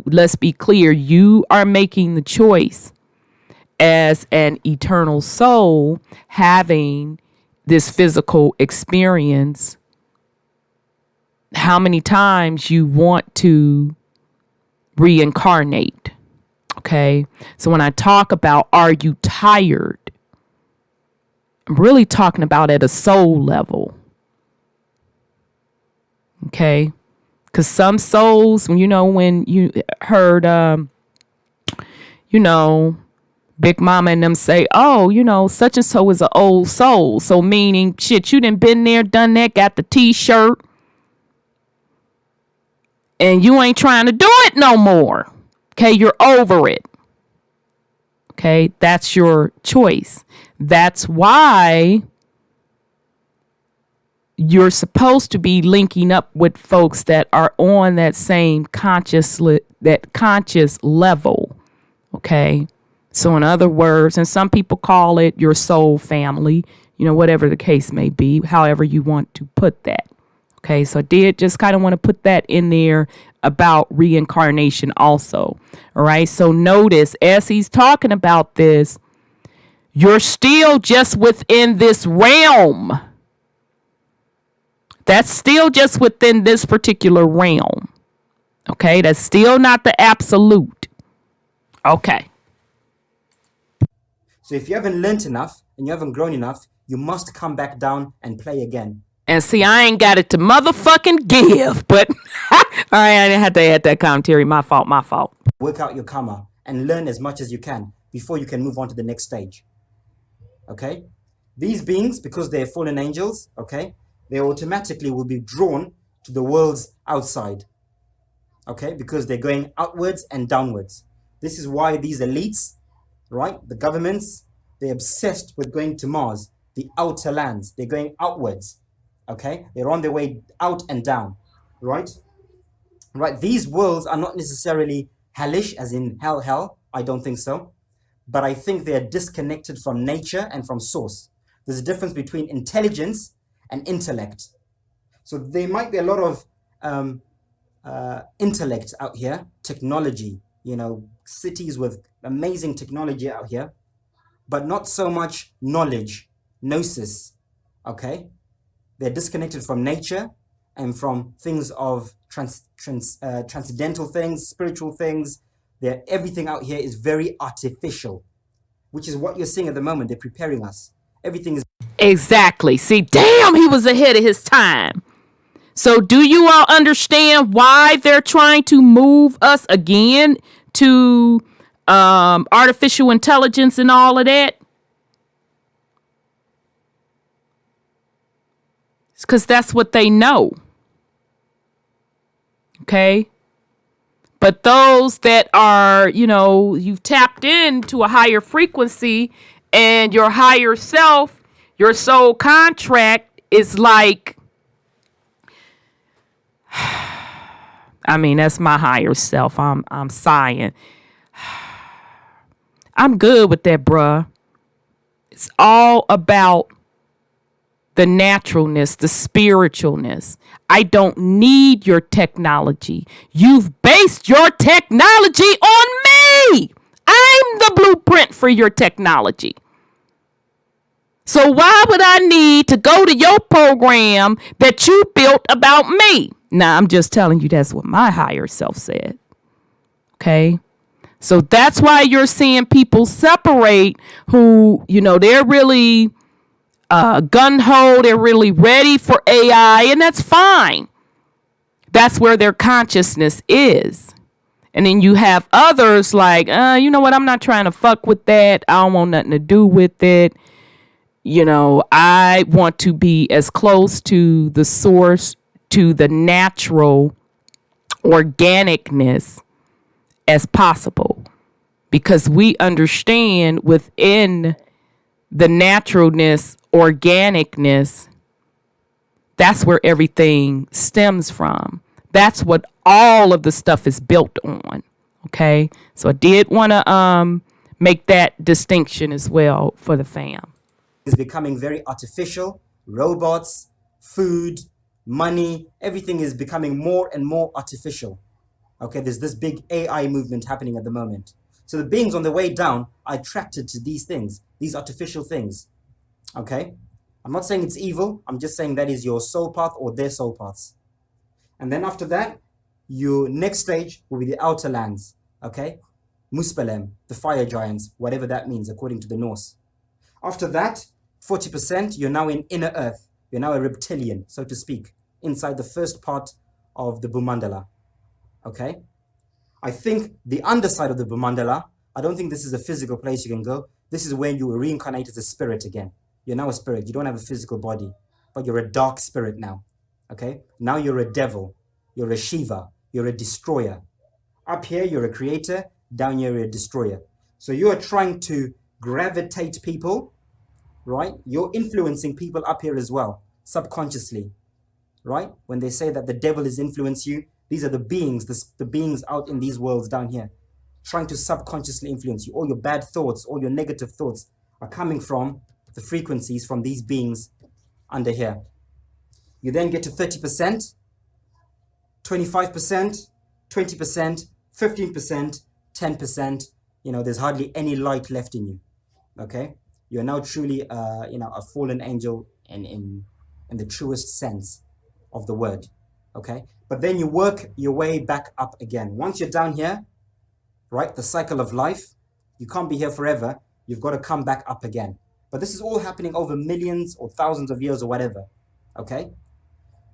let's be clear, you are making the choice as an eternal soul having this physical experience, how many times you want to reincarnate. Okay. So when I talk about, are you tired? I'm really talking about at a soul level. Okay. Because some souls, when you heard, Big Mama and them say, oh, such and so is an old soul. So meaning, shit, you done been there, done that, got the t-shirt, and you ain't trying to do it no more. Okay, you're over it. Okay, that's your choice. That's why you're supposed to be linking up with folks that are on that same conscious level. Okay. So in other words, and some people call it your soul family, whatever the case may be, however you want to put that. Okay, so I did just kind of want to put that in there about reincarnation also. All right, so notice as he's talking about this, you're still just within this realm. That's still just within this particular realm. Okay, that's still not the absolute. Okay. So if you haven't learned enough and you haven't grown enough, you must come back down and play again. And see, I ain't got it to motherfucking give, but All right, I didn't have to add that commentary. My fault. Work out your karma and learn as much as you can before you can move on to the next stage. Okay? These beings, because they're fallen angels, okay, they automatically will be drawn to the worlds outside. Okay? Because they're going outwards and downwards. This is why these elites, right, the governments, they're obsessed with going to Mars, the outer lands. They're going outwards. Okay? They're on their way out and down. Right? Right? These worlds are not necessarily hellish, as in hell. I don't think so. But I think they're disconnected from nature and from source. There's a difference between intelligence and intellect. So there might be a lot of intellect out here, technology, you know, cities with amazing technology out here, but not so much knowledge, gnosis, okay? They're disconnected from nature and from things of transcendental things, spiritual things. Everything out here is very artificial, which is what you're seeing at the moment. They're preparing us. Everything is... Exactly. See, damn, he was ahead of his time. So do you all understand why they're trying to move us again to artificial intelligence and all of that? It's because that's what they know. Okay? But those that are, you know, you've tapped into a higher frequency and your higher self, your soul contract is like, I mean, that's my higher self. I'm sighing. I'm good with that, bruh. It's all about the naturalness, the spiritualness. I don't need your technology. You've based your technology on me. I'm the blueprint for your technology. So why would I need to go to your program that you built about me? Now, I'm just telling you that's what my higher self said. Okay? So that's why you're seeing people separate who, you know, they're really gung-ho, they're really ready for AI, and that's fine. That's where their consciousness is. And then you have others like, you know what, I'm not trying to fuck with that. I don't want nothing to do with it. You know, I want to be as close to the source, to the natural organicness as possible. Because we understand within the naturalness, organicness, that's where everything stems from. That's what all of the stuff is built on. Okay? So I did want to make that distinction as well for the fam. Is becoming very artificial. Robots, food, money, everything is becoming more and more artificial. Okay, there's this big AI movement happening at the moment. So the beings on the way down are attracted to these things, these artificial things. Okay, I'm not saying it's evil. I'm just saying that is your soul path or their soul paths. And then after that, your next stage will be the outer lands. Okay, Muspelem, the fire giants, whatever that means according to the Norse. After that, 40%, you're now in inner earth. You're now a reptilian, so to speak, inside the first part of the Bhumandala. Okay? I think the underside of the Bhumandala, I don't think this is a physical place you can go. This is when you reincarnate as a spirit again. You're now a spirit. You don't have a physical body, but you're a dark spirit now. Okay? Now you're a devil. You're a Shiva. You're a destroyer. Up here, you're a creator. Down here, you're a destroyer. So you're trying to gravitate people, right? You're influencing people up here as well, subconsciously, right? When they say that the devil has influenced you, these are the beings, the beings out in these worlds down here, trying to subconsciously influence you. All your bad thoughts, all your negative thoughts are coming from the frequencies from these beings under here. You then get to 30%, 25%, 20%, 15%, 10%. You know, there's hardly any light left in you. Okay? You're now truly, a fallen angel in the truest sense of the word. Okay? But then you work your way back up again. Once you're down here, right, the cycle of life, you can't be here forever. You've got to come back up again. But this is all happening over millions or thousands of years or whatever. Okay?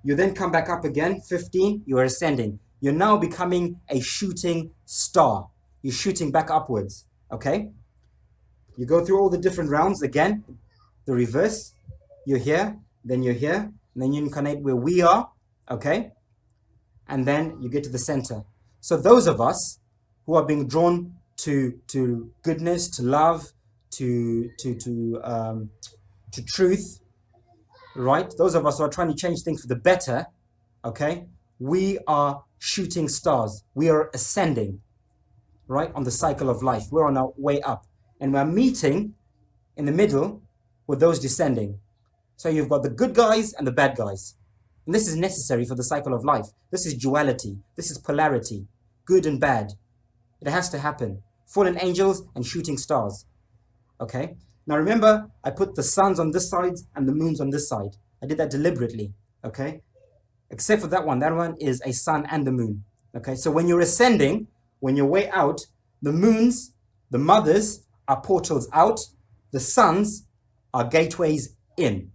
You then come back up again, 15, you are ascending. You're now becoming a shooting star. You're shooting back upwards, okay? You go through all the different rounds again, the reverse. You're here, then you're here, and then you incarnate where we are, okay? And then you get to the center. So those of us who are being drawn to goodness, to love, to truth, right? Those of us who are trying to change things for the better, okay? We are shooting stars. We are ascending, right? On the cycle of life. We're on our way up. And we're meeting in the middle with those descending. So you've got the good guys and the bad guys. And this is necessary for the cycle of life. This is duality. This is polarity. Good and bad. It has to happen. Fallen angels and shooting stars. Okay? Now remember, I put the suns on this side and the moons on this side. I did that deliberately. Okay? Except for that one is a sun and the moon. Okay? So when you're ascending, when you're way out, the moons, the mothers, are portals out. The suns are gateways in.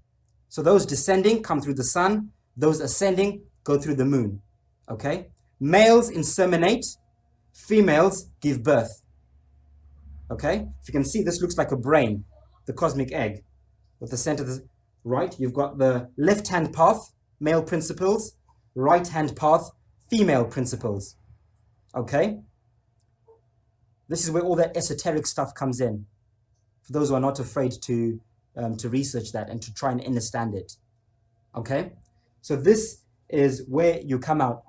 So those descending come through the sun. Those ascending go through the moon. Okay? Males inseminate. Females give birth. Okay? If you can see, this looks like a brain, the cosmic egg. With the center, right? You've got the left-hand path, male principles. Right-hand path, female principles. Okay? This is where all that esoteric stuff comes in. For those who are not afraid to research that and to try and understand it. Okay? So this is where you come out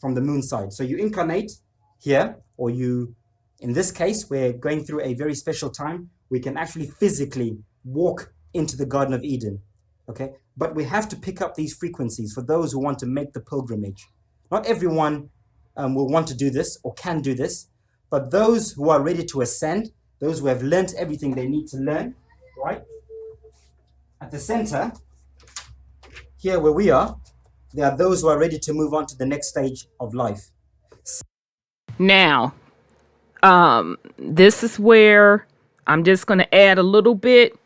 from the moon side. So you incarnate here, or you, in this case, we're going through a very special time. We can actually physically walk into the Garden of Eden. Okay? But we have to pick up these frequencies for those who want to make the pilgrimage. Not everyone will want to do this or can do this. But those who are ready to ascend, those who have learned everything they need to learn, right? At the center, here where we are, there are those who are ready to move on to the next stage of life. Now, this is where I'm just going to add a little bit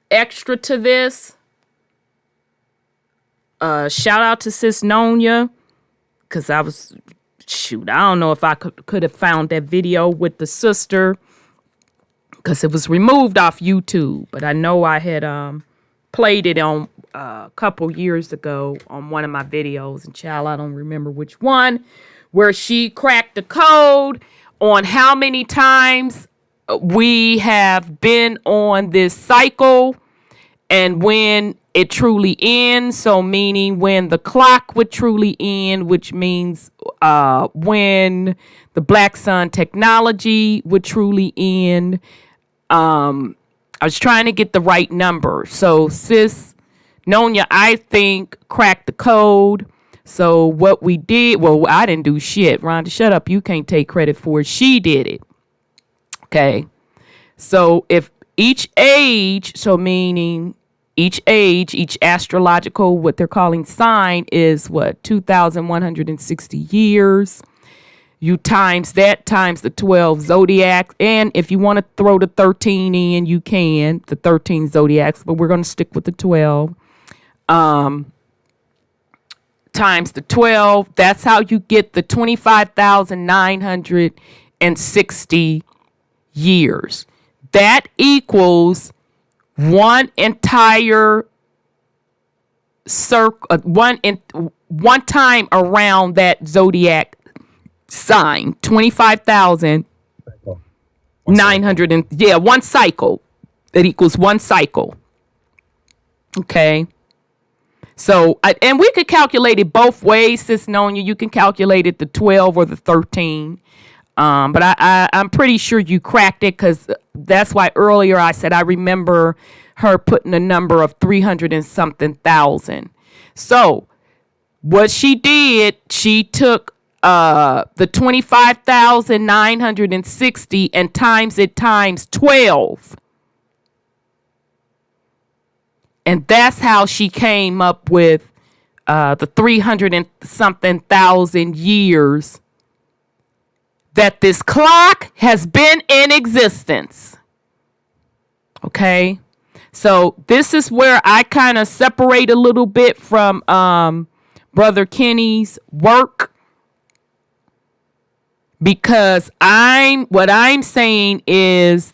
extra to this. Shout out to Sis Nonya, because I don't know if I could have found that video with the sister, because it was removed off YouTube. But I know I had played it on a couple years ago on one of my videos. And child, I don't remember which one, where she cracked the code on how many times we have been on this cycle and when it truly ends. So meaning when the clock would truly end, which means when the Black Sun technology would truly end. I was trying to get the right number. So Sis Nonya, I think, cracked the code. So what we did, well, I didn't do shit. Rhonda, shut up. You can't take credit for it. She did it. Okay. So if each age, so meaning each age, each astrological, what they're calling sign is what, 2,160 years. You times that times the 12 zodiacs. And if you want to throw the 13 in, you can, the 13 zodiacs, but we're going to stick with the 12. Times the 12. That's how you get the 25,960 years. That equals one entire circle, one time around that zodiac sign. 25,900 and one cycle. That equals one cycle. Okay. So, and we could calculate it both ways, Sis Nonya. You can calculate it the 12 or the 13. But I'm pretty sure you cracked it, because that's why earlier I said I remember her putting a number of 300 and something thousand. So what she did, she took the 25,960 and times it times 12. And that's how she came up with the 300 and something thousand years that this clock has been in existence. Okay. So this is where I kind of separate a little bit from Brother Kenny's work. because what I'm saying is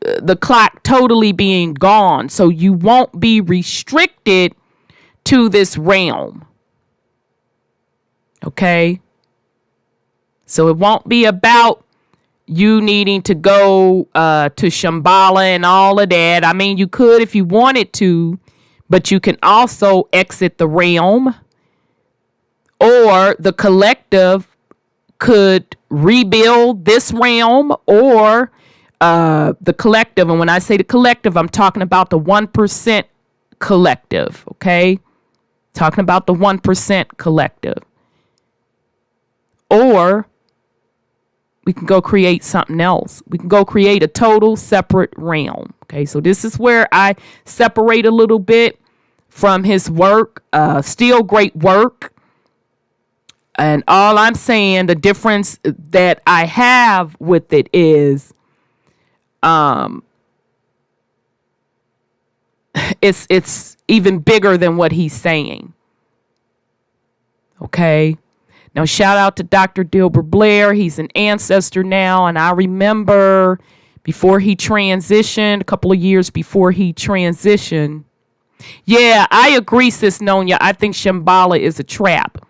the clock totally being gone. So you won't be restricted to this realm. Okay? So it won't be about you needing to go to Shambhala and all of that. I mean, you could if you wanted to, but you can also exit the realm, or the collective could rebuild this realm, or the collective. And when I say the collective, I'm talking about the 1% collective. Okay? Talking about the 1% collective. Or we can go create something else. We can go create a total separate realm. Okay, so this is where I separate a little bit from his work. Still great work. And all I'm saying, the difference that I have with it is it's even bigger than what he's saying. Okay? Now, shout out to Dr. Dilbert Blair. He's an ancestor now. And I remember before he transitioned, a couple of years before he transitioned. Yeah, I agree, Sis Nonya. I think Shambhala is a trap.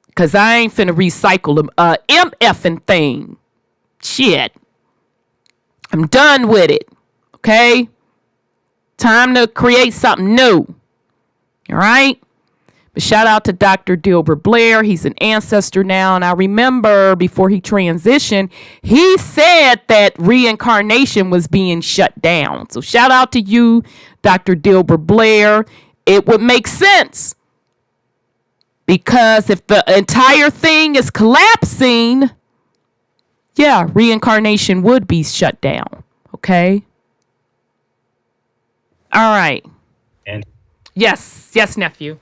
Because I ain't finna recycle them. MFing thing. Shit. I'm done with it. Okay? Time to create something new. All right? But shout out to Dr. Dilbert Blair. He's an ancestor now. And I remember before he transitioned, he said that reincarnation was being shut down. So shout out to you, Dr. Dilbert Blair. It would make sense. Because if the entire thing is collapsing, yeah, reincarnation would be shut down. Okay? All right. And yes, nephew.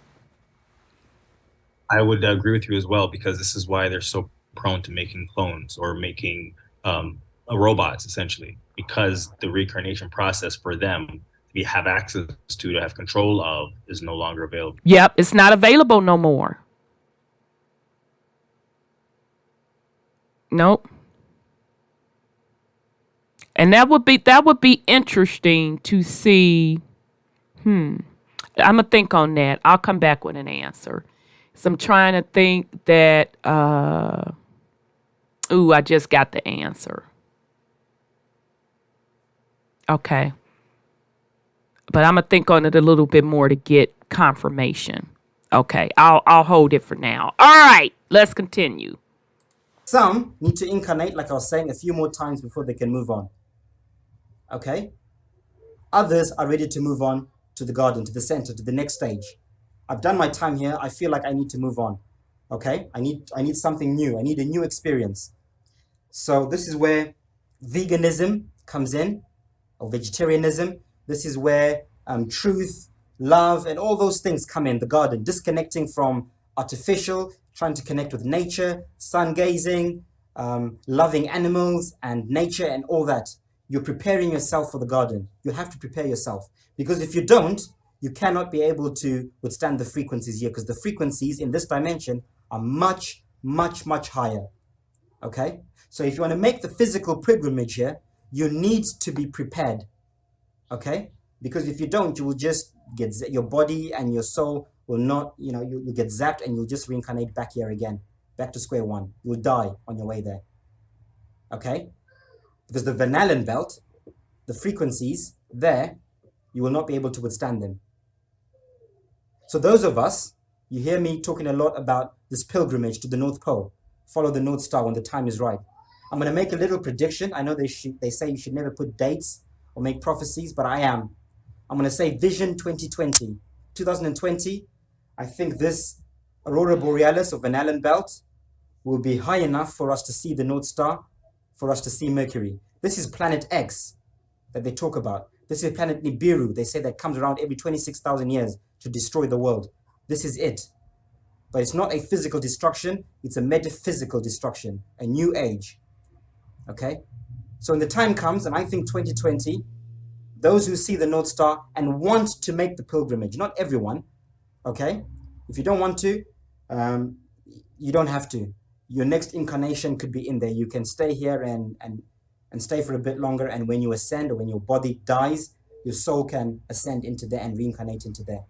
I would agree with you as well, because this is why they're so prone to making clones or making robots, essentially, because the reincarnation process for them to have access to have control of, is no longer available. Yep, it's not available no more. Nope. And that would be interesting to see. I'm gonna think on that. I'll come back with an answer. So I'm trying to think that, I just got the answer. Okay. But I'm going to think on it a little bit more to get confirmation. Okay, I'll hold it for now. All right, let's continue. Some need to incarnate, like I was saying, a few more times before they can move on. Okay? Others are ready to move on to the garden, to the center, to the next stage. I've done my time here. I feel like I need to move on. Okay? I need something new. I need a new experience. So this is where veganism comes in, or vegetarianism. This is where truth, love, and all those things come in, the garden. Disconnecting from artificial, trying to connect with nature, sun gazing, loving animals and nature and all that. You're preparing yourself for the garden. You have to prepare yourself. Because if you don't, you cannot be able to withstand the frequencies here, because the frequencies in this dimension are much, much, much higher. Okay? So if you want to make the physical pilgrimage here, you need to be prepared. Okay? Because if you don't, you will just get, your body and your soul will not, you'll get zapped and you'll just reincarnate back here again, back to square one. You'll die on your way there. Okay? Because the Van Allen belt, the frequencies there, you will not be able to withstand them. So those of us, you hear me talking a lot about this pilgrimage to the North Pole. Follow the North Star when the time is right. I'm going to make a little prediction. I know they say you should never put dates or make prophecies, but I am. I'm going to say Vision 2020. 2020, I think this Aurora Borealis or Van Allen belt will be high enough for us to see the North Star, for us to see Mercury. This is planet X that they talk about. This is planet Nibiru. They say that comes around every 26,000 years to destroy the world. This is it. But it's not a physical destruction. It's a metaphysical destruction, a new age. Okay? So when the time comes, and I think 2020, those who see the North Star and want to make the pilgrimage, not everyone, okay? If you don't want to, you don't have to. your next incarnation could be in there. You can stay here and stay for a bit longer, and when you ascend, or when your body dies, your soul can ascend into there and reincarnate into there.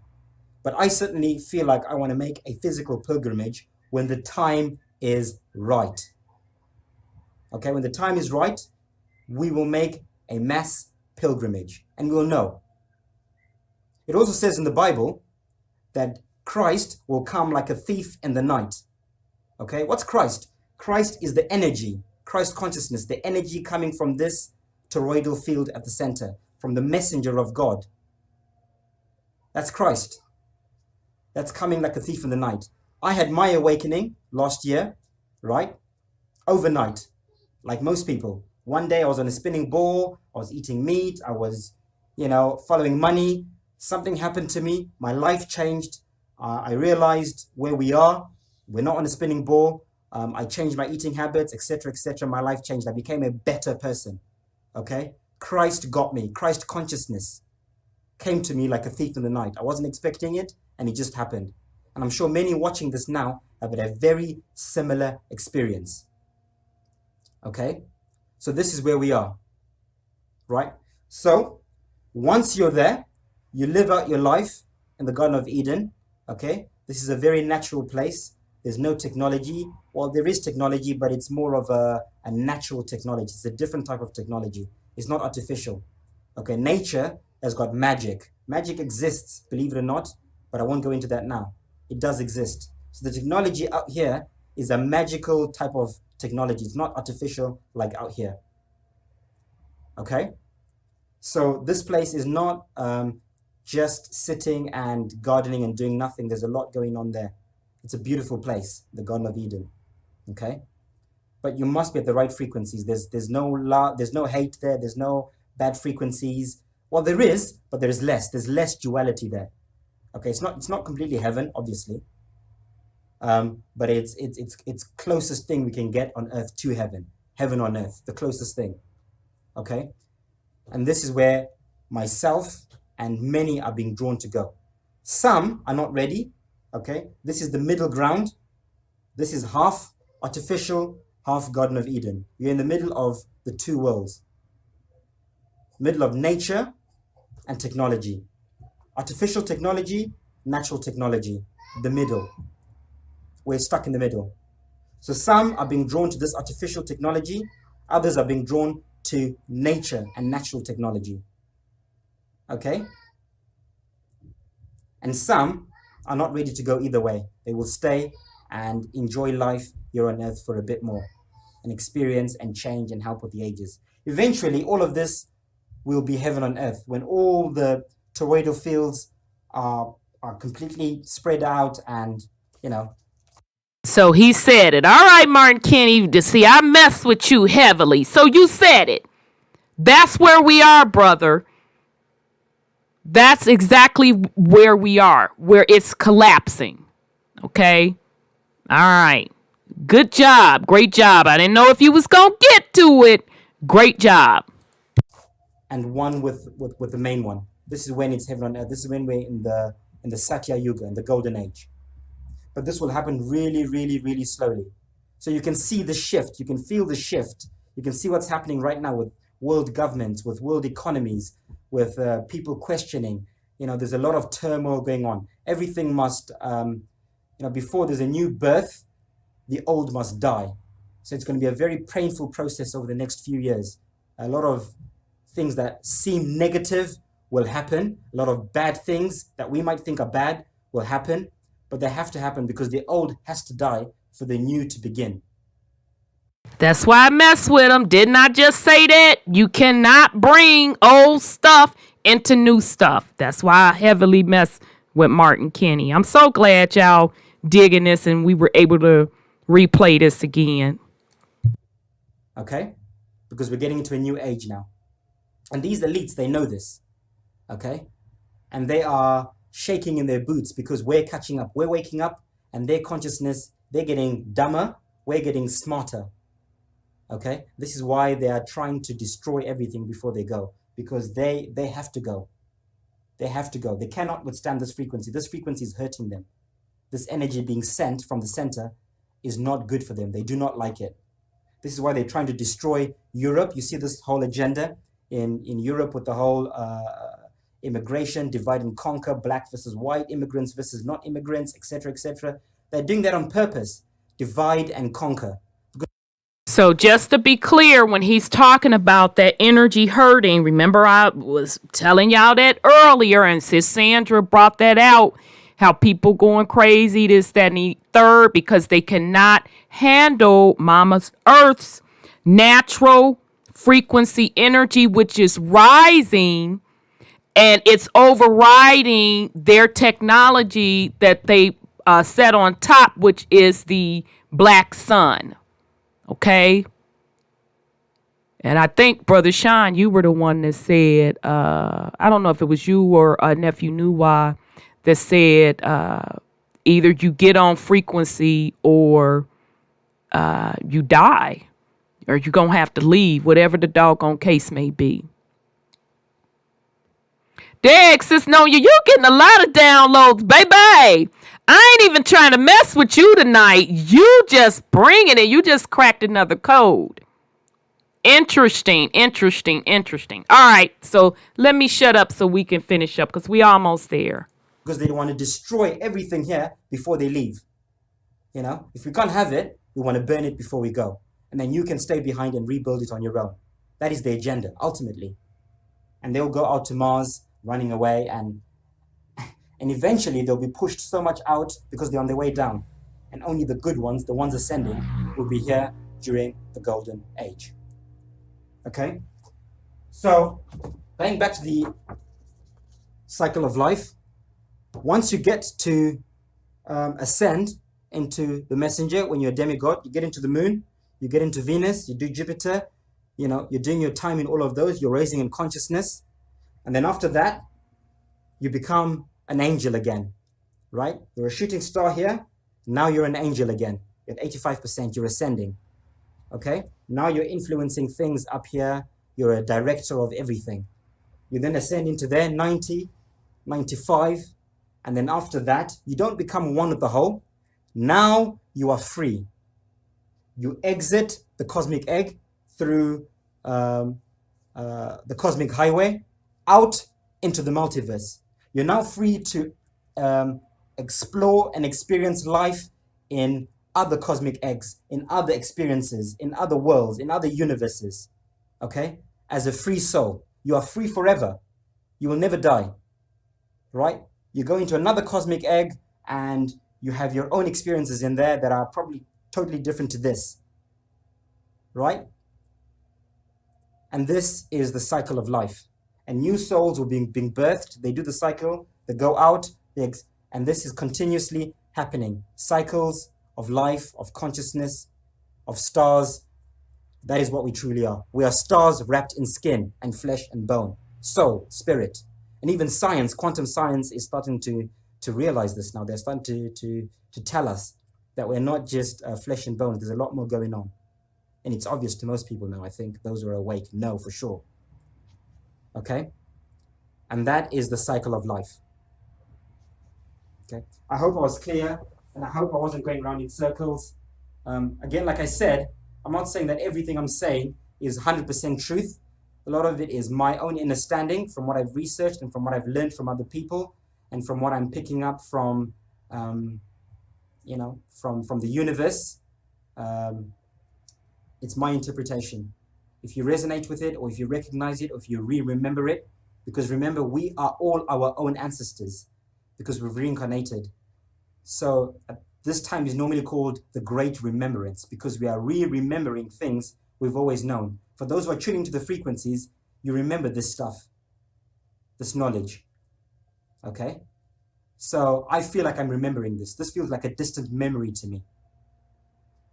But I certainly feel like I want to make a physical pilgrimage when the time is right. Okay, when the time is right, we will make a mass pilgrimage, and we'll know. It also says in the Bible that Christ will come like a thief in the night. Okay, what's Christ? Christ is the energy, Christ consciousness, the energy coming from this toroidal field at the center, from the messenger of God. That's Christ. That's coming like a thief in the night. I had my awakening last year, right? Overnight, like most people. One day I was on a spinning ball, I was eating meat, I was, following money. Something happened to me, my life changed. I realized where we are. We're not on a spinning ball. I changed my eating habits, etc., etc. My life changed. I became a better person. Okay? Christ got me. Christ consciousness came to me like a thief in the night. I wasn't expecting it, and it just happened. And I'm sure many watching this now have had a very similar experience. Okay? So this is where we are. Right? So once you're there, you live out your life in the Garden of Eden. Okay? This is a very natural place. There's no technology. Well, there is technology, but it's more of a natural technology. It's a different type of technology. It's not artificial. Okay, nature has got magic. Magic exists, believe it or not, but I won't go into that now. It does exist. So the technology out here is a magical type of technology. It's not artificial like out here. Okay? So this place is not just sitting and gardening and doing nothing. There's a lot going on there. It's a beautiful place, the Garden of Eden. Okay? But you must be at the right frequencies. There's no hate there. There's no bad frequencies. Well, there is, but there is less. There's less duality there. Okay, it's not completely heaven, obviously. But it's closest thing we can get on earth to heaven. Heaven on earth, the closest thing. Okay? And this is where myself and many are being drawn to go. Some are not ready. Okay? This is the middle ground. This is half artificial, half Garden of Eden. You're in the middle of the two worlds. Middle of nature and technology. Artificial technology, natural technology. The middle. We're stuck in the middle. So some are being drawn to this artificial technology. Others are being drawn to nature and natural technology. Okay? And some are not ready to go either way. They will stay and enjoy life here on earth for a bit more and experience and change and help with the ages. Eventually, all of this will be heaven on earth when all the toroidal fields are completely spread out and, So he said it. All right, Martin Kenny, to see, I mess with you heavily. So you said it. That's where we are, brother. That's exactly where we are, where it's collapsing. Okay? All right. Good job. Great job. I didn't know if you was going to get to it. Great job. And one with the main one. This is when it's heaven on earth. This is when we're in the Satya Yuga, in the golden age. But this will happen really, really, really slowly. So you can see the shift. You can feel the shift. You can see what's happening right now with world governments, with world economies, with people questioning. There's a lot of turmoil going on. Everything must, before there's a new birth, the old must die. So it's going to be a very painful process over the next few years. A lot of things that seem negative will happen. A lot of bad things that we might think are bad will happen. But they have to happen because the old has to die for the new to begin. That's why I mess with them. Didn't I just say that? You cannot bring old stuff into new stuff. That's why I heavily mess with Martin Kenny. I'm so glad y'all digging this and we were able to replay this again. Okay? Because we're getting into a new age now. And these elites, they know this. Okay? And they are shaking in their boots because we're catching up. We're waking up and their consciousness, they're getting dumber. We're getting smarter. Okay? This is why they are trying to destroy everything before they go. Because they have to go. They have to go. They cannot withstand this frequency. This frequency is hurting them. This energy being sent from the center is not good for them. They do not like it. This is why they're trying to destroy Europe. You see this whole agenda in Europe with the whole immigration, divide and conquer, black versus white, immigrants versus not immigrants, etc., etc. They're doing that on purpose. Divide and conquer. So just to be clear, when he's talking about that energy hurting, remember I was telling y'all that earlier, and Sis Sandra brought that out, how people going crazy, this, that, and the third, because they cannot handle Mama Earth's natural frequency energy, which is rising, and it's overriding their technology that they set on top, which is the black sun. Okay. And I think, Brother Sean, you were the one that said, I don't know if it was you or Nephew Nuwa that said either you get on frequency or you die, or you're going to have to leave, whatever the doggone case may be. Derek, sis, no, you're getting a lot of downloads, baby. I ain't even trying to mess with you tonight. You just bringing it. You just cracked another code. Interesting. All right, so let me shut up so we can finish up because we almost there. Because they want to destroy everything here before they leave. You know, if we can't have it, we want to burn it before we go. And then you can stay behind and rebuild it on your own. That is the agenda, ultimately. And they'll go out to Mars, running away, and eventually they'll be pushed so much out because they're on their way down. And only the good ones, the ones ascending, will be here during the golden age. Okay? So, going back to the cycle of life, once you get to ascend into the messenger, when you're a demigod, you get into the moon, you get into Venus, you do Jupiter, you know, you're doing your time in all of those, you're raising in consciousness. And then after that, you become an angel again, right? You're a shooting star here. Now you're an angel again. You're at 85%, you're ascending. Okay? Now you're influencing things up here. You're a director of everything. You then ascend into there, 90, 95. And then after that, you don't become one with the whole. Now you are free. You exit the cosmic egg through the cosmic highway out into the multiverse. You're now free to explore and experience life in other cosmic eggs, in other experiences, in other worlds, in other universes. Okay? As a free soul. You are free forever. You will never die. Right? You go into another cosmic egg and you have your own experiences in there that are probably totally different to this. Right? And this is the cycle of life. And new souls will be being birthed. They do the cycle, they go out, and this is continuously happening. Cycles of life, of consciousness, of stars. That is what we truly are. We are stars wrapped in skin and flesh and bone, soul, spirit. And even science, quantum science, is starting to realize this now. They're starting to tell us that we're not just flesh and bones. There's a lot more going on. And it's obvious to most people now. I think those who are awake know for sure. Okay? And that is the cycle of life. Okay? I hope I was clear, and I hope I wasn't going around in circles. Again, like I said, I'm not saying that everything I'm saying is 100% truth. A lot of it is my own understanding from what I've researched and from what I've learned from other people and from what I'm picking up from, from the universe. It's my interpretation. If you resonate with it, or if you recognize it, or if you remember it, because remember, we are all our own ancestors because we've reincarnated. So this time is normally called the Great Remembrance because we are remembering things we've always known. For those who are tuning to the frequencies, you remember this stuff, this knowledge. Okay? So I feel like I'm remembering this. This feels like a distant memory to me.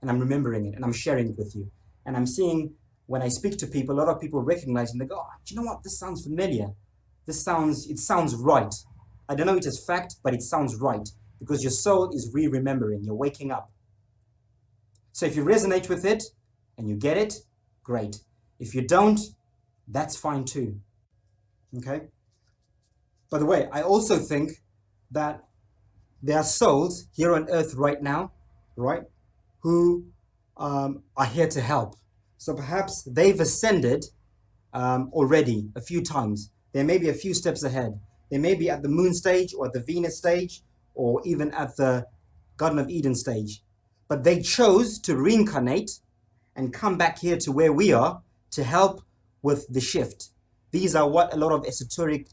And I'm remembering it and I'm sharing it with you. And I'm seeing when I speak to people, a lot of people recognize and they go, oh, do you know what? This sounds familiar. It sounds right. I don't know it as fact, but it sounds right because your soul is remembering. You're waking up. So if you resonate with it and you get it, great. If you don't, that's fine too. Okay? By the way, I also think that there are souls here on earth right now, right, who are here to help. So perhaps they've ascended already a few times. They may be a few steps ahead. They may be at the moon stage or at the Venus stage or even at the Garden of Eden stage. But they chose to reincarnate and come back here to where we are to help with the shift. These are what a lot of esoteric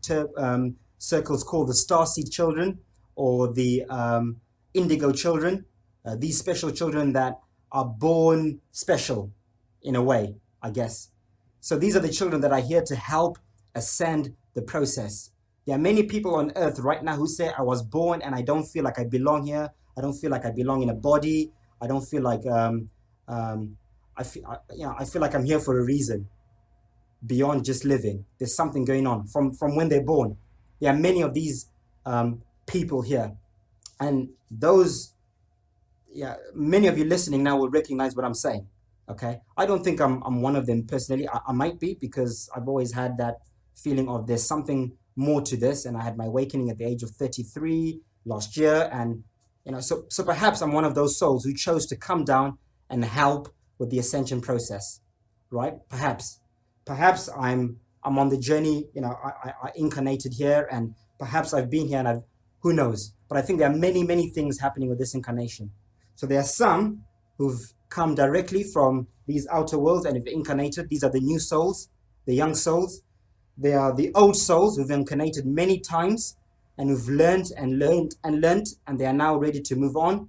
circles call the starseed children or the indigo children. These special children that are born special in a way, I guess. So these are the children that are here to help ascend the process. There are many people on earth right now who say, I was born and I don't feel like I belong here. I don't feel like I belong in a body. I don't feel like, I feel like I'm here for a reason beyond just living. There's something going on from when they're born. There are many of these people here. And those, many of you listening now will recognize what I'm saying. Okay, I don't think I'm one of them personally. I might be, because I've always had that feeling of there's something more to this, and I had my awakening at the age of 33 last year, and so perhaps I'm one of those souls who chose to come down and help with the ascension process, right? Perhaps I'm on the journey. I incarnated here, and perhaps I've been here, and who knows? But I think there are many things happening with this incarnation. So there are some who've come directly from these outer worlds and have incarnated. These are the new souls, the young souls. They are the old souls who've incarnated many times and who've learned, and they are now ready to move on.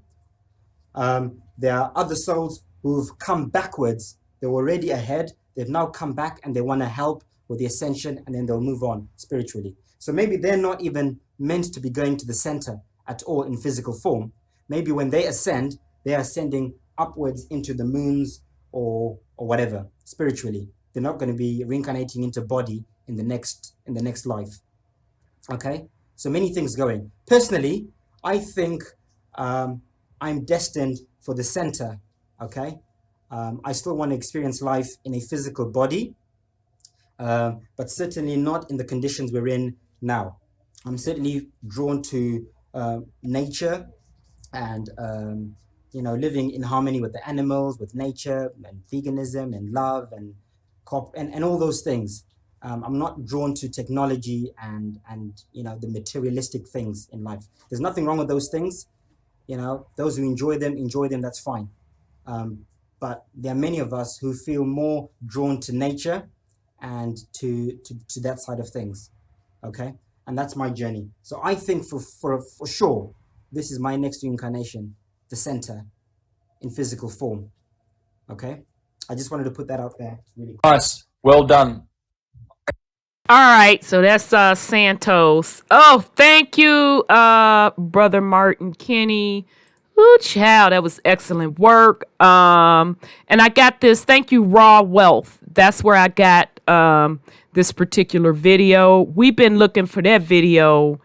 There are other souls who've come backwards. They were already ahead. They've now come back and they want to help with the ascension, and then they'll move on spiritually. So maybe they're not even meant to be going to the center at all in physical form. Maybe when they ascend, they are ascending upwards into the moons or whatever spiritually. They're not going to be reincarnating into body in the next life. Okay, so many things going. Personally, I think I'm destined for the center. Okay, I still want to experience life in a physical body, but certainly not in the conditions we're in now. I'm certainly drawn to nature and living in harmony with the animals, with nature, and veganism, and love, and all those things. I'm not drawn to technology and the materialistic things in life. There's nothing wrong with those things. Those who enjoy them, that's fine. But there are many of us who feel more drawn to nature and to that side of things. Okay, and that's my journey. So I think for sure, this is my next reincarnation, the center in physical form. Okay, I just wanted to put that out there. Really quick. Nice, well done. All right, so that's Santos. Oh, thank you, Brother Martin Kenny. Ooh, child, that was excellent work. And I got this. Thank you, Raw Wealth. That's where I got this particular video. We've been looking for that video.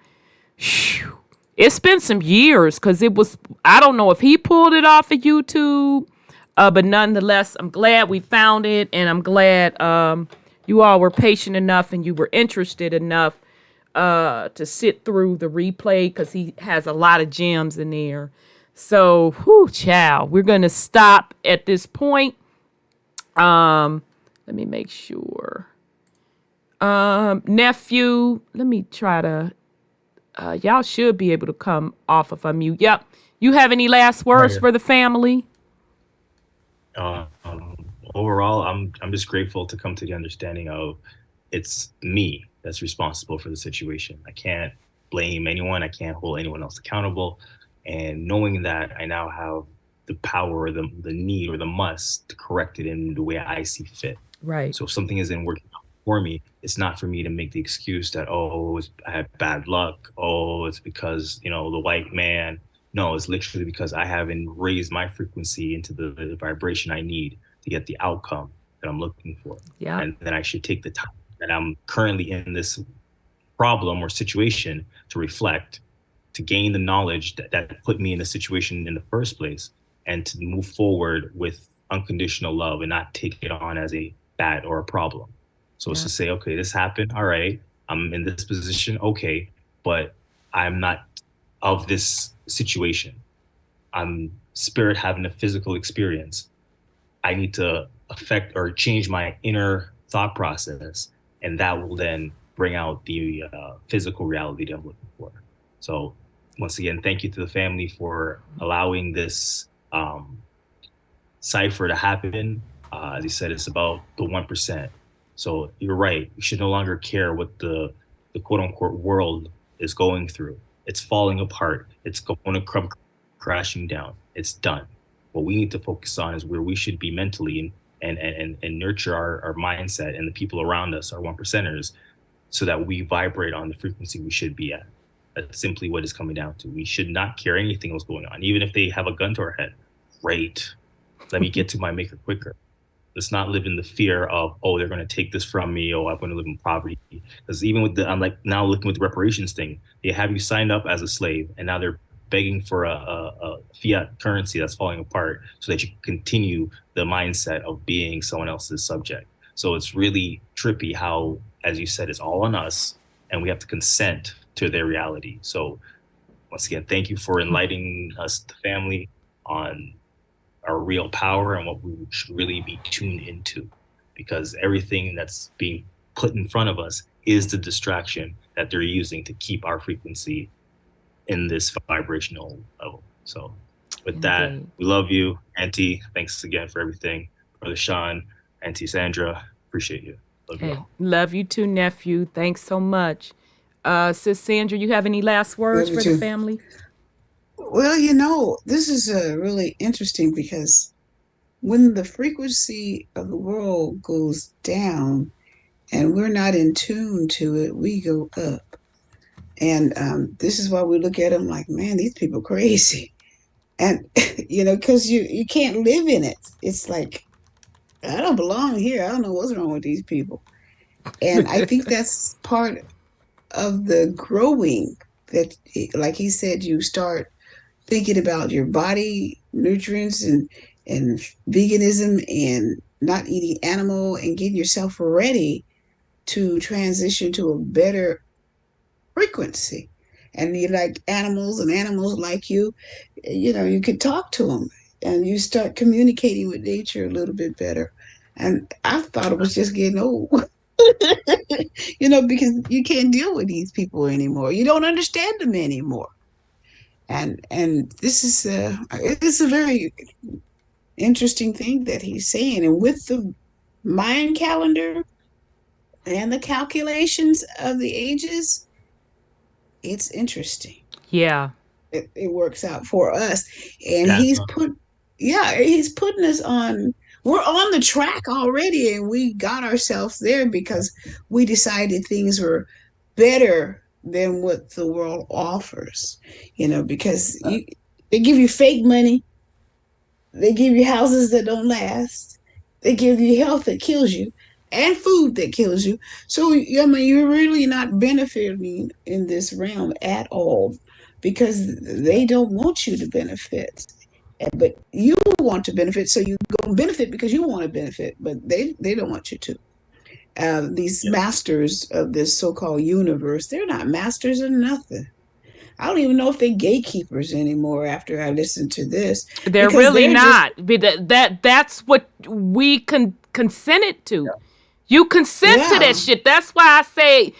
It's been some years because it was, I don't know if he pulled it off of YouTube, but nonetheless, I'm glad we found it, and I'm glad you all were patient enough and you were interested enough to sit through the replay, because he has a lot of gems in there. So, child, we're going to stop at this point. Let me make sure. Nephew, let me try to, y'all should be able to come off of unmute. Yep. You have any last words for the family? Overall, I'm just grateful to come to the understanding of it's me that's responsible for the situation. I can't blame anyone. I can't hold anyone else accountable. And knowing that I now have the power, the need, or the must to correct it in the way I see fit. Right. So if something isn't working out for me, it's not for me to make the excuse that, I had bad luck. It's because, the white man. No, it's literally because I haven't raised my frequency into the vibration I need to get the outcome that I'm looking for. Yeah. And then I should take the time that I'm currently in this problem or situation to reflect, to gain the knowledge that put me in the situation in the first place, and to move forward with unconditional love and not take it on as a bad or a problem. So it's to say, okay, this happened. All right, I'm in this position. Okay, but I'm not of this situation. I'm spirit having a physical experience. I need to affect or change my inner thought process, and that will then bring out the physical reality that I'm looking for. So once again, thank you to the family for allowing this cipher to happen. As you said, it's about the 1%. So you're right. We should no longer care what the quote unquote world is going through. It's falling apart. It's going to come crashing down. It's done. What we need to focus on is where we should be mentally and nurture our mindset and the people around us, our 1%ers, so that we vibrate on the frequency we should be at. That's simply what it's coming down to. We should not care anything else going on. Even if they have a gun to our head, great. Let me get to my maker quicker. Let's not live in the fear of, oh, they're going to take this from me. Oh, I'm going to live in poverty. Because even with I'm like now looking with the reparations thing, they have you signed up as a slave, and now they're begging for a fiat currency that's falling apart so that you can continue the mindset of being someone else's subject. So it's really trippy how, as you said, it's all on us, and we have to consent to their reality. So once again, thank you for enlightening us, the family, on our real power and what we should really be tuned into, because everything that's being put in front of us is the distraction that they're using to keep our frequency in this vibrational level. So with that, we love you, Auntie. Thanks again for everything. Brother Sean, Auntie Sandra, appreciate you. Love you all. Love you too, nephew. Thanks so much. Sis Sandra, you have any last words for the family? Well, this is really interesting, because when the frequency of the world goes down and we're not in tune to it, we go up. And this is why we look at them like, man, these people crazy. And, because you can't live in it. It's like, I don't belong here. I don't know what's wrong with these people. And I think that's part of the growing, that, like he said, you start thinking about your body nutrients and veganism and not eating animal and getting yourself ready to transition to a better frequency. And you like animals and animals like you could talk to them and you start communicating with nature a little bit better. And I thought it was just getting old. Because you can't deal with these people anymore. You don't understand them anymore. And this is a very interesting thing that he's saying. And with the Mayan calendar and the calculations of the ages, it's interesting. Yeah. It works out for us. And he's putting us on, we're on the track already, and we got ourselves there because we decided things were better than what the world offers, because they give you fake money. They give you houses that don't last. They give you health that kills you and food that kills you. So, you're really not benefiting in this realm at all, because they don't want you to benefit. But you want to benefit, so you go and benefit because you want to benefit, but they don't want you to. These masters of this so-called universe, they're not masters of nothing. I don't even know if they're gatekeepers anymore after I listened to this. They're really not. That's what we consented to. Yeah. You consent to that shit. That's why I say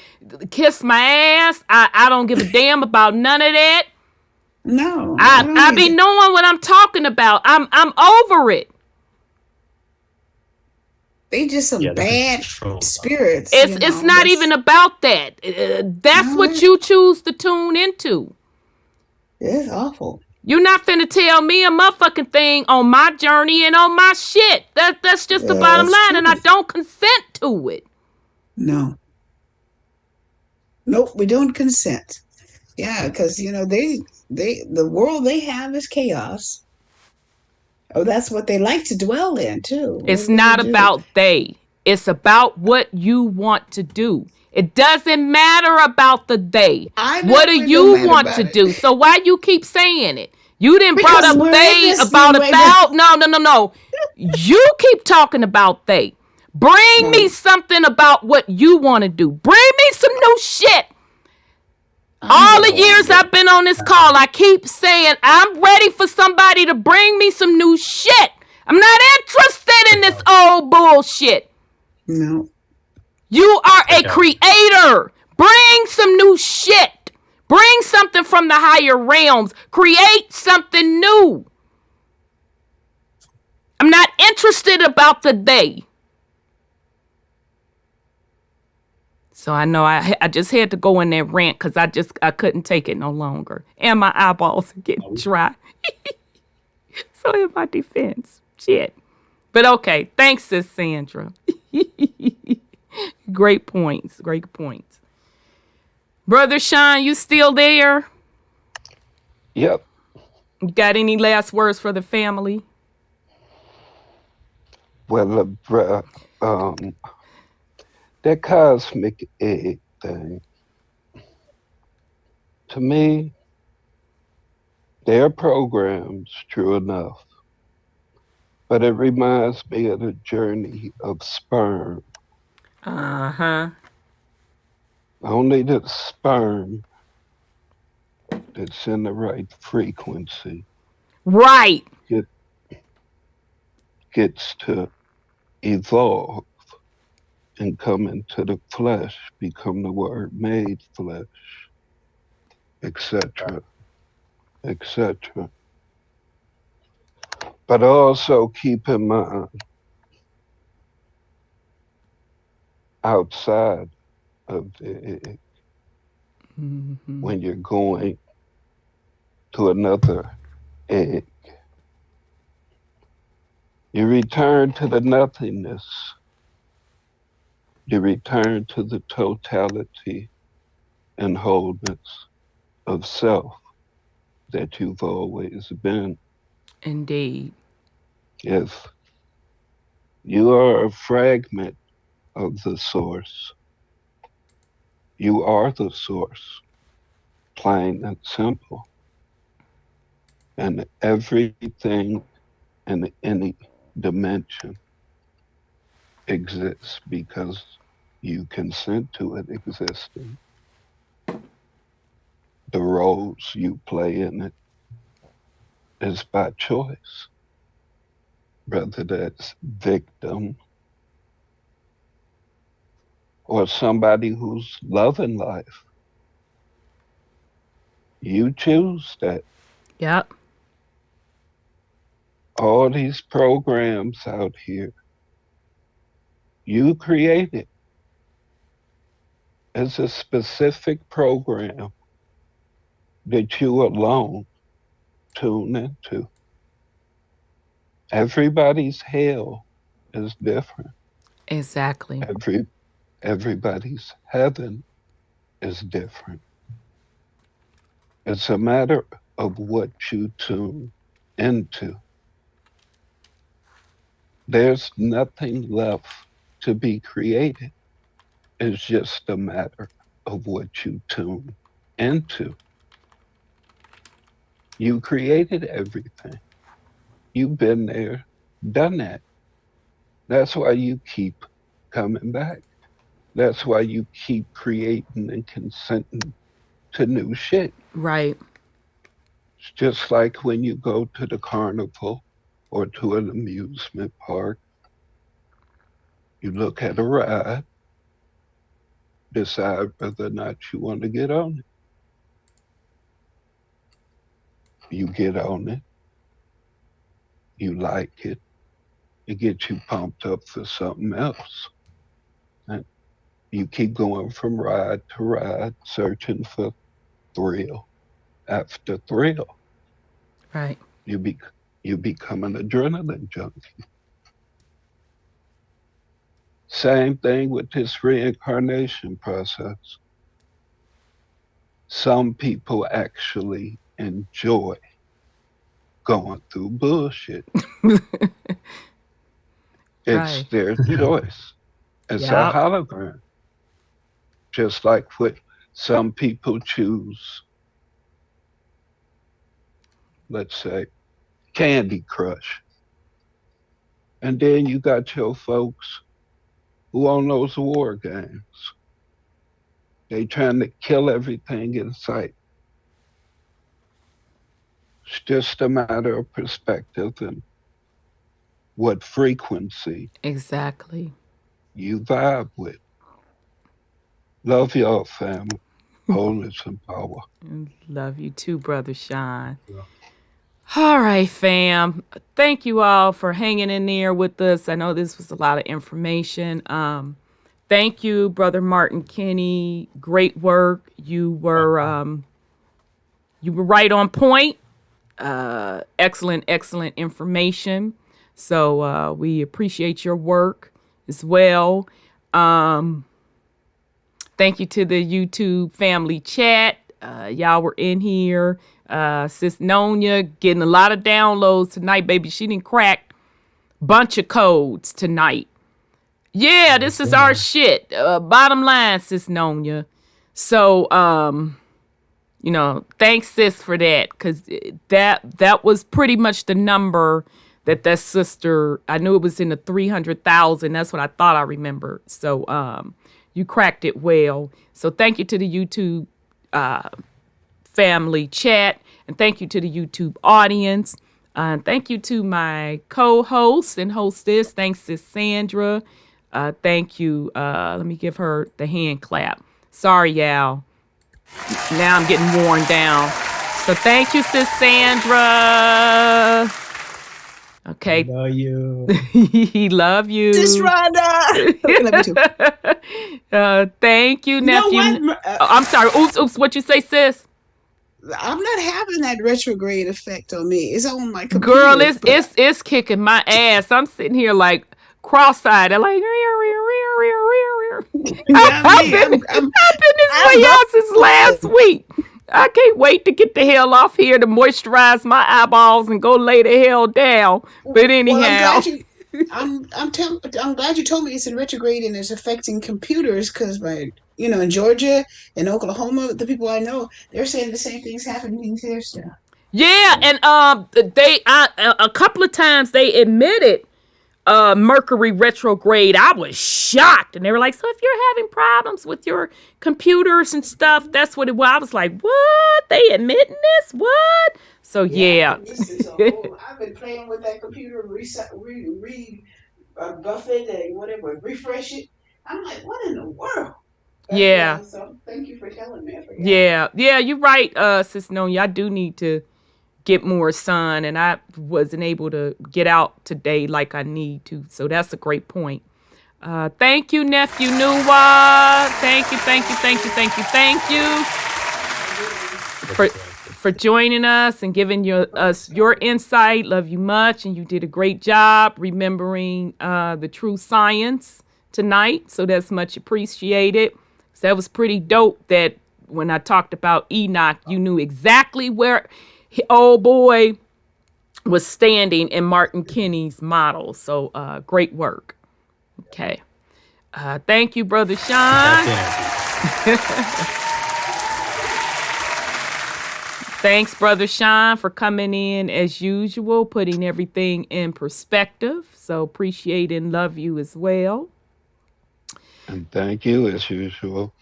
kiss my ass. I don't give a damn about none of that. No. I be knowing what I'm talking about. I'm over it. They just some bad spirits. It's not even about that. That's what you choose to tune into. It's awful. You're not finna tell me a motherfucking thing on my journey and on my shit. That's just the bottom line, and I don't consent to it. No. Nope, we don't consent. Yeah, because the world they have is chaos. Oh, that's what they like to dwell in, too. It's not about they. It's about what you want to do. It doesn't matter about the they. What do you want to do? So why you keep saying it? You didn't brought up they about No. You keep talking about they. Bring me something about what you want to do. Bring me some new shit. All the years I've been on this call, I keep saying I'm ready for somebody to bring me some new shit. I'm not interested in this old bullshit. No. You are a creator. Bring some new shit. Bring something from the higher realms. Create something new. I'm not interested about the day. So I know I just had to go in that rant because I couldn't take it no longer. And my eyeballs are getting dry. So in my defense. Shit. But okay. Thanks, Sis Sandra. Great points. Great points. Brother Sean, you still there? Yep. You got any last words for the family? Well, that cosmic egg thing, to me, they're programs, true enough. But it reminds me of the journey of sperm. Uh-huh. Only the sperm that's in the right frequency. Right. Gets to evolve and come into the flesh, become the word made flesh, etc., etc. But also keep in mind, outside of the egg, when you're going to another egg, you return to the nothingness. You return to the totality and wholeness of self that you've always been. Indeed. If you are a fragment of the source, you are the source, plain and simple. And everything in any dimension exists because you consent to it existing. The roles you play in it is by choice, whether that's victim or somebody who's loving life. You choose that. Yep. All these programs out here, you created. It's a specific program that you alone tune into. Everybody's hell is different. Exactly. Everybody's heaven is different. It's a matter of what you tune into. There's nothing left to be created. It's just a matter of what you tune into. You created everything. You've been there, done that. That's why you keep coming back. That's why you keep creating and consenting to new shit. Right. It's just like when you go to the carnival or to an amusement park. You look at a ride, decide whether or not you want to get on it. You get on it. You like it. It gets you pumped up for something else. And you keep going from ride to ride, searching for thrill after thrill. Right. You become an adrenaline junkie. Same thing with this reincarnation process. Some people actually enjoy going through bullshit. It's their choice. It's a hologram. Just like what some people choose, let's say, Candy Crush. And then you got your folks who on those war games. They trying to kill everything in sight. It's just a matter of perspective and what frequency Exactly. you vibe with. Love y'all, family. Wholeness and power. Love you too, Brother Sean. All right, fam. Thank you all for hanging in there with us. I know this was a lot of information. Thank you, Brother Martin Kinney. Great work. You were right on point. Excellent information. So we appreciate your work as well. Thank you to the YouTube family chat. Y'all were in here. Sis Nonya getting a lot of downloads tonight, baby. She didn't crack bunch of codes tonight. Yeah, this is our shit. Bottom line, Sis Nonya. So, thanks, sis, for that, because that was pretty much the number that sister, I knew it was in the 300,000. That's what I thought I remembered. So, you cracked it well. So thank you to the YouTube family chat, and thank you to the YouTube audience. Thank you to my co-host and hostess. Thanks to Sandra. Thank you. Let me give her the hand clap. Sorry, y'all. Now I'm getting worn down. So thank you, Sis Sandra. Okay. Love you. Love you. Sis Rhonda. Love you too. Thank you, nephew. I'm sorry. Oops. What you say, sis? I'm not having that retrograde effect on me. It's on my computer. Girl, it's kicking my ass. I'm sitting here like cross-eyed. I'm like, I've been this way out since last week. I can't wait to get the hell off here to moisturize my eyeballs and go lay the hell down. But anyhow, I'm glad you told me it's in retrograde and it's affecting computers, because in Georgia and Oklahoma, the people I know, they're saying the same thing's happening to their stuff. Yeah, and a couple of times they admitted Mercury retrograde. I was shocked, and they were like, "So if you're having problems with your computers and stuff, that's what it was." I was like, "What? They admitting this? What?" So yeah. I've been playing with that computer, buff it and whatever, refresh it. I'm like, what in the world? Yeah. So thank you for telling me. Yeah, you're right, Sis Nonya. I do need to get more sun, and I wasn't able to get out today like I need to. So that's a great point. Thank you, nephew Nuwa. Thank you for joining us and giving us your insight. Love you much, and you did a great job remembering the true science tonight. So that's much appreciated. So that was pretty dope that when I talked about Enoch, you knew exactly where old boy was standing in Martin Kinney's model. So great work. Okay. Thank you, Brother Sean. Thanks, Brother Sean, for coming in as usual, putting everything in perspective. So appreciate and love you as well. And thank you as usual.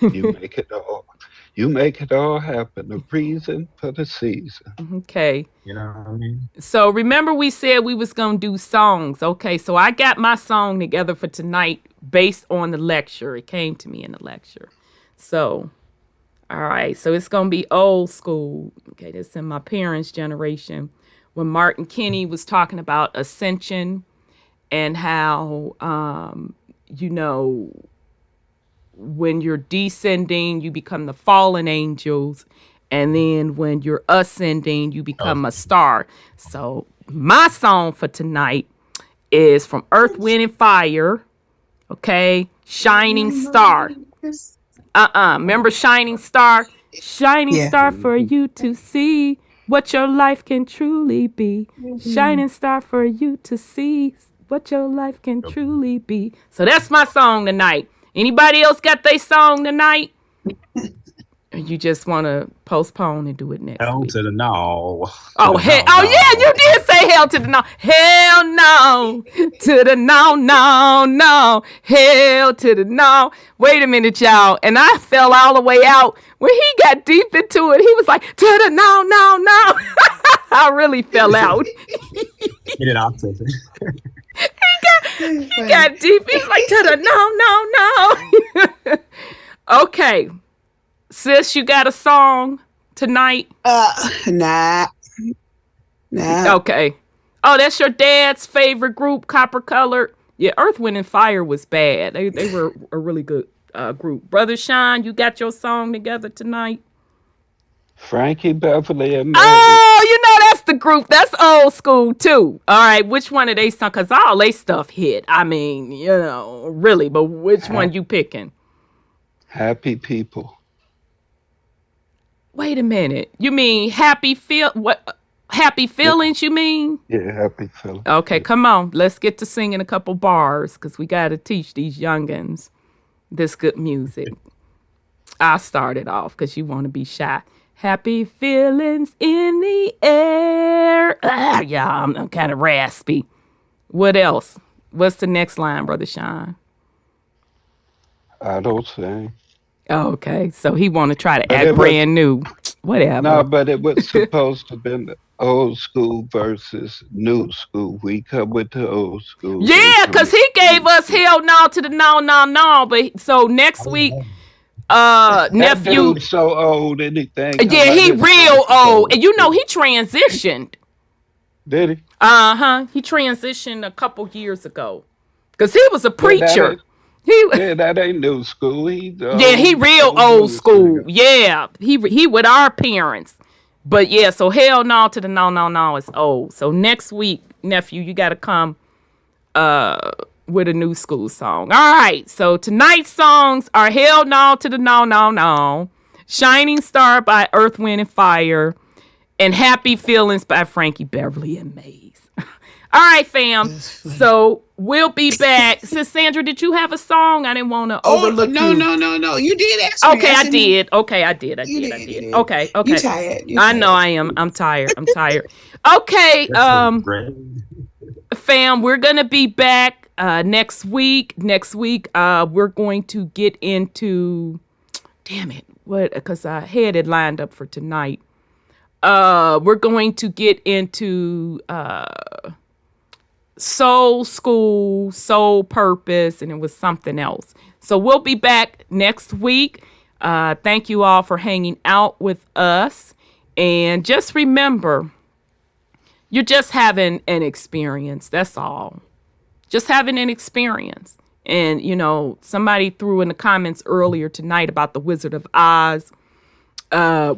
You make it all happen. The reason for the season. Okay. You know what I mean? So remember we said we was going to do songs. Okay, so I got my song together for tonight based on the lecture. It came to me in the lecture. So, all right. So it's going to be old school. Okay, this is in my parents' generation. When Martin Kinney was talking about ascension and how, when you're descending, you become the fallen angels. And then when you're ascending, you become a star. So my song for tonight is from Earth, Wind, and Fire. Okay. Shining Star. Remember Shining Star? Shining star for you to see what your life can truly be. Shining star for you to see what your life can truly be. So that's my song tonight. Anybody else got their song tonight? You just want to postpone and do it next Hell week? to the no. Oh, hell! Oh, yeah, you did say hell to the no. Hell no to the no, no, no. Hell to the no. Wait a minute, y'all. And I fell all the way out. When he got deep into it, he was like, to the no, no, no. I really fell out. Get it off to He got deep. He was like, to the no, no, no. Okay. Sis, you got a song tonight? Nah. Okay. Oh, that's your dad's favorite group, Copper Colored? Yeah, Earth, Wind, and Fire was bad. They were a really good group. Brother Sean, you got your song together tonight? Frankie Beverly and Oh, you know that's the group. That's old school, too. All right, which one of they songs? Because all they stuff hit. I mean, really. But which one you picking? Happy People. Wait a minute. You mean Happy Feelings, you mean? Yeah, Happy Feelings. Okay, come on. Let's get to singing a couple bars because we got to teach these youngins this good music. I'll start it off because you want to be shy. Happy feelings in the air. Yeah, I'm kind of raspy. What else? What's the next line, Brother Sean? I don't sing. Oh, okay, so he want to try to act brand new. Whatever. No, but it was supposed to have been old school versus new school. We come with the old school. Yeah, because he gave us hell no to the no, no, no. But so next week, nephew. Dude's so old, anything. Yeah, he real old. And he transitioned. Did he? Uh-huh. He transitioned a couple years ago. Because he was a preacher. That ain't new school. He real old school. Yeah, he with our parents. But yeah, so hell no to the no, no, no is old. So next week, nephew, you got to come with a new school song. All right, so tonight's songs are Hell No to the No, No, No, Shining Star by Earth, Wind, and Fire, and Happy Feelings by Frankie Beverly and Mays. All right, fam. So we'll be back. Sis Sandra, did you have a song? I didn't want to overlook you. No. You did ask me. Okay, I did. Okay, I did. Okay. You tired. I know I am. I'm tired. Okay, fam, we're going to be back next week. Next week, we're going to get into, because I had it lined up for tonight. We're going to get into soul school, soul purpose, and it was something else. So we'll be back next week. Thank you all for hanging out with us. And just remember, you're just having an experience. That's all. Just having an experience. And, somebody threw in the comments earlier tonight about the Wizard of Oz,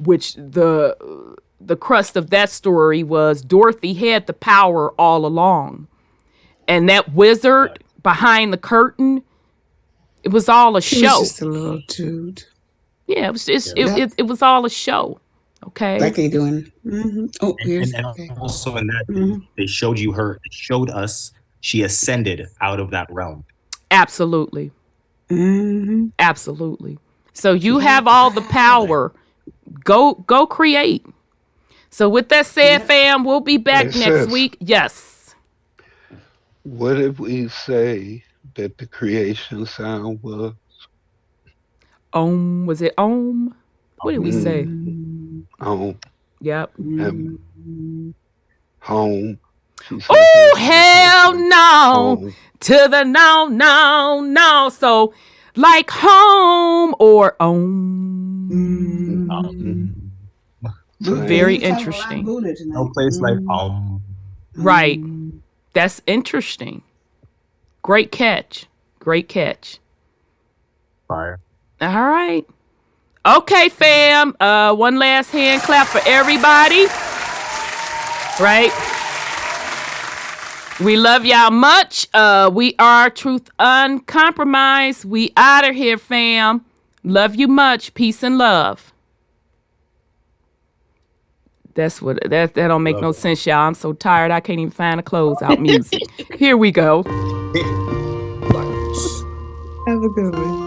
which the crust of that story was Dorothy had the power all along. And that wizard behind the curtain, it was all a show. It was just a little dude. Yeah, it was just it was all a show. Okay. Like they doing. Mm-hmm. Oh, and also in that they showed us she ascended out of that realm. Absolutely. Mm-hmm. Absolutely. So you have all the power. Go create. So with that said, fam, we'll be back next week. Yes. What if we say that the creation sound was? Om. Was it Om? What did we say? Om. Yep. Home. Oh, hell no. Home. To the no, no, no. So like home or Om. Very interesting. No place like home. Right. That's interesting. Great catch. Fire. All right. Okay, fam. One last hand clap for everybody. Right. We love y'all much. We are Truth Uncompromised. We out of here, fam. Love you much. Peace and love. That don't make no sense, y'all. I'm so tired I can't even find a closeout music. Here we go. Have a good one.